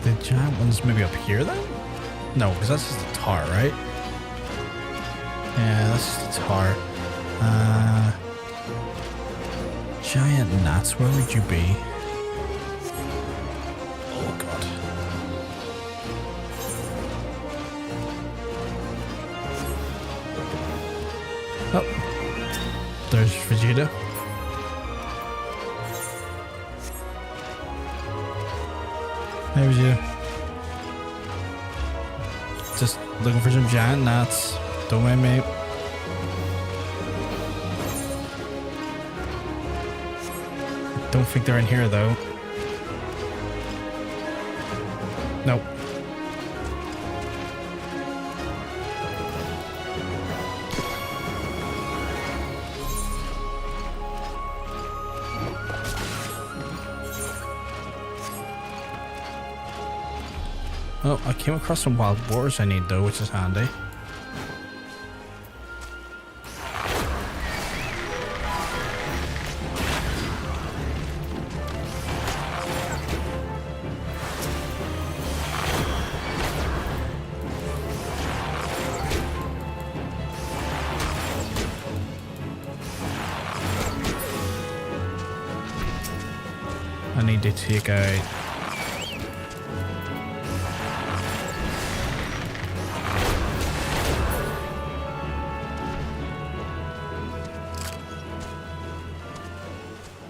The giant one's maybe up here then? No, because that's just a tar, right? Yeah, that's just a tar. Giant gnats, where would you be? Oh god. Oh. There's Vegeta. Hey Vegeta. Just looking for some giant gnats. Don't mind me. Don't think they're in here though. Nope. Oh, I came across some wild boars I need though, which is handy. I need to take out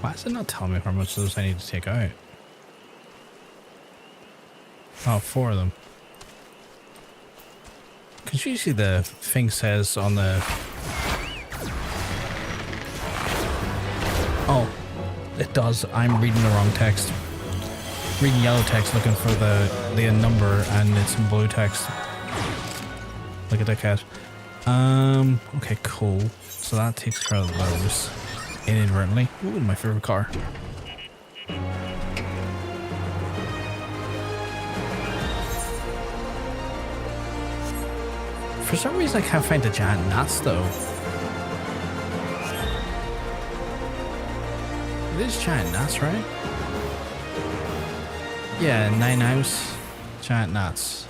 why is it not telling me how much of those I need to take out? Oh, 4 of them. Because usually the thing says on the... Oh, it does. I'm reading the wrong text. reading yellow text looking for the number, and it's in blue text. Look at that cat. Okay, cool. So that takes care of those inadvertently. Ooh, my favorite car. For some reason I can't find the giant gnats though. It is giant gnats, right? Yeah, 9 house, giant gnats.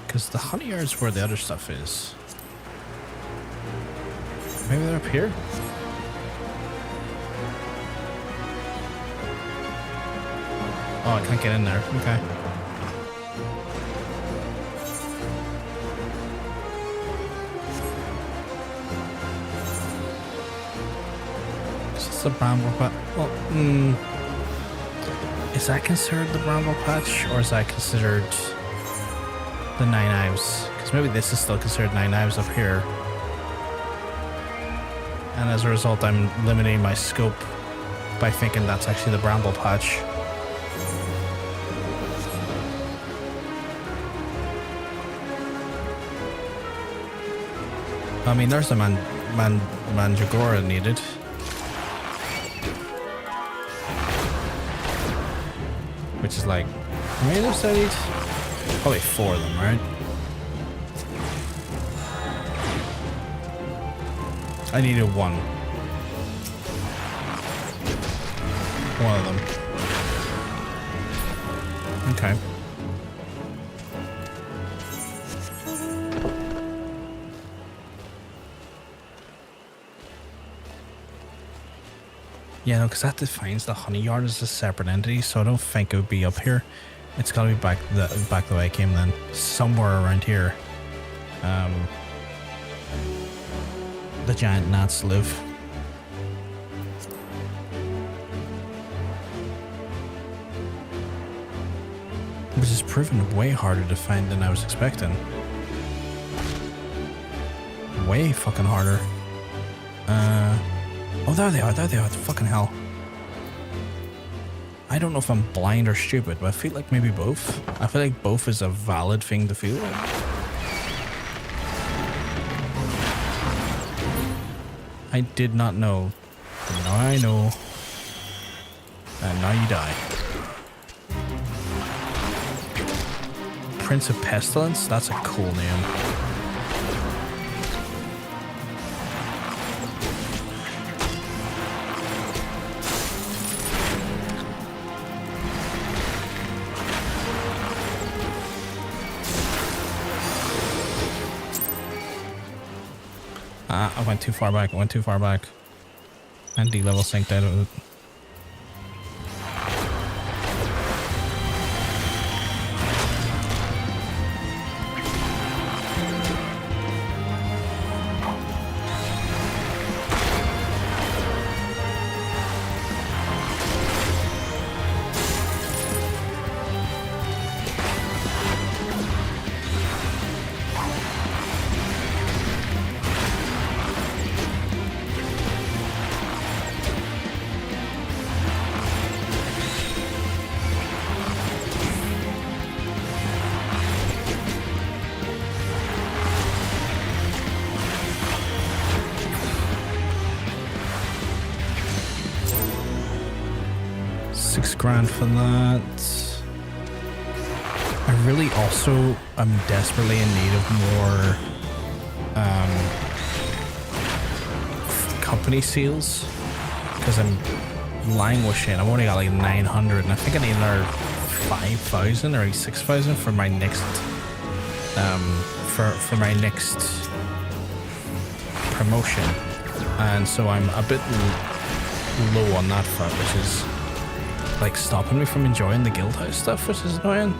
Because the honey yard's where the other stuff is. Maybe they're up here? Oh, I can't get in there. Okay. Is this the bramble patch? Well, is that considered the bramble patch, or is that considered the 9 Ives? Because maybe this is still considered 9 Ives up here. And as a result, I'm limiting my scope by thinking that's actually the bramble patch. I mean, there's the Mandragora needed. Which is like, how many of those did I need? Probably 4 of them, right? I needed 1. One of them. Okay. Yeah, no, because that defines the honey yard as a separate entity, so I don't think it would be up here. It's got to be back the way I came then, somewhere around here. The giant gnats live. Which is proven way harder to find than I was expecting. Way fucking harder. Oh, there they are, fucking hell. I don't know if I'm blind or stupid, but I feel like maybe both. I feel like both is a valid thing to feel like. I did not know. But now I know. And now you die. Prince of Pestilence? That's a cool name. I went too far back. And D-level synced out of it. $6,000 for that. I really also am desperately in need of more company seals because I'm languishing. I've only got like 900, and I think I need another 5,000 or 6,000 for my next for my next promotion, and so I'm a bit low on that front, which is like stopping me from enjoying the guild house stuff, which is annoying.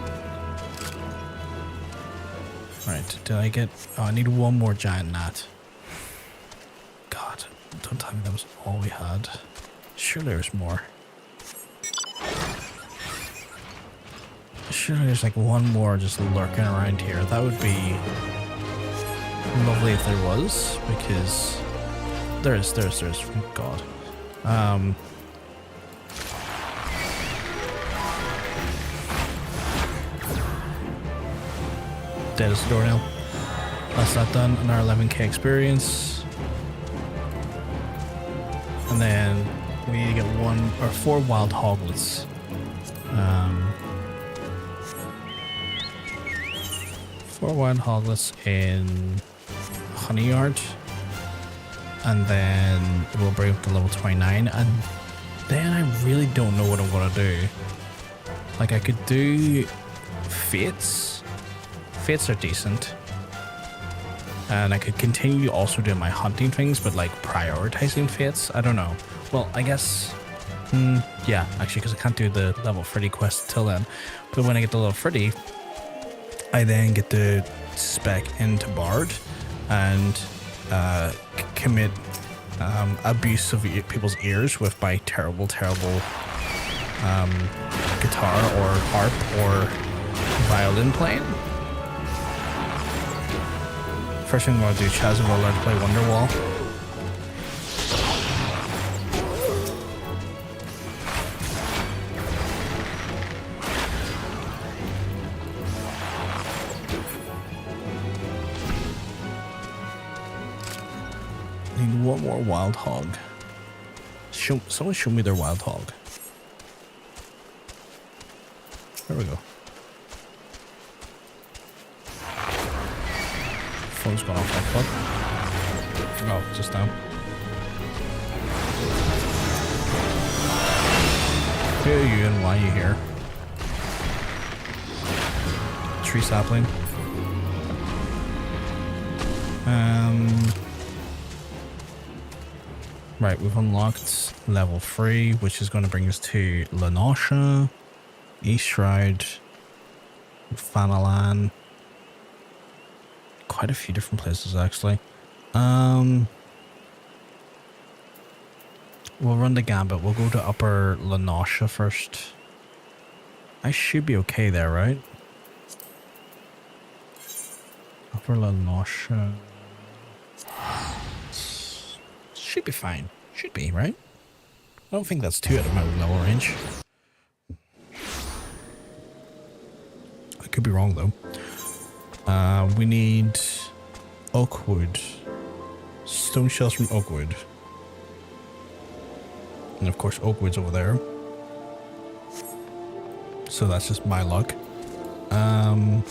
Right, did I get... Oh, I need 1 more giant gnat. God, don't tell me that was all we had. Surely there's more. Surely there's like 1 more just lurking around here. That would be lovely if there was, because there is, thank God. Dead as a doornail. That's that done. Another 11k experience. And then we need to get 4 wild hoglets. 4 wild hoglets in Honey Yard. And then we'll bring up to level 29. And then I really don't know what I'm gonna do. Like, I could do Fates. Fates are decent. And I could continue also doing my hunting things, but like prioritizing Fates. I don't know. Well, I guess, yeah, actually, because I can't do the level 30 quest till then. But when I get to level 30, I then get to spec into Bard and commit abuse of people's ears with my terrible guitar or harp or violin playing. First thing I'm going to do, Chaz will learn to play Wonderwall. I need one more wild hog. Someone show me their wild hog. There we go. Phone's gone off like fuck. Oh, just now. Who are you and why are you here? Tree sapling. Right, we've unlocked level 3, which is going to bring us to Lenosha, East Shroud, Fanalan. Quite a few different places, actually. We'll run the gambit. We'll go to Upper Lenosha first. I should be okay there, right? Upper Lenosha. Should be fine. Should be, right? I don't think that's too out of my level range. I could be wrong, though. We need oakwood. Stone shells from oakwood. And of course, oakwood's over there. So that's just my luck. Not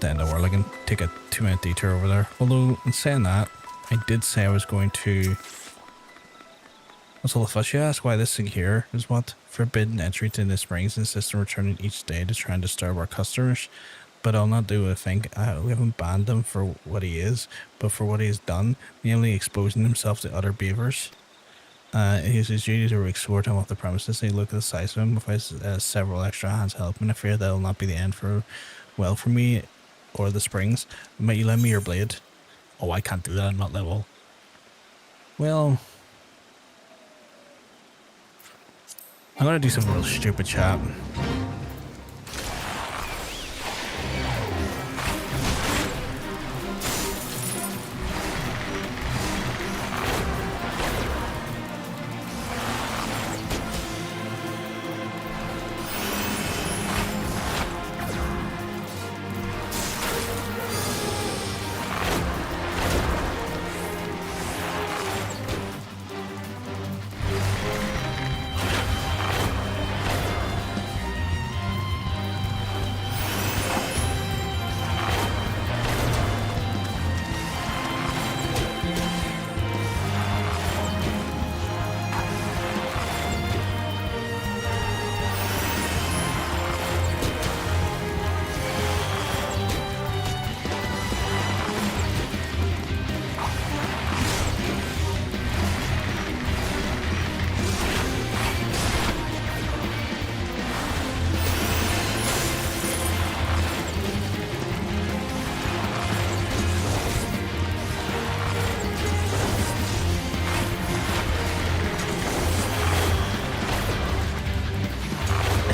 the end of the world. I can take a 2-minute detour over there. Although, in saying that, I did say I was going to... What's all the fuss you ask? Why this thing here is what? Forbidden entry to the springs and system returning each day to try and disturb our customers. But I'll not do a thing. We haven't banned him for what he is, but for what he has done, namely exposing himself to other beavers. It is his duty to exhort him off the premises. They look at the size of him. If I several extra hands help him, I fear that will not be the end for me or the springs. Might you lend me your blade? Oh, I can't do that. I'm not level. Well, I'm gonna do some real stupid chat.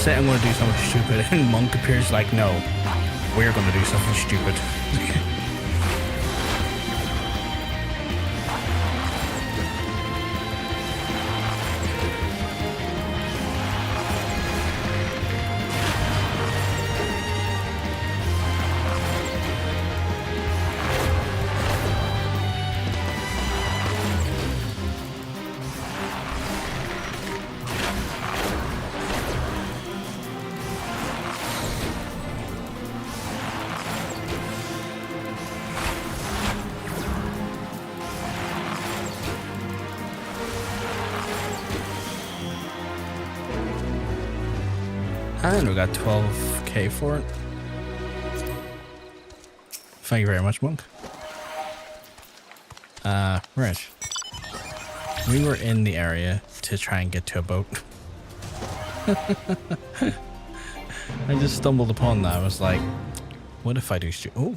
Say I'm gonna do something stupid and Monk appears like, no, we're gonna do something stupid. And we got 12k for it. Thank you very much, Monk. Right. We were in the area to try and get to a boat. I just stumbled upon that. I was like, what if I do oh.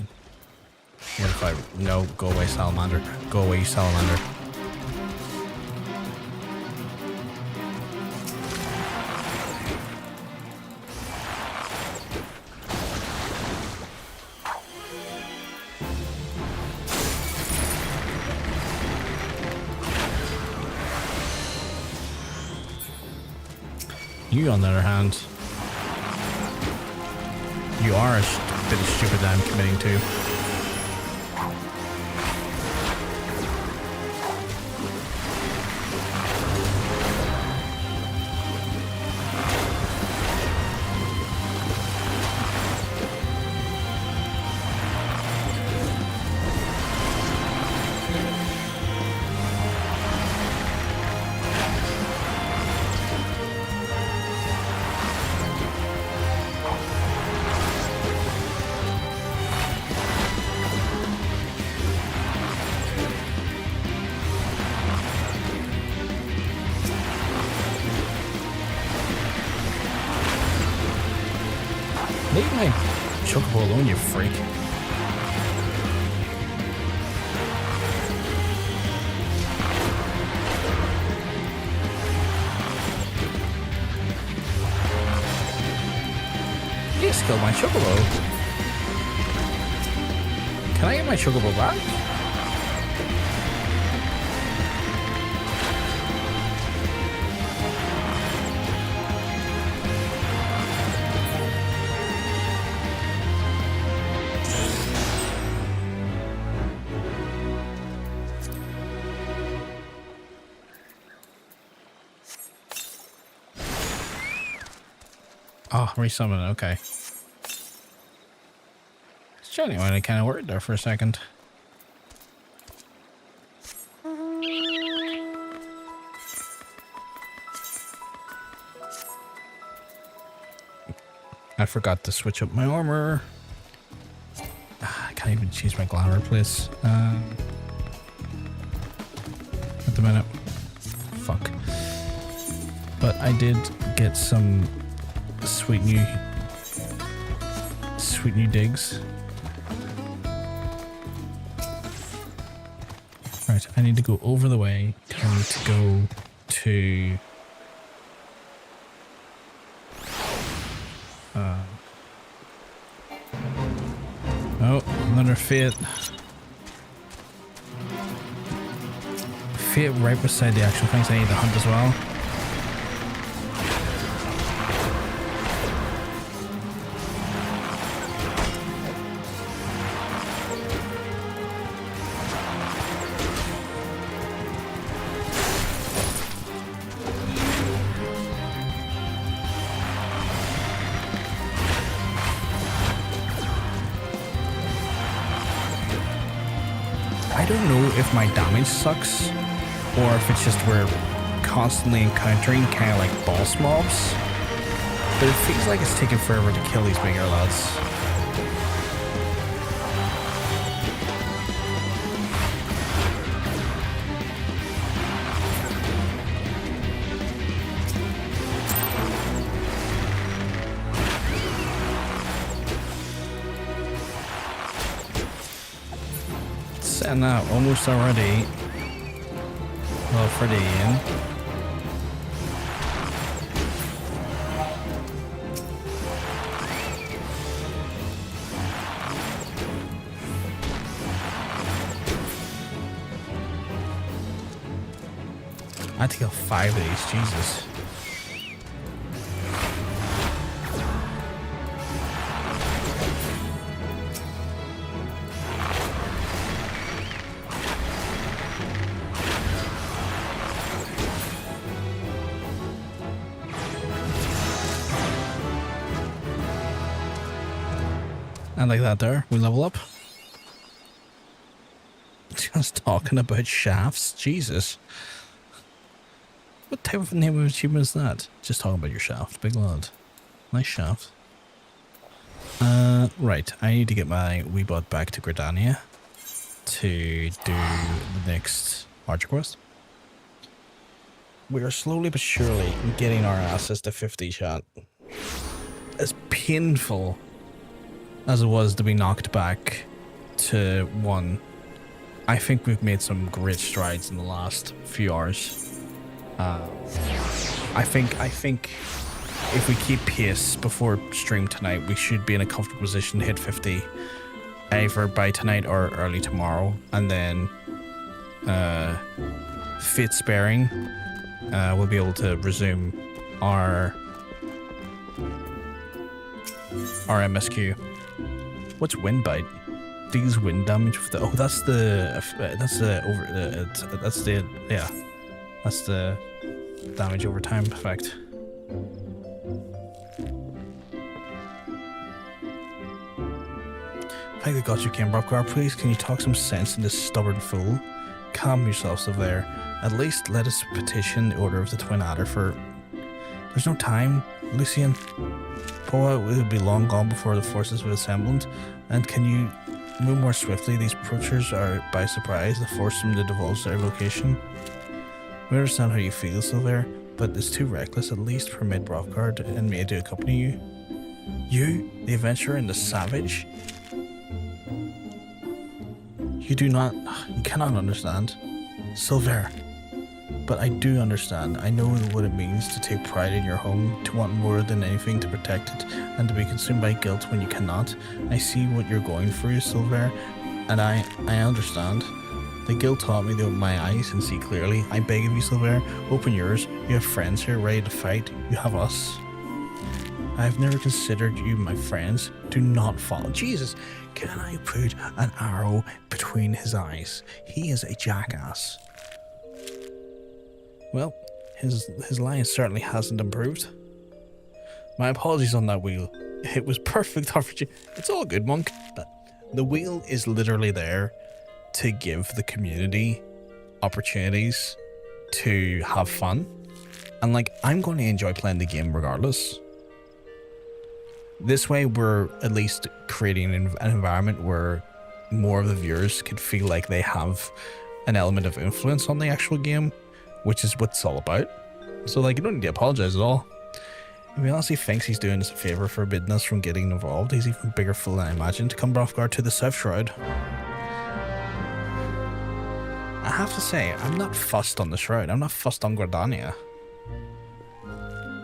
What if I... No, go away, salamander. Go away, you salamander. You, on the other hand, you are a bit of stupid that I'm committing to. Leave my chocobo alone, you freak. Please kill my chocobo. Can I get my chocobo back? Oh, resummon, okay. It's genuinely kind of worried there for a second. I forgot to switch up my armor. I can't even choose my glamour place. At the minute. Fuck. But I did get some sweet new digs. Right, I need to go over the way. I need to go to oh, another Fate right beside the actual things I need to hunt as well. I don't know if my damage sucks or if it's just we're constantly encountering kind of like boss mobs, but it feels like it's taking forever to kill these bigger lads. And almost already. Well, for the end. I had to kill 5 of these, Jesus. And like that there, we level up. Just talking about shafts, Jesus. What type of name of achievement is that? Just talking about your shaft, big lad. Nice shaft. Right, I need to get my Weebot back to Gridania to do the next Archer quest. We are slowly but surely getting our asses to 50 shot. As painful as it was to be knocked back to 1, I think we've made some great strides in the last few hours. I think if we keep pace before stream tonight, we should be in a comfortable position to hit 50 either by tonight or early tomorrow, and then fate sparing, we'll be able to resume our MSQ. What's wind bite? Deals wind damage with the that's the damage over time effect. Thank the gods you came, Brockgar. Please, can you talk some sense in this stubborn fool? Calm yourself, Silver. At least let us petition the Order of the Twin Adder for... There's no time, Lucian. Poa will be long gone before the forces have assembled. And can you move more swiftly? These approachers are by surprise to force them to divulge their location. We understand how you feel, Silver, but it's too reckless. At least permit Brockgar and me to accompany you. You, the adventurer and the savage? You cannot understand. Silver. But I do understand. I know what it means to take pride in your home, to want more than anything to protect it, and to be consumed by guilt when you cannot. I see what you're going through, Silver, and I understand. The guilt taught me to open my eyes and see clearly. I beg of you, Silver, open yours. You have friends here ready to fight. You have us. I have never considered you my friends. Do not follow. Jesus, can I put an arrow between his eyes? He is a jackass. Well, his line certainly hasn't improved. My apologies on that wheel. It was perfect opportunity. It's all good, Monk. The wheel is literally there to give the community opportunities to have fun. And like, I'm going to enjoy playing the game regardless. This way, we're at least creating an environment where more of the viewers could feel like they have an element of influence on the actual game, which is what it's all about. So like, you don't need to apologize at all. If he honestly thinks he's doing us a favor for forbidding us from getting involved, he's even bigger fool than I imagined. To come off guard to the South Shroud. I have to say, I'm not fussed on the Shroud. I'm not fussed on Gridania.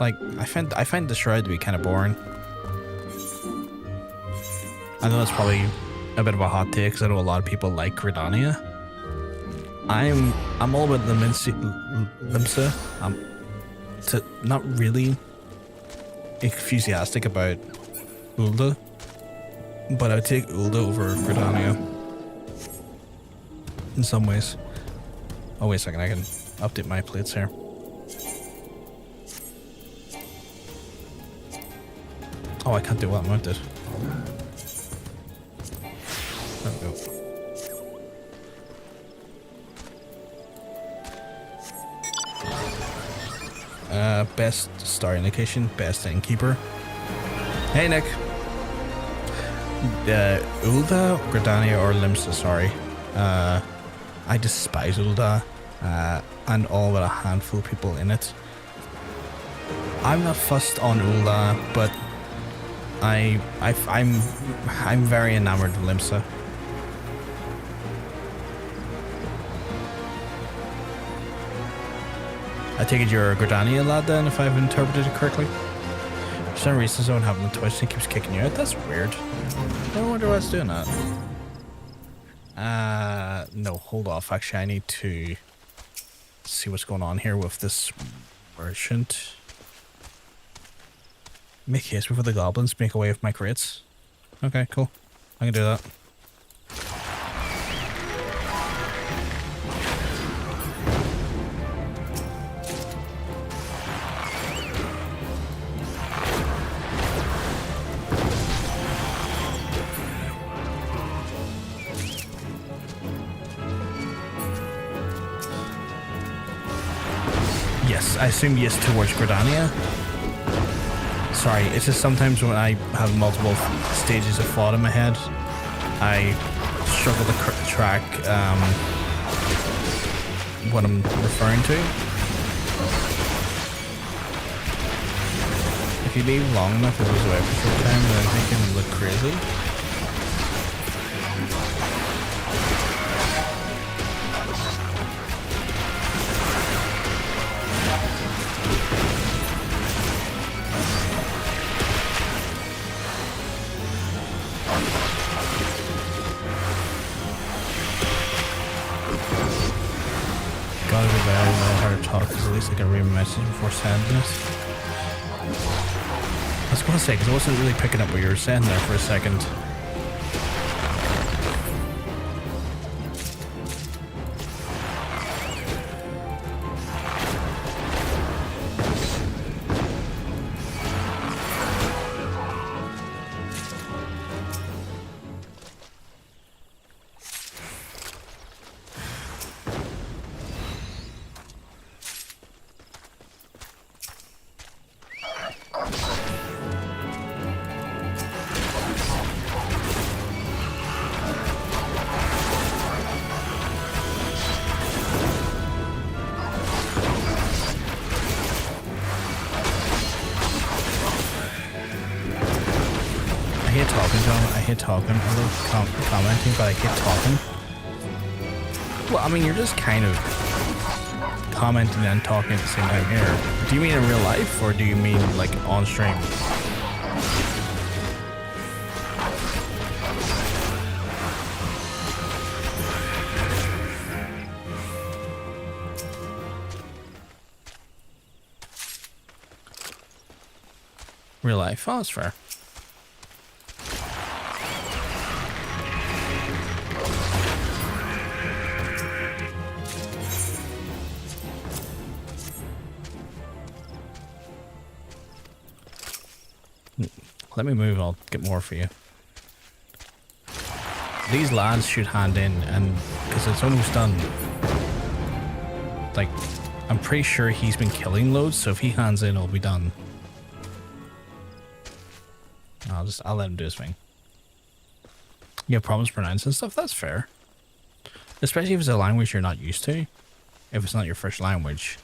Like, I find the Shroud to be kind of boring. I know that's probably a bit of a hot take because I know a lot of people like Gridania. I'm all about the Limsa. I'm not really enthusiastic about Ul'dah, but I would take Ul'dah over Gridania in some ways. Oh wait a second, I can update my plates here. Oh, I can't do what I wanted. There we go. Best star indication, best innkeeper. Hey Nick. Ul'dah, Gridania, or Limsa, sorry. I despise Ul'dah, and all but a handful of people in it. I'm not fussed on Ul'dah, but I'm very enamored of Limsa. I take it you're a Gridania lad then, if I've interpreted it correctly. For some reason, someone having the Twitch thing keeps kicking you out. That's weird. I wonder why it's doing that. No, hold off. Actually, I need to see what's going on here with this merchant. Make haste before the goblins make away with my crates. Okay, cool. I can do that. I assume yes towards Gridania. Sorry, it's just sometimes when I have multiple stages of thought in my head, I struggle to track what I'm referring to. If you leave long enough, it goes away for a short time, then I think it would look crazy. Gotta be better than how to talk, because at least I can read my message before sending it. I was gonna say, because I wasn't really picking up what you were saying there for a second. I hate talking. I love commenting, but I hate talking. Well, I mean, you're just kind of commenting and talking at the same time here. Do you mean in real life, or do you mean like on stream? Real life. Oh, that's fair. Let me move, I'll get more for you. These lads should hand in, and because it's almost done. Like, I'm pretty sure he's been killing loads, so if he hands in, it'll be done. I'll let him do his thing. You have problems pronouncing stuff? That's fair. Especially if it's a language you're not used to. If it's not your first language.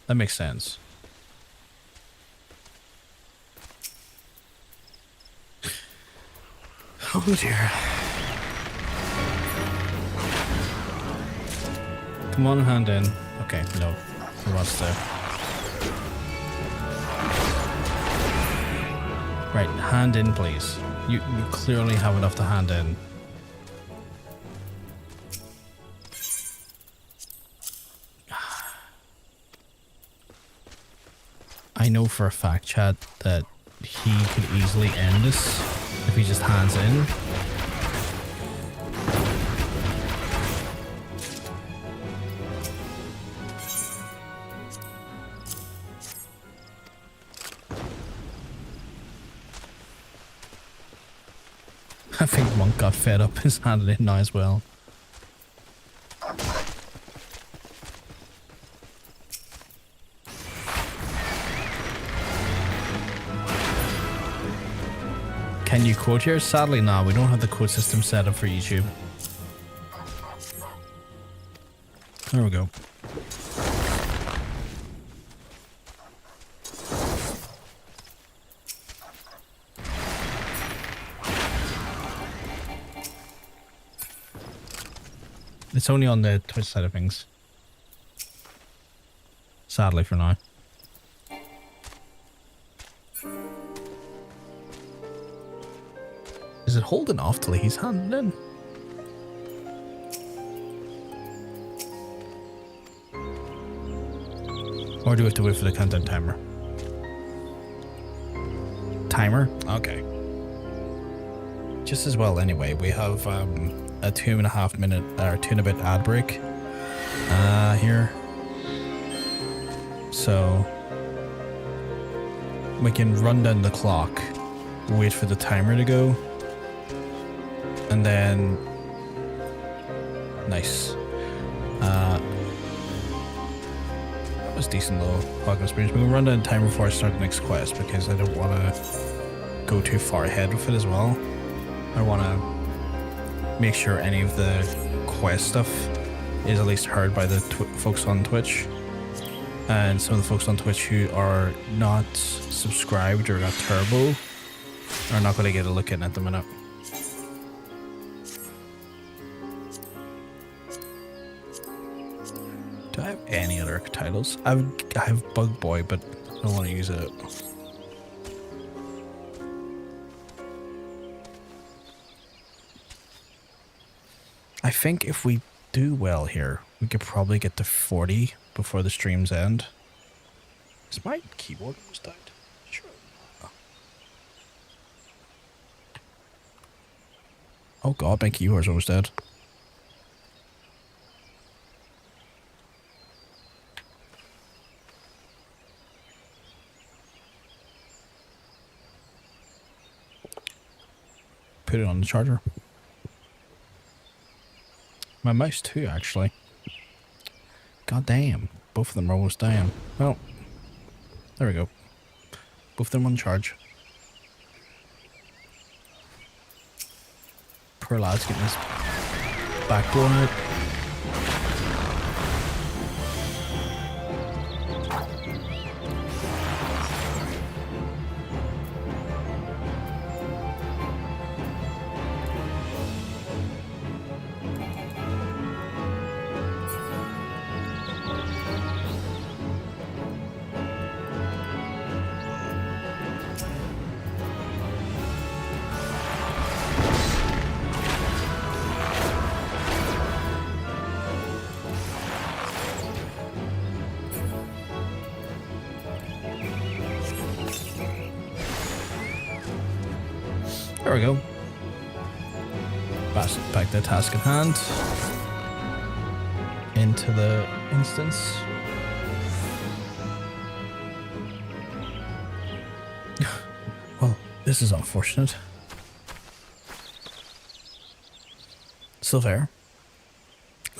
That makes sense. Oh dear. Come on, hand in. Okay, no. Who wants to? Right, hand in, please. You clearly have enough to hand in. I know for a fact, chat, that he could easily end this if he just hands in. I think Monk got fed up and handed it now as well. Can you quote here? Sadly, no, we don't have the quote system set up for YouTube. There we go. It's only on the Twitch side of things. Sadly for now. Is it holding off till he's handed in? Or do we have to wait for the countdown timer? Timer? Okay. Just as well anyway. We have a 2.5 minute or 2 and a bit ad break here. So we can run down the clock, wait for the timer to go. And then, nice. That was decent little Haukke experience. We can run out of time before I start the next quest because I don't want to go too far ahead with it as well. I want to make sure any of the quest stuff is at least heard by the folks on Twitch. And some of the folks on Twitch who are not subscribed or got turbo are not going to get a look in at the minute. Do I have any other titles? I have Bug Boy, but I don't want to use it. I think if we do well here, we could probably get to 40 before the stream's end. Is my keyboard almost died? Sure. Oh god, my keyboard's almost dead. Put it on the charger. My mouse too, actually. God damn. Both of them are almost dying. Well, there we go. Both of them on charge. Poor lad's getting his back blown out. There we go. Back to the task at hand. Into the instance. Well, this is unfortunate. Silver.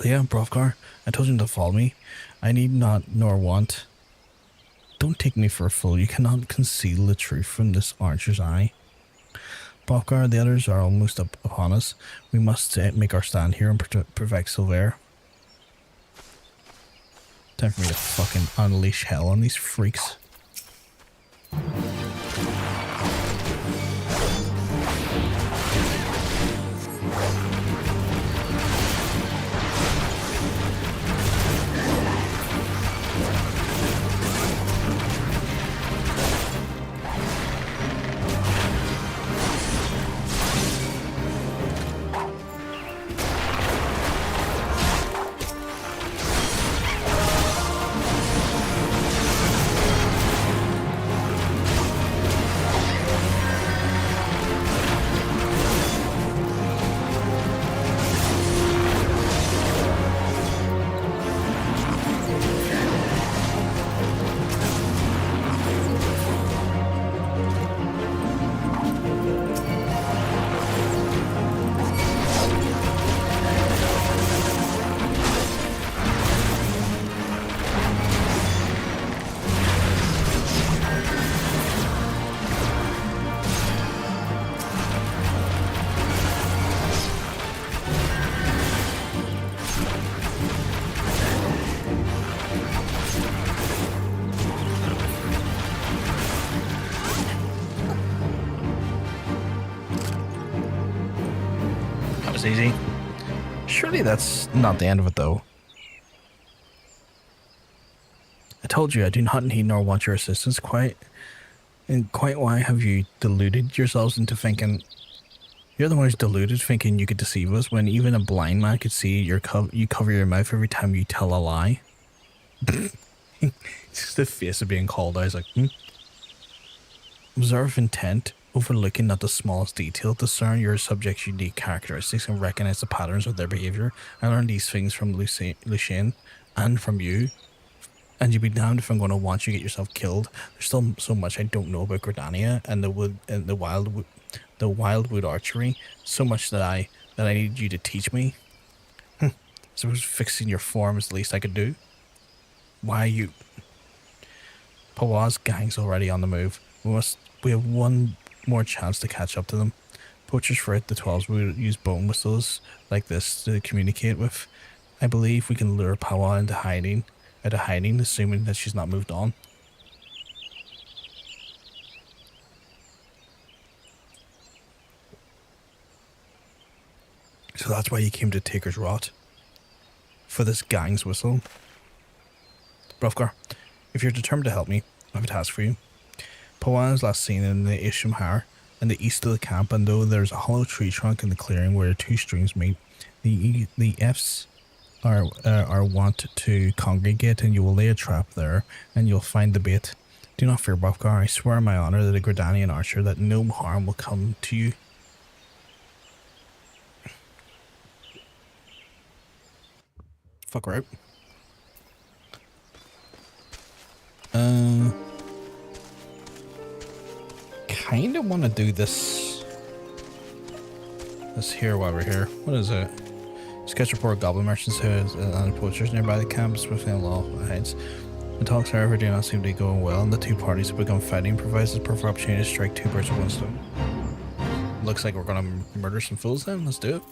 Leah, Brovkar, I told you to follow me. I need not nor want. Don't take me for a fool. You cannot conceal the truth from this archer's eye. Brovkar, the others are almost up upon us. We must make our stand here and protect Silver. Time for me to fucking unleash hell on these freaks. Easy. Surely that's not the end of it, though. I told you I do not need nor want your assistance. Quite why have you deluded yourselves into thinking? You're the one who's deluded, thinking you could deceive us when even a blind man could see you cover your mouth every time you tell a lie. It's just the face of being called out. I was like, Observe intent. Overlooking not the smallest detail, discern your subject's unique characteristics and recognize the patterns of their behavior. I learned these things from Lucien and from you. And you'd be damned if I'm going to want you to get yourself killed. There's still so much I don't know about Gridania and the wildwood archery. So much that I need you to teach me. Suppose fixing your form is the least I could do. Why Pawa's gang's already on the move. We have one more chance to catch up to them. Poachers for it, the 12s will use bone whistles like this to communicate with. I believe we can lure Pawa into hiding, assuming that she's not moved on. So that's why you came to Taker's Rot. For this gang's whistle. Brofgar, if you're determined to help me, I have a task for you. Pawan is last seen in the Ishimhar, in the east of the camp, and though there's a hollow tree trunk in the clearing where two streams meet, the Fs are wont to congregate, and you will lay a trap there, and you'll find the bait. Do not fear, Brofgar. I swear on my honor that a Gridanian archer that no harm will come to you. Fuck right. Kind of want to do this here while we're here. What is it? Sketch report goblin merchants and poachers nearby the camps within lawful heights. The talks, however, do not seem to be going well, and the two parties have begun fighting. Provides the perfect opportunity to strike two birds with one stone. Looks like we're gonna murder some fools then. Let's do it.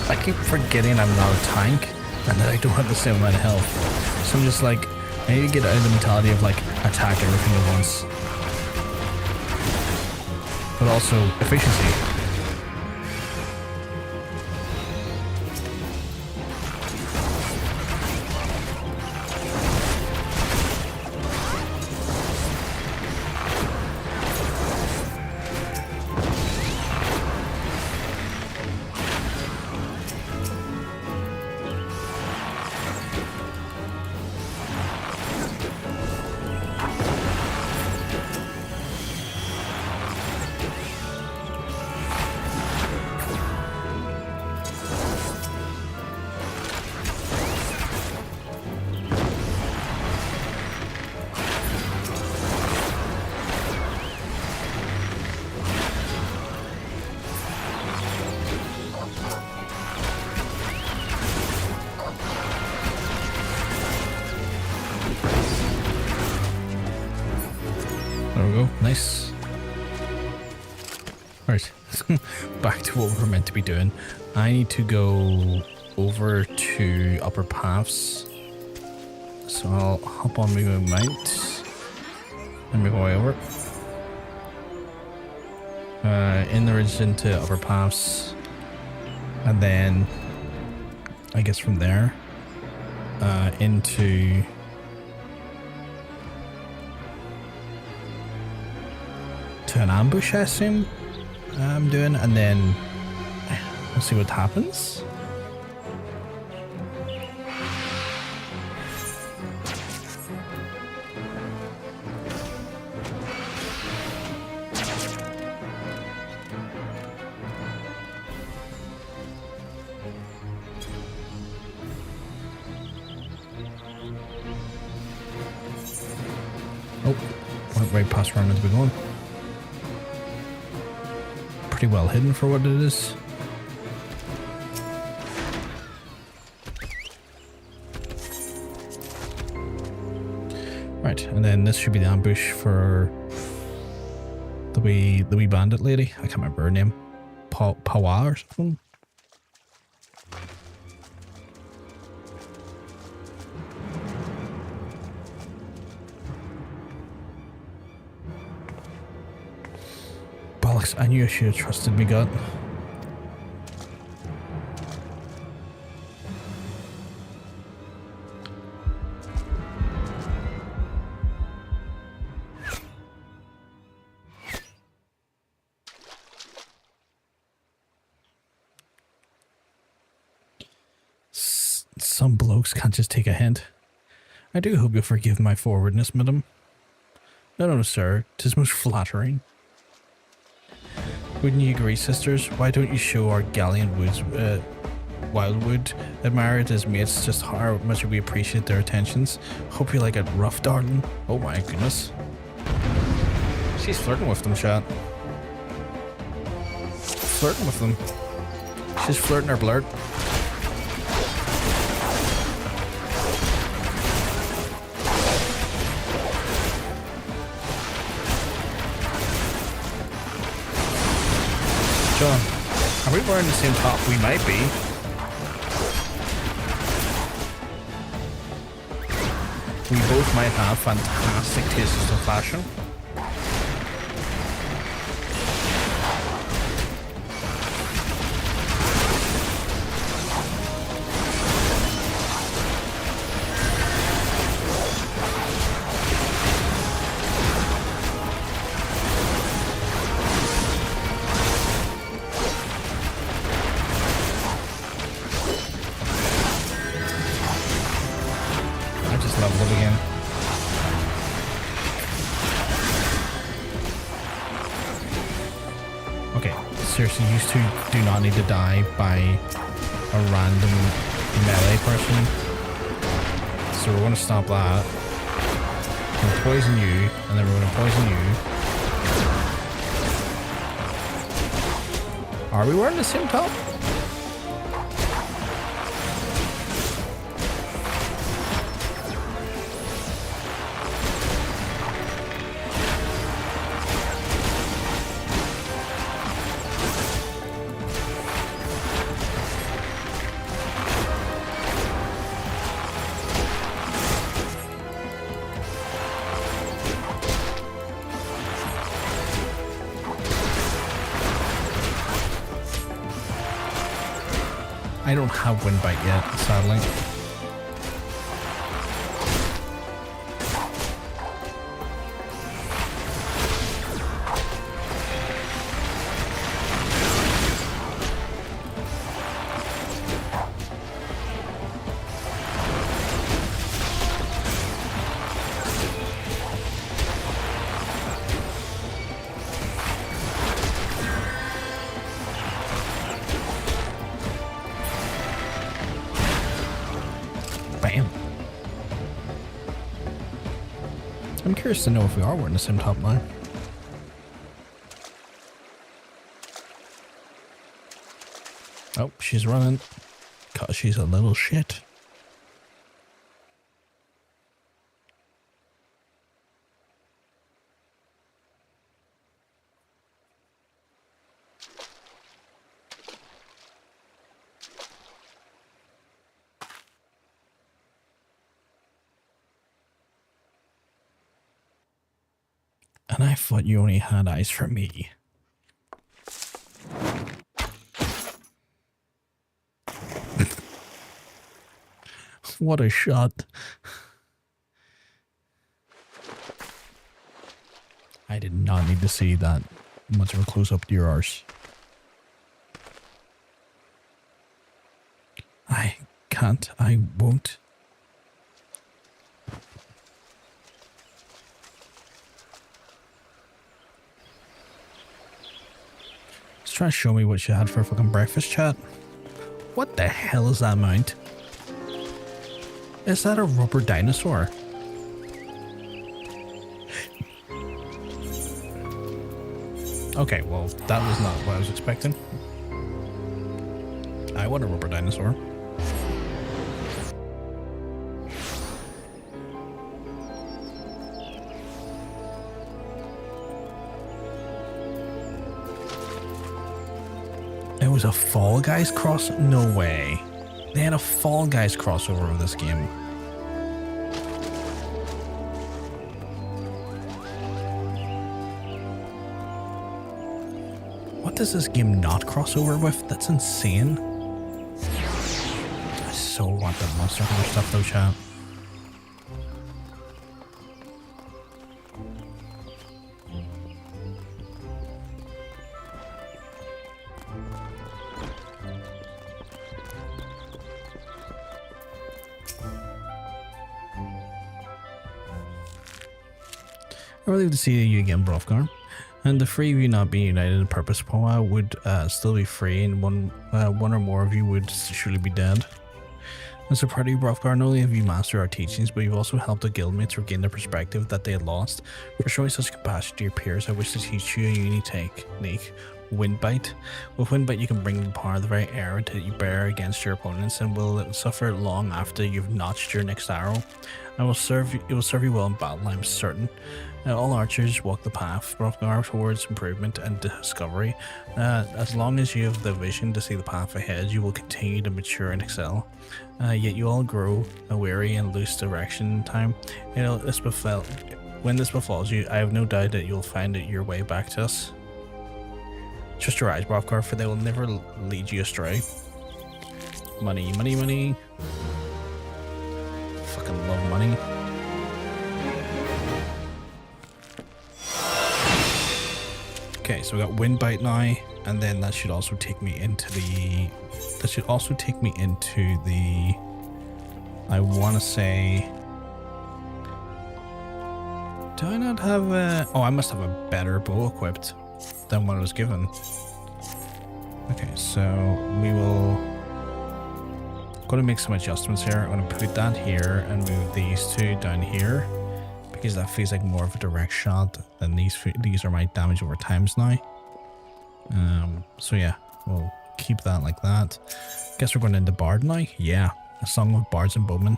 I keep forgetting I'm not a tank and that I don't have the same amount of health. So I'm just like, I need to get out of the mentality of like attack everything at once. But also efficiency. There we go, nice. Right, back to what we're meant to be doing. I need to go over to Upper Paths. So I'll hop on my mount and make my way over. In the ridge into Upper Paths. And then, I guess from there, into... an ambush, I assume I'm doing, and then we'll see what happens. Oh, went right past where I'm meant to be going. Pretty well hidden for what it is. Right, and then this should be the ambush for the wee bandit lady. I can't remember her name. Pawa or something. Brayflox, I knew I should have trusted me gut. Some blokes can't just take a hint. I do hope you'll forgive my forwardness, madam. No, sir. 'Tis most flattering. Wouldn't you agree, sisters? Why don't you show our Garlean Wildwood admirers as mates just how much we appreciate their attentions? Hope you like it rough, darling. Oh my goodness. She's flirting with them, chat. Flirting with them. She's flirting her blurt. John, are we wearing the same top? We might be. We both might have fantastic tastes of fashion. Seriously, you two do not need to die by a random melee person. So we're going to stop that. We're going to poison you, and then we're going to poison you. Are we wearing the same top? I don't have wind bite yet, sadly. I'm curious to know if we are wearing the same top now. Oh, she's running. Cause she's a little shit. And I thought you only had eyes for me. What a shot. I did not need to see that much of a close-up to your arse. I can't. I won't. Trying to show me what she had for fucking breakfast, chat. What the hell is that mount? Is that a rubber dinosaur? Okay, well, that was not what I was expecting. I want a rubber dinosaur. It was a Fall Guys cross? No way. They had a Fall Guys crossover of this game. What does this game not cross over with? That's insane. I so want that Monster Hunter stuff though, chat. I relieved to see you again, Brofgar. And the three of you not being united in purpose would still be free, and one or more of you would surely be dead. As a part of you, Brofgar, not only have you mastered our teachings, but you've also helped the guildmates regain their perspective that they had lost. For showing such compassion to your peers, I wish to teach you a unique technique, Windbite. With Windbite, you can bring the power of the very arrow that you bear against your opponents, and will suffer long after you've notched your next arrow. It will serve you well in battle, I'm certain. All archers walk the path, Brofgar, towards improvement and discovery. As long as you have the vision to see the path ahead, you will continue to mature and excel. Yet you all grow weary and lose direction in time. When this befalls you, I have no doubt that you'll find your way back to us. Trust your eyes, Brofgar, for they will never lead you astray. Money, money, money. Fucking love money. Okay, so we got Windbite now, and then that should also take me into the... I want to say... Do I not have a... Oh, I must have a better bow equipped than what I was given. Okay, so we will... Going to make some adjustments here. I'm going to put that here and move these two down here, because that feels like more of a direct shot than these are my damage over times now. So yeah, we'll keep that like that. Guess we're going into Bard now. Yeah, a song of bards and bowmen.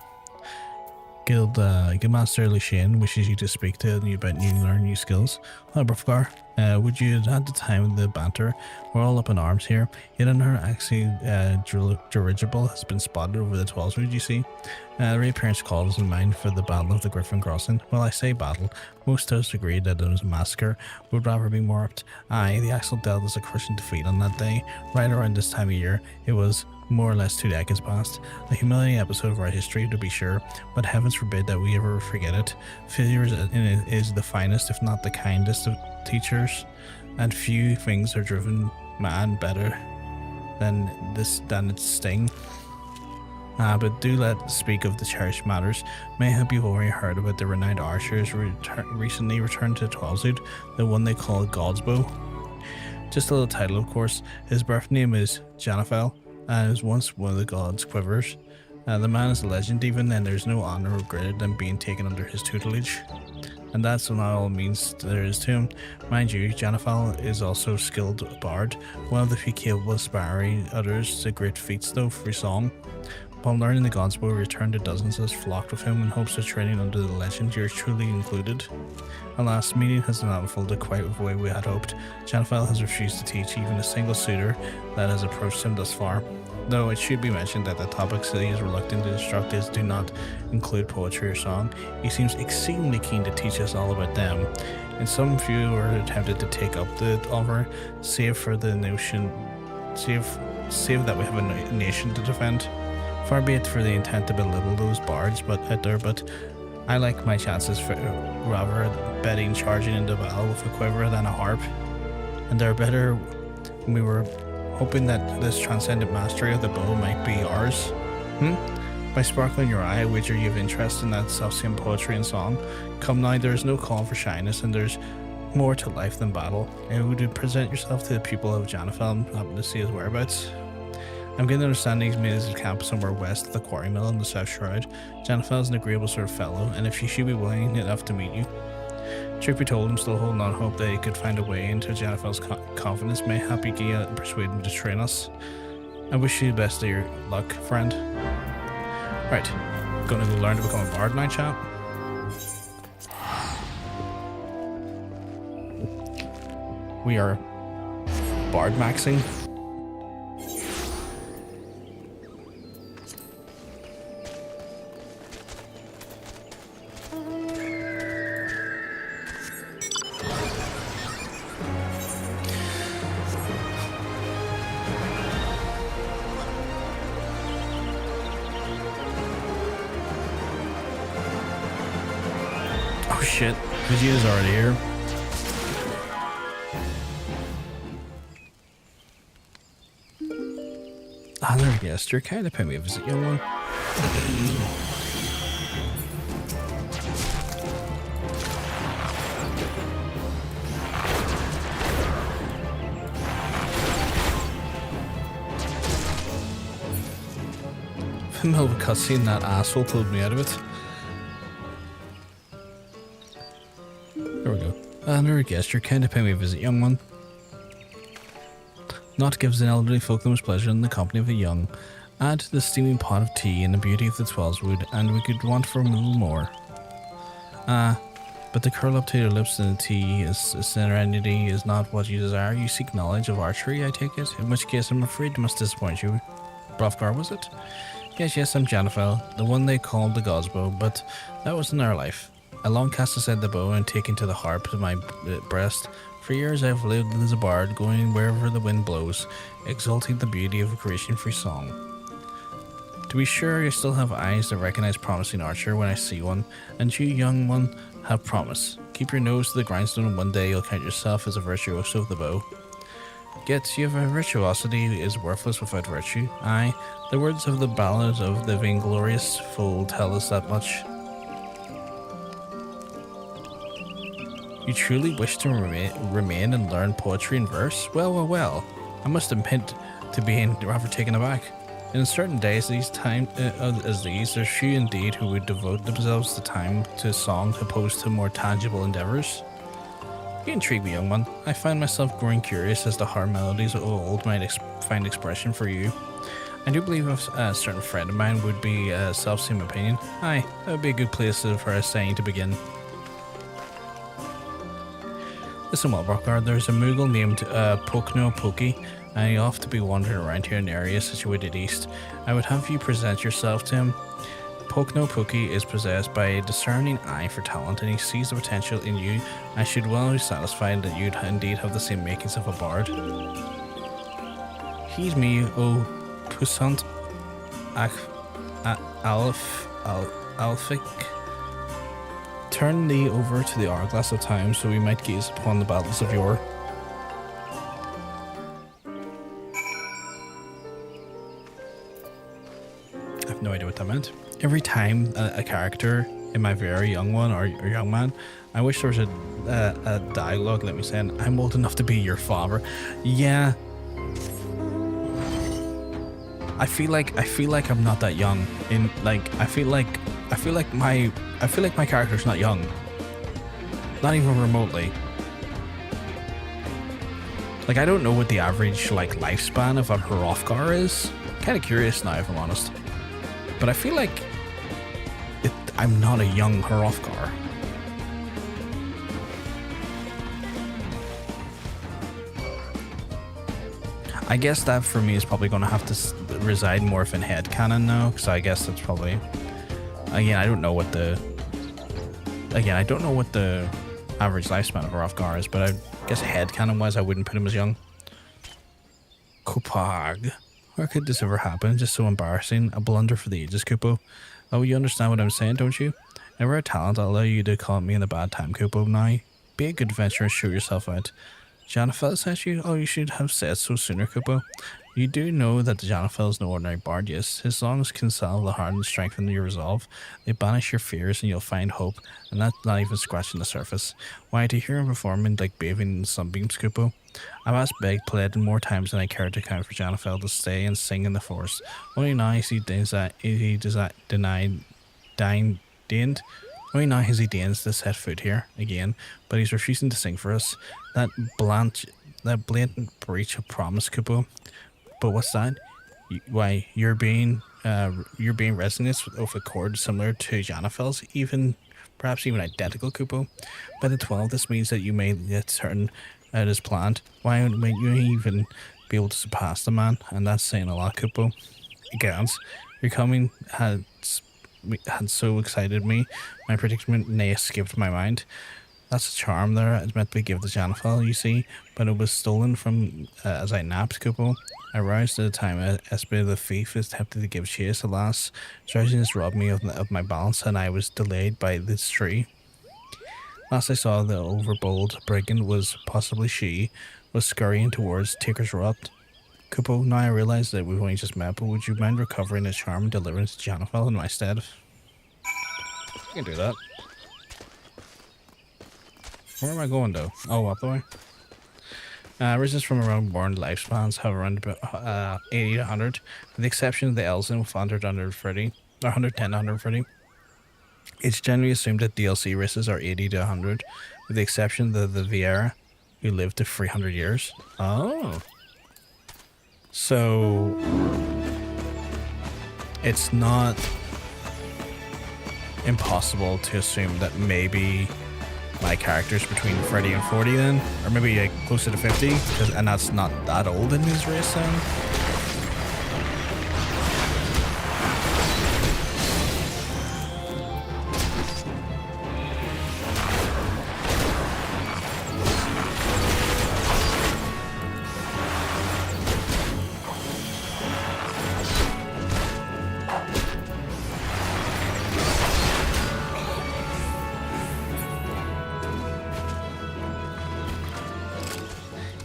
Guildmaster Lucien wishes you to speak to you about learn new skills. Hello, Brofgar. Would you at the time of the banter? We're all up in arms here. Yet another actually dirigible has been spotted over the 12s. Would you see? The reappearance called us in mind for the Battle of the Griffin Crossing. Well, I say battle. Most hosts agreed that it was a massacre. Would rather be more apt. Aye, the Axel dealt us a crushing defeat on that day. Right around this time of year, it was more or less 2 decades past. A humiliating episode of our history, to be sure, but heavens forbid that we ever forget it. Failure is the finest, if not the kindest, of teachers, and few things are driven man better than its sting. But do let speak of the cherished matters. Mayhap you've already heard about the renowned archers recently returned to Twelzood, the one they call God's Bow. Just a little title, of course. His birth name is Janafel, and is once one of the gods' quivers. The man is a legend even, and there's no honor greater than being taken under his tutelage. And that's what all means there is to him. Mind you, Janafal is also a skilled bard, one of the few capable aspiring utters to great feats though for song. Upon learning the God's Bow, returned to dozens has flocked with him in hopes of training under the legend, yours truly included. Alas, meeting has not unfolded quite the way we had hoped. Janafal has refused to teach even a single suitor that has approached him thus far. Though it should be mentioned that the topics that he is reluctant to instruct us do not include poetry or song, he seems exceedingly keen to teach us all about them. And some few are tempted to take up the offer, save that we have a nation to defend. Far be it for the intent to belittle those bards but I like my chances for rather betting charging into battle with a quiver than a harp. And they're better. We were hoping that this transcendent mastery of the bow might be ours. By sparkling your eye, I wager you have interest in that self-same poetry and song. Come now, there is no call for shyness, and there's more to life than battle. And would you present yourself to the people of Janafel and happen to see his whereabouts? I'm getting the understanding he's made his camp somewhere west of the quarry mill in the South Shroud. Janafel is an agreeable sort of fellow, and if he should be willing enough to meet you. Truth be told, I'm still holding on hope that he could find a way into Janafel's confidence. Mayhap he can persuade him to train us. I wish you the best of your luck, friend. Right, gonna go learn to become a bard now, chat. We are bard maxing. shit. Vegeta's already here. Another guest. You're kind of pay me a visit, young one. In the middle of a cutscene, that asshole pulled me out of it. There we go. Another guest. You're kind of pay me a visit, young one. Naught gives an elderly folk the most pleasure in the company of the young. Add to the steaming pot of tea and the beauty of the twelvewood, and we could want for a little more. But to curl up to your lips in the tea is serenity is not what you desire. You seek knowledge of archery, I take it. In which case, I'm afraid I must disappoint you. Brofgar, was it? Yes, I'm Janifel, the one they called the Gosbow, but that was in our life. I long cast aside the bow and taken to the harp to my breast. For years I've lived as a bard, going wherever the wind blows, exalting the beauty of creation through song. To be sure, I still have eyes that recognize promising archer when I see one, and you, young one, have promise. Keep your nose to the grindstone and one day you'll count yourself as a virtuoso of the bow. Yet, you have a virtuosity is worthless without virtue. Aye, the words of the ballad of the vainglorious fool tell us that much. You truly wish to remain and learn poetry and verse? Well. I must admit to being rather taken aback. In certain days as these, there's few indeed who would devote themselves to time to song opposed to more tangible endeavours. You intrigue me, young one. I find myself growing curious as to how melodies of old might find expression for you. I do believe a certain friend of mine would be self-same opinion. Aye, that would be a good place for a saying to begin. Listen well, Brofgar, there's a Moogle named Pokno Poki, and he ought to be wandering around here in the area situated east. I would have you present yourself to him. Pokno Poki is possessed by a discerning eye for talent, and he sees the potential in you. I should well be satisfied that you'd indeed have the same makings of a bard. Heed me, O Puissant Alphic. Turn thee over to the hourglass of time, so we might gaze upon the battles of yore. I have no idea what that meant. Every time a character in my very young one or young man, I wish there was a dialogue let me saying, I'm old enough to be your father. Yeah. I feel like I'm not that young. I feel like my character's not young. Not even remotely. Like, I don't know what the average lifespan of a Hrothgar is. Kind of curious now, if I'm honest. But I feel like I'm not a young Hrothgar. I guess that for me is probably going to have to reside more in headcanon now, because I guess that's probably... Again, I don't know what the average lifespan of Hrothgar is, but I guess headcanon-wise I wouldn't put him as young. Kopag. Where could this ever happen? Just so embarrassing. A blunder for the ages, Kupo. Oh, you understand what I'm saying, don't you? Never a talent, I'll allow you to call me in a bad time, Kupo. Now, be a good adventurer and show yourself out. Janifel sent you? Oh, you should have said so sooner, Kupo. You do know that the Janifel is no ordinary bard, yes. His songs can salve the heart and strengthen your resolve. They banish your fears and you'll find hope, and that's not even scratching the surface. Why, to hear him performing like bathing in sunbeams, Kupo. I've asked, begged, pleaded more times than I care to count for Janifel to stay and sing in the forest. Only now has he deigned. Only now has he deigned to set foot here again, but he's refusing to sing for us. That blatant breach of promise, Kupo. But what's that? Why, you're being resonant with a chord similar to Janifel's, perhaps even identical, Kupo. By the 12, this means that you may get certain out as planned. Why might you even be able to surpass the man? And that's saying a lot, Kupo. Gans, your coming had so excited me, my predicament nay escaped my mind. That's a charm there. It's meant to be given to Janifel, you see, but it was stolen from as I napped, Kupo. I roused at the time Espe the thief is tempted to give chase. Alas, drowsiness robbed me of my balance, and I was delayed by this tree. Last I saw, the overbold brigand was possibly she, was scurrying towards Taker's Rot. Kupo, now I realize that we've only just met, but would you mind recovering his charm and delivering it to Janafel in my stead? I can do that. Where am I going though? Oh, up the way. Residents from A Realm Reborn lifespans have around about 80 to 100, with the exception of the Eorzea with 100 to 130, or 110 to 130. It's generally assumed that DLC races are 80 to 100, with the exception of the Viera, who live to 300 years. Oh. So, it's not impossible to assume that maybe my character's between 30 and 40 then, or maybe like closer to 50, and that's not that old in his race then.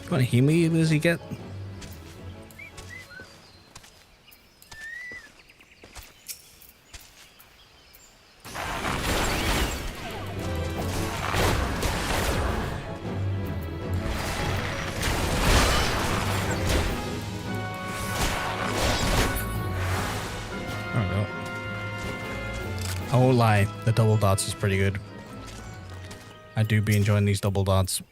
What Hemi does he get? There we go. I won't lie, the double dots is pretty good. I do be enjoying these double dots.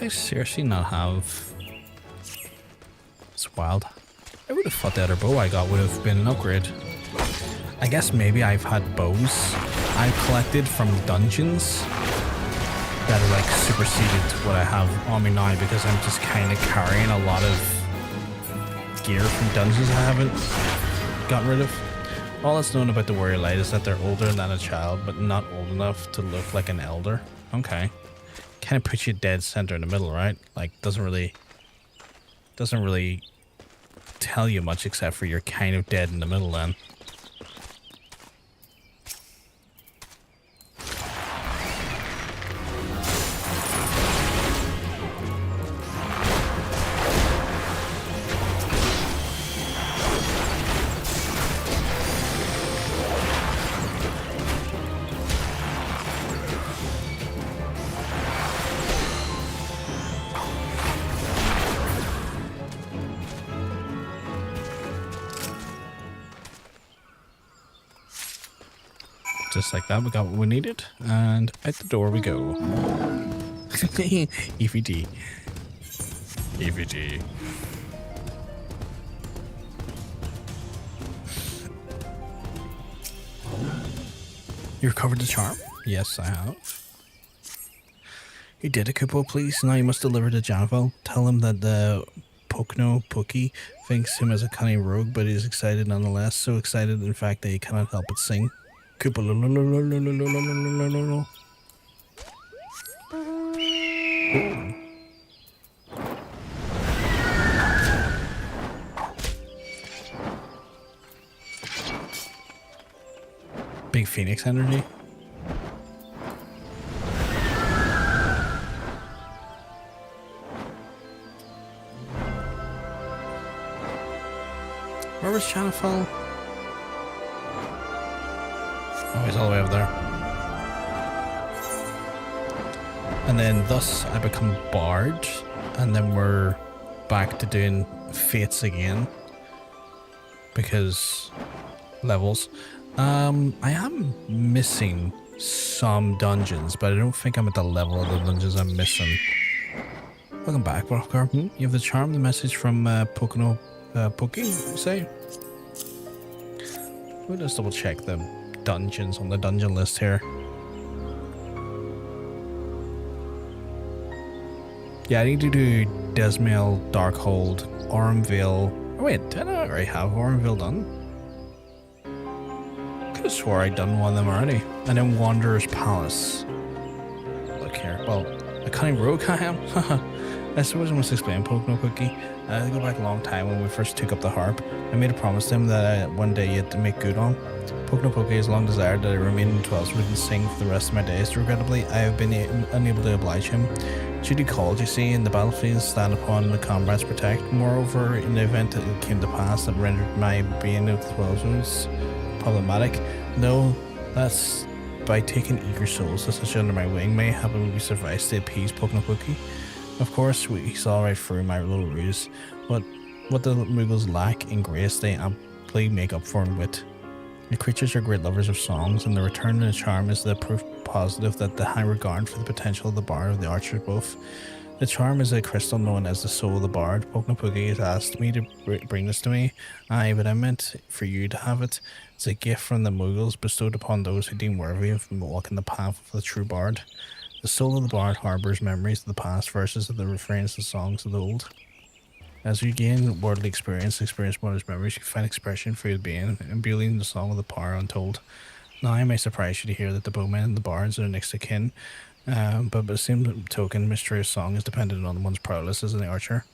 I seriously not have. It's wild. I would have thought the other bow I got would have been an upgrade. I guess maybe I've had bows I've collected from dungeons that are like superseded what I have on me now, because I'm just kind of carrying a lot of gear from dungeons I haven't gotten rid of. All that's known about the warrior light is that they're older than a child, but not old enough to look like an elder. Okay. Kind of puts you dead center in the middle, right? Like, doesn't really tell you much except for you're kind of dead in the middle then. Just like that, we got what we needed, and out the door we go. EVD. EVD. You recovered the charm? Yes, I have. You did it, Kupo, please. Now you must deliver to Janvel. Tell him that the Pokno Pookie thinks him as a cunning rogue, but he's excited nonetheless. So excited, in fact, that he cannot help but sing. Kupo. Big Phoenix energy. Where was Chanafel? Oh, he's all the way over there. And then thus I become Bard, and then we're back to doing Fates again. Because levels. I am missing some dungeons, but I don't think I'm at the level of the dungeons I'm missing. Welcome back, Brothgar. You have the charm, the message from Pocono Pokey, say? We'll just double check the dungeons on the dungeon list here. Yeah, I need to do Desmail, Darkhold, Ormvale. Oh wait, did I already have Ormvale done? Could have swore I'd done one of them already. And then Wanderer's Palace. Look here. Well, a cunning rogue I am. I suppose I must explain Pocono Cookie. I go back a long time when we first took up the harp. I made a promise to him that one day yet to make good on. Pocono Cookie has long desired that I remain in 12 so we can sing for the rest of my days. Regrettably, I have been unable to oblige him. Duty called, you see, in the battlefield, stand upon the comrades protect. Moreover, in the event that it came to pass that rendered my being of the 12 was problematic, no, that's by taking eager souls such under my wing may happen we suffice to appease Pocono Cookie. Of course, he saw right through my little ruse. What the Muggles lack in grace, they amply make up for in wit. The creatures are great lovers of songs, and the return of the charm is the proof positive that the high regard for the potential of the bard of the archers both. The charm is a crystal known as the soul of the bard. Pocono Cookie has asked me to bring this to me. Aye, but I meant for you to have it. It's a gift from the Muggles bestowed upon those who deem worthy of walking the path of the true bard. The soul of the bard harbors memories of the past verses of the refrains of songs of the old. As you gain worldly experience one's memories, you find expression for your being, imbuing the song of the power untold. Now I may surprise you to hear that the bowmen and the bards are next to kin, but by the same token, mysterious song is dependent on one's prowess as an archer.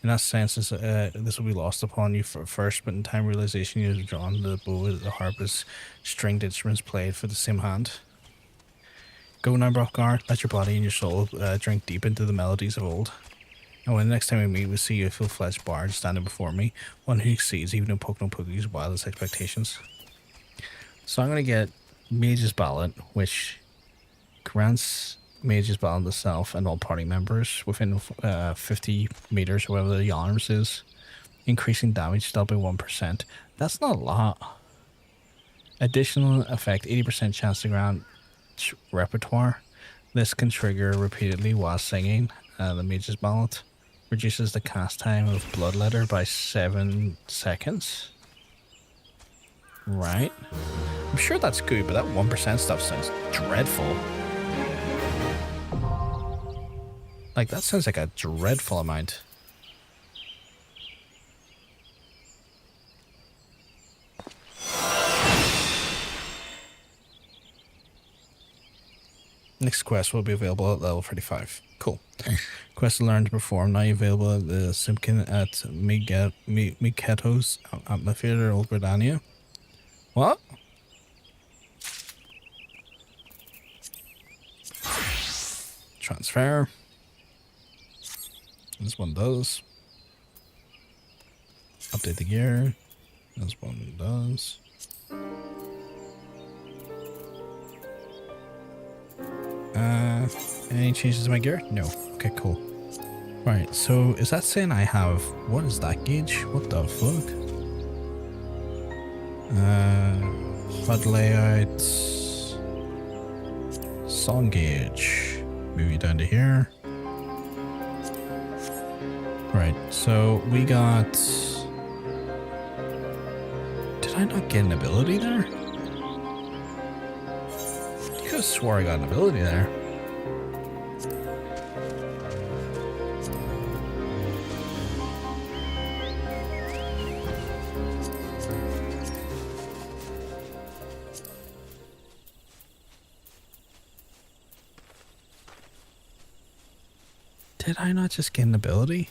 In that sense, this will be lost upon you first, but in time realization you have drawn the bow, the harp as stringed instruments played for the same hand. Go now, Brothgar, let your body and your soul drink deep into the melodies of old. And when the next time we meet, we'll see a full-fledged bard standing before me, one who exceeds even in Pocono Pookie's wildest expectations. So I'm going to get Mage's Ballad, which grants Mage's Ballad to self and all party members within 50 meters, or whatever the arms is, increasing damage dealt by 1%. That's not a lot. Additional effect, 80% chance to grant repertoire. This can trigger repeatedly while singing the Mage's Ballad. Reduces the cast time of Bloodletter by 7 seconds. Right. I'm sure that's good, but that 1% stuff sounds dreadful. Like, that sounds like a dreadful amount. Next quest will be available at level 35. Cool. Quest to learn to perform now available at the Simpkin at Miketo's Amphitheater, Old Britannia. What? Transfer. This one does. Update the gear. This one does. Any changes to my gear? No. Okay, cool. Right, so is that saying I have... What is that gauge? What the fuck? HUD layout. Song gauge. Move it down to here. Right, so we got... Did I not get an ability there? I could have swore I got an ability there. Did I not just get an ability?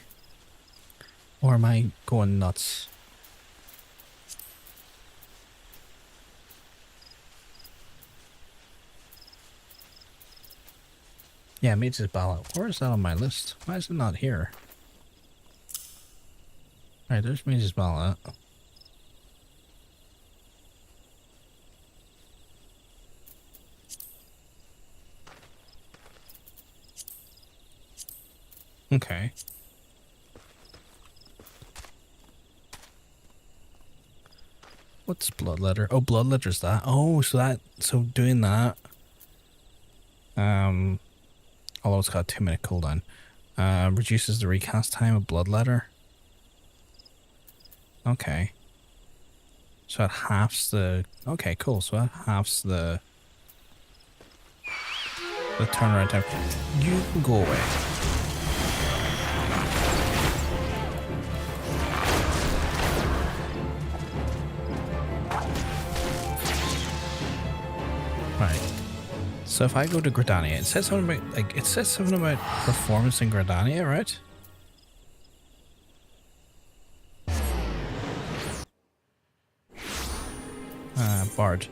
Or am I going nuts? Yeah, Mage's Ballad. Where is that on my list? Why is it not here? Alright, there's Mage's Ballad. Okay. What's Bloodletter? Oh, Bloodletter's that. Oh, so doing that Although it's got a 2-minute cooldown. Reduces the recast time of Bloodletter. Okay. So it halves the... Okay, cool. So it halves the turnaround time. You can go away. Right. So if I go to Gridania, it says something about, like, it says something about performance in Gridania, right? Bard.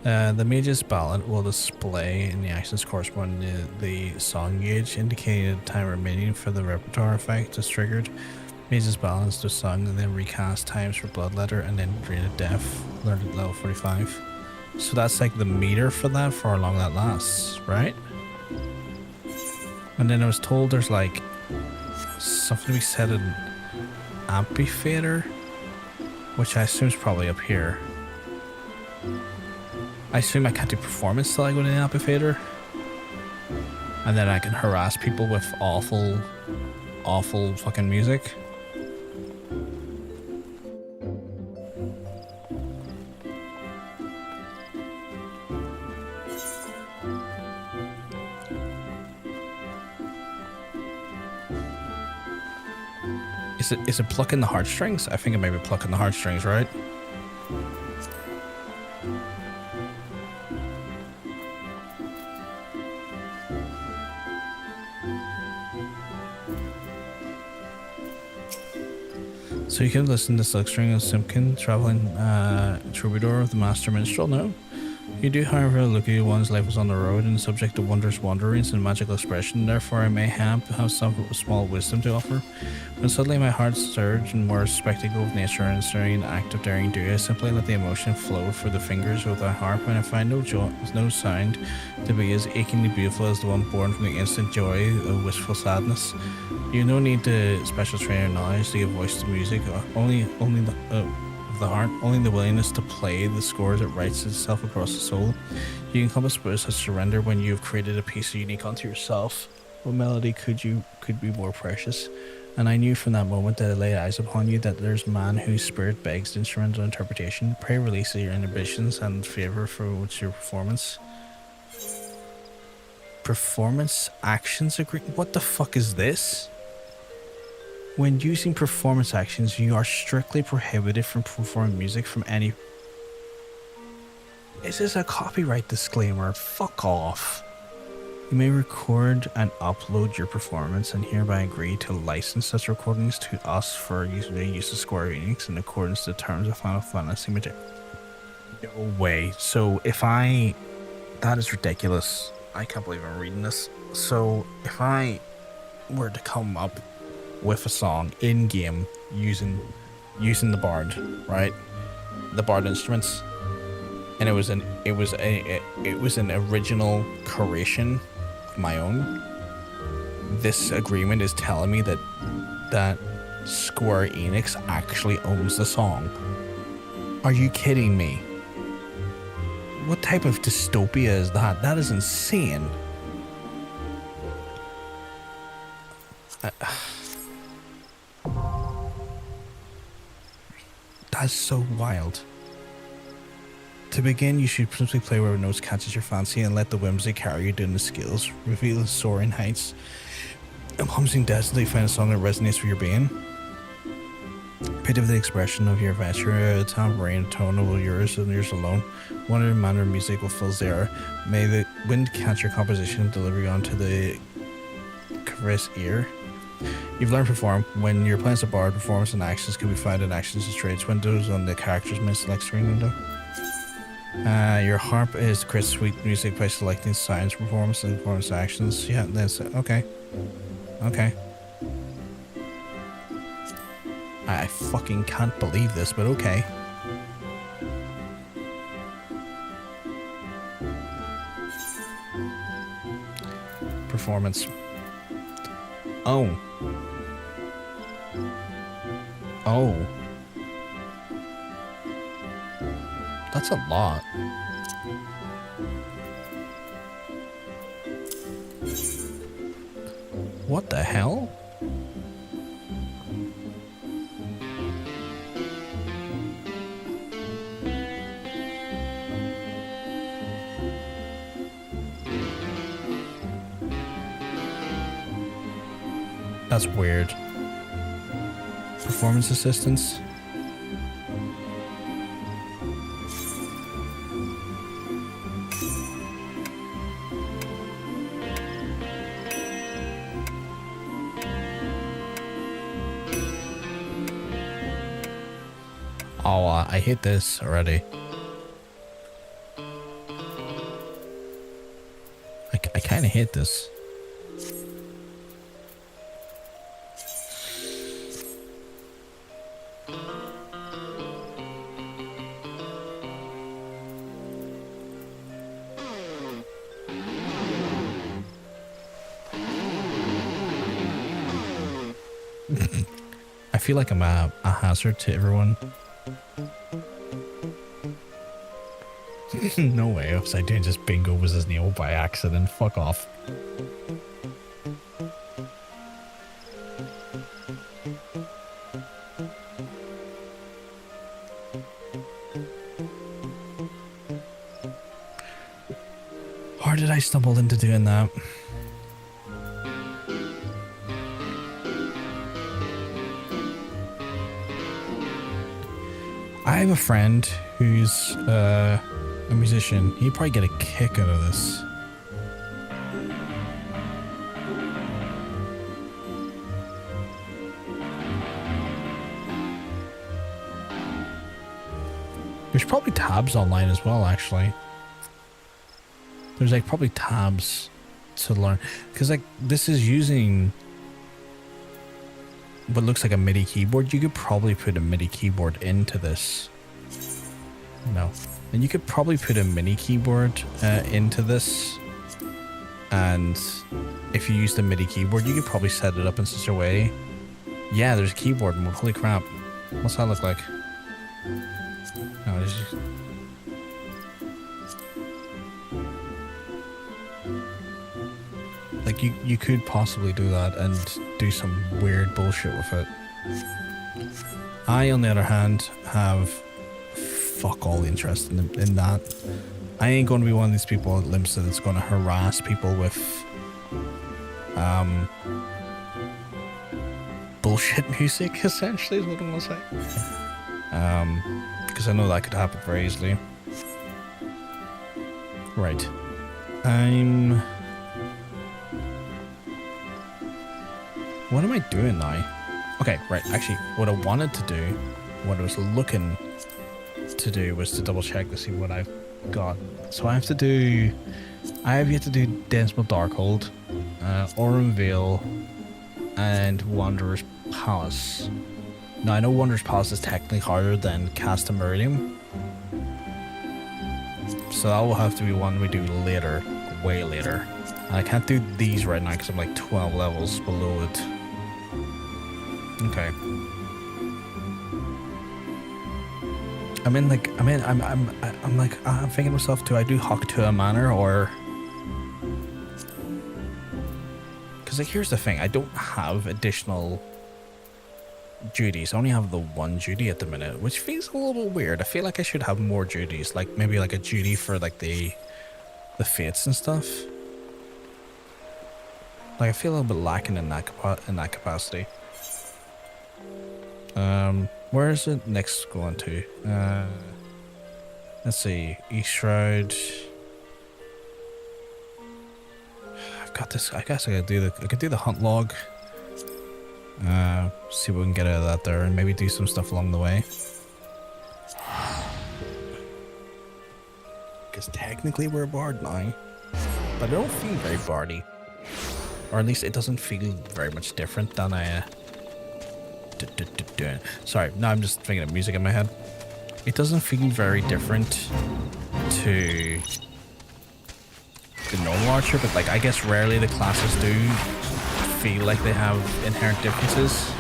The mage's ballad will display in the actions corresponding to the song gauge, indicating the time remaining for the repertoire effect is triggered. Mage's ballad is the song and then recast times for Bloodletter and then Drained Death, learned at level 45. So that's like the meter for that, for how long that lasts, right? And then I was told there's like something to be said in Amphitheater, which I assume is probably up here. I assume I can't do performance till I go to the Amphitheater. And then I can harass people with awful fucking music. Is it plucking the heartstrings? I think it may be plucking the heartstrings, right? So you can listen to Silkstring of Simpkin, traveling troubadour of the Master Minstrel, no? You do, however, look at one's life was on the road and subject to wondrous wanderings and magical expression, therefore I may have some small wisdom to offer. When suddenly my heart surged in more spectacle of nature and stirring act of daring do, I simply let the emotion flow through the fingers of the harp, and I find no sound to be as achingly beautiful as the one born from the instant joy of wistful sadness. You no need to special training or knowledge to give voice to music, only the heart, only the willingness to play the scores that writes itself across the soul. You can compass such surrender when you have created a piece unique unto yourself. What melody could be more precious? And I knew from that moment that I laid eyes upon you that there's a man whose spirit begs the instrumental interpretation. Pray release your inhibitions and favor for what's your performance. Performance actions agree. What the fuck is this? When using performance actions, you are strictly prohibited from performing music from any... Is this a copyright disclaimer? Fuck off. You may record and upload your performance and hereby agree to license such recordings to us for use of Square Enix in accordance to the terms of Final Fantasy material. No way. So if I... That is ridiculous. I can't believe I'm reading this. So if I were to come up with a song in game using the bard, right? The bard instruments, and it was an original creation of my own. This agreement is telling me that Square Enix actually owns the song. Are you kidding me? What type of dystopia is that? That is insane. That's so wild. To begin, you should simply play wherever notes catches your fancy and let the whimsy carry you down the scales, revealing soaring heights. And humsing desperately find a song that resonates with your being. Pity of the expression of your adventure, a tambourine tone will yours and yours alone. Wonder manner of music will fill the air. May the wind catch your composition and deliver you onto the caress ear. You've learned to perform. When you're playing as a bard, performance and actions can be found in actions and traits windows on the character's main select screen window. Your harp is create sweet music by selecting sounds, performance, and performance actions. Yeah, that's it. Okay. Okay. I fucking can't believe this, but okay. Performance. Oh. Oh. That's a lot. What the hell? That's weird. Performance assistance. Oh, I hate this already. I kind of hate this. I feel like I'm a hazard to everyone. No way, upside down just bingo was his name by accident. Fuck off. Or did I stumble into doing that? I have a friend who's a musician. He'd probably get a kick out of this. There's probably tabs online as well, actually. There's like probably tabs to learn. Because like this is using what looks like a MIDI keyboard. You could probably put a MIDI keyboard into this. No. And you could probably put a mini keyboard into this. And if you use the MIDI keyboard, you could probably set it up in such a way. Yeah, there's a keyboard mode. Holy crap. What's that look like? No, it's just... Like, you could possibly do that and do some weird bullshit with it. I, on the other hand, have fuck all interest in that. I ain't going to be one of these people at Limsa that's going to harass people with bullshit music, essentially, is what I'm going to say. Because I know that could happen very easily. Right. What am I doing now? Okay, right. Actually, what I wanted to do, what I was looking to do was to double check to see what I've got. So I have yet to do Densmo Darkhold, Aurum Vale, and Wanderer's Palace. Now I know Wanderer's Palace is technically harder than Castrum Meridianum, so that will have to be one we do later, way later. And I can't do these right now because I'm like 12 levels below it. Okay. I'm thinking to myself, do I do Haukke to a Manor or? Because like here's the thing, I don't have additional duties. I only have the one duty at the minute, which feels a little weird. I feel like I should have more duties, like maybe like a duty for like the fates and stuff. Like I feel a little bit lacking in that capacity. Where is it next going to? Let's see, East Shroud. I've got this. I guess I could do the hunt log. See what we can get out of that there, and maybe do some stuff along the way. Because technically we're a bard now, but I don't feel very bardy, or at least it doesn't feel very much different than I. Sorry, now I'm just thinking of music in my head. It doesn't feel very different to the normal archer, but like I guess rarely the classes do feel like they have inherent differences.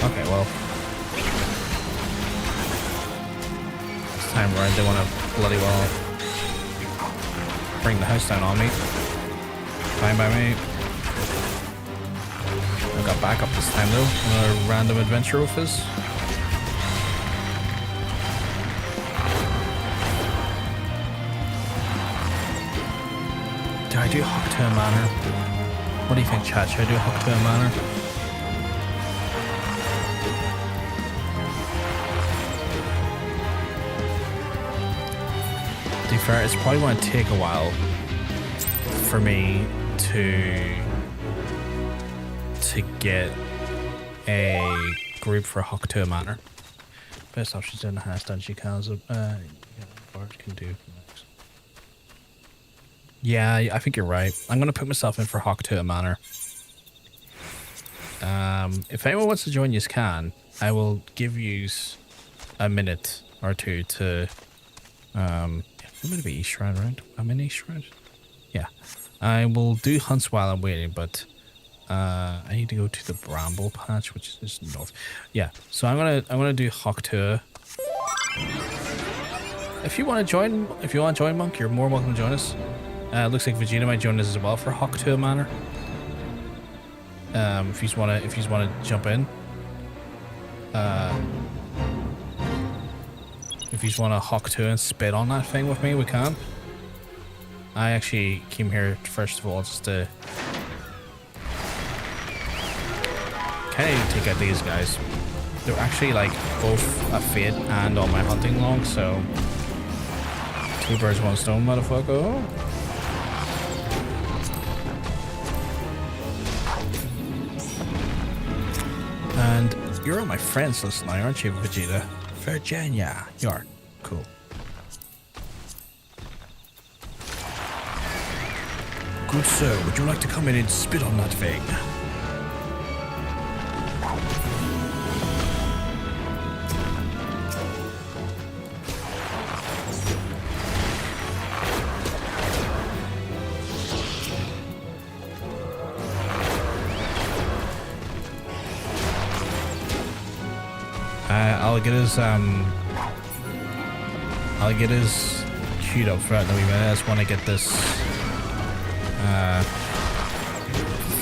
Okay, well, this time around they want to bloody well bring the house down on me. Fine by me. I got backup this time though. Another random adventure with us. Do I do Haukke Manor? What do you think, chat? Should I do Haukke Manor? To be fair, it's probably going to take a while for me to get a group for Haukke Manor. Best options in the house dungeon bars can do. Yeah, I think you're right. I'm gonna put myself in for Haukke Manor. If anyone wants to join, you can. I will give you a minute or two to. I'm gonna be East Round, right? I'm in East Round. Yeah, I will do hunts while I'm waiting, but I need to go to the Bramble Patch, which is north. Yeah, so I'm gonna do Haukke. If you want to join, Monk, you're more welcome to join us. Looks like Vegeta might join us as well for Haukke Manor. If you wanna jump in. If you want to Haukke and spit on that thing with me, we can. I actually came here first of all just to kind of take out these guys. They're actually like both a fate and on my hunting log, so 2 birds, 1 stone, motherfucker. And you're on my friends list now, aren't you, Vegeta? Virginia. You are. Cool. Good sir, would you like to come in and spit on that thing? I'll get his queued up throughout the wee minute. I just want to get this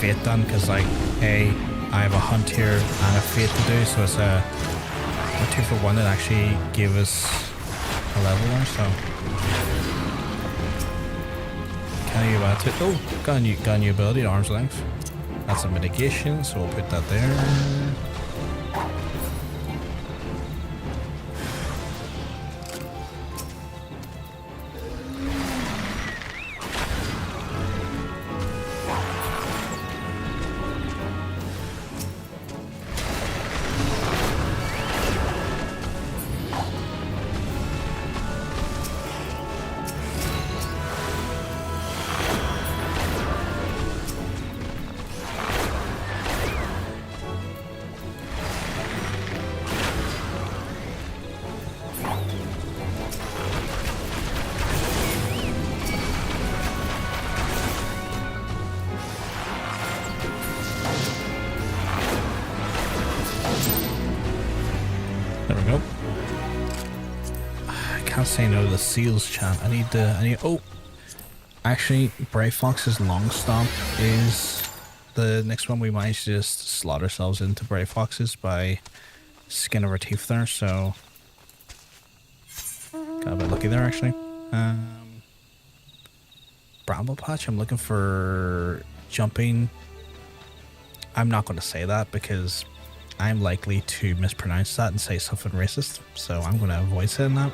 fate done because, like, I have a hunt here and a fate to do, so it's a 2-for-1 that actually gave us a level there. So can you add to it? Oh, got a new ability, arm's length. That's a mitigation, so we'll put that there. Say no to the seals, chat. Oh, actually, Brayflox's Longstop is the next one. We might just slot ourselves into Brayflox's by skin of our teeth there, so got a bit lucky there actually. Bramble Patch, I'm looking for jumping. I'm not going to say that because I'm likely to mispronounce that and say something racist, so I'm going to avoid saying that.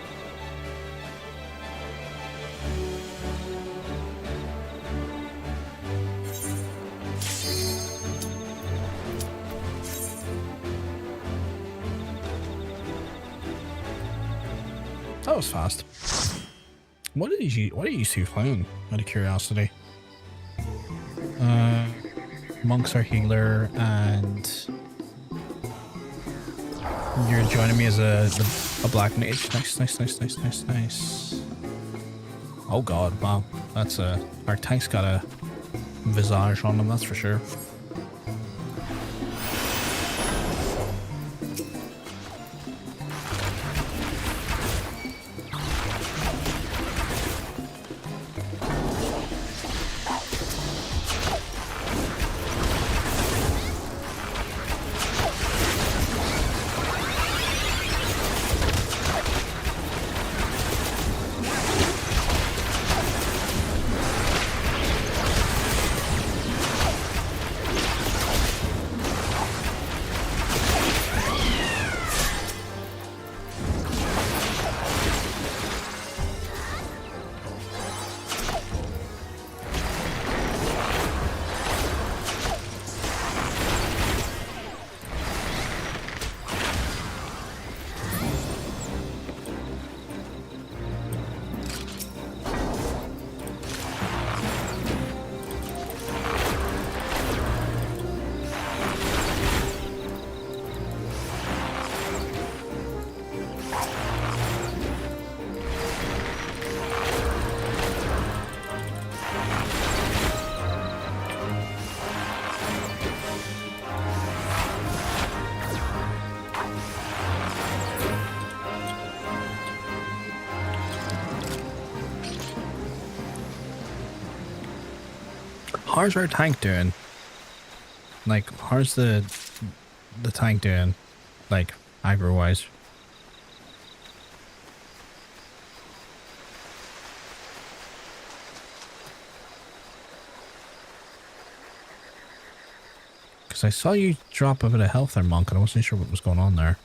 That was fast. What are you two playing? Out of curiosity. Monks are healer, and you're joining me as a black mage. Nice. Oh god, wow. That's our tank's got a visage on them, that's for sure. how's our tank doing? Like, how's the tank doing? Like, aggro-wise? Because I saw you drop a bit of health there, Monk, and I wasn't sure what was going on there.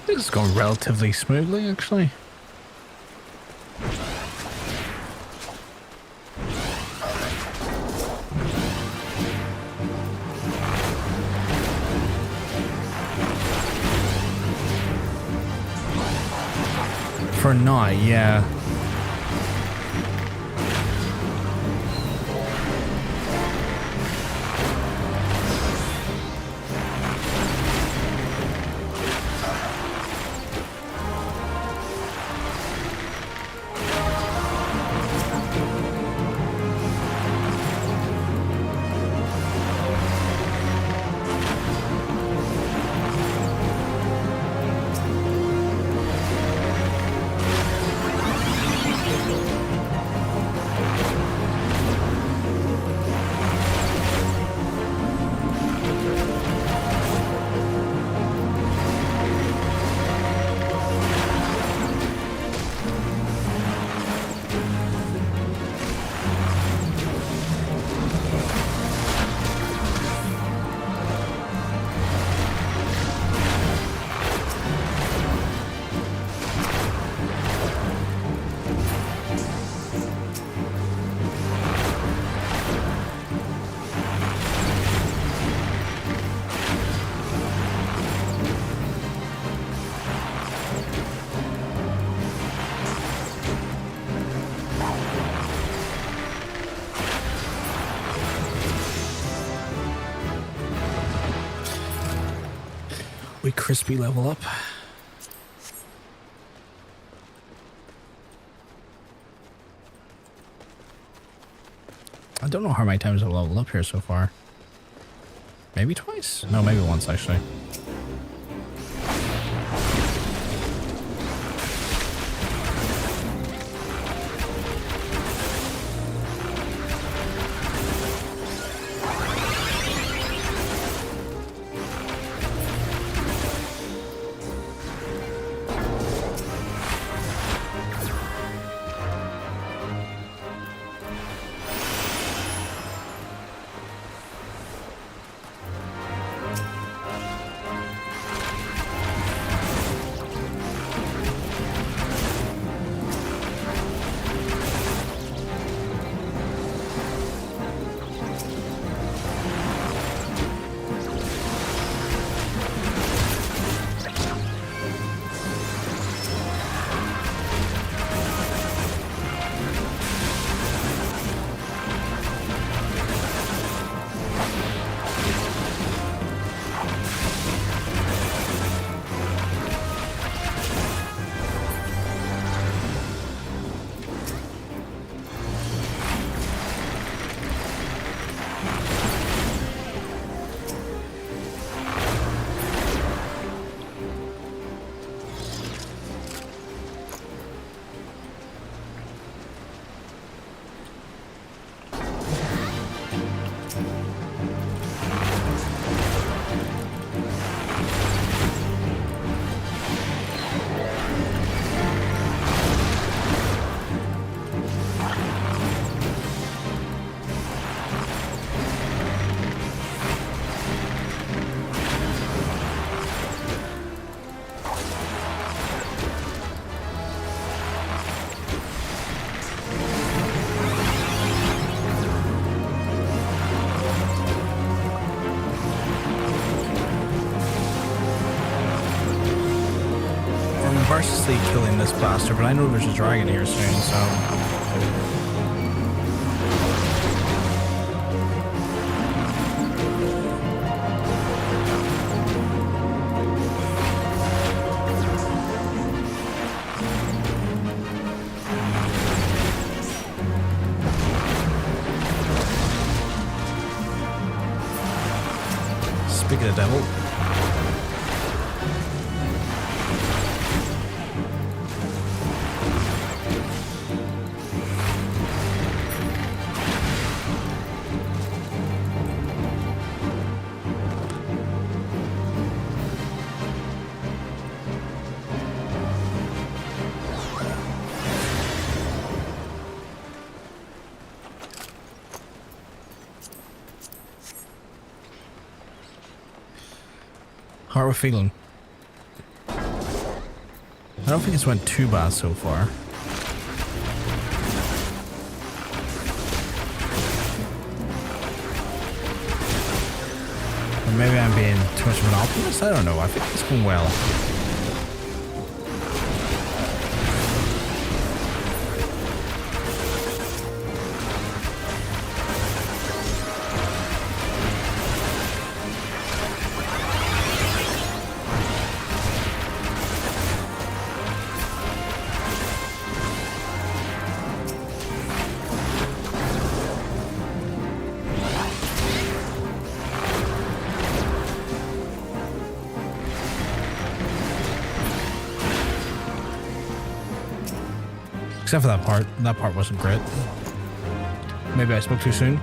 This is going relatively smoothly, actually. For now, yeah. We crispy level up. I don't know how many times I've leveled up here so far. Maybe twice? No, maybe once actually. mercilessly killing this bastard, but I know there's a dragon here soon, so... Speaking of devil. How are we feeling? I don't think it's went too bad so far. Or maybe I'm being too much of an optimist? I don't know. I think it's going well. Except for that part. That part wasn't great. Maybe I spoke too soon.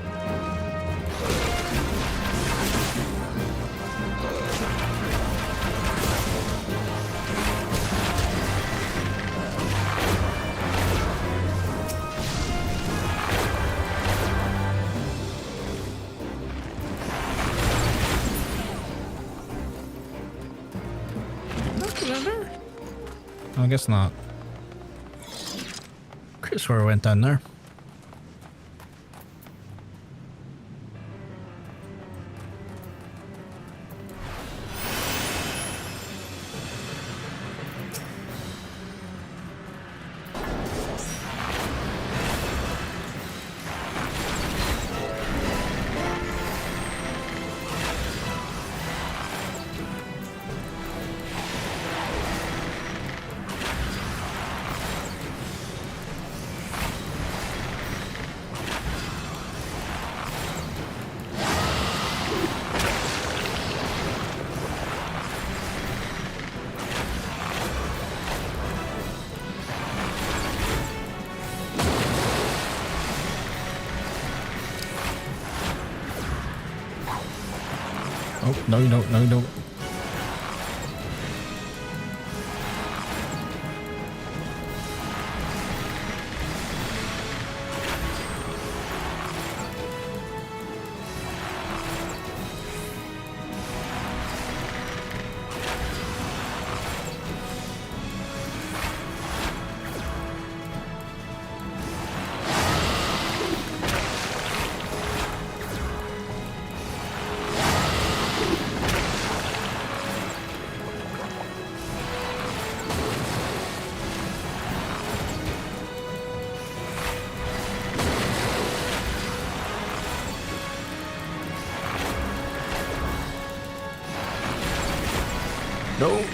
I guess not. Chris, where I went down there. Oh, no you don't, no you don't.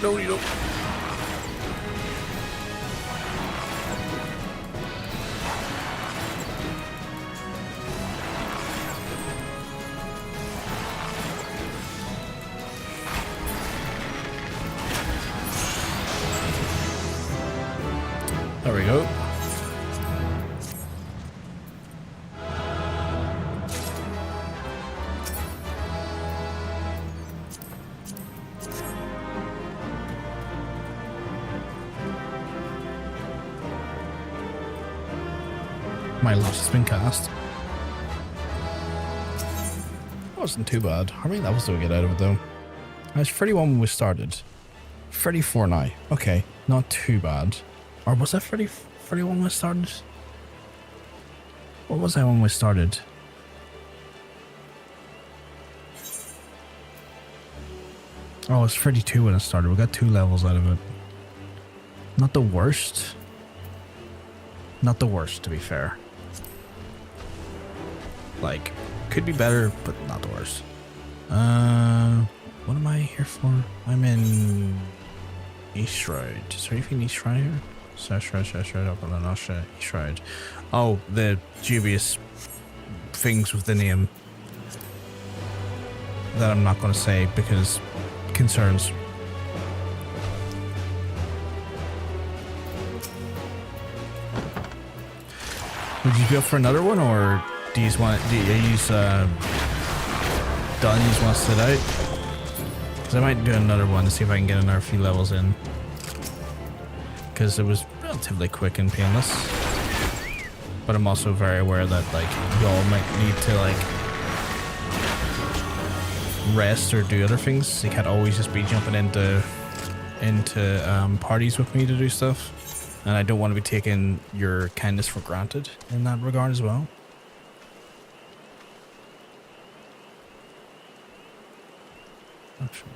No, you don't. There we go. My loss has been cast. Wasn't too bad. How many levels do we get out of it though? I was 31 when we started. 34 now. Okay, not too bad. Or was that 31 when we started? What was I when we started? Oh, it was 32 when it started. We got 2 levels out of it. Not the worst. Not the worst, to be fair. Like, could be better, but not the worst. What am I here for? I'm in East Ride. Is there anything East Ride here? South Ride, up on the East Ride. Oh, the dubious things with the name that I'm not going to say because concerns. Would you go for another one, or do you use done? You just want to sit out? Because I might do another one to see if I can get another few levels in. Because it was relatively quick and painless. But I'm also very aware that like y'all might need to like rest or do other things. You can't always just be jumping into parties with me to do stuff. And I don't want to be taking your kindness for granted in that regard as well. Actually.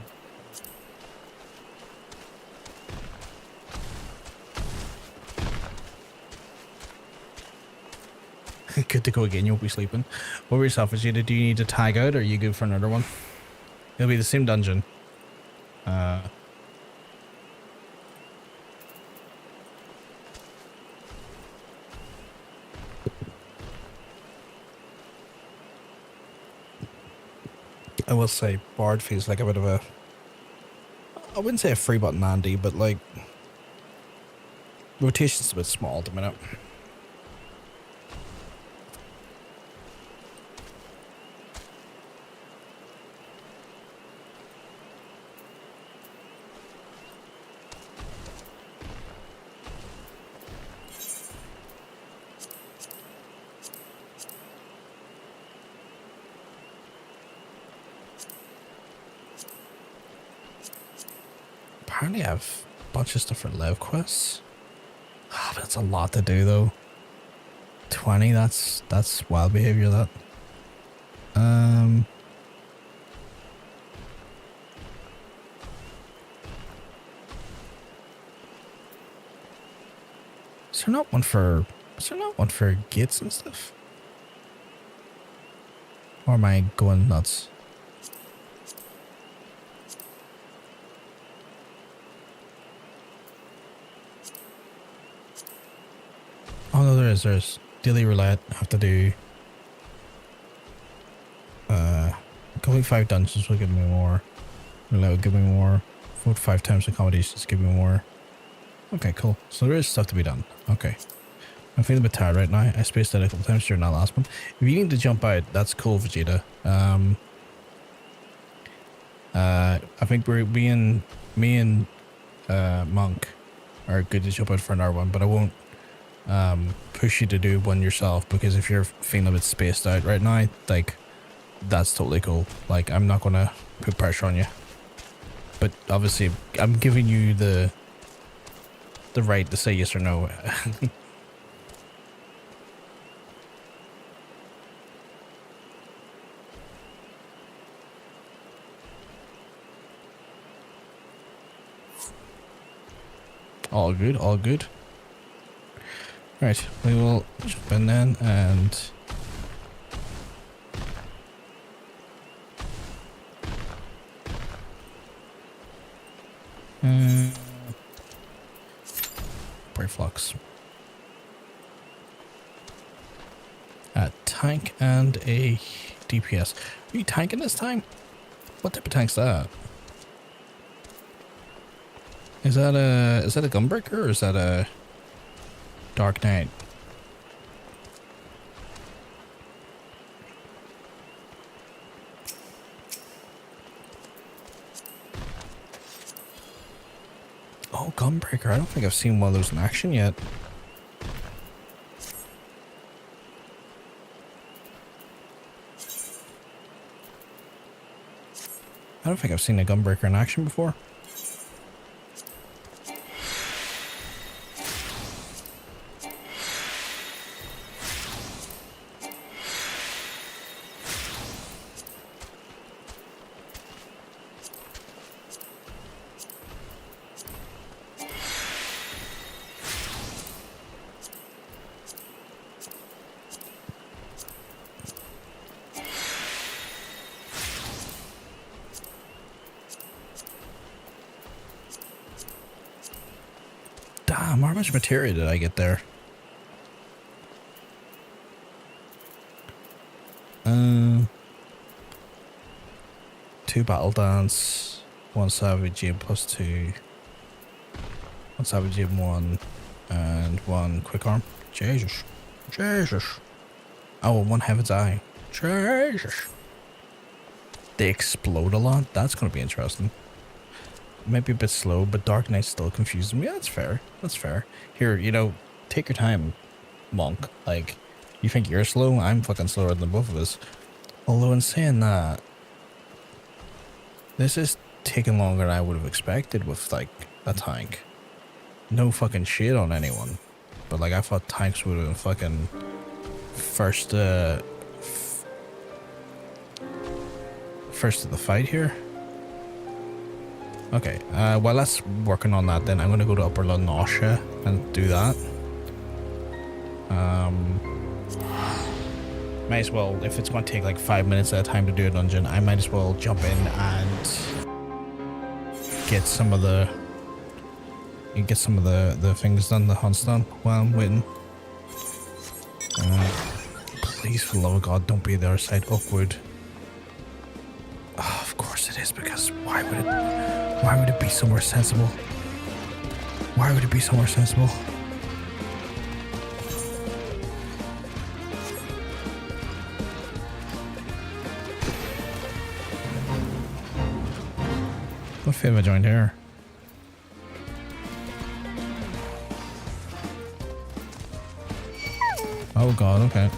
Good to go again, you won't be sleeping. What were yourself, Vegeta? Do you need to tag out or are you good for another one? It'll be the same dungeon. I will say Bard feels like a bit of a, I wouldn't say a free button Andy, but like rotation's a bit small at the minute. Apparently I have a bunch of stuff for Lev quests. Oh, but that's a lot to do though. 20, that's wild behavior, that. Is there not one for gates and stuff? Or am I going nuts? Oh no, there's daily roulette. I have to do complete 5 dungeons will give me more. Roulette will give me more. Vote 5 times accommodations give me more. Okay, cool. So there is stuff to be done. Okay. I'm feeling a bit tired right now. I spaced out a couple times during that last one. If you need to jump out, that's cool, Vegeta. I think me and Monk are good to jump out for another one, but I won't push you to do one yourself, because if you're feeling a bit spaced out right now, like, that's totally cool. Like, I'm not gonna put pressure on you, but obviously I'm giving you the right to say yes or no. All good, all good. Right, we will jump in then and Brayflox. A tank and a DPS. Are you tanking this time? What type of tank's that? Is that a gunbreaker or is that a Dark Knight? Oh, gunbreaker. I don't think I've seen one of those in action yet. I don't think I've seen a gunbreaker in action before. Damn, how much materia did I get there? 2 battle dance, 1 savage aim plus 2, 1 savage aim 1, and 1 quick arm. Jesus. Jesus. Oh, 1 heaven's eye. Jesus. They explode a lot. That's going to be interesting. Maybe a bit slow, but Dark Knight's still confusing me. Yeah, that's fair. That's fair. Here, you know, take your time, monk. Like, you think you're slow? I'm fucking slower than both of us. Although in saying that, this is taking longer than I would have expected with, like, a tank. No fucking shit on anyone. But, like, I thought tanks would have been fucking first of the fight here. Okay, while that's working on that, then I'm gonna go to Upper Lunosha and do that. Might as well, if it's gonna take like 5 minutes at a time to do a dungeon, I might as well jump in and get some of the things done, the hunts done while I'm waiting. Please, for the love of God, don't be the other side upward. Oh, of course it is, because why would it be somewhere sensible? Why would it be somewhere sensible? What fave I joined here? Oh God, okay.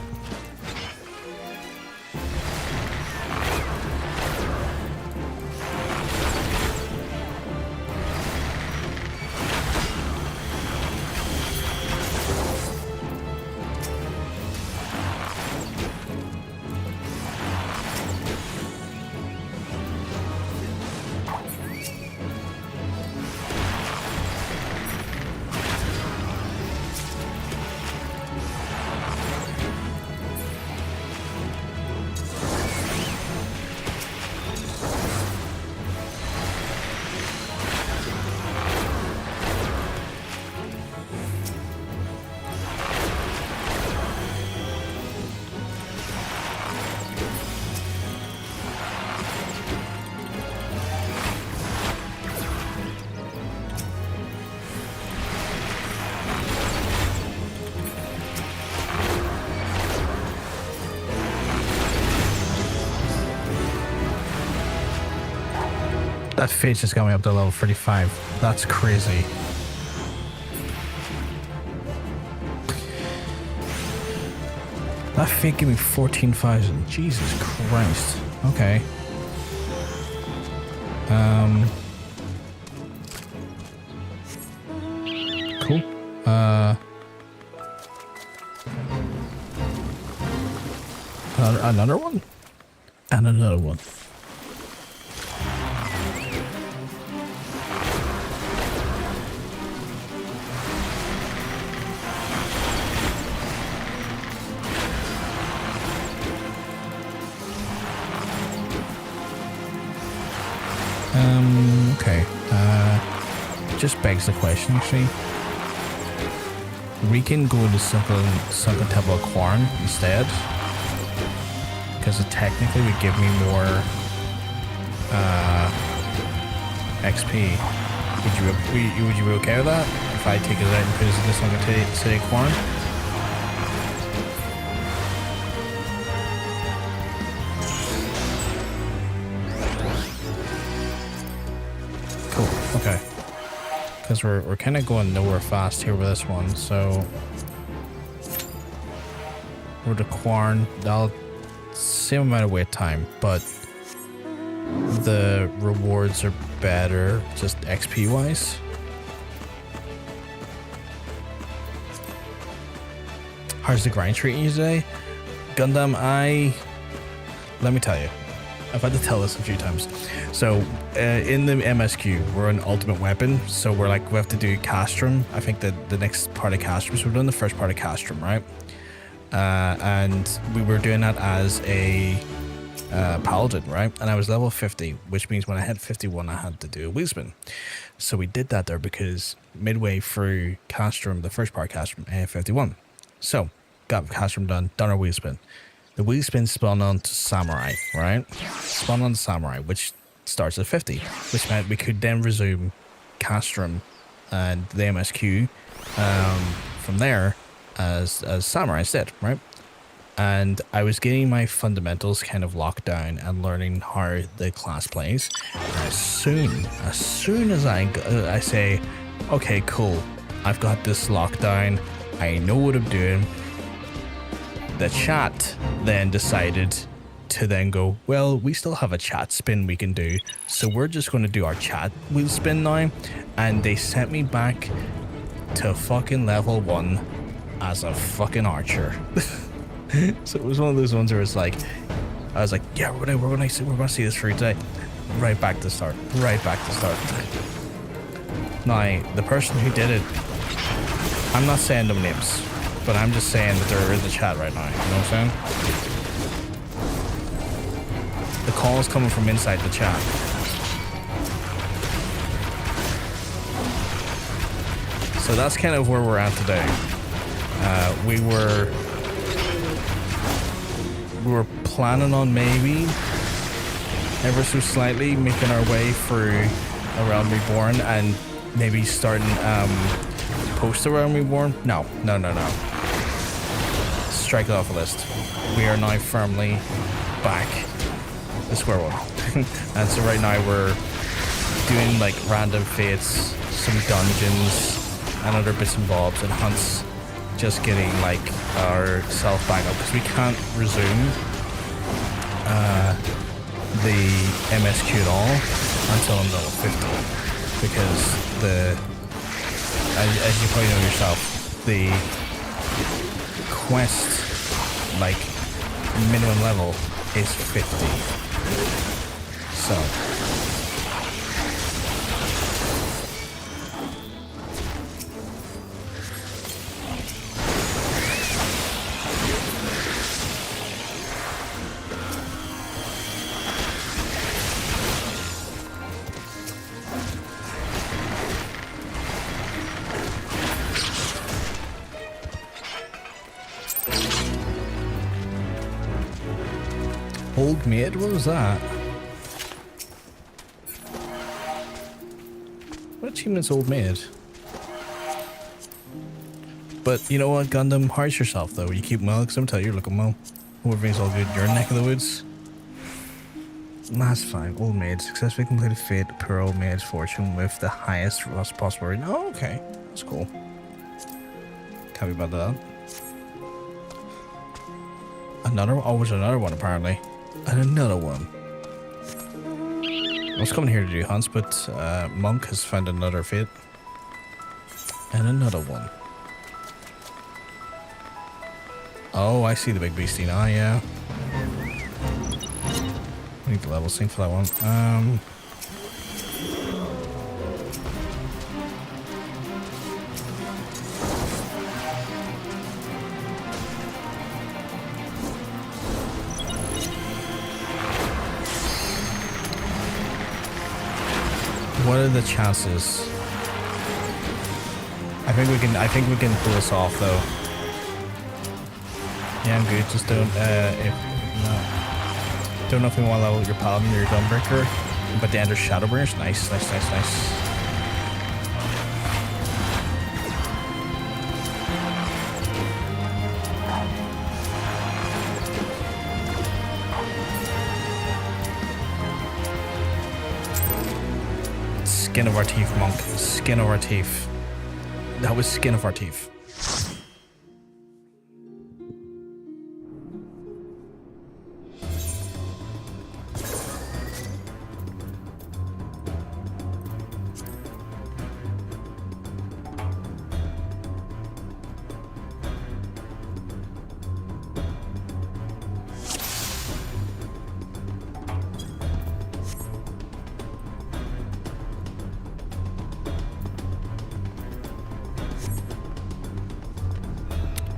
That face just got me up to level 35. That's crazy. That fate gave me 14,000. Jesus Christ. Okay. Cool. Another one? And another one. Okay. Just begs the question, actually. We can go to Sunken Temple of Quarren instead, because it technically would give me more XP. Would you be okay with that? If I take it out and put it in the Sunken City of Quarren? Okay, because we're kind of going nowhere fast here with this one, so we're to Quarren. That'll same amount of wait time, but the rewards are better, just XP wise. How's the grind treating you today, Gundam? Let me tell you. I've had to tell this a few times. So, in the MSQ, we're an ultimate weapon. So we have to do Castrum. I think that the next part of Castrum. So we're doing the first part of Castrum, right? And we were doing that as a Paladin, right? And I was level 50, which means when I hit 51, I had to do a wheel spin. So we did that there because midway through Castrum, the first part of Castrum, I hit 51. So got Castrum done our wheel spin. The wheel spin spun on to Samurai, right? Spun on to Samurai, which starts at 50, which meant we could then resume Castrum and the MSQ from there as Samurai did, right? And I was getting my fundamentals kind of locked down and learning how the class plays. And as soon as I say, okay, cool, I've got this locked down, I know what I'm doing, the chat then decided to then go, well, we still have a chat spin we can do, so we're just going to do our chat wheel spin now. And they sent me back to fucking level 1 as a fucking archer. So it was one of those ones where it's like, I was like, yeah, we're gonna see this through today. Right back to start. Now, the person who did it, I'm not saying them names, but I'm just saying that they're in the chat right now. You know what I'm saying? The call is coming from inside the chat. So that's kind of where we're at today. We were planning on maybe ever so slightly making our way through A Realm Reborn and maybe starting post A Realm Reborn. No. Strike it off the list. We are now firmly back to square one. And so right now we're doing like random fates, some dungeons and other bits and bobs and hunts, just getting like our self back up because we can't resume the MSQ at all until I'm level 50, because as you probably know yourself, the quest like minimum level is 50. So Old Maid, what was that? What achievement's Old Maid? But you know what, Gundam, hard's yourself though. You keep well, because I'm telling you, you're looking well. Everything's all good. Your neck of the woods. Last 5, Old Maid. Successfully completed Fate, Pearl Maid's Fortune with the highest rust possible rating. Oh, okay. That's cool. Can't be bad at that. Another one? Oh, there's another one apparently. And another one. I was coming here to do hunts, but Monk has found another fate. And another one. Oh, I see the big beastie now, yeah. I need the level sync for that one. What are the chances? I think we can pull this off though. Yeah, I'm good. Just don't don't know if we want to level your Paladin or your Gunbreaker, but the Ender Shadowbringers, nice. Skin of our teeth, Monk. Skin of our teeth. That was skin of our teeth.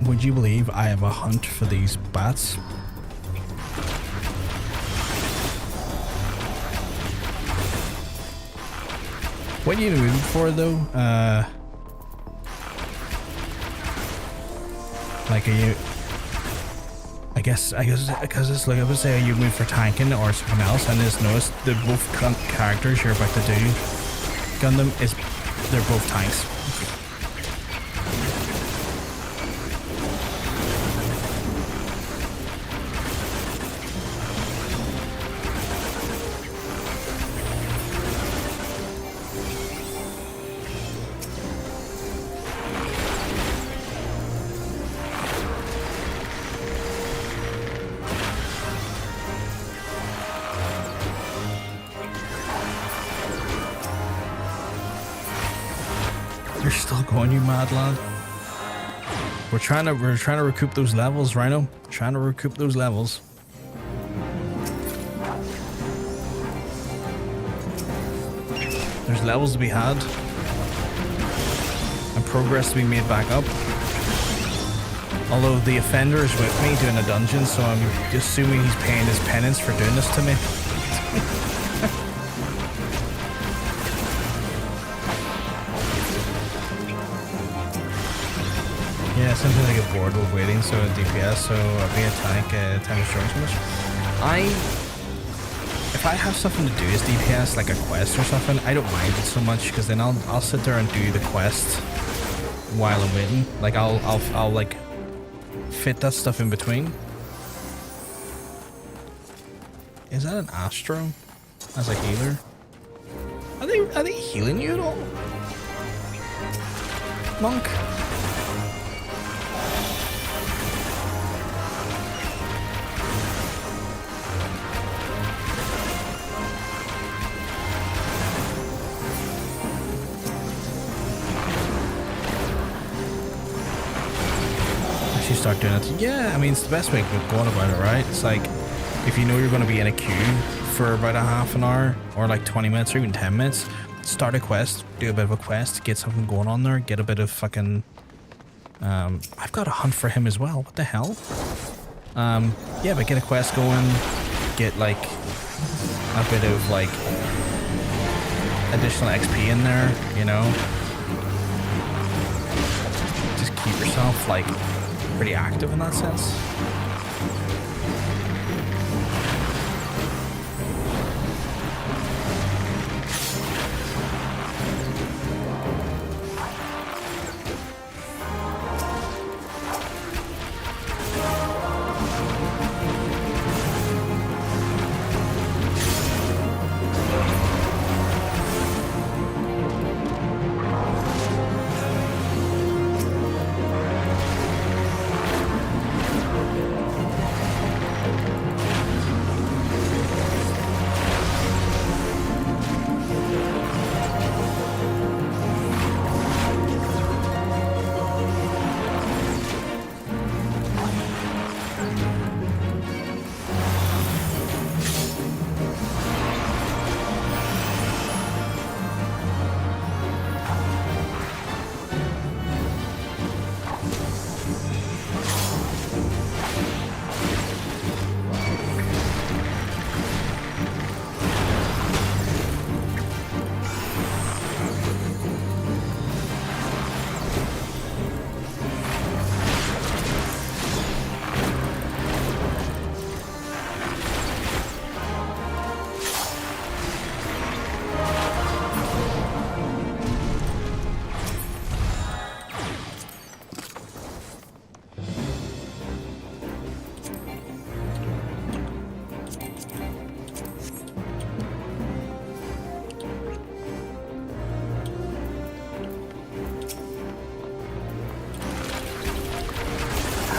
Would you believe I have a hunt for these bats? What are you moving for though? Like, are you? I guess, because it's like I would say, are you moving for tanking or something else? And just notice that both characters you're about to do Gundam they're both tanks. You're still going, you mad lad. We're trying to recoup those levels, Rhino. Trying to recoup those levels. There's levels to be had. And progress to be made back up. Although the offender is with me doing a dungeon, so I'm assuming he's paying his penance for doing this to me. Yeah, sometimes I get bored with waiting, so DPS, so I'll be a tank, time is short so much. If I have something to do as DPS, like a quest or something, I don't mind it so much, because then I'll sit there and do the quest while I'm waiting. Like I'll like fit that stuff in between. Is that an Astro as a healer? Are they healing you at all? Monk? Start doing it. Yeah, I mean, it's the best way of going about it, right? It's like, if you know you're going to be in a queue for about a half an hour or like 20 minutes or even 10 minutes, start a quest, do a bit of a quest, get something going on there, get a bit of fucking I've got a hunt for him as well. What the hell? Yeah, but get a quest going, get like a bit of like additional XP in there, you know? Just keep yourself like pretty active in that sense.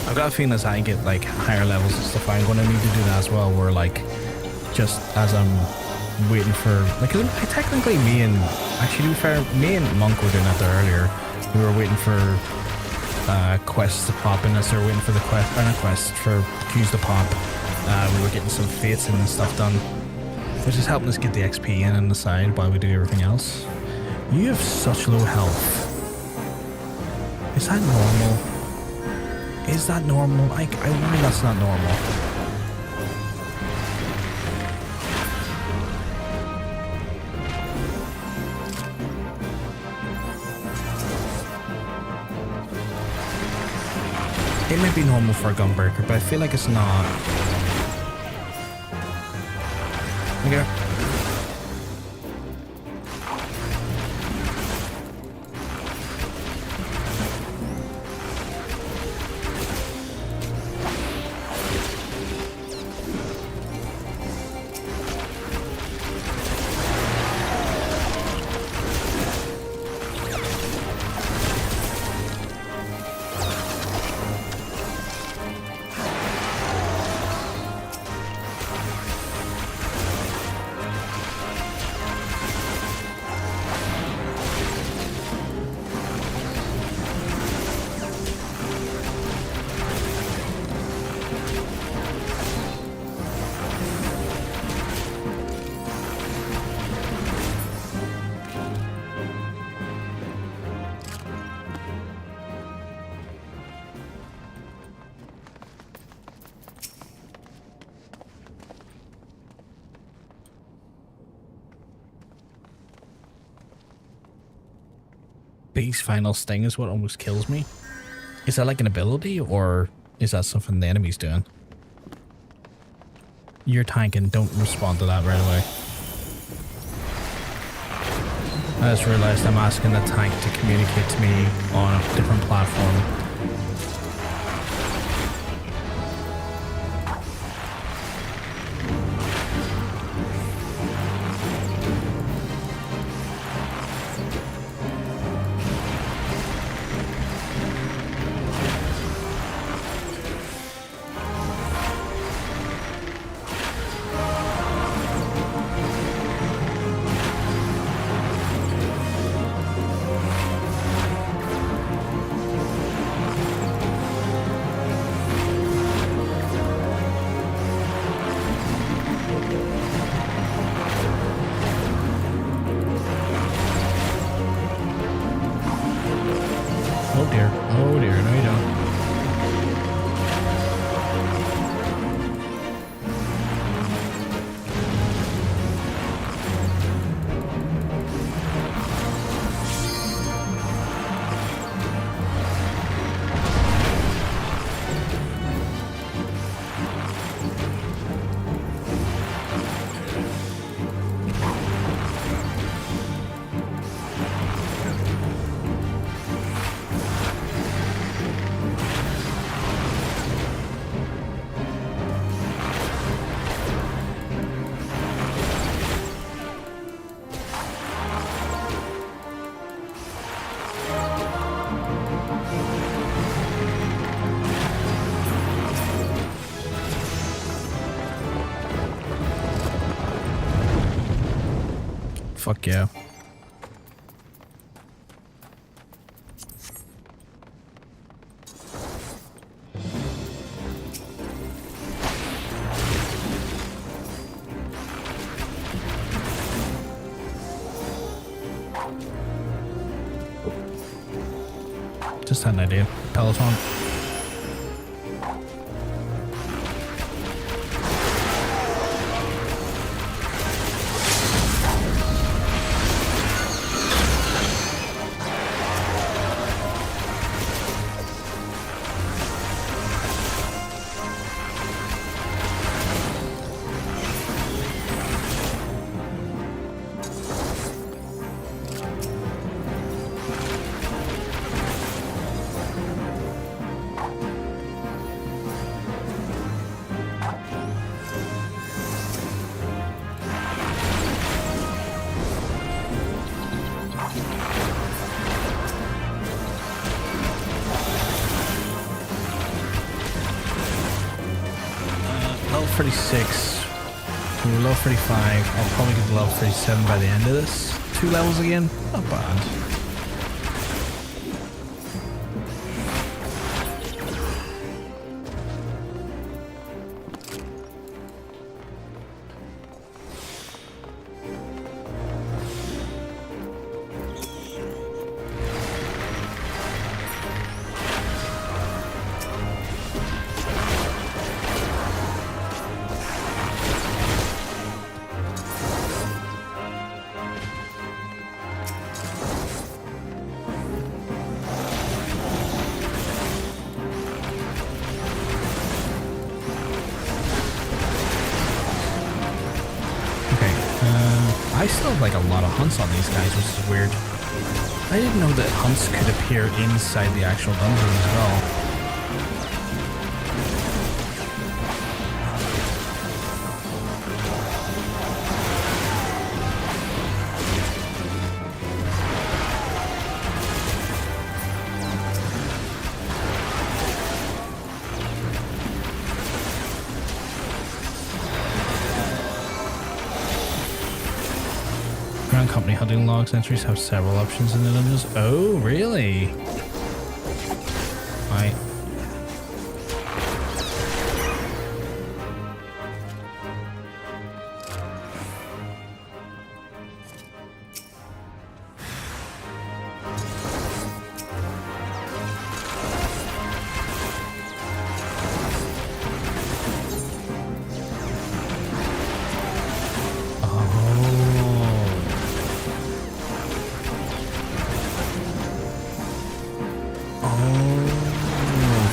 I've got a feeling as I get like higher levels and stuff, I'm going to need to do that as well, where like, just as I'm waiting for, like, technically me and, actually to be fair, me and Monk were doing that there earlier. We were waiting for quests to pop in as they were waiting for the quest for queues to pop. We were getting some fates and stuff done, which is helping us get the XP in on the side while we do everything else. You have such low health. Is that normal? Is that normal? I worry that's not normal. It might be normal for a gunbreaker, but I feel like it's not. Okay. Base final sting is what almost kills me. Is that like an ability, or is that something the enemy's doing? You're tanking, don't respond to that right away. I just realized I'm asking the tank to communicate to me on a different platform. Oh dear, no you don't. Fuck yeah. Just had an idea. Peloton. Level 36. We're level 35. I'll probably get to level 37 by the end of this. 2 levels again. Not bad. I still have like a lot of hunts on these guys, which is weird. I didn't know that hunts could appear inside the actual dungeon as well. Ground Company hunting logs entries have several options in the dungeons. Oh, really? Right.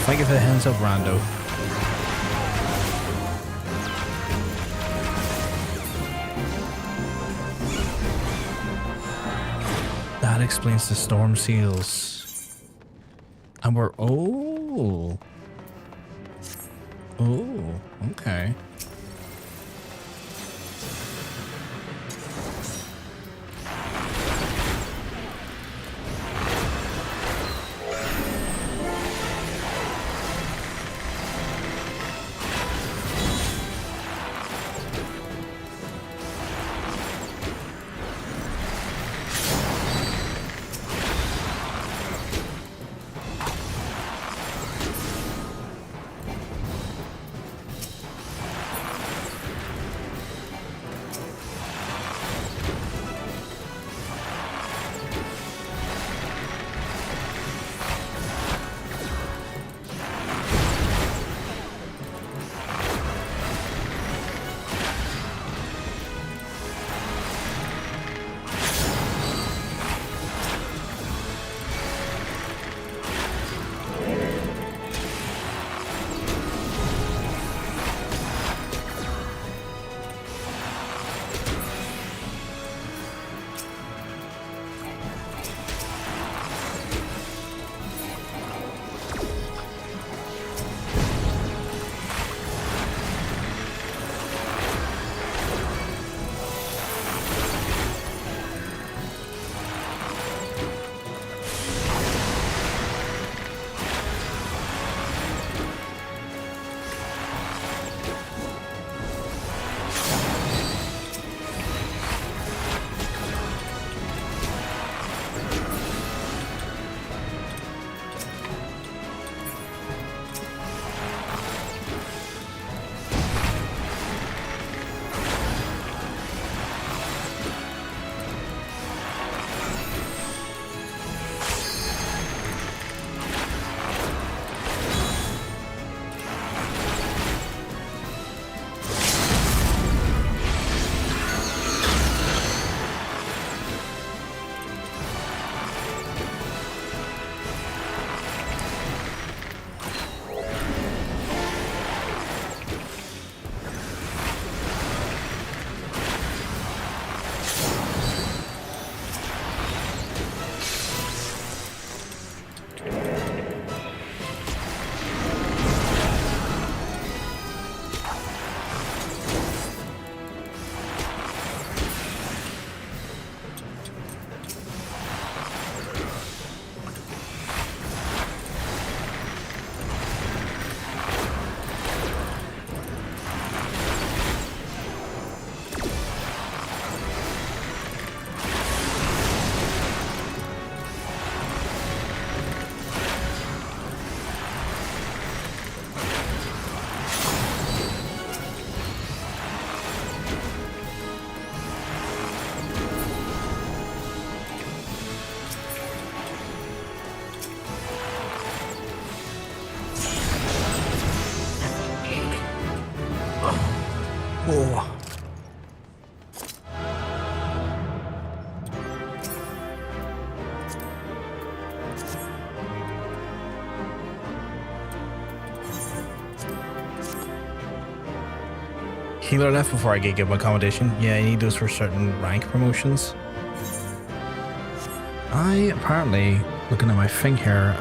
Thank you for the hands up, Rando. That explains the storm seals. And we're... Oh. Oh, okay. Healer left before I get my accommodation. Yeah, I need those for certain rank promotions. I apparently, looking at my thing here,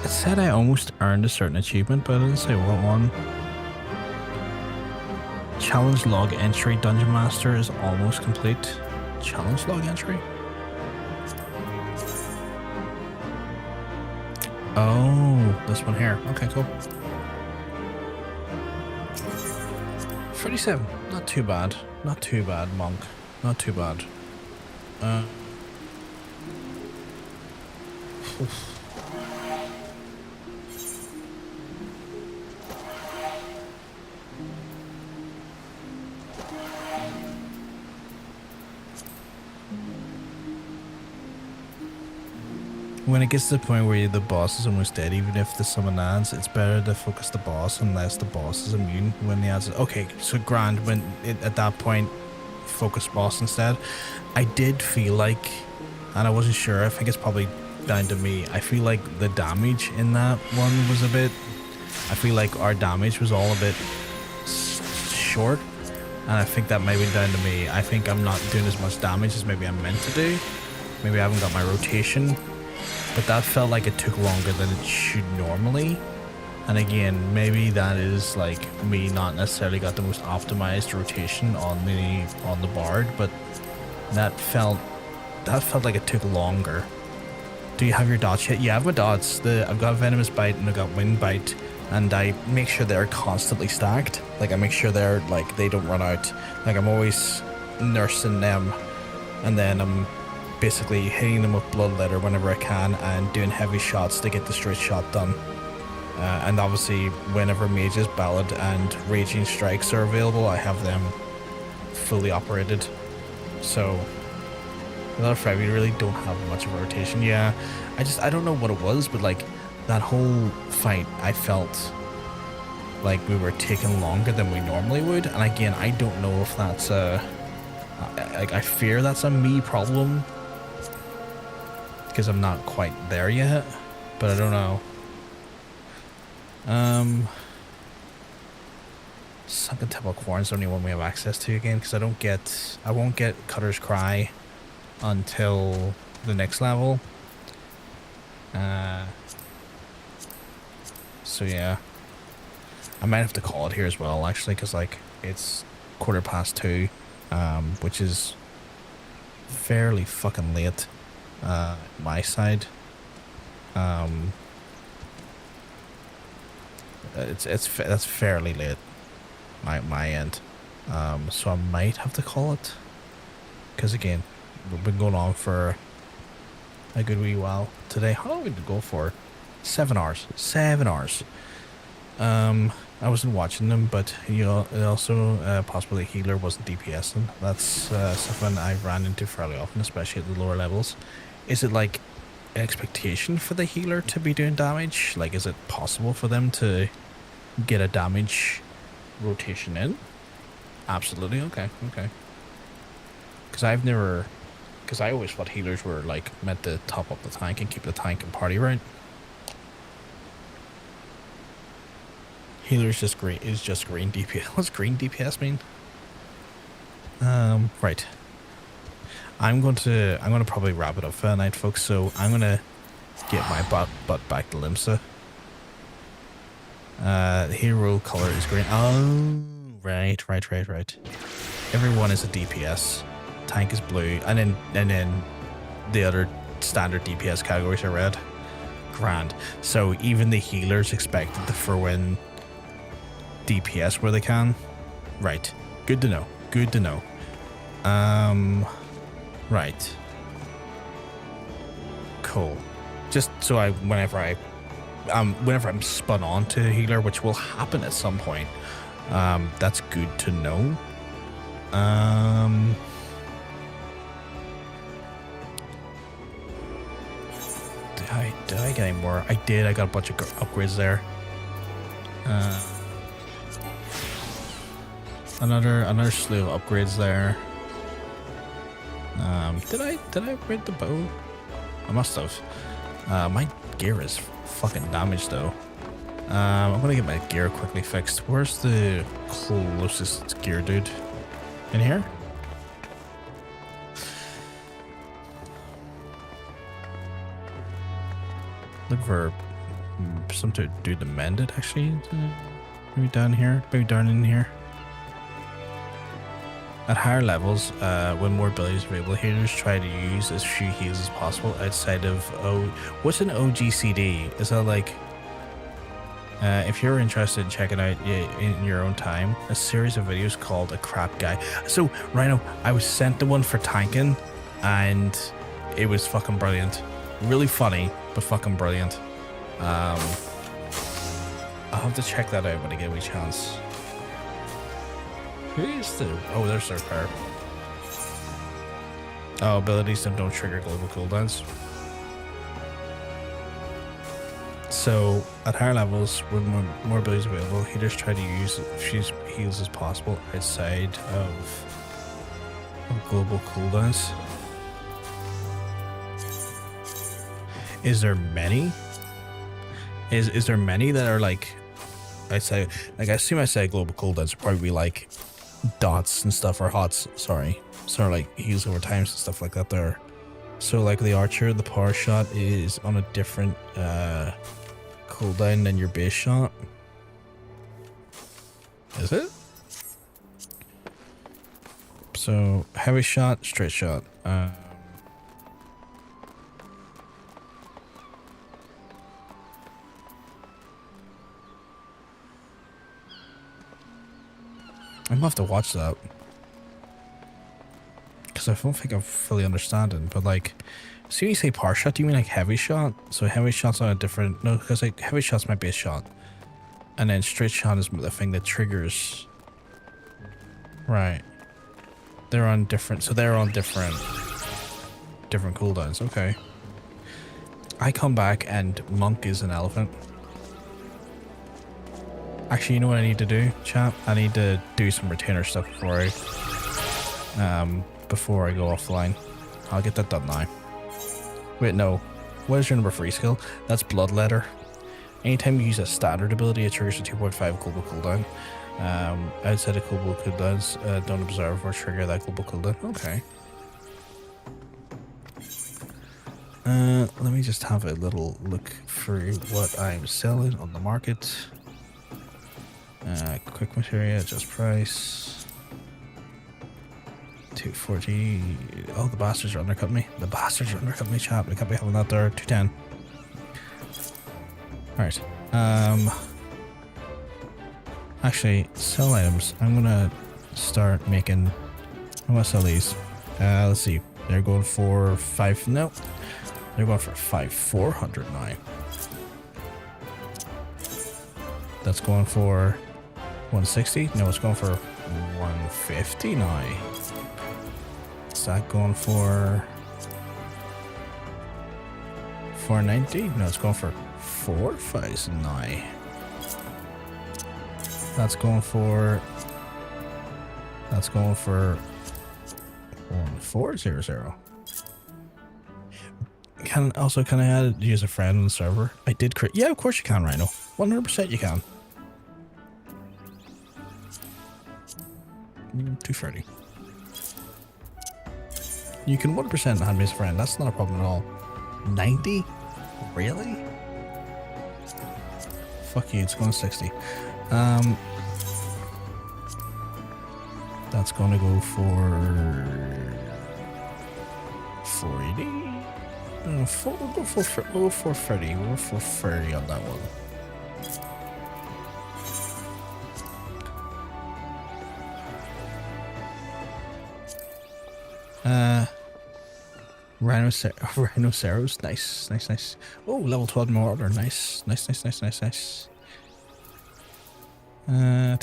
it said I almost earned a certain achievement, but it didn't say what one. Challenge log entry, Dungeon Master is almost complete. Challenge log entry? Oh, this one here. Okay, cool. 37. Not too bad. Not too bad, monk. Not too bad. When it gets to the point where the boss is almost dead, even if the summon adds, it's better to focus the boss unless the boss is immune when the adds. Okay, so grand, when at that point, focus boss instead. I did feel like, and I wasn't sure, I think it's probably down to me, I feel like the damage in that one was a bit, I feel like our damage was all a bit short, and I think that may be down to me. I think I'm not doing as much damage as maybe I'm meant to do. Maybe I haven't got my rotation. But that felt like it took longer than it should normally. And again, maybe that is like me not necessarily got the most optimized rotation on the bard, but that felt like it took longer. Do you have your dots yet? Yeah, I have my dots. I've got Venomous Bite and I've got Wind Bite, and I make sure they're constantly stacked. Like I make sure they're like they don't run out. Like I'm always nursing them, and then I'm basically hitting them with Bloodletter whenever I can and doing heavy shots to get the straight shot done. And obviously whenever Mage's Ballad and Raging Strikes are available, I have them fully operated. So without Fred, we really don't have much of a rotation. Yeah, I don't know what it was, but like that whole fight, I felt like we were taking longer than we normally would. And again, I don't know if that's I fear that's a me problem, because I'm not quite there yet, but I don't know. Sunken Temple Quarren's the only one we have access to again, because I won't get Cutter's Cry until the next level. So yeah, I might have to call it here as well, actually, because like it's 2:15, which is fairly fucking late. My side. That's fairly late. My end. So I might have to call it, because again, we've been going on for a good wee while today. How long did we go for? 7 hours. 7 hours. I wasn't watching them, but you know, also possibly healer wasn't DPSing. That's something I ran into fairly often, especially at the lower levels. Is it like an expectation for the healer to be doing damage? Like, is it possible for them to get a damage rotation in? Absolutely. Okay. Because I always thought healers were like meant to top up the tank and keep the tank and party right. Healer's just green DPS. What's green DPS mean? Right. I'm gonna probably wrap it up for the night, folks. So I'm gonna get my butt back to Limsa. The hero color is green. Oh, right. Everyone is a DPS. Tank is blue, and then the other standard DPS categories are red. Grand. So even the healers expected to throw in DPS where they can. Right. Good to know. Right. Cool. Just so whenever I'm spun on to a healer, which will happen at some point, that's good to know. Did I get any more? I did. I got a bunch of upgrades there. Another slew of upgrades there. Did I upgrade the bow? I must have. My gear is fucking damaged though. I'm gonna get my gear quickly fixed. Where's the closest gear dude? In here? Look for some to do the mended actually. Maybe down here, maybe down in here. At higher levels, when more abilities are available, healers try to use as few heals as possible outside of what's an OGCD? Is that like if you're interested in checking out in your own time, a series of videos called A Crap Guy. So Rhino, I was sent the one for tanking and it was fucking brilliant. Really funny, but fucking brilliant. I'll have to check that out when I get a wee chance. Who is the... Oh, there's their pair. Oh, abilities that don't trigger global cooldowns. So, at higher levels, with more abilities available, healers try to use as few heals as possible outside of global cooldowns. Is there many? Is there many that are like... I'd say... Like, I assume I say global cooldowns would probably be like dots and stuff, or hots, sorry. Sort of like heals over times and stuff like that there. So like the archer, the power shot is on a different cooldown than your base shot. Is it? So heavy shot, straight shot. I'm gonna have to watch that. Because I don't think I'm fully understanding, but like, see when you say power shot, do you mean like heavy shot? So heavy shot's on a different, no, because like heavy shot's my base shot. And then straight shot is the thing that triggers. Right. They're on different, so they're on different cooldowns, okay. I come back and Monk is an elephant. Actually, you know what I need to do, chat? I need to do some retainer stuff before I go offline. I'll get that done now. Wait, no. What is your number 3 skill? That's Bloodletter. Anytime you use a standard ability, it triggers a 2.5 global cooldown. Outside of global cooldowns, don't observe or trigger that global cooldown. Okay. Let me just have a little look through what I'm selling on the market. Quick materia, just price 240. Oh, the bastards are undercutting me. The bastards are undercutting me, chap. I can't be having that there. 210. Alright. Actually, sell items. I'm gonna start making. I'm gonna sell these. Let's see. They're going for 5. No, they're going for 400 now. That's going for 160. No, it's going for 150 now. Is that going for 490? No, it's going for 4,000 now. That's going for 1400. Can I add use a friend on the server? I did create. Yeah, of course you can, Rhino. 100% you can. 230. You can 1% add me as a friend. That's not a problem at all. 90? Really? Fuck you. It's going to 60. That's going to go for 480. We'll go for 430. We'll go for 30 on that one. Rhinoceros, nice. Oh, level 12 more order, nice. Did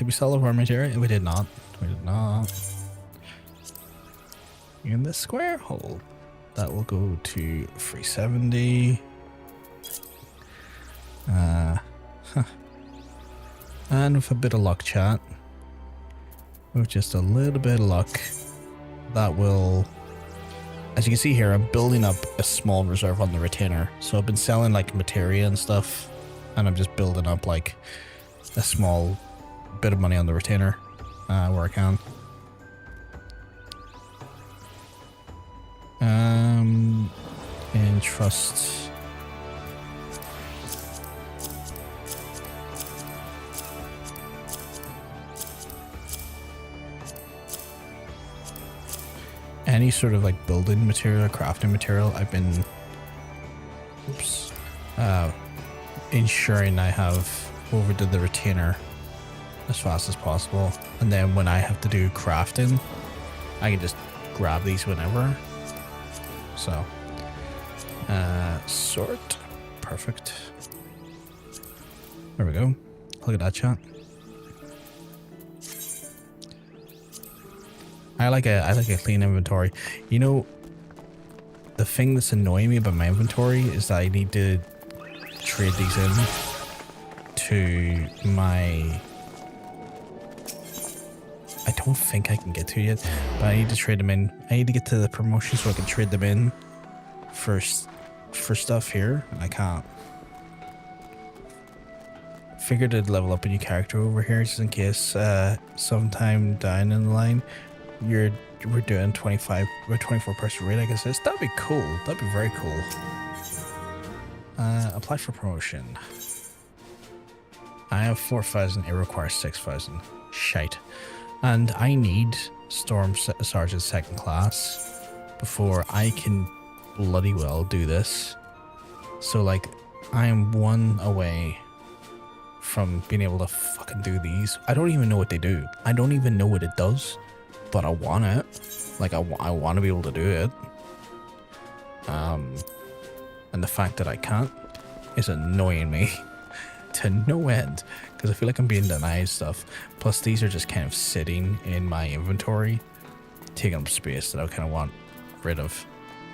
we sell the war material? We did not. In the square hole, that will go to 370. And with a bit of luck, chat, with just a little bit of luck, that will. As you can see here, I'm building up a small reserve on the retainer. So I've been selling like materia and stuff and I'm just building up like a small bit of money on the retainer where I can. And trust. Any sort of like building material, crafting material, I've been ensuring I have overdid the retainer as fast as possible, and then when I have to do crafting, I can just grab these whenever. So sort, perfect. There we go. Look at that, chat. I like a clean inventory. You know, the thing that's annoying me about my inventory is that I need to trade these in to my... I don't think I can get to yet, but I need to trade them in. I need to get to the promotion so I can trade them in for stuff here, and I can't. Figured I'd level up a new character over here just in case sometime down in the line we're doing 24 person raid, I guess. That'd be cool. That'd be very cool. Apply for promotion. I have 4,000. It requires 6,000. Shite. And I need Storm Sergeant 2nd class before I can bloody well do this. So like, I am one away from being able to fucking do these. I don't even know what they do. I don't even know what it does, but I want it. Like, I want to be able to do it. And the fact that I can't is annoying me to no end, because I feel like I'm being denied stuff. Plus, these are just kind of sitting in my inventory, taking up space that I kind of want rid of.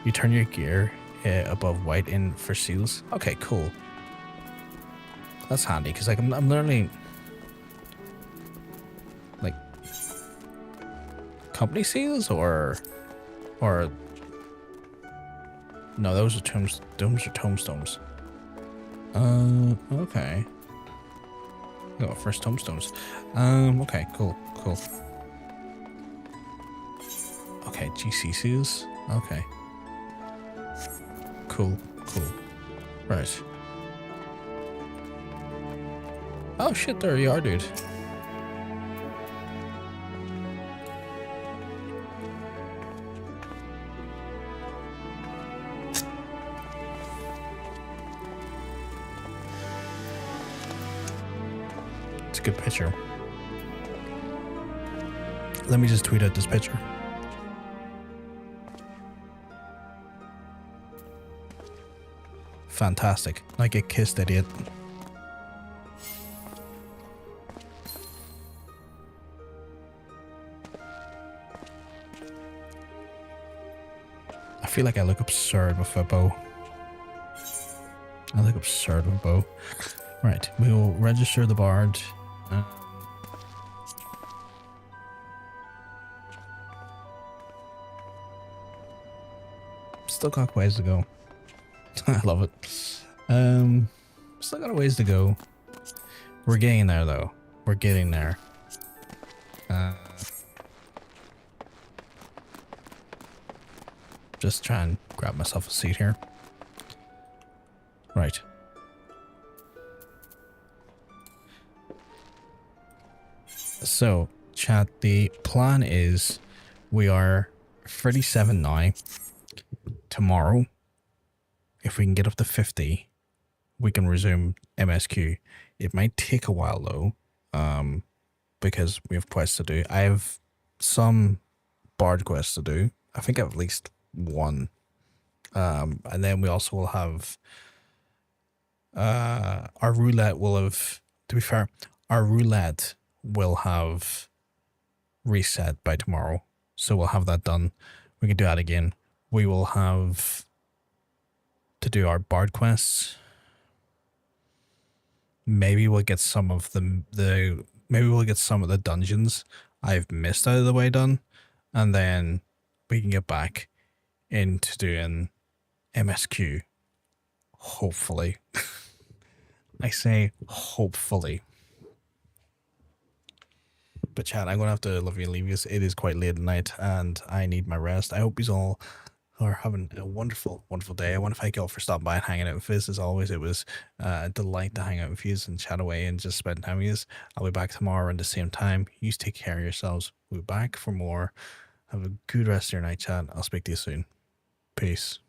You turn your gear above white in for seals. Okay, cool. That's handy, because like I'm learning like company seals or no, those are tombstones. Okay. Oh, first tombstones. Okay, cool. Okay, GC seals. Okay. Cool. Right. Oh shit, there you are, dude. It's a good picture. Let me just tweet out this picture. Fantastic. I get kissed, idiot. I feel like I look absurd with a bow. Right, we will register the bard. Still got ways to go. I love it. Still got a ways to go. We're getting there, though. We're getting there. Just try and grab myself a seat here. Right. So, chat, the plan is we are 37 now. Tomorrow, if we can get up to 50, we can resume MSQ. It might take a while though, because we have quests to do. I have some bard quests to do. I think I have at least one. And then we also will have our roulette will have, to be fair, our roulette will have reset by tomorrow. So we'll have that done. We can do that again. We will have to do our bard quests. Maybe we'll get some of the maybe we'll get some of the dungeons I've missed out of the way done, and then we can get back into doing MSQ. Hopefully. I say hopefully. But chat, I'm going to have to love you and leave you. It is quite late at night and I need my rest. I hope you all are having a wonderful, wonderful day. I want to thank you all for stopping by and hanging out with us. As always, it was a delight to hang out with you and chat away and just spend time with you. I'll be back tomorrow around the same time. You take care of yourselves. We'll be back for more. Have a good rest of your night, chat. I'll speak to you soon. Peace.